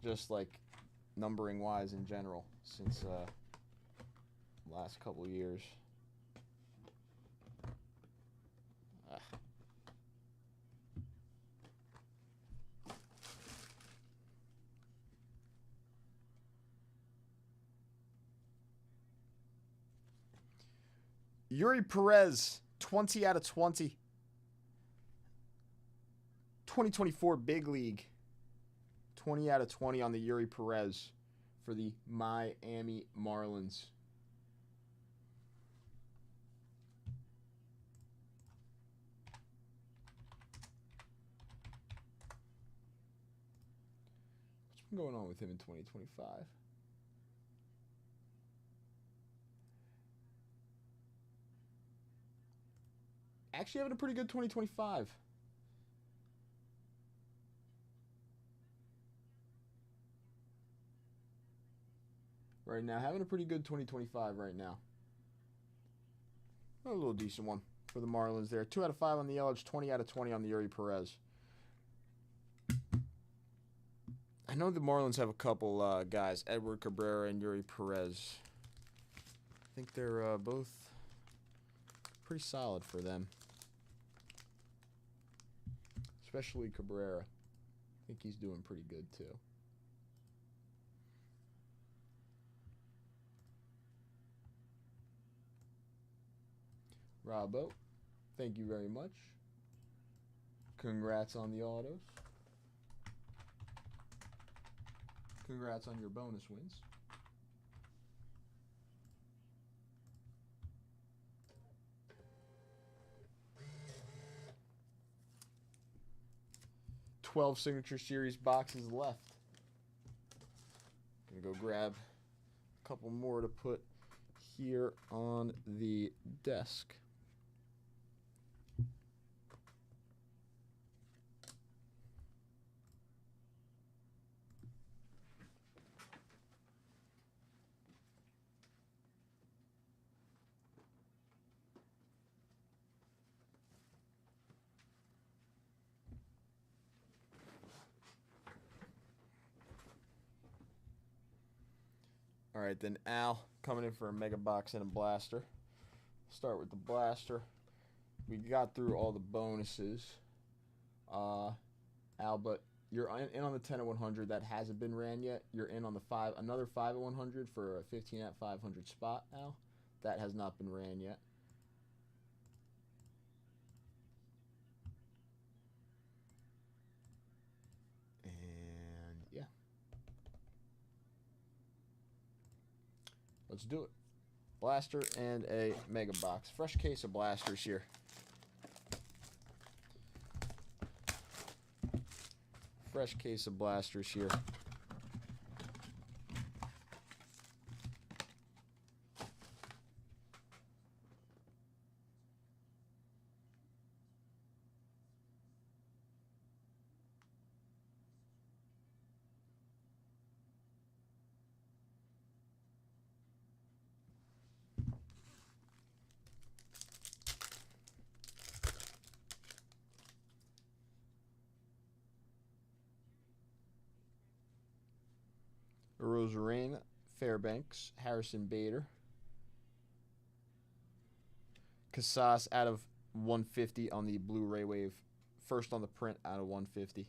just like numbering wise in general since last couple years. Yuri Perez, 20 out of 20. 2024 Big League. 20 out of 20 on the Yuri Perez for the Miami Marlins. What's been going on with him in 2025? Actually having a pretty good 2025. Right now, having a pretty good 2025 right now. A little decent one for the Marlins there. 2 out of 5 on the Yelich, 20 out of 20 on the Yuri Perez. I know the Marlins have a couple guys, Edward Cabrera and Yuri Perez. I think they're both pretty solid for them. Especially Cabrera. I think he's doing pretty good too. Robbo, thank you very much. Congrats on the autos. Congrats on your bonus wins. $12 Signature Series boxes left. Gonna go grab a couple more to put here on the desk. All right, then Al coming in for a mega box and a blaster. Start with the blaster. We got through all the bonuses. Al, but you're in on the 10 at 100 that hasn't been ran yet. You're in on the another 5 at 100 for a 15 at 500 spot, Al. That has not been ran yet. And yeah. Let's do it. Blaster and a mega box. Fresh case of blasters here. Fresh case of blasters here. Rosarine, Fairbanks, Harrison Bader. Casas out of 150 on the Blu-ray wave. First on the print out of 150.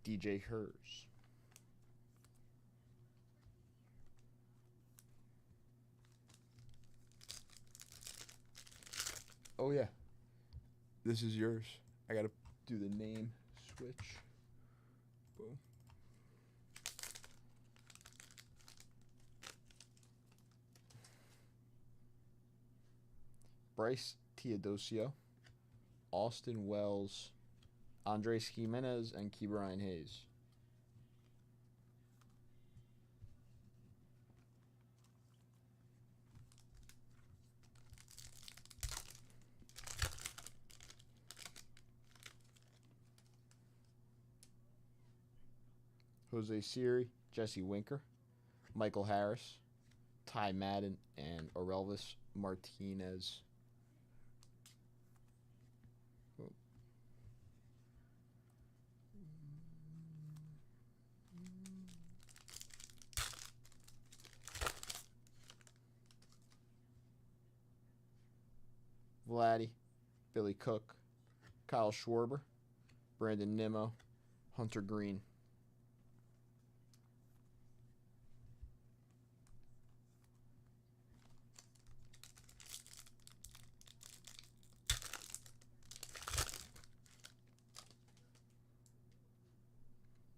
DJ Hers. Oh yeah. This is yours. I gotta do the name switch. Boom. Bryce Teodosio, Austin Wells, Andres Jimenez, and Key Brian Hayes. Jose Siri, Jesse Winker, Michael Harris, Ty Madden, and Orelvis Martinez. Vladdy, Billy Cook, Kyle Schwarber, Brandon Nimmo, Hunter Green.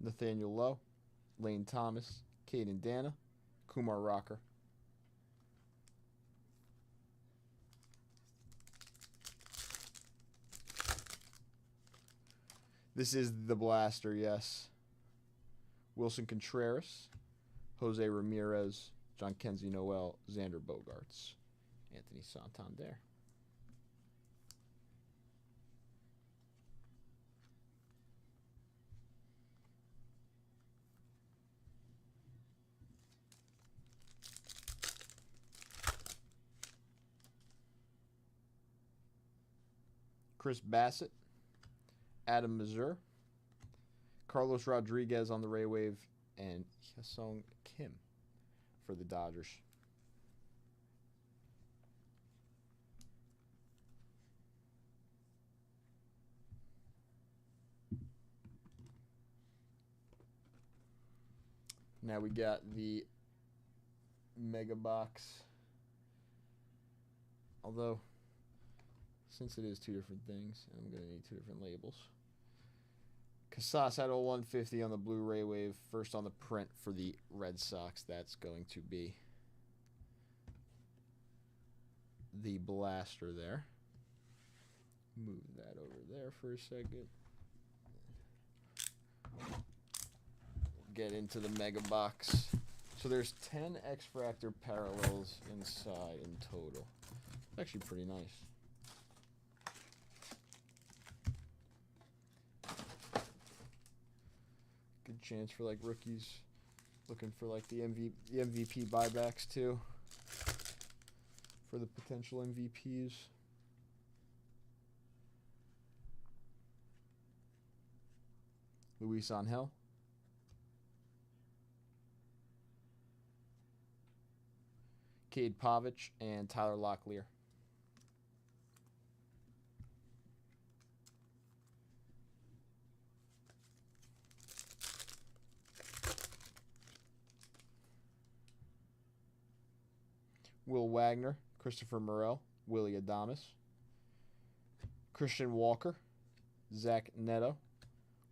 Nathaniel Lowe, Lane Thomas, Caden Dana, Kumar Rocker. This is the blaster, yes. Wilson Contreras, Jose Ramirez, John Kenzie Noel, Xander Bogaerts, Anthony Santander. Chris Bassett, Adam Mazur, Carlos Rodriguez on the Ray Wave, and Hyesung Kim for the Dodgers. Now we got the Mega Box. Although, since it is two different things, I'm going to need two different labels. Casas out of 150 on the Blu-ray Wave. First on the print for the Red Sox. That's going to be the blaster there. Move that over there for a second. Get into the Mega Box. So there's 10 X-Fractor parallels inside in total. Actually pretty nice. Good chance for like rookies looking for like the MVP buybacks too. For the potential MVPs. Luis Angel. Cade Povich and Tyler Locklear. Will Wagner, Christopher Morel, Willie Adames, Christian Walker, Zach Neto,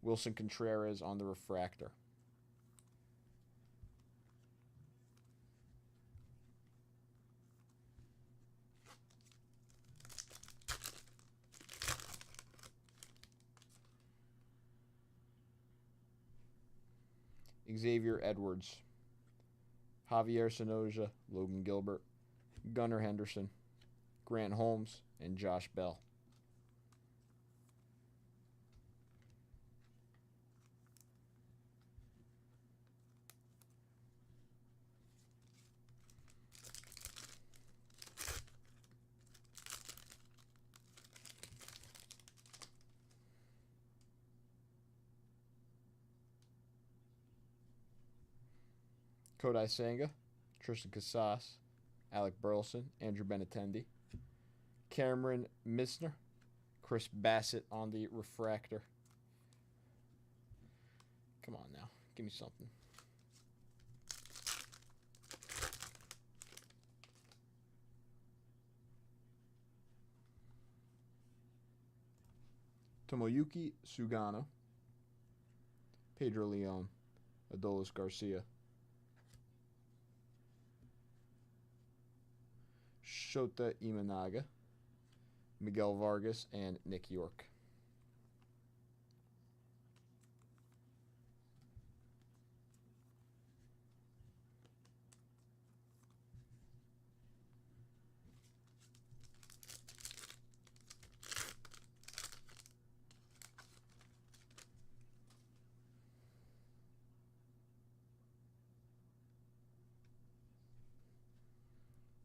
Wilson Contreras on the refractor. Xavier Edwards, Javier Sonoja, Logan Gilbert, Gunnar Henderson, Grant Holmes, and Josh Bell. Kodai Senga, Tristan Casas, Alec Burleson, Andrew Benatendi, Cameron Misner, Chris Bassett on the refractor. Come on now. Give me something. Tomoyuki Sugano, Pedro Leon, Adolis Garcia, Shota Imanaga, Miguel Vargas, and Nick York.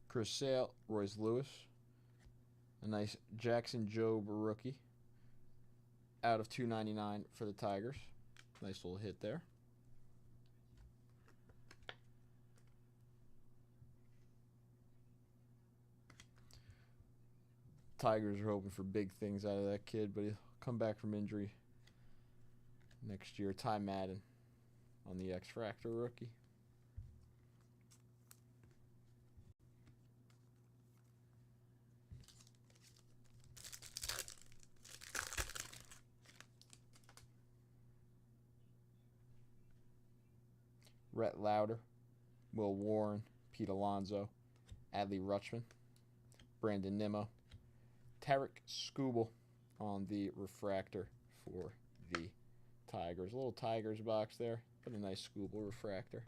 Chris Sale, Royce Lewis, a nice Jackson Jobe rookie out of 299 for the Tigers. Nice little hit there. Tigers are hoping for big things out of that kid, but he'll come back from injury next year. Ty Madden on the X-Fractor rookie. Rhett Lauder, Will Warren, Pete Alonso, Adley Rutschman, Brandon Nimmo, Tarek Skubal on the refractor for the Tigers. A little Tigers box there, but a nice Skubal refractor.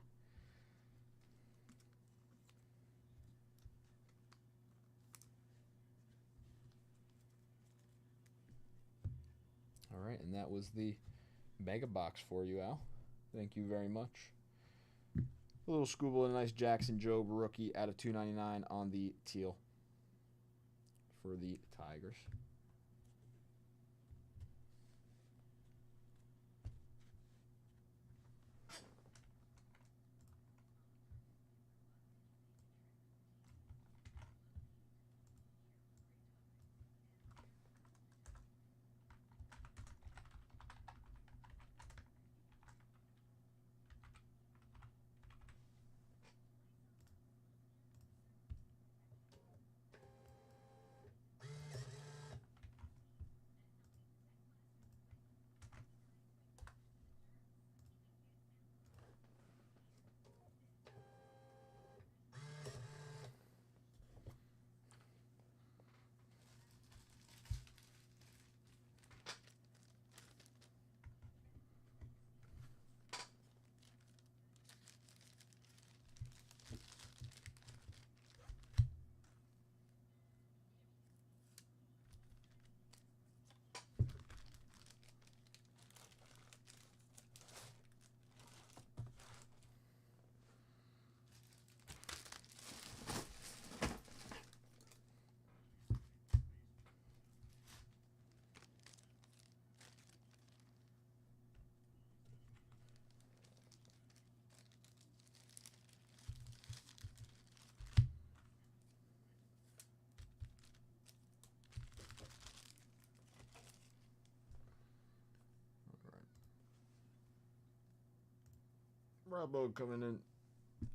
All right, and that was the mega box for you, Al. Thank you very much. A little Skubal and a nice Jackson Jobe rookie out of 299 on the teal for the Tigers. Robbo coming in.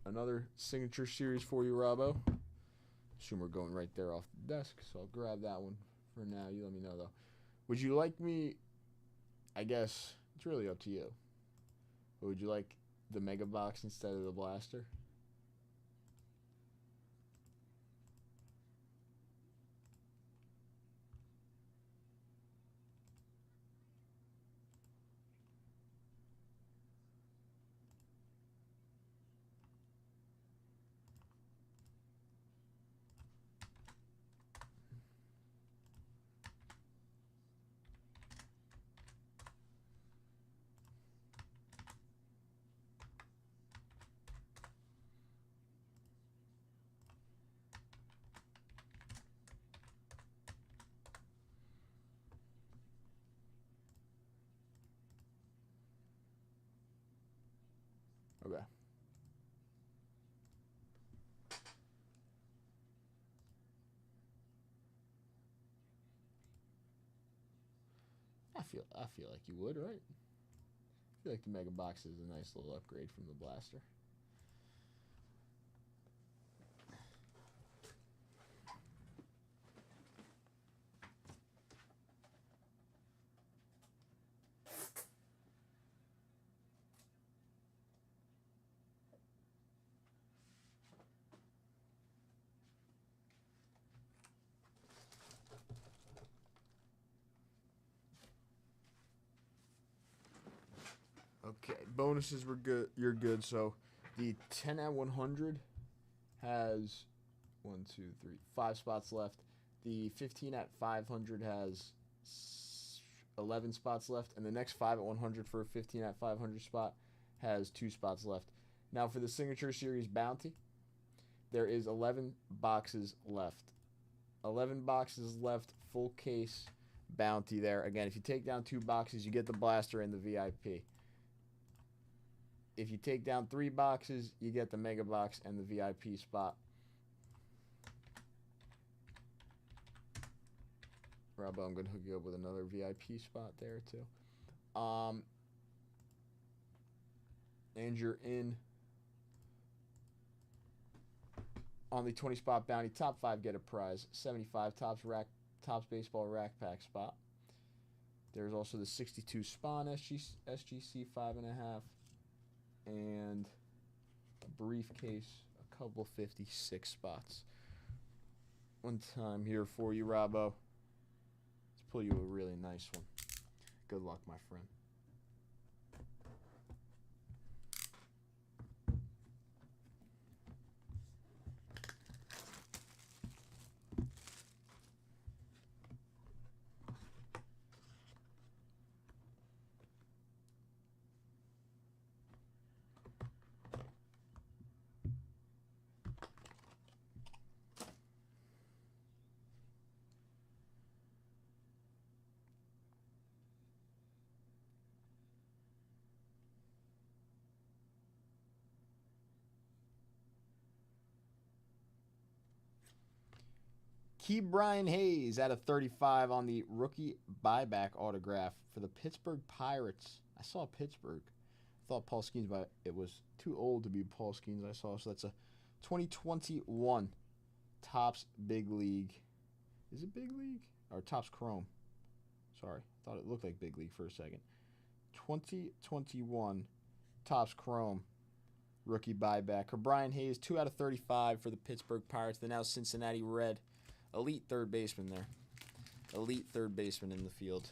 Another signature series for you, Robbo. Assume we're going right there off the desk, so I'll grab that one for now. You let me know, though. Would you like me... I guess it's really up to you. But would you like the Mega Box instead of the Blaster? Okay. feel like you would, right? I feel like the Mega Box is a nice little upgrade from the Blaster. Okay, bonuses were good. You're good. So the 10 at 100 has 5 spots left. The 15 at 500 has 11 spots left, and the next 5 at 100 for a 15 at 500 spot has 2 spots left. Now for the Signature Series Bounty, there is 11 boxes left. 11 boxes left, full case Bounty there. Again, if you take down 2 boxes, you get the Blaster and the VIP. If you take down 3 boxes, you get the Mega Box and the VIP spot. Robbo, I'm going to hook you up with another VIP spot there, too. And you're in on the 20 spot bounty. Top 5 get a prize. 75 Tops baseball rack pack spot. There's also the 62 Spawn SGC 5.5. And a briefcase, a couple 56 spots. One time here for you, Robbo. Let's pull you a really nice one. Good luck, my friend. Key Brian Hayes out of 35 on the rookie buyback autograph for the Pittsburgh Pirates. I saw Pittsburgh. I thought Paul Skeens, but it was too old to be Paul Skeens I saw. So that's a 2021 Topps Big League. Is it Big League? Or Topps Chrome. Sorry. I thought it looked like Big League for a second. 2021 Topps Chrome rookie buyback. Brian Hayes, 2 out of 35 for the Pittsburgh Pirates. The now Cincinnati Red. Elite third baseman there. Elite third baseman in the field.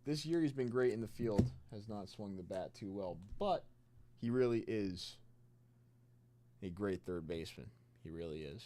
This year he's been great in the field. Has not swung the bat too well. But he really is a great third baseman. He really is.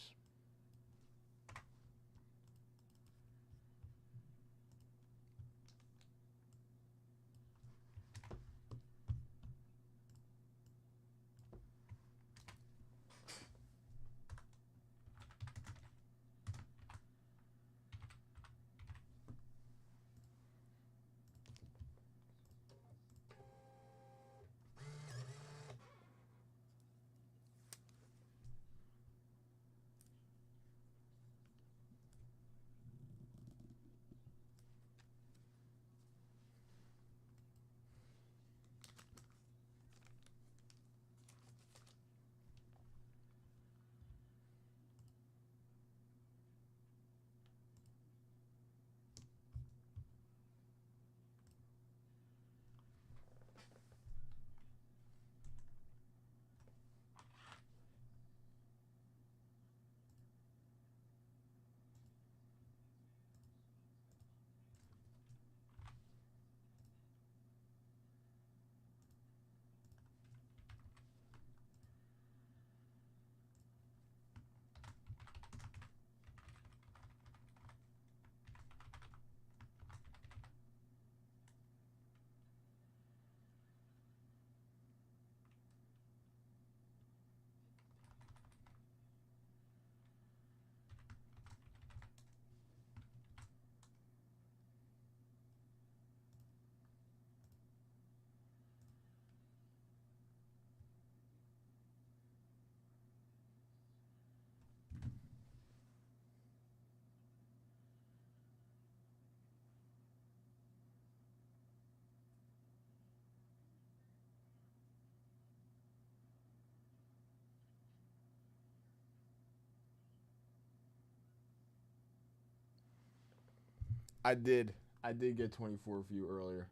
I did. I did get 24 for you earlier.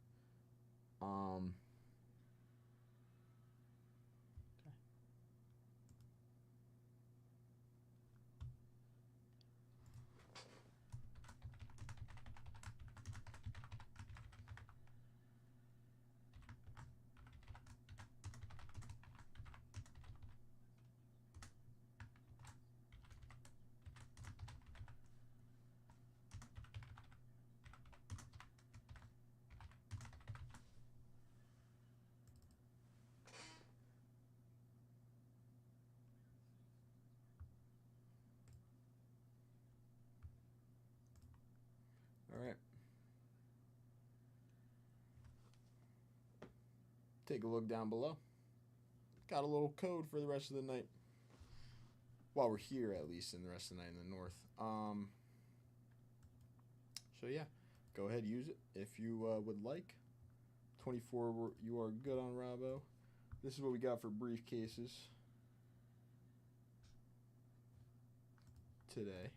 Um. All right. Take a look down below. Got a little code for the rest of the night. While we're here, at least, in the rest of the night in the north. So yeah, go ahead, use it if you would like. 24, you are good on Robbo. This is what we got for briefcases today.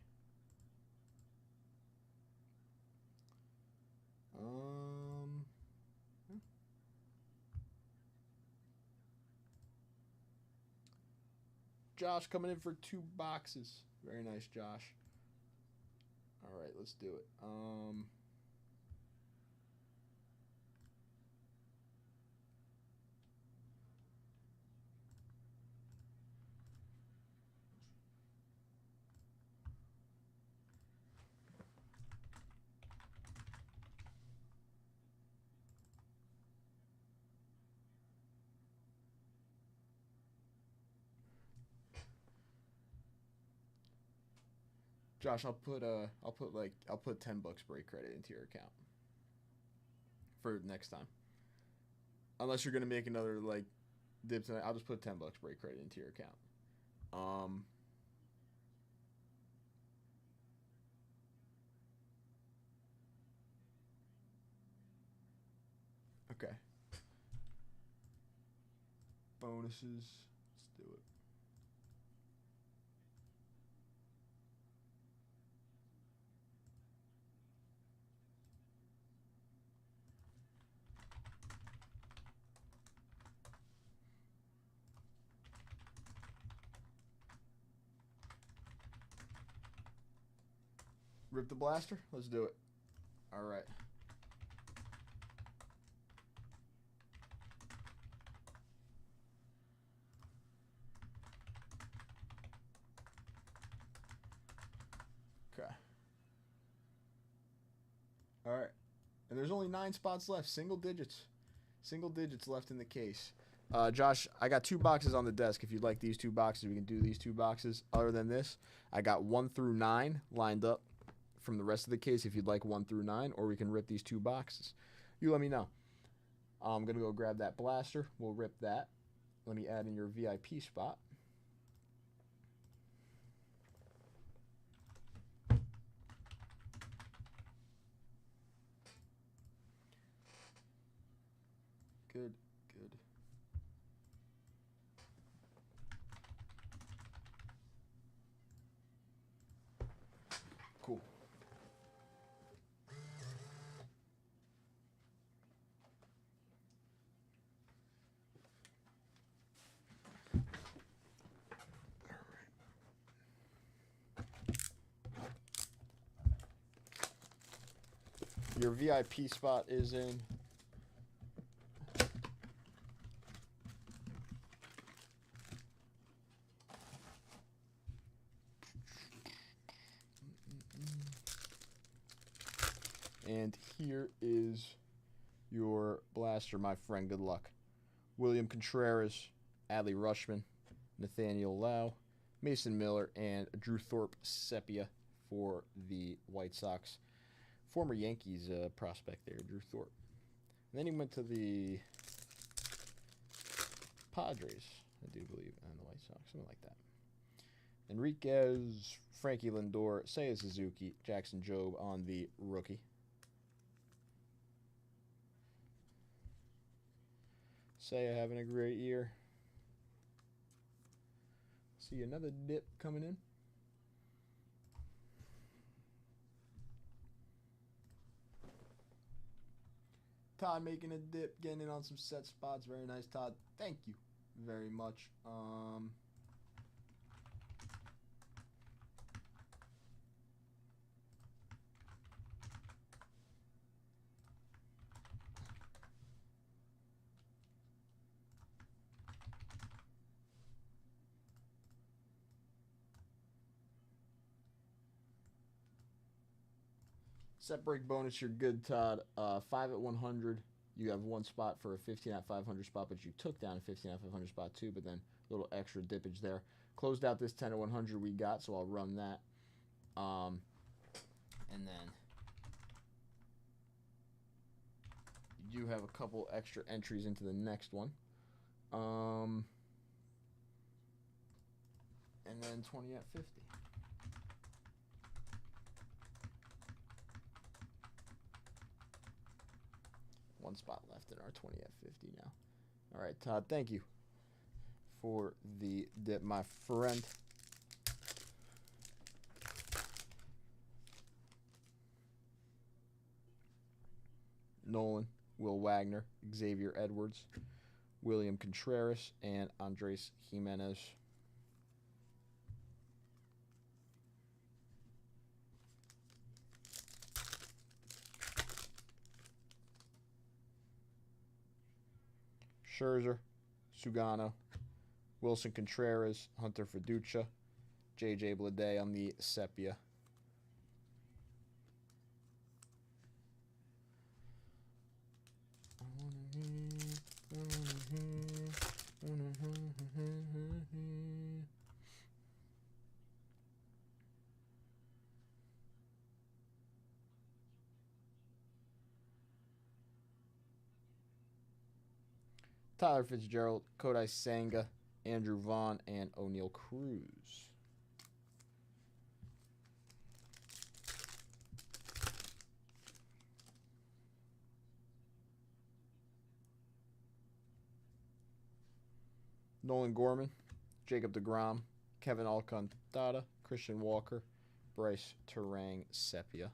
Josh coming in for 2 boxes. Very nice, Josh. All right, let's do it. Josh, I'll put $10 break credit into your account for next time. Unless you're gonna make another like dip tonight, I'll just put $10 break credit into your account. Okay. Bonuses. Let's do it. Rip the blaster? Let's do it. All right. Okay. All right. And there's only 9 spots left. Single digits. Single digits left in the case. Josh, I got 2 boxes on the desk. If you'd like these 2 boxes, we can do these 2 boxes. Other than this, I got 1 through 9 lined up from the rest of the case if you'd like 1 through 9, or we can rip these 2 boxes. You let me know. I'm going to go grab that blaster. We'll rip that. Let me add in your VIP spot. Good, good. Cool. Your VIP spot is in. And here is your blaster, my friend. Good luck. William Contreras, Adley Rushman, Nathaniel Lau, Mason Miller, and Drew Thorpe Sepia for the White Sox. Former Yankees prospect there, Drew Thorpe. And then he went to the Padres, I do believe, and the White Sox, something like that. Enriquez, Frankie Lindor, Seiya Suzuki, Jackson Jobe on the rookie. Seiya having a great year. See another dip coming in. Todd making a dip, getting in on some set spots. Very nice, Todd. Thank you very much. Set break bonus, you're good, Todd. 5 at 100. You have one spot for a 15 at 500 spot, but you took down a 15 at 500 spot too, but then a little extra dippage there. Closed out this 10 at 100 we got, so I'll run that. And then you do have a couple extra entries into the next one. And then 20 at 50. One spot left in our 20 at 50 now. All right, Todd, thank you for the dip, my friend. Nolan, Will Wagner, Xavier Edwards, William Contreras, and Andres Jimenez. Scherzer, Sugano, Wilson Contreras, Hunter Fiducia, J.J. Bleday on the Sepia. Tyler Fitzgerald, Kodai Senga, Andrew Vaughn, and O'Neal Cruz. Nolan Gorman, Jacob deGrom, Kevin Alcantara, Christian Walker, Bryce Terang, Sepia.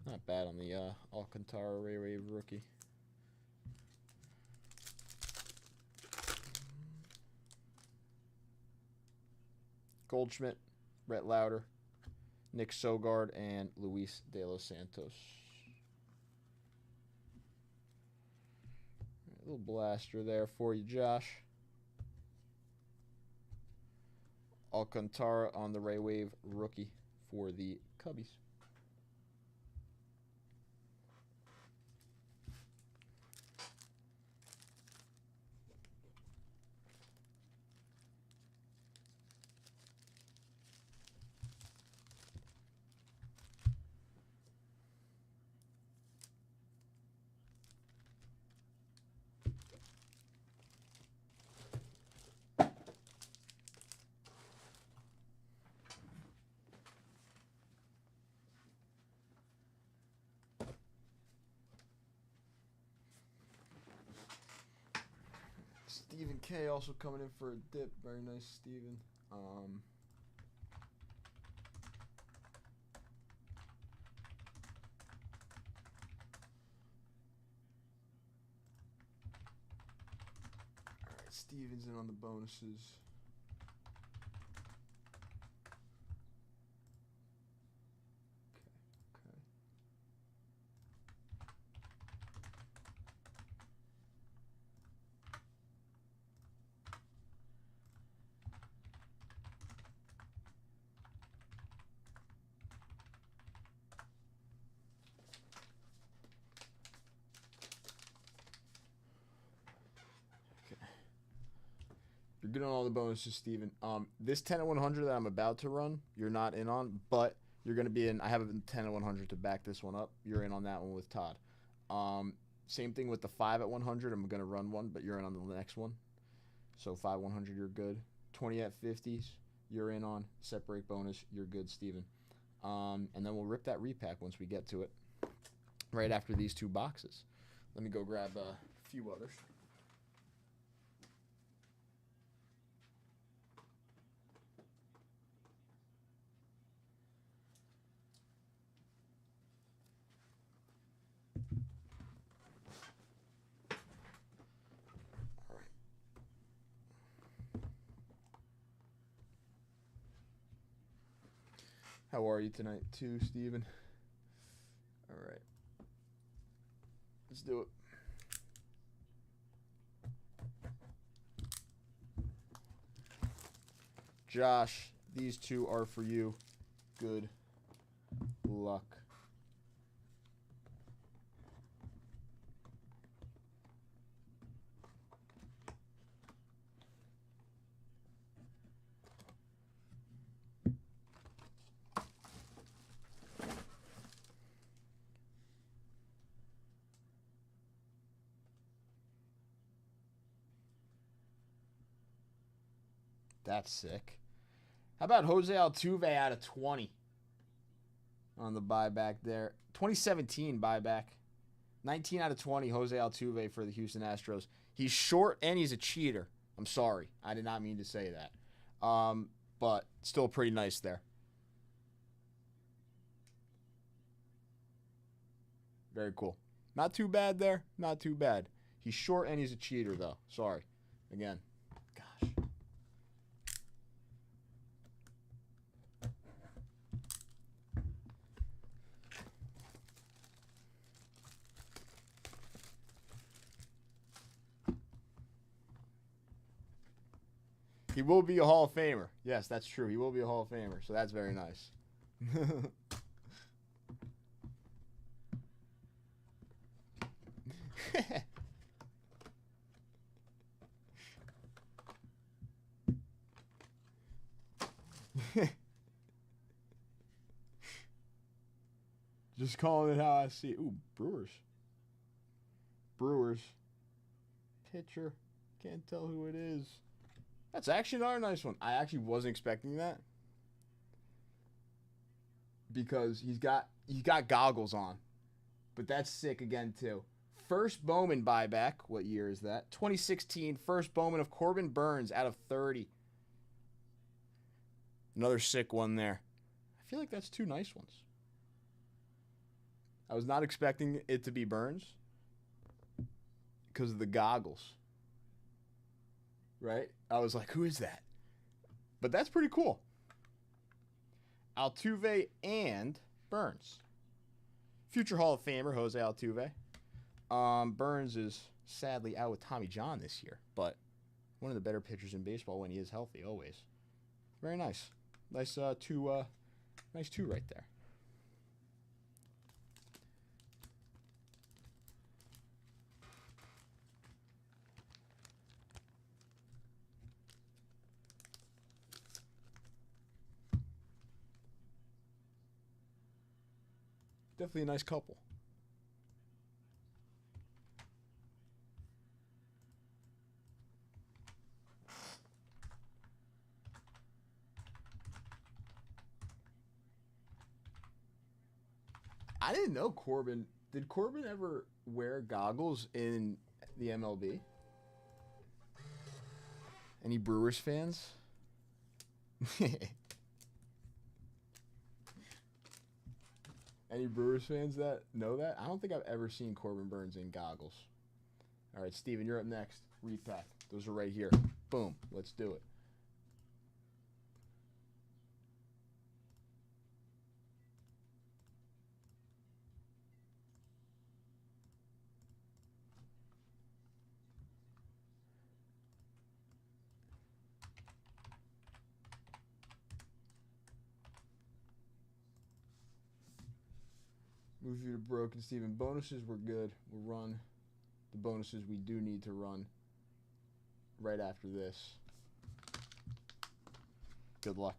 Not bad on the Alcantara Ray Wave rookie. Goldschmidt, Brett Lauder, Nick Sogard, and Luis De Los Santos. A little blaster there for you, Josh. Alcantara on the Ray Wave rookie for the Cubbies. Stephen K also coming in for a dip. Very nice, Stephen. All right, Stephen's in on the bonuses. Okay. You're good on all the bonuses, Steven. This 10 at 100 that I'm about to run, you're not in on, but you're going to be in. I have a 10 at 100 to back this one up. You're in on that one with Todd. Same thing with the 5 at 100. I'm going to run one, but you're in on the next one. So 5 100, you're good. 20 at 50s, you're in on. Set break bonus, you're good, Steven. And then we'll rip that repack once we get to it, right after these two boxes. Let me go grab a few others. All right. How are you tonight, too, Steven? All right. Let's do it. Josh, these two are for you. Good luck. That's sick. How about Jose Altuve out of 20 on the buyback there? 2017 buyback. 19 out of 20, Jose Altuve for the Houston Astros. He's short and he's a cheater. I'm sorry. I did not mean to say that. But still pretty nice there. Very cool. Not too bad there. Not too bad. He's short and he's a cheater, though. Sorry. Again. Gosh. He will be a Hall of Famer. Yes, that's true. He will be a Hall of Famer, so that's very nice. Just calling it how I see it. Ooh, Brewers. Brewers. Pitcher. Can't tell who it is. That's actually another nice one. I actually wasn't expecting that. Because he's got goggles on. But that's sick again, too. First Bowman buyback. What year is that? 2016. First Bowman of Corbin Burns out of 30. Another sick one there. I feel like that's two nice ones. I was not expecting it to be Burns because of the goggles. Right? I was like, who is that? But that's pretty cool. Altuve and Burns. Future Hall of Famer, Jose Altuve. Burns is sadly out with Tommy John this year, but one of the better pitchers in baseball when he is healthy, always. Very nice. Nice two right there. Definitely a nice couple. I didn't know Corbin. Did Corbin ever wear goggles in the MLB? Any Brewers fans? Any Brewers fans that know that? I don't think I've ever seen Corbin Burns in goggles. All right, Steven, you're up next. Repack. Those are right here. Boom. Let's do it. Move you to broken, Steven. Bonuses were good. We'll run the bonuses we do need to run right after this. Good luck.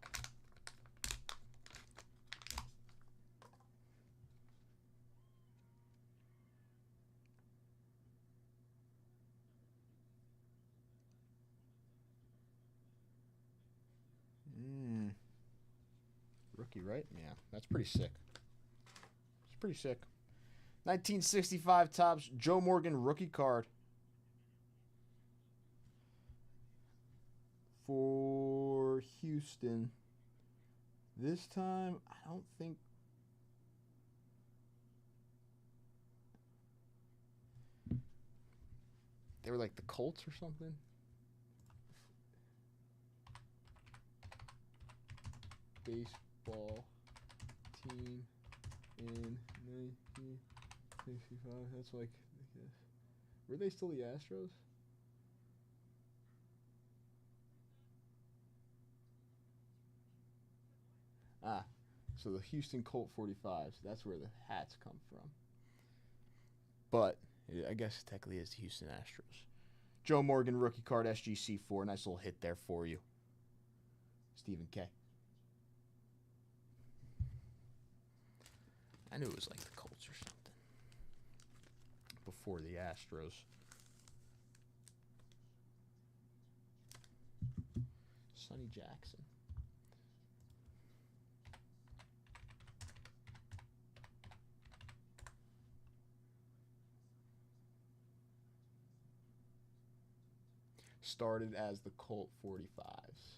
Rookie, right? Yeah, that's pretty sick. It's pretty sick. 1965 Topps Joe Morgan rookie card for Houston. This time, I don't think... They were like the Colts or something. Baseball team in 1965. That's like, I guess. Were they still the Astros? Ah, so the Houston Colt 45s. That's where the hats come from. But I guess it technically is the Houston Astros. Joe Morgan rookie card SGC4. Nice little hit there for you. Stephen K. I knew it was like the Colts or something. Before the Astros. Sonny Jackson. Started as the Colt 45s.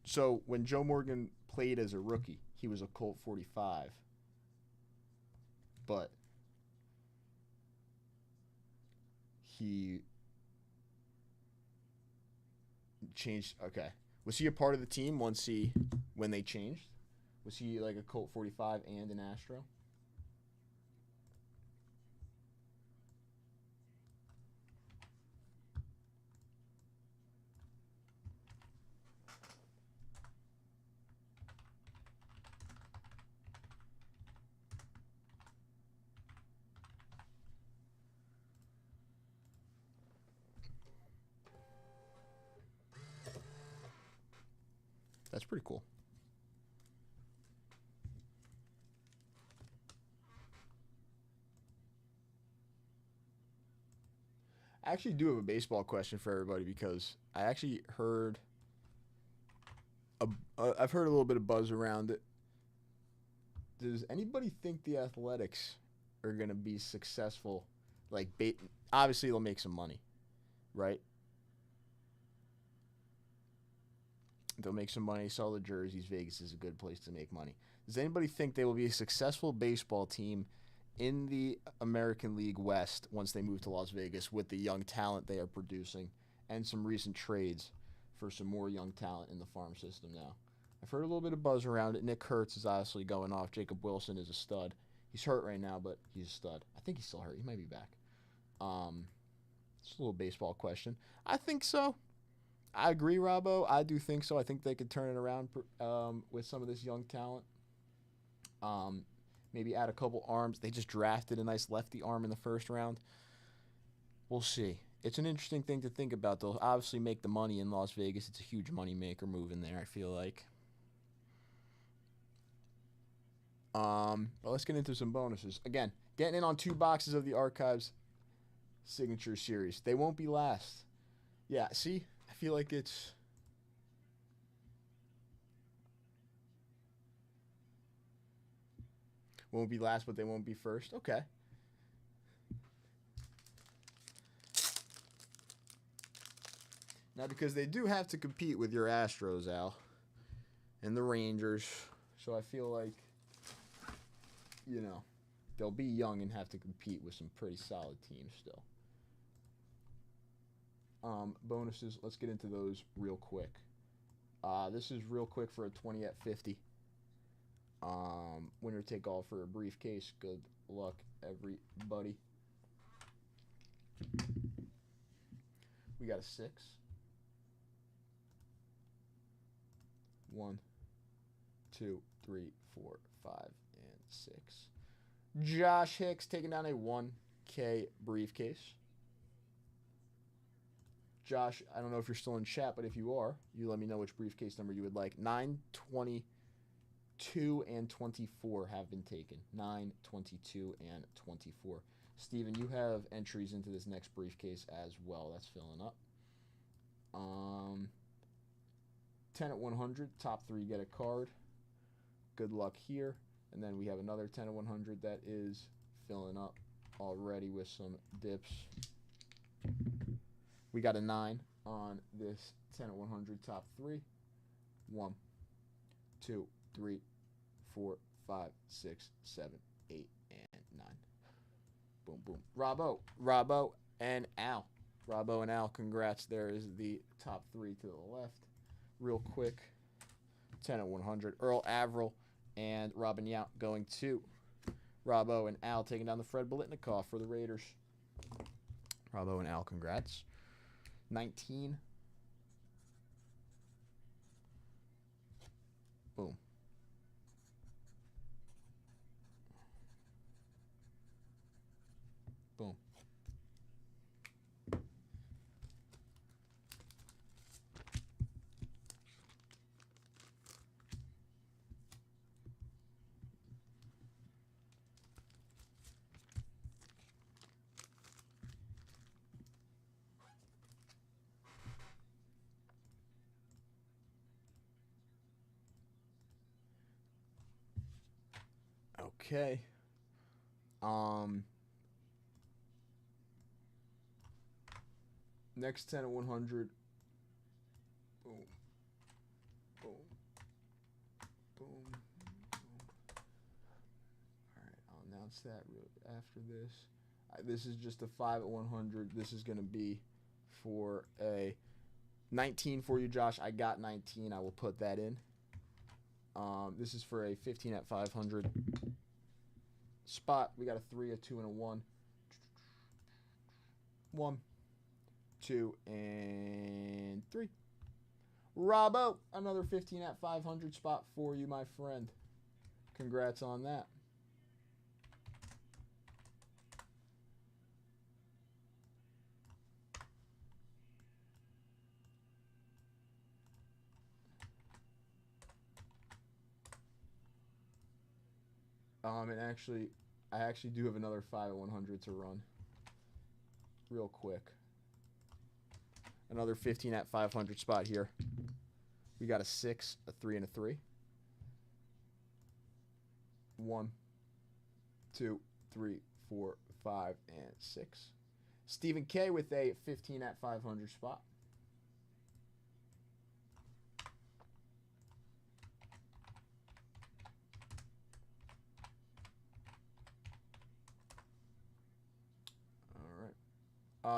So when Joe Morgan played as a rookie, he was a Colt 45. But he changed. Okay. Was he a part of the team when they changed? Was he like a Colt 45 and an Astro? That's pretty cool. I actually do have a baseball question for everybody because I actually heard I've heard a little bit of buzz around it. Does anybody think the Athletics are going to be successful? Like, obviously they'll make some money, right? They'll make some money, sell the jerseys. Vegas is a good place to make money. Does anybody think they will be a successful baseball team in the American League West once they move to Las Vegas with the young talent they are producing and some recent trades for some more young talent in the farm system now? I've heard a little bit of buzz around it. Nick Kurtz is obviously going off. Jacob Wilson is a stud. He's hurt right now, but he's a stud. I think he's still hurt. He might be back. It's a little baseball question. I think so. I agree, Robbo. I do think so. I think they could turn it around with some of this young talent. Maybe add a couple arms. They just drafted a nice lefty arm in the first round. We'll see. It's an interesting thing to think about. They'll obviously make the money in Las Vegas. It's a huge money maker move in there, I feel like. But let's get into some bonuses. Again, getting in on 2 boxes of the Archives Signature Series. They won't be last. Yeah, see? I feel like it's... Won't be last, but they won't be first. Okay. Now, because they do have to compete with your Astros, Al, and the Rangers, so I feel like, they'll be young and have to compete with some pretty solid teams still. Bonuses, let's get into those real quick. This is real quick for a 20 at 50. Winner take all for a briefcase. Good luck, everybody. We got a 6. 1, 2, 3, 4, 5, and 6. Josh Hicks taking down a 1K briefcase. Josh, I don't know if you're still in chat, but if you are, you let me know which briefcase number you would like. 9, 22, and 24 have been taken. 9, 22, and 24. Steven, you have entries into this next briefcase as well. That's filling up. 10 at 100, top 3 get a card. Good luck here. And then we have another 10 at 100 that is filling up already with some dips. We got a 9 on this 10 at 100 top 3. 1, 2, 3, 4, 5, 6, 7, 8, and 9. Boom, boom. Robbo, and Al. Robbo and Al, congrats. There is the top three to the left. Real quick. 10 at 100. Earl Averill and Robin Yount going to Robbo and Al, taking down the Fred Biletnikoff for the Raiders. Robbo and Al, congrats. 19. Boom. Boom. Okay. Next 10 at 100. Boom. Boom. Boom. Boom. All right, I'll announce that after this. This is just a 5 at 100. This is going to be for a 19 for you, Josh. I got 19. I will put that in. This is for a 15 at 500 spot. We got a 3, a 2, and a 1. 1, 2, and 3. Robbo, another 15 at 500 spot for you, my friend. Congrats on that. And I actually do have another 5 at 100 to run. Real quick. Another 15 at 500 spot here. We got a 6, a 3, and a 3. 1, 2, 3, 4, 5, and 6. Stephen K with a 15 at 500 spot.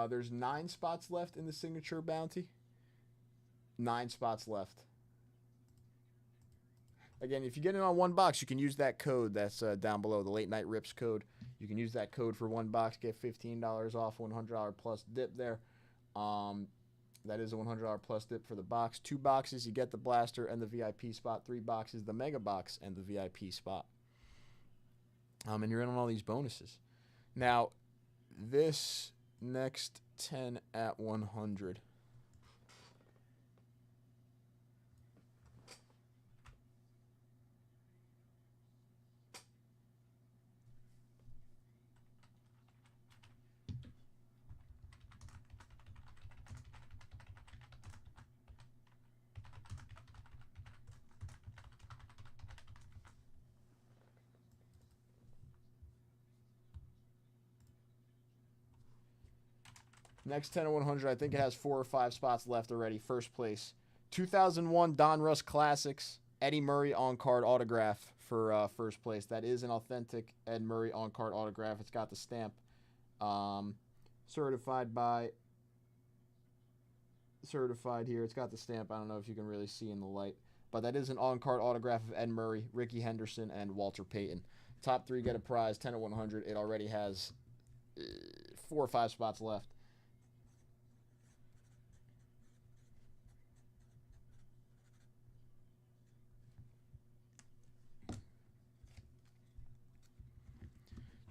There's 9 spots left in the signature bounty. 9 spots left. Again, if you get in on 1 box, you can use that code that's down below, the Late Night Rips code. You can use that code for 1 box, get $15 off, $100 plus dip there. That is a $100 plus dip for the box. 2 boxes, you get the blaster and the VIP spot. 3 boxes, the mega box and the VIP spot. And you're in on all these bonuses. Now, this next 10 at 100. Next 10 at 100, I think it has 4 or 5 spots left already. First place. 2001 Donruss Classics. Eddie Murray on-card autograph for first place. That is an authentic Ed Murray on-card autograph. It's got the stamp. Certified here. It's got the stamp. I don't know if you can really see in the light. But that is an on-card autograph of Ed Murray, Ricky Henderson, and Walter Payton. Top 3 get a prize. 10 at 100. It already has 4 or 5 spots left.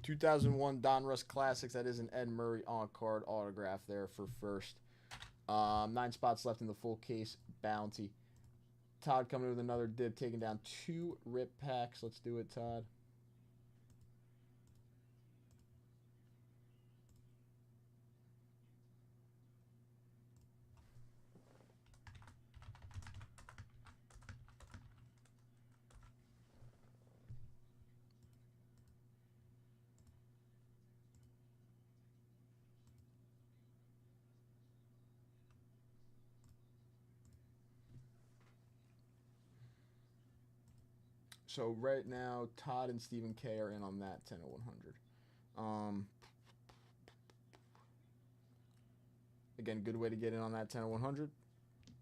(2001) Donruss Classics. That is an Ed Murray on-card autograph there for first. 9 spots left in the full case bounty. Todd coming with another dib, taking down 2 rip packs. Let's do it, Todd. So right now, Todd and Stephen K are in on that 10 at 100. Again, good way to get in on that 10 of 100.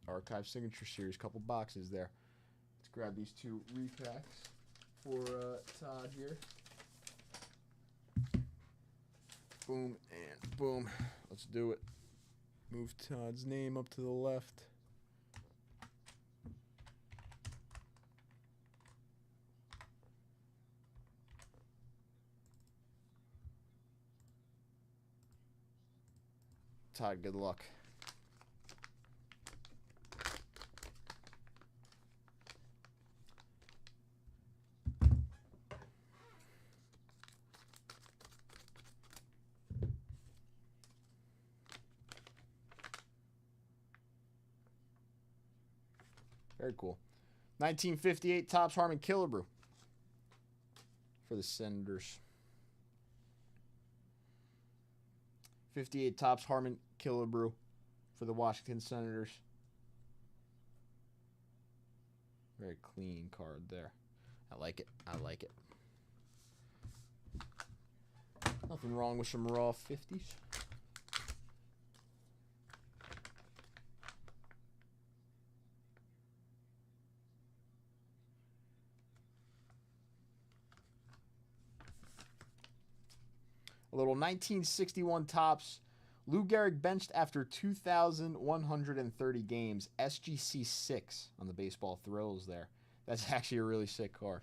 Archive Signature Series, couple boxes there. Let's grab these 2 repacks for Todd here. Boom and boom. Let's do it. Move Todd's name up to the left. Todd, good luck. Very cool. 1958 Topps Harmon Killebrew for the Senators. 58 Topps Harmon Killebrew for the Washington Senators. Very clean card there. I like it. I like it. Nothing wrong with some raw 50s. A little 1961 Topps. Lou Gehrig benched after 2,130 games. SGC 6 on the baseball thrills there. That's actually a really sick card.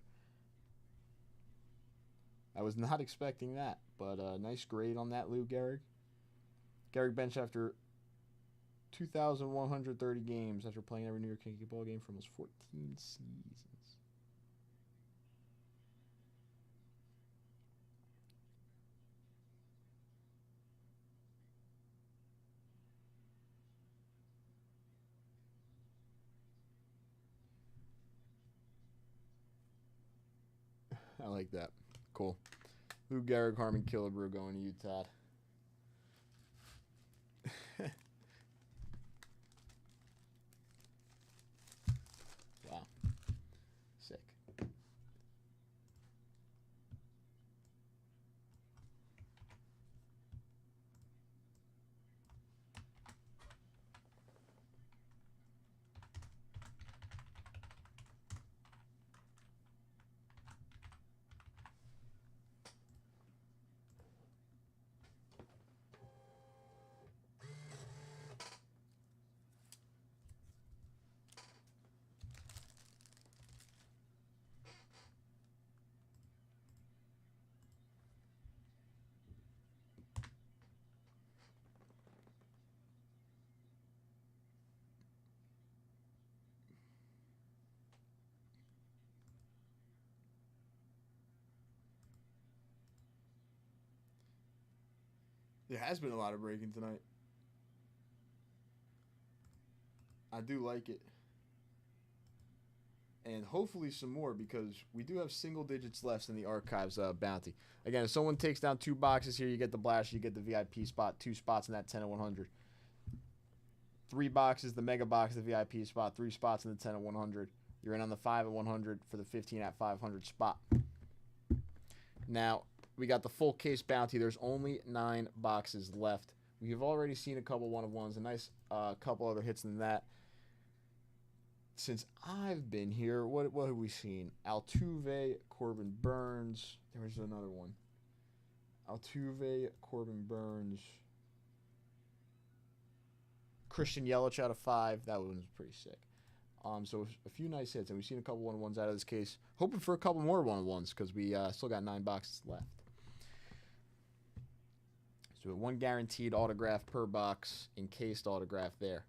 I was not expecting that, but nice grade on that Lou Gehrig. Gehrig benched after 2,130 games after playing every New York Yankee ball game for almost 14 seasons. I like that. Cool. Lou Gehrig, Harmon Killebrew going to you, Todd. Wow. Sick. There has been a lot of breaking tonight. I do like it. And hopefully some more, because we do have single digits left in the Archives bounty. Again, if someone takes down 2 boxes here, you get the Blaster, you get the VIP spot, 2 spots in that 10 of 100. 3 boxes, the Mega Box, the VIP spot, 3 spots in the 10 of 100. You're in on the 5 of 100 for the 15 at 500 spot. Now, we got the full case bounty. There's only 9 boxes left. We've already seen a couple 1-of-1s, a nice couple other hits than that. Since I've been here, what have we seen? Altuve, Corbin Burns. There was another one. Altuve, Corbin Burns. Christian Yelich out of 5. That one was pretty sick. So a few nice hits, and we've seen a couple 1-of-1s out of this case. Hoping for a couple more 1-of-1s because we still got 9 boxes left. So 1 guaranteed autograph per box, encased autograph there.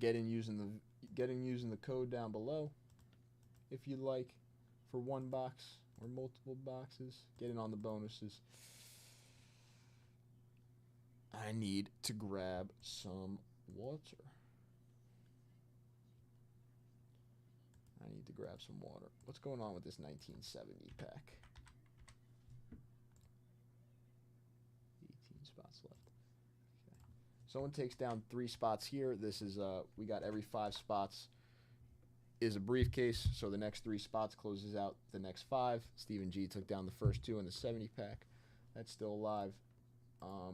Get in using the code down below if you'd like for 1 box or multiple boxes. Get in on the bonuses. I need to grab some water. What's going on with this 1970 pack? 18 spots left. Okay. Someone takes down 3 spots here. This is we got every 5 spots is a briefcase, so the next 3 spots closes out the next 5. Stephen G took down the first 2 in the 70 pack. That's still alive.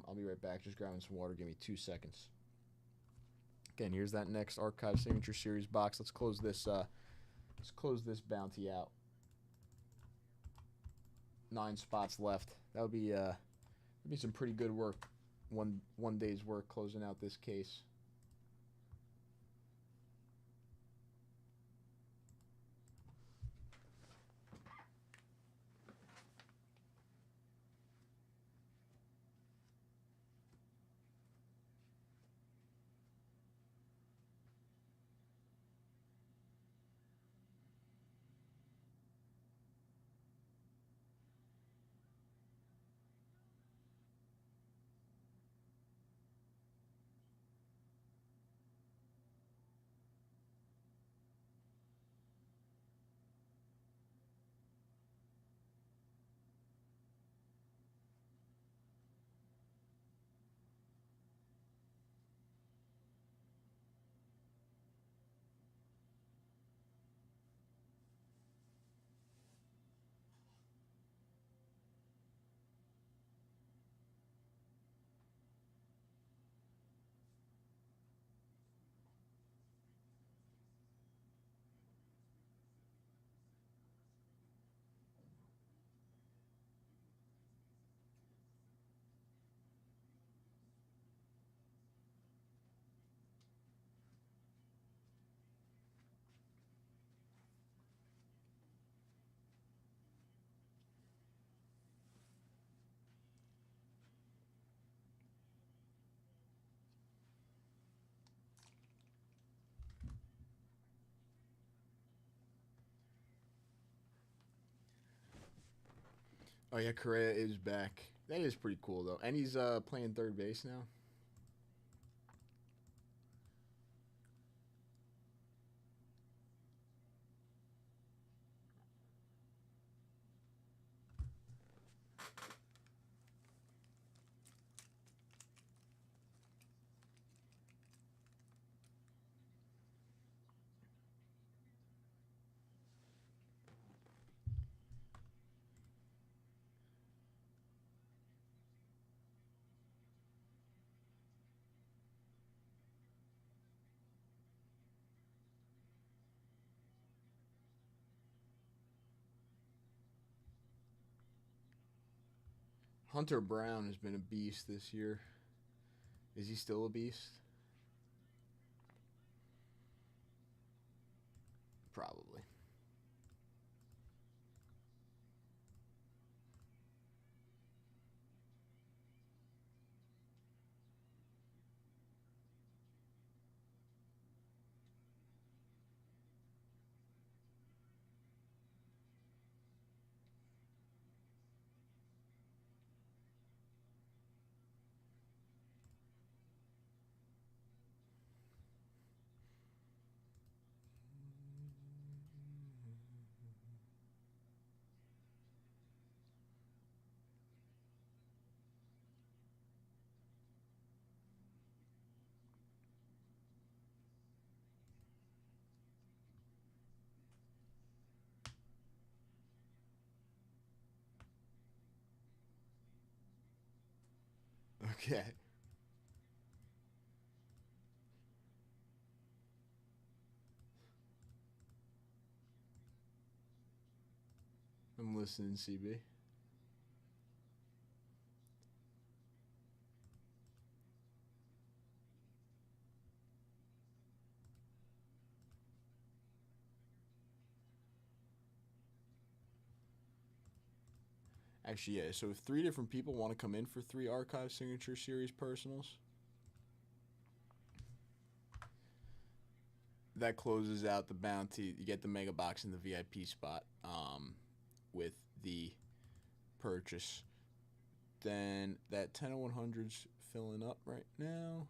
I'll be right back. Just grabbing some water. Give me 2 seconds. Again, here's that next Archive Signature Series box. Let's close this bounty out. 9 spots left. That would be some pretty good work. One day's work closing out this case. Oh yeah, Correa is back. That is pretty cool though, and he's playing third base now. Hunter Brown has been a beast this year. Is he still a beast? Probably. Okay. I'm listening, CB. Actually, yeah. So if 3 different people want to come in for 3 Archive Signature Series personals, that closes out the bounty. You get the mega box in the VIP spot with the purchase. Then that 10 of 100's filling up right now.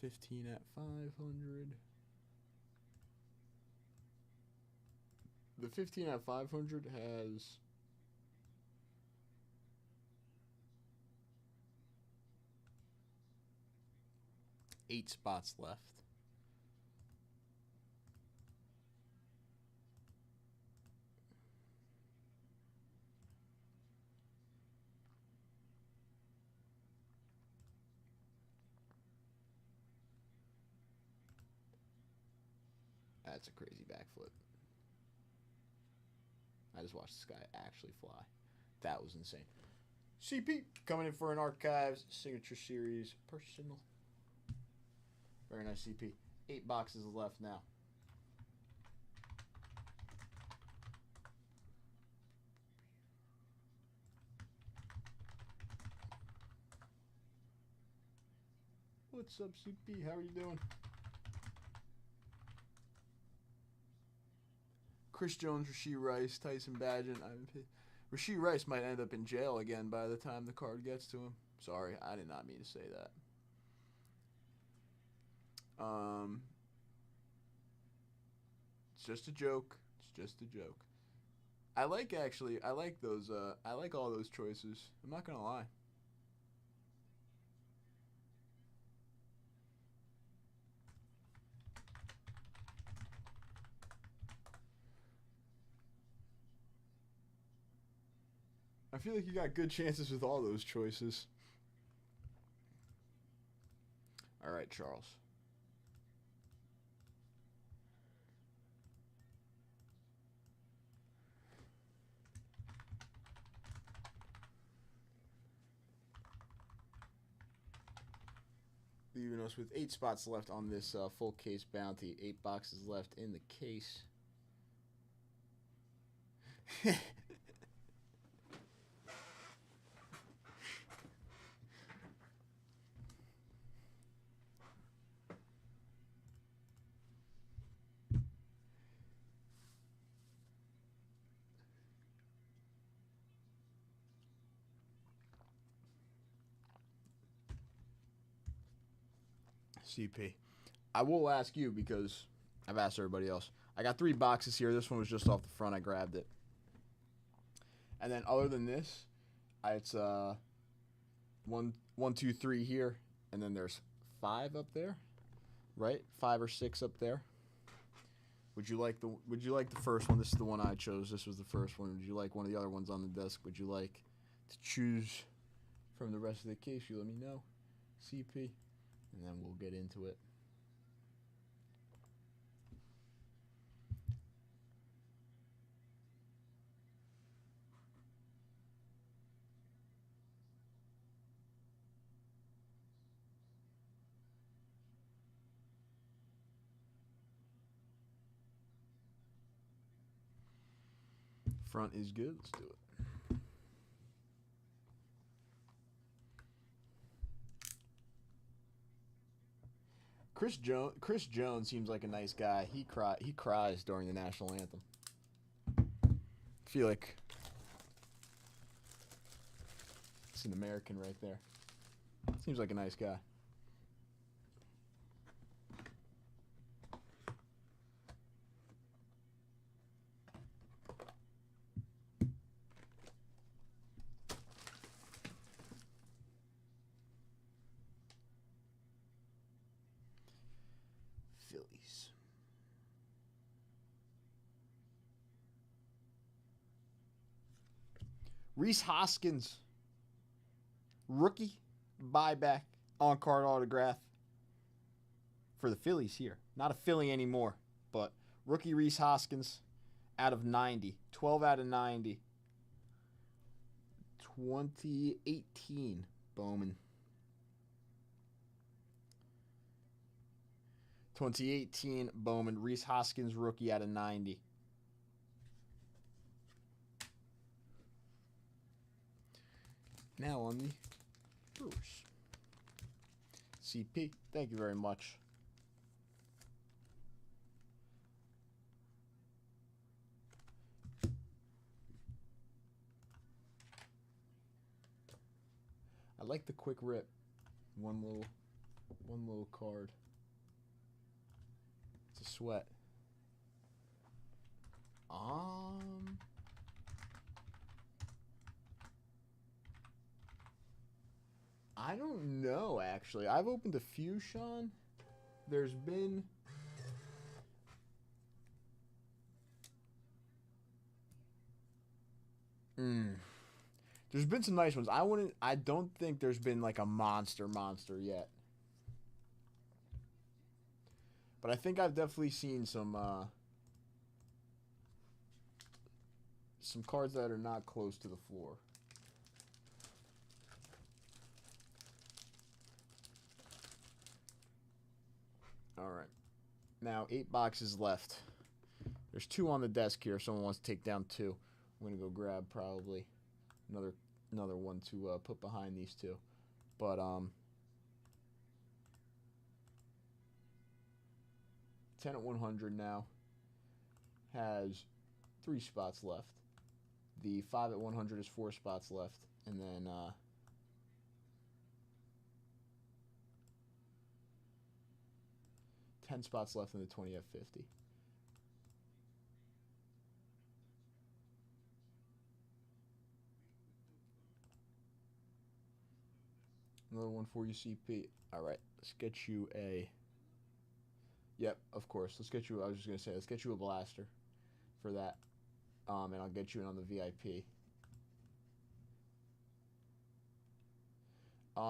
15 at 500. The 15 at 500 has 8 spots left. That's a crazy backflip. I just watched this guy actually fly. That was insane. CP coming in for an Archives Signature Series personal. Very nice CP. 8 boxes left now. What's up, CP? How are you doing? Chris Jones, Rashee Rice, Tyson Badgett. Rashee Rice might end up in jail again by the time the card gets to him. Sorry, I did not mean to say that. It's just a joke. It's just a joke. I like those. I like all those choices. I'm not gonna lie. I feel like you got good chances with all those choices. All right, Charles. Leaving us with 8 spots left on this full case bounty. 8 boxes left in the case. CP. I will ask you because I've asked everybody else. I got 3 boxes here. This one was just off the front. I grabbed it. And then other than this, it's 1, 2, 3 here, and then there's 5 up there, right? 5 or 6 up there. Would you like the first one? This is the one I chose. This was the first one. Would you like one of the other ones on the desk? Would you like to choose from the rest of the case? You let me know. CP. And then we'll get into it. Front is good. Let's do it. Chris Jones seems like a nice guy. He cries during the national anthem. I feel like it's an American right there. Seems like a nice guy. Phillies. Reese Hoskins, rookie buyback on card autograph for the Phillies here. Not a Philly anymore, but rookie Reese Hoskins out of 90. 12 out of 90. 2018 Bowman. 2018 Bowman, Reese Hoskins, rookie out of 90. Now on the Brewers. CP, thank you very much. I like the quick rip. One little card. It's a sweat. I don't know, actually. I've opened a few, Sean. There's been... There's been some nice ones. I don't think there's been like a monster yet. But I think I've definitely seen some cards that are not close to the floor. All right. Now 8 boxes left. There's 2 on the desk here. If someone wants to take down 2, I'm gonna go grab probably another one to put behind these 2. But 10 at 100 now has 3 spots left. The 5 at 100 is 4 spots left, and then 10 spots left in the 20 at 50. Another one for you, CP. All right, let's get you a. Yep, of course. Let's get you. I was just gonna say, let's get you a blaster for that, and I'll get you in on the VIP.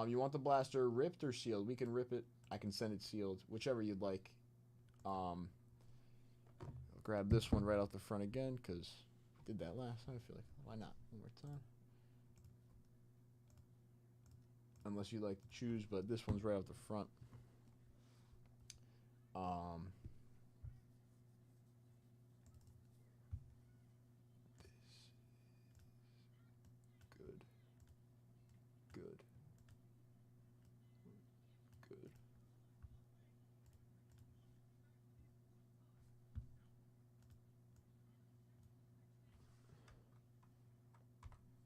You want the blaster ripped or sealed? We can rip it. I can send it sealed, whichever you'd like. I'll grab this one right off the front again because we did that last time. I feel like why not one more time? Unless you like to choose, but this one's right off the front. This is good.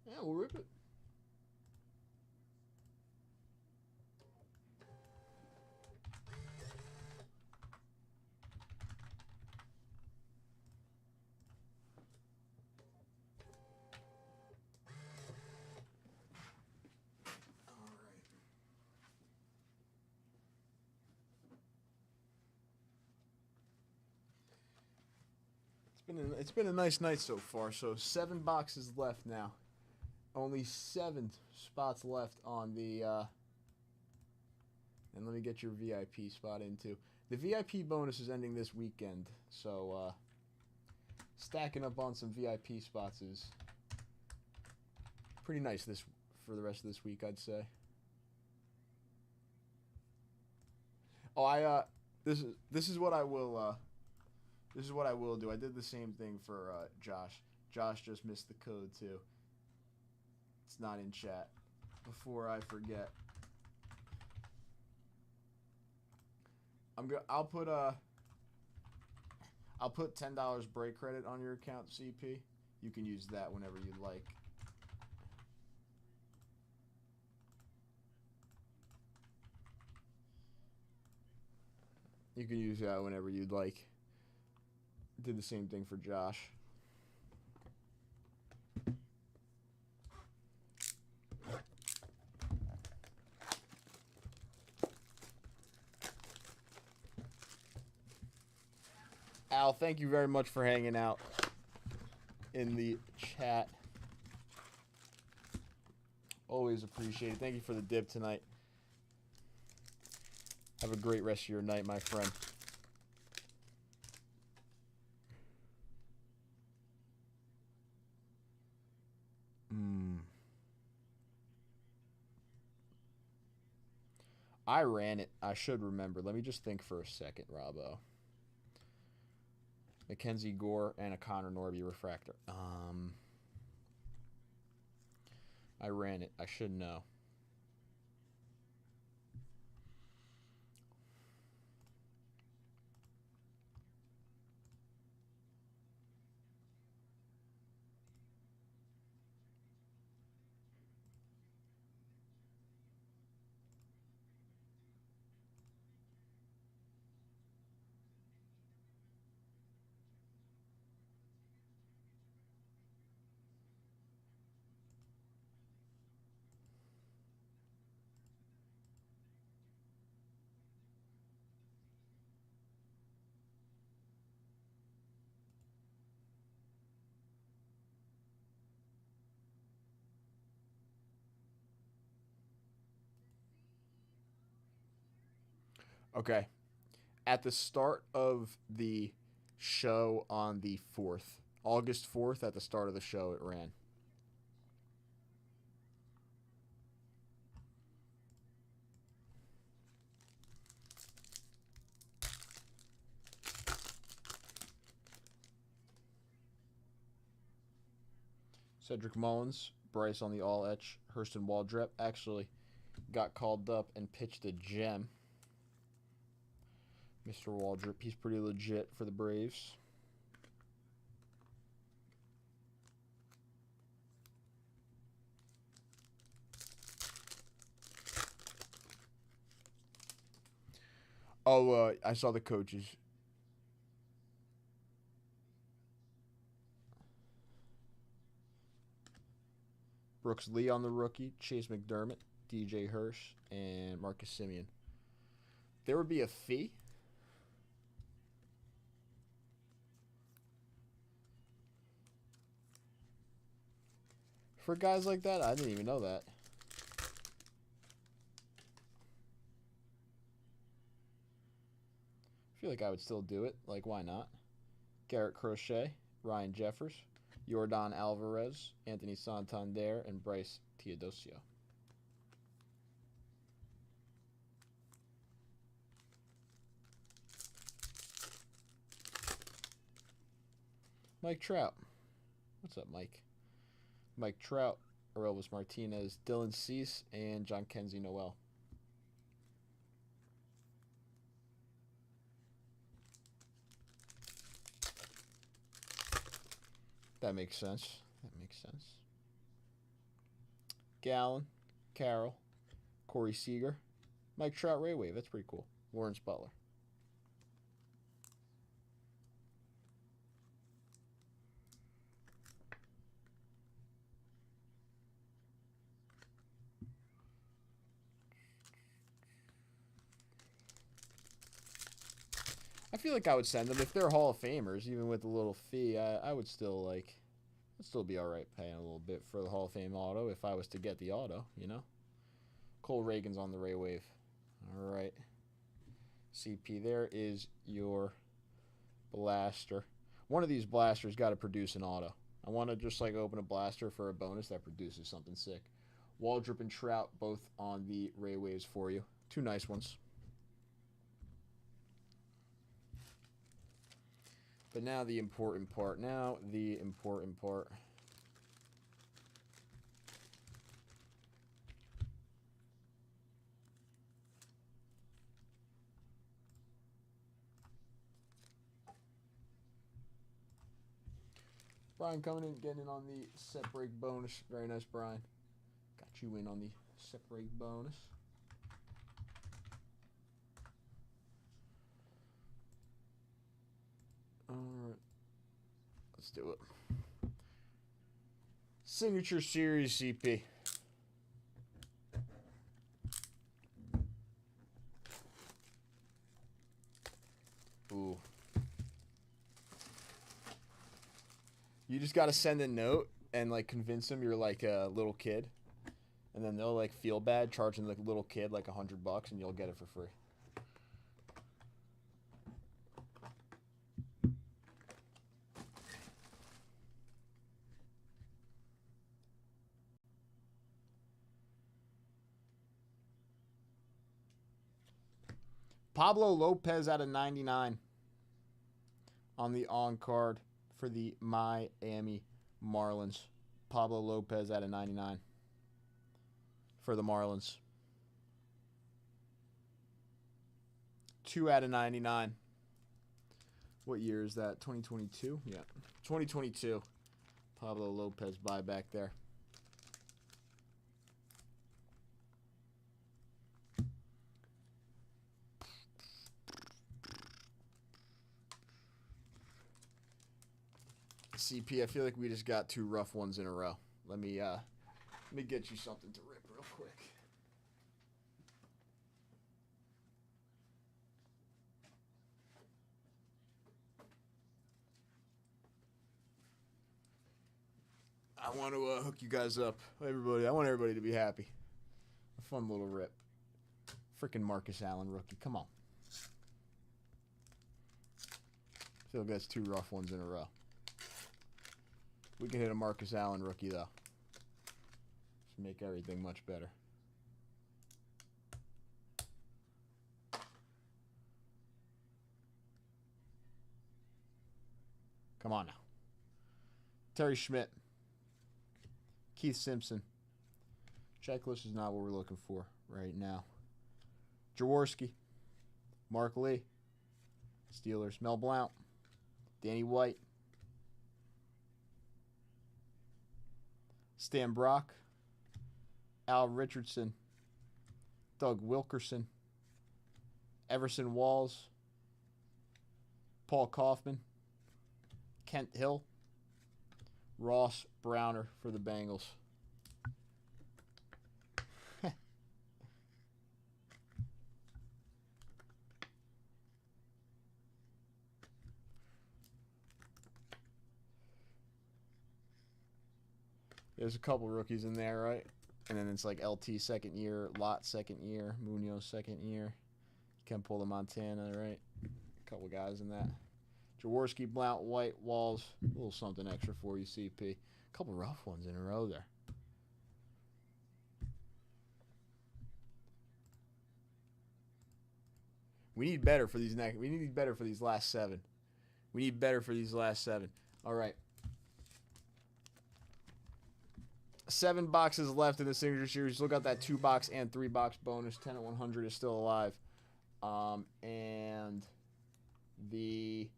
Yeah, we'll rip it. It's been a nice night so far. So 7 boxes left now. Only 7 spots left on the. And let me get your VIP spot into. The VIP bonus is ending this weekend, so stacking up on some VIP spots is pretty nice for the rest of this week, I'd say. Oh, this is what I will. This is what I will do. I did the same thing for Josh. Josh just missed the code too. It's not in chat. Before I forget, I'll put $10 break credit on your account, CP. You can use that whenever you'd like. You can use that whenever you'd like. Did the same thing for Josh. Al, thank you very much for hanging out in the chat. Always appreciate it. Thank you for the dip tonight. Have a great rest of your night, my friend. I ran it. I should remember. Let me just think for a second, Robbo. Mackenzie Gore and a Connor Norby refractor. I ran it. I should know. Okay. at the start of the show on the 4th, August 4th, at the start of the show, it ran. Cedric Mullins, Bryce on the all etch, Hurston Waldrep actually got called up and pitched a gem. Mr. Waldrep, he's pretty legit for the Braves. Oh, I saw the coaches. Brooks Lee on the rookie, Chase McDermott, DJ Hirsch, and Marcus Simeon. There would be a fee. For guys like that? I didn't even know that. I feel like I would still do it. Like, why not? Garrett Crochet, Ryan Jeffers, Yordan Alvarez, Anthony Santander, and Bryce Teodosio. Mike Trout. What's up, Mike? Mike Trout, Aroldis Martinez, Dylan Cease, and John Kenzie Noel. That makes sense. That makes sense. Gallen, Carroll, Corey Seager, Mike Trout, Ray Wave. That's pretty cool. Lawrence Butler. I feel like I would send them if they're Hall of Famers, even with a little fee. I would still like, I'd still be all right paying a little bit for the Hall of Fame auto if I was to get the auto, you know. Cole Reagan's on the Ray Wave. All right, CP, there is your blaster. One of these blasters got to produce an auto. I want to just like open a blaster for a bonus that produces something sick. Waldrop and Trout both on the Ray Waves for you. Two nice ones. But now the important part. Brian coming in, getting in on the set break bonus. Very nice, Brian. Got you in on the set break bonus. Alright. Let's do it. Signature Series CP. Ooh. You just gotta send a note and like convince them you're like a little kid. And then they'll like feel bad charging the little kid like $100 and you'll get it for free. Pablo Lopez out of 99 on the on card for the Miami Marlins. Pablo Lopez out of 99 for the Marlins. 2 out of 99. What year is that? 2022? Yeah. 2022. Pablo Lopez buyback there. CP, I feel like we just got 2 rough ones in a row. Let me get you something to rip real quick. I want to hook you guys up. Everybody, I want everybody to be happy. A fun little rip. Freaking Marcus Allen rookie. Come on. feel like that's 2 rough ones in a row. We can hit a Marcus Allen rookie, though. Just make everything much better. Come on now. Terry Schmidt. Keith Simpson. Checklist is not what we're looking for right now. Jaworski. Mark Lee. Steelers. Mel Blount. Danny White. Stan Brock. Al Richardson. Doug Wilkerson. Everson Walls. Paul Kaufman. Kent Hill. Ross Browner for the Bengals. There's a couple rookies in there, right? And then it's like LT second year, Lott second year, Munoz second year. Can't pull the Montana, right? A couple guys in that. Jaworski, Blount, White, Walls. A little something extra for you, CP. A couple rough ones in a row there. We need better for these next. We need better for these last 7. We need better for these last 7. All right. 7 boxes left in the signature series. Look at that 2-box and 3-box bonus. 10 at 100 is still alive. And the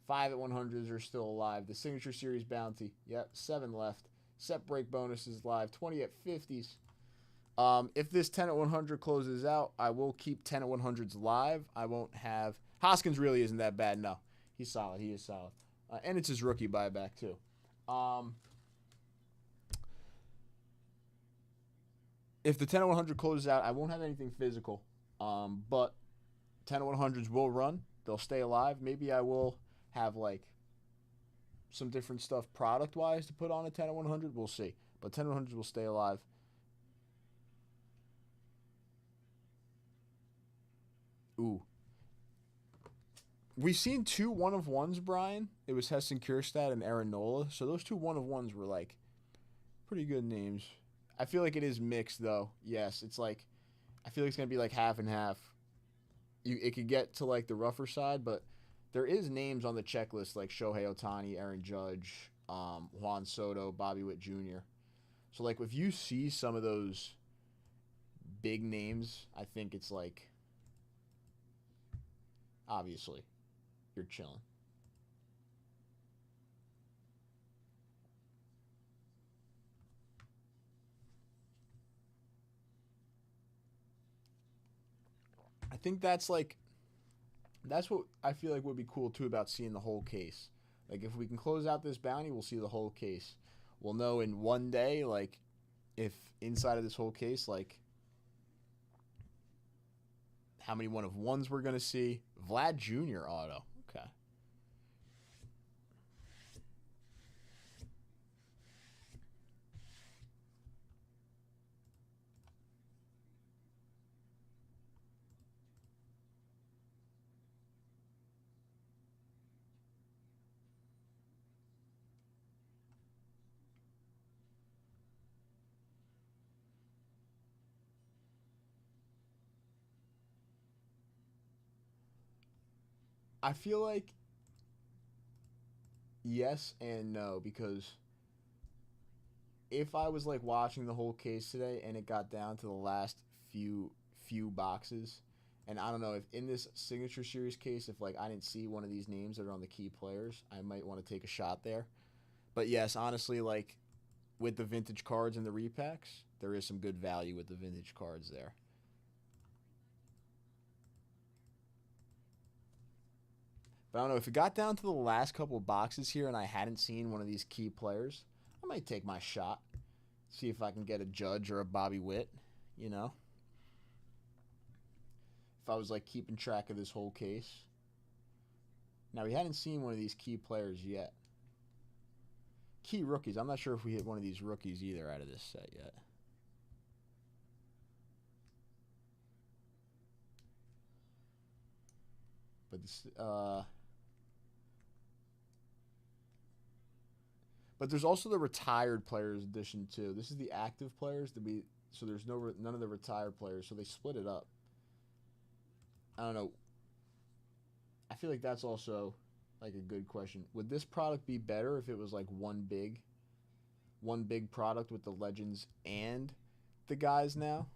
5 at 100s are still alive. The signature series bounty. Yep, 7 left. Set break bonus is live. 20 at 50s. If this 10 at 100 closes out, I will keep 10 at 100s live. I won't have... Hoskins really isn't that bad, no. He's solid. He is solid. And it's his rookie buyback, too. If the 10 at 100 closes out, I won't have anything physical. But 10 at 100s will run. They'll stay alive. Maybe I will have, like, some different stuff product-wise to put on a 10 at 100. We'll see. But 10 at 100s will stay alive. Ooh. We've seen 2 1-of-1s, Brian. It was Heston Kjerstad and Aaron Nola. So those 2 1-of-1s were, like, pretty good names. I feel like it is mixed, though. Yes, it's like, I feel like it's going to be like half and half. It could get to, like, the rougher side, but there is names on the checklist like Shohei Ohtani, Aaron Judge, Juan Soto, Bobby Witt Jr. So, like, if you see some of those big names, I think it's like, obviously, you're chilling. I think that's like, that's what I feel like would be cool too about seeing the whole case. Like, if we can close out this bounty, we'll see the whole case. We'll know in one day, like, if inside of this whole case, like, how many 1-of-1s we're going to see. Vlad Jr. auto. Okay. I feel like yes and no, because if I was like watching the whole case today and it got down to the last few boxes, and I don't know if in this signature series case, if like I didn't see one of these names that are on the key players, I might want to take a shot there. But yes, honestly, like with the vintage cards and the repacks, there is some good value with the vintage cards there. But I don't know, if it got down to the last couple of boxes here and I hadn't seen one of these key players, I might take my shot. See if I can get a Judge or a Bobby Witt, you know? If I was like keeping track of this whole case. Now, we hadn't seen one of these key players yet. Key rookies. I'm not sure if we hit one of these rookies either out of this set yet. But this, But there's also the retired players edition too. This is the active players so there's none of the retired players, so they split it up. I don't know. I feel like that's also like a good question. Would this product be better if it was like one big product with the legends and the guys now?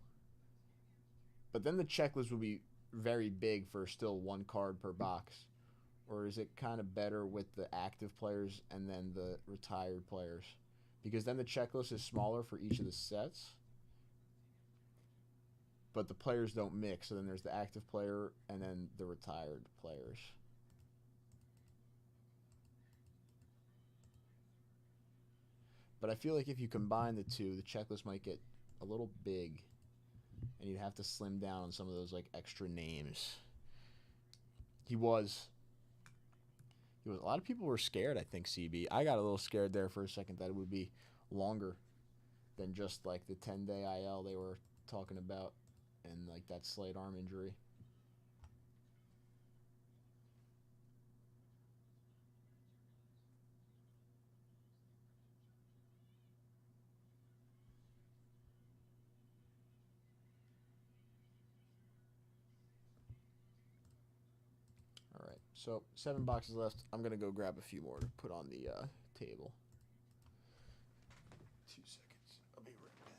But then the checklist would be very big for still one card per box. Or is it kind of better with the active players and then the retired players? Because then the checklist is smaller for each of the sets. But the players don't mix. So then there's the active player and then the retired players. But I feel like if you combine the two, the checklist might get a little big. And you'd have to slim down on some of those like extra names. A lot of people were scared, I think, CB. I got a little scared there for a second that it would be longer than just like the 10-day IL they were talking about and like that slight arm injury. All right, so 7 boxes left. I'm going to go grab a few more to put on the table. 2 seconds. I'll be right back.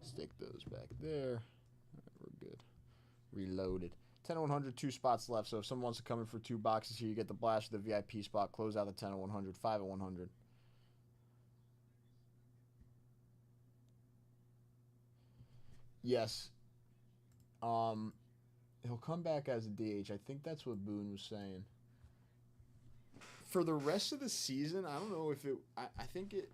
Stick those back there. All right, we're good. Reloaded. 10 of 100, 2 spots left. So if someone wants to come in for 2 boxes here, you get the blast for the VIP spot. Close out the 10 of 100, 5 of 100. Yes. He'll come back as a DH. I think that's what Boone was saying. For the rest of the season, I don't know if it... I think it...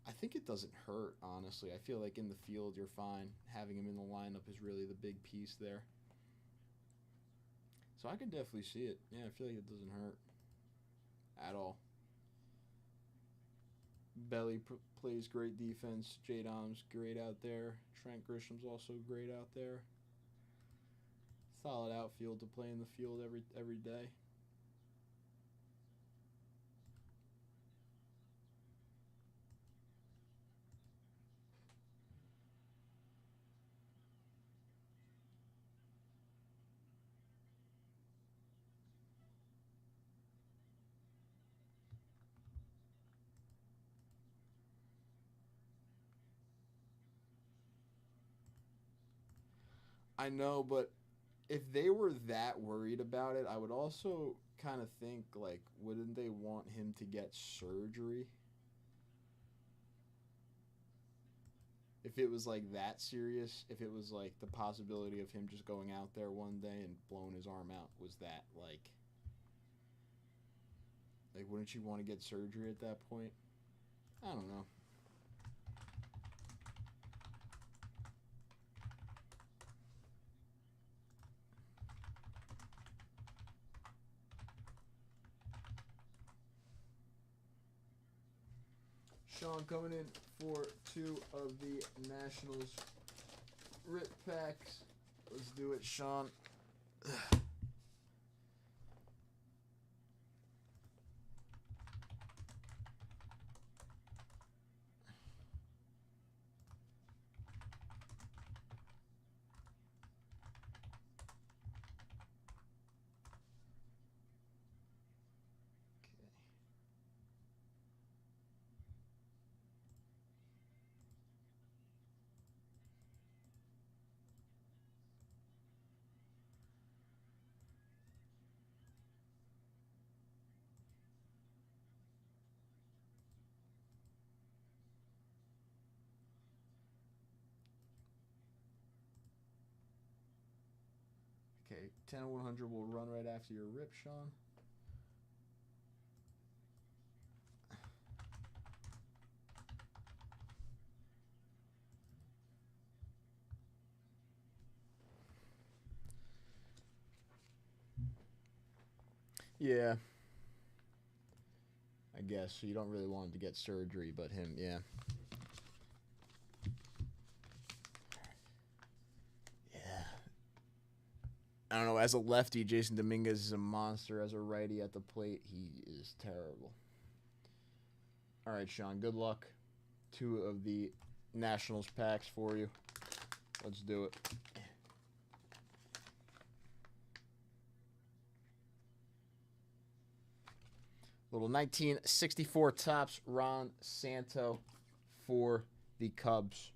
I think it doesn't hurt, honestly. I feel like in the field, you're fine. Having him in the lineup is really the big piece there. So I can definitely see it. Yeah, I feel like it doesn't hurt at all. Belly plays great defense. J. Dom's great out there. Trent Grisham's also great out there. Solid outfield to play in the field every day. I know, but if they were that worried about it, I would also kind of think, like, wouldn't they want him to get surgery? If it was, like, that serious, if it was, like, the possibility of him just going out there one day and blowing his arm out was that, like, wouldn't you want to get surgery at that point? I don't know. Sean coming in for 2 of the Nationals rip packs. Let's do it, Sean. right. 10 and 100 will run right after your rip, Sean. Yeah. I guess. So you don't really want him to get surgery, but him, yeah. Yeah. I don't know. As a lefty, Jason Dominguez is a monster. As a righty at the plate, he is terrible. All right, Sean, good luck. 2 of the Nationals packs for you. Let's do it. Little 1964 Topps Ron Santo for the Cubs.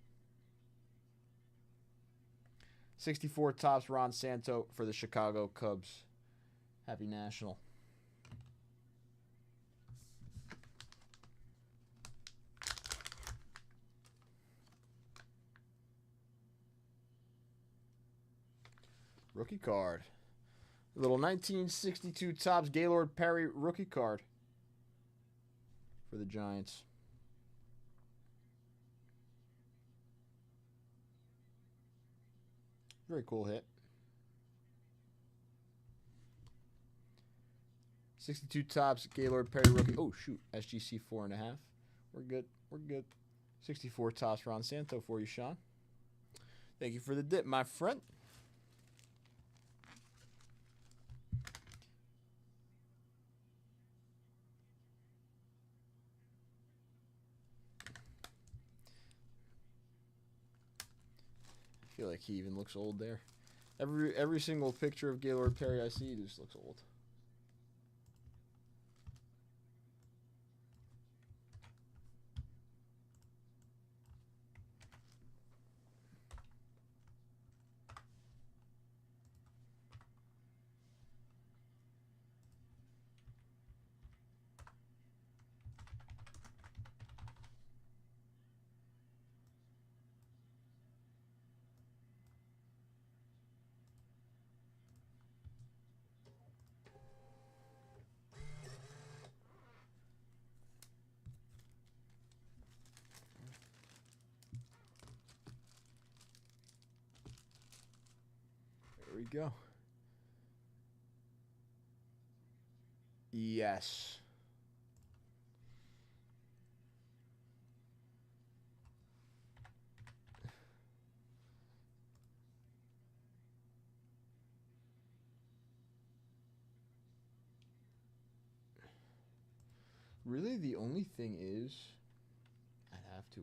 64 Topps Ron Santo for the Chicago Cubs. Happy National. Rookie card. Little 1962 Topps Gaylord Perry rookie card for the Giants. Very cool hit. 62 Topps Gaylord Perry rookie. Oh, shoot. SGC 4.5. We're good. We're good. 64 Topps Ron Santo for you, Sean. Thank you for the dip, my friend. I feel like he even looks old there. Every single picture of Gaylord Perry I see just looks old. There we go. Yes. Really, the only thing is, I'd have to,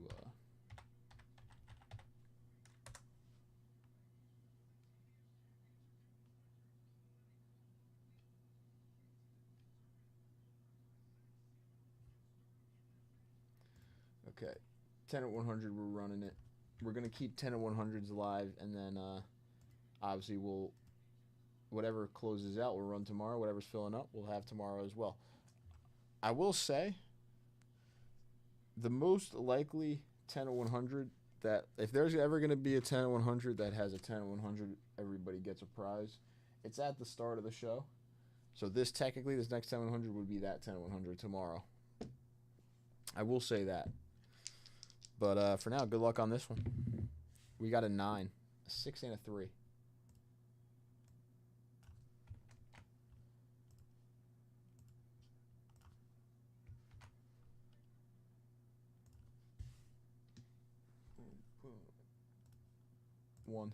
okay, 10 at 100, we're running it. We're going to keep 10 at 100s alive, and then, obviously, we'll, whatever closes out, we'll run tomorrow. Whatever's filling up, we'll have tomorrow as well. I will say, the most likely 10 at 100 that, if there's ever going to be a 10 at 100 that has a 10 at 100, everybody gets a prize. It's at the start of the show. So this technically, this next 10 at 100 would be that 10 at 100 tomorrow. I will say that. But for now, good luck on this one. We got a 9, a 6, and a 3. One,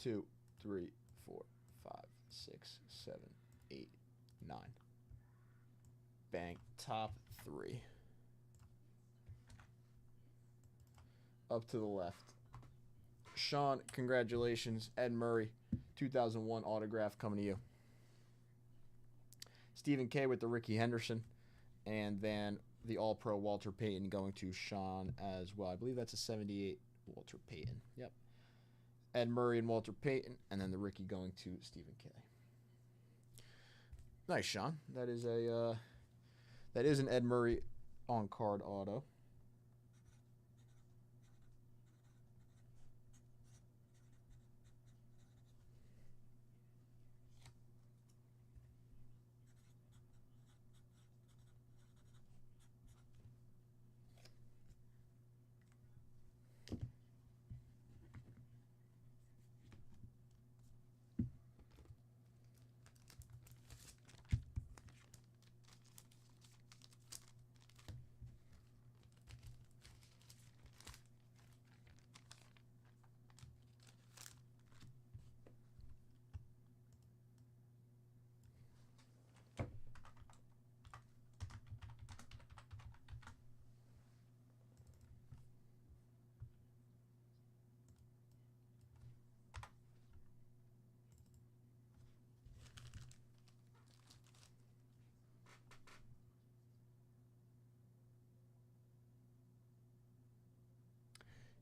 2, 3, 4, 5, 6, 7, 8, 9. Bang. Top 3. Up to the left. Sean, congratulations. Ed Murray, 2001 autograph coming to you. Stephen K with the Ricky Henderson. And then the All-Pro Walter Payton going to Sean as well. I believe that's a 78 Walter Payton. Yep. Ed Murray and Walter Payton, and then the Ricky going to Stephen K. Nice, Sean. That is an Ed Murray on card auto.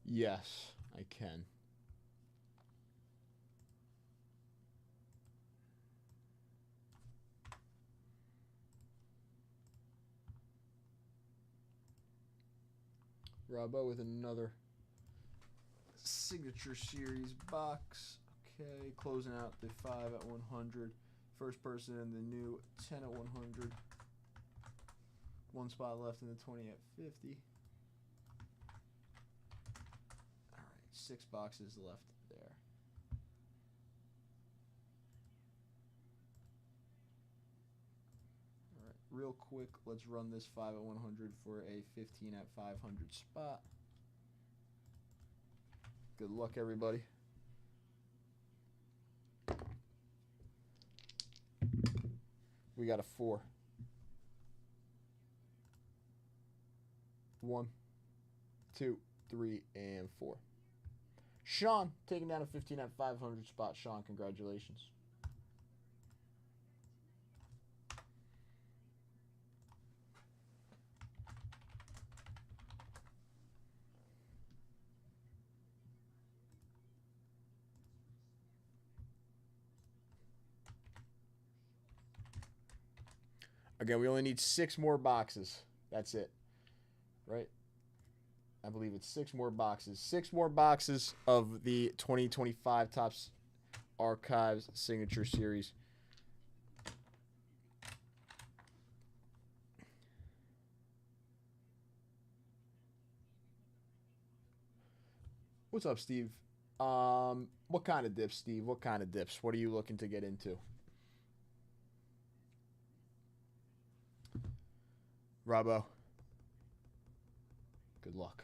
Yes, I can. Robbo with another signature series box. Okay, closing out the 5 at 100. First person in the new 10 at 100. One spot left in the 20 at 50. All right, 6 boxes left there. All right, real quick, let's run this 5 at 100 for a 15 at 500 spot. Good luck, everybody. We got a 4. 1, 2, 3, and 4. Sean taking down a 15 at 500 spot. Sean, congratulations. Again, we only need 6 more boxes. That's it. Right? I believe it's 6 more boxes. 6 more boxes of the 2025 Topps Archives Signature Series. What's up, Steve? What kind of dips, Steve? What kind of dips? What are you looking to get into? Robbo. Good luck.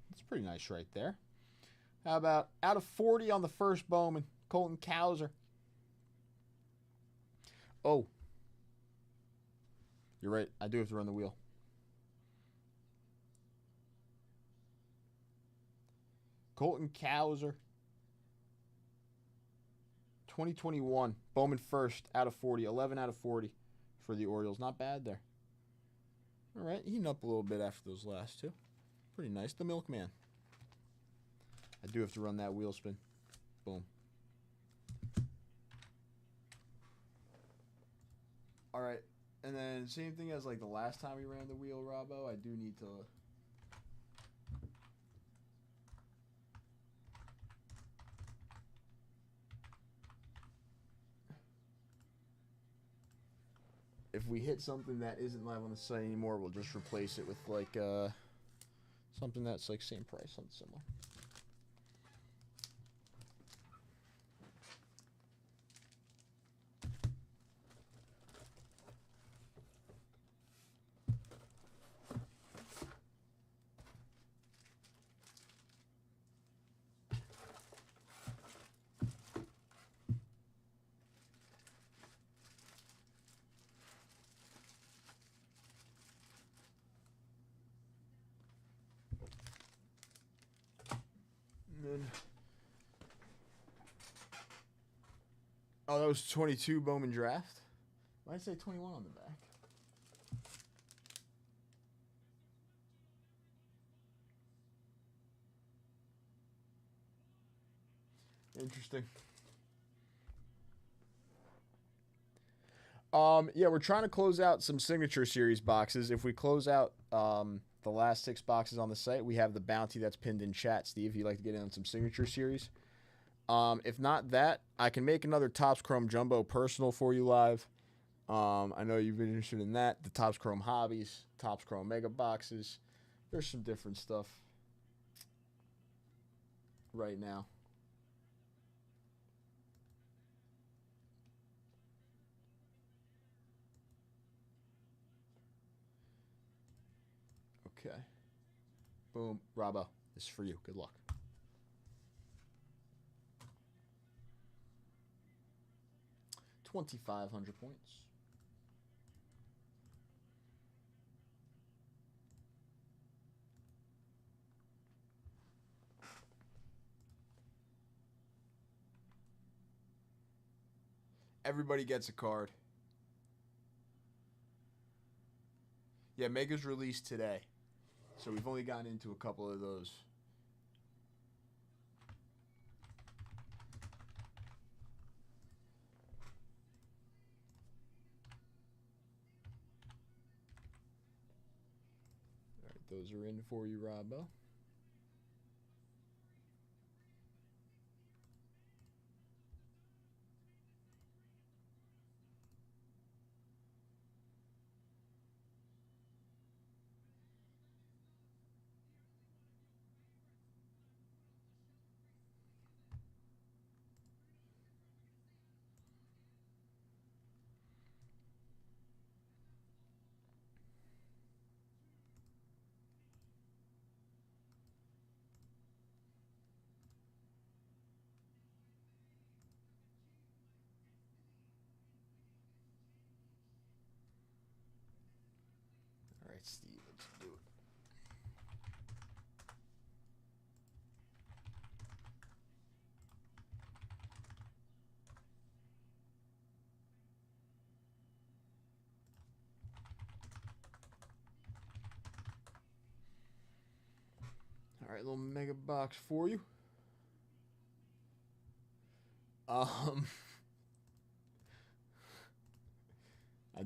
That's pretty nice right there. How about out of 40 on the first Bowman, Colton Cowser. Oh. You're right. I do have to run the wheel. Colton Cowser. 2021. Bowman first out of 40. 11 out of 40 for the Orioles. Not bad there. All right. Heating up a little bit after those last two. Pretty nice. The Milkman. I do have to run that wheel spin. Boom. All right. And then same thing as like the last time we ran the wheel, Robbo. I do need to... If we hit something that isn't live on the site anymore, we'll just replace it with like something that's like same price, something similar. Oh, that was 22 Bowman draft. Why did I say 21 on the back? Interesting. Yeah, we're trying to close out some signature series boxes. If we close out the last 6 boxes on the site, we have the bounty that's pinned in chat. Steve, if you'd like to get in on some signature series. If not that, I can make another Topps Chrome Jumbo personal for you live. I know you've been interested in that. The Topps Chrome Hobbies, Topps Chrome Mega Boxes. There's some different stuff right now. Okay. Boom. Robbo, this is for you. Good luck. $2,500 points. Everybody gets a card. Yeah, Mega's released today. So we've only gotten into a couple of those. All right, those are in for you, Robbo. All right, Steve, let's do it. All right, little mega box for you. I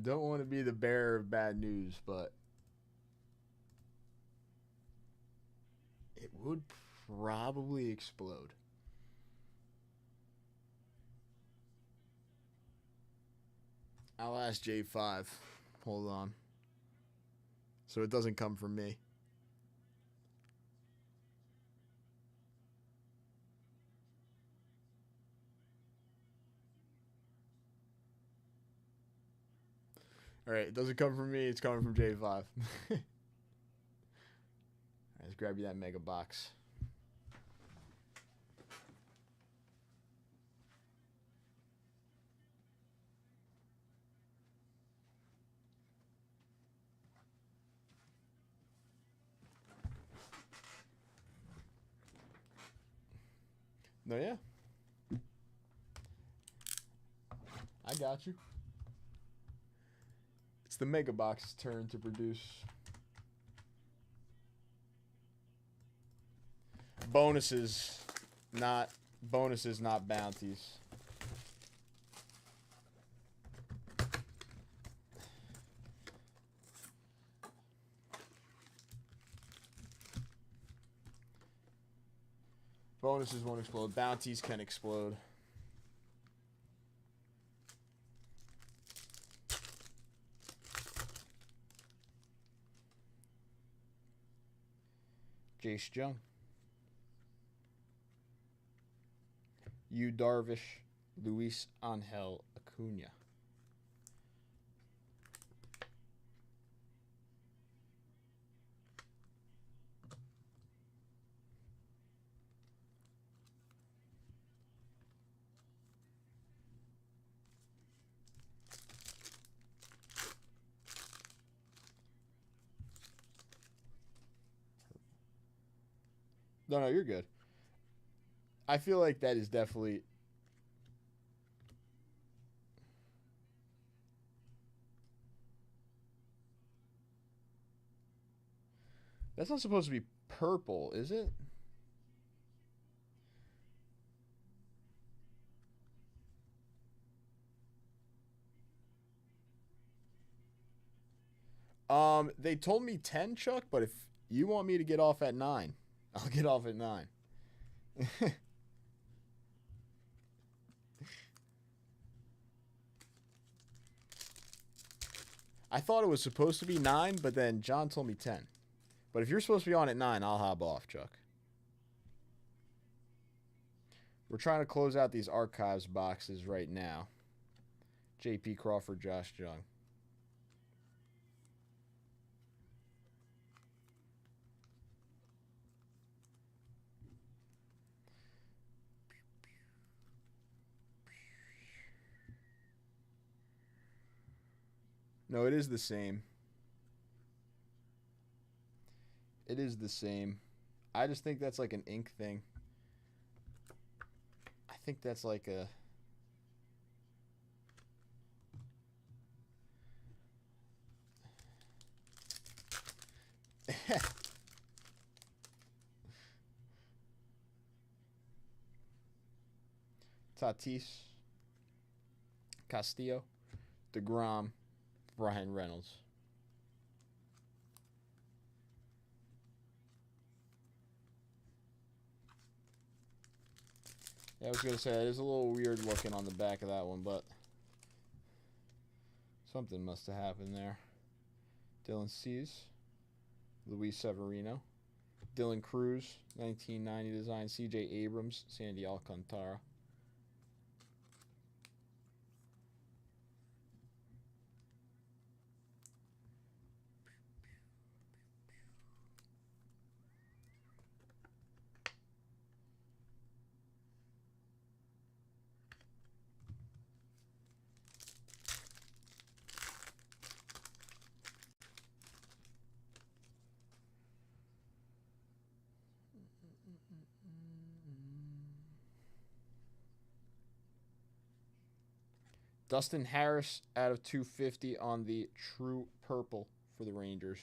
don't want to be the bearer of bad news, but it would probably explode. I'll ask J5. Hold on. So it doesn't come from me. All right, it doesn't come from me. It's coming from J5. All right, let's grab you that mega box. No, yeah. I got you. It's the mega box's turn to produce. Bonuses, not bounties. Bonuses won't explode. Bounties can explode. Jace Jung. Yu Darvish. Luis Angel Acuna. No, you're good. I feel like that is definitely... That's not supposed to be purple, is it? They told me 10, Chuck, but if you want me to get off at 9, I'll get off at 9. I thought it was supposed to be 9, but then John told me 10. But if you're supposed to be on at 9, I'll hop off, Chuck. We're trying to close out these archives boxes right now. J.P. Crawford, Josh Jung. No, it is the same. It is the same. I just think that's like an ink thing. I think that's like a... Tatis, Castillo, DeGrom, Brian Reynolds. Yeah, I was going to say, it is a little weird looking on the back of that one, but something must have happened there. Dylan Cease, Luis Severino, Dylan Cruz, 1990 design, C.J. Abrams, Sandy Alcantara. Dustin Harris out of 250 on the True Purple for the Rangers.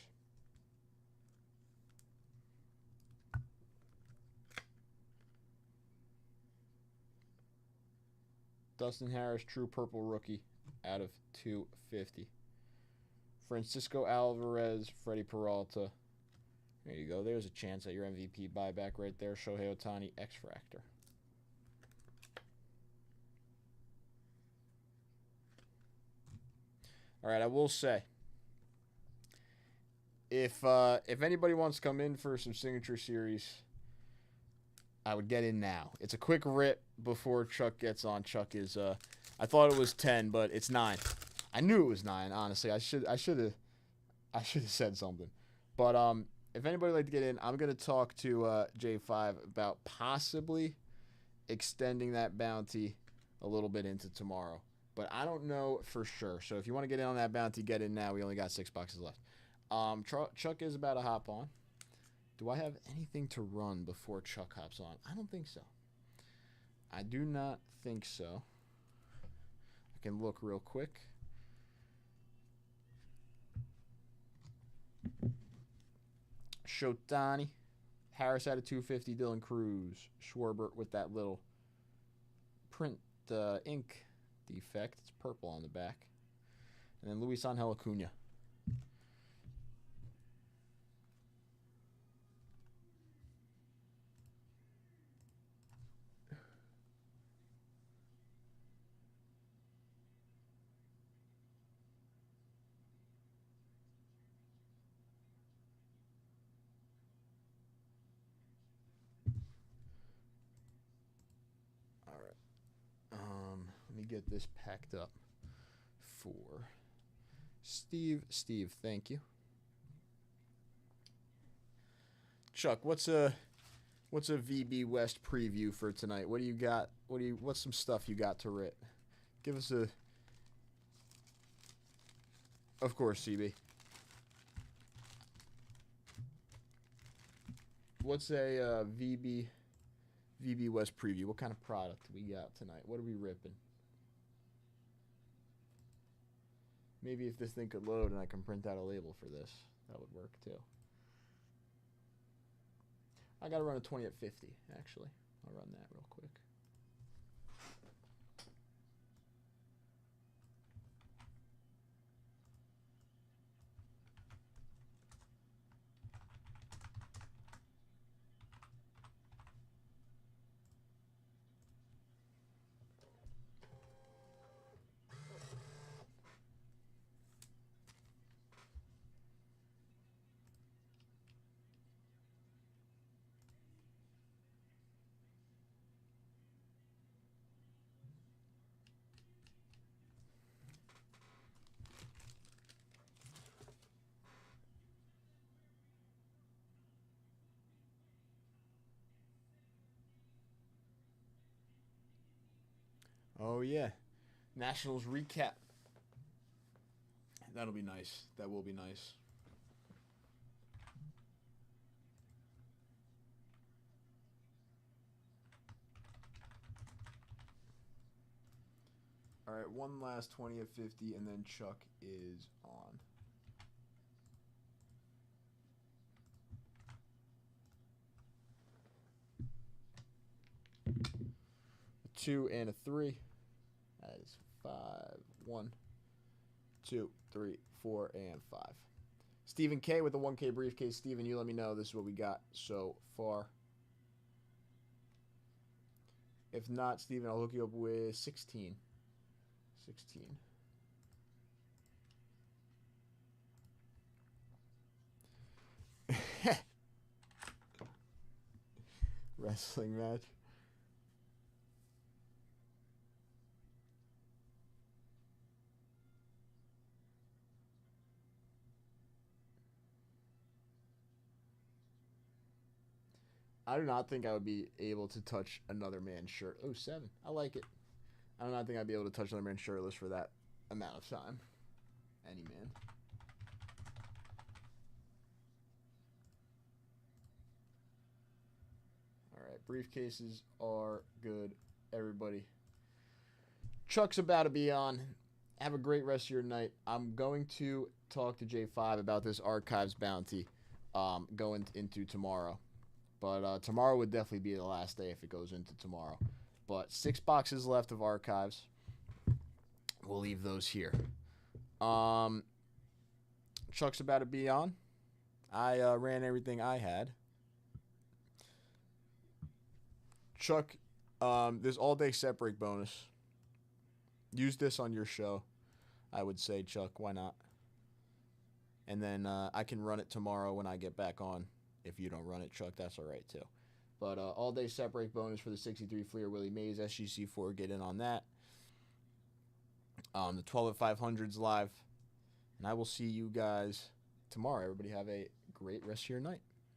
Dustin Harris, True Purple rookie out of 250. Francisco Alvarez, Freddie Peralta. There you go. There's a chance at your MVP buyback right there. Shohei Ohtani, X-Fractor. All right, I will say, if anybody wants to come in for some signature series, I would get in now. It's a quick rip before Chuck gets on. Chuck is I thought it was 10, but it's 9. I knew it was 9. Honestly, I should have said something. But if anybody would like to get in, I'm gonna talk to J5 about possibly extending that bounty a little bit into tomorrow. But I don't know for sure. So if you want to get in on that bounty, get in now. We only got 6 boxes left. Chuck is about to hop on. Do I have anything to run before Chuck hops on? I don't think so. I do not think so. I can look real quick. Shotani. Harris out of 250. Dylan Cruz. Schwarber with that little print ink defect. It's purple on the back. And then Luis Angel Acuna. All right. Let me get this packed up for Steve. Steve, thank you. Chuck, what's a VB West preview for tonight? What do you got? What's some stuff you got to writ? Give us a. Of course, CB. What's a VB West preview? What kind of product we got tonight? What are we ripping? Maybe if this thing could load and I can print out a label for this, that would work too. I got to run a 20 at 50, actually. I'll run that real quick. Oh, yeah. Nationals recap. That'll be nice. That will be nice. All right, one last 20 of 50, and then Chuck is on. A 2 and a 3. That is 5. 1, 2, 3, 4, and 5. Stephen K with the 1K briefcase. Stephen, you let me know. This is what we got so far. If not, Stephen, I'll hook you up with 16. 16. Wrestling match. I do not think I would be able to touch another man's shirt. Oh, 7. I like it. I do not think I'd be able to touch another man shirtless for that amount of time. Any man. All right, briefcases are good, everybody. Chuck's about to be on. Have a great rest of your night. I'm going to talk to J5 about this archives bounty going into tomorrow. But tomorrow would definitely be the last day if it goes into tomorrow. But 6 boxes left of archives. We'll leave those here. Chuck's about to be on. I ran everything I had. Chuck, this all-day set break bonus. Use this on your show, I would say, Chuck. Why not? And then I can run it tomorrow when I get back on. If you don't run it, Chuck, that's all right, too. But all-day set break bonus for the 63 Fleer Willie Mays SGC4. Get in on that. The 12 at 500's live. And I will see you guys tomorrow. Everybody have a great rest of your night.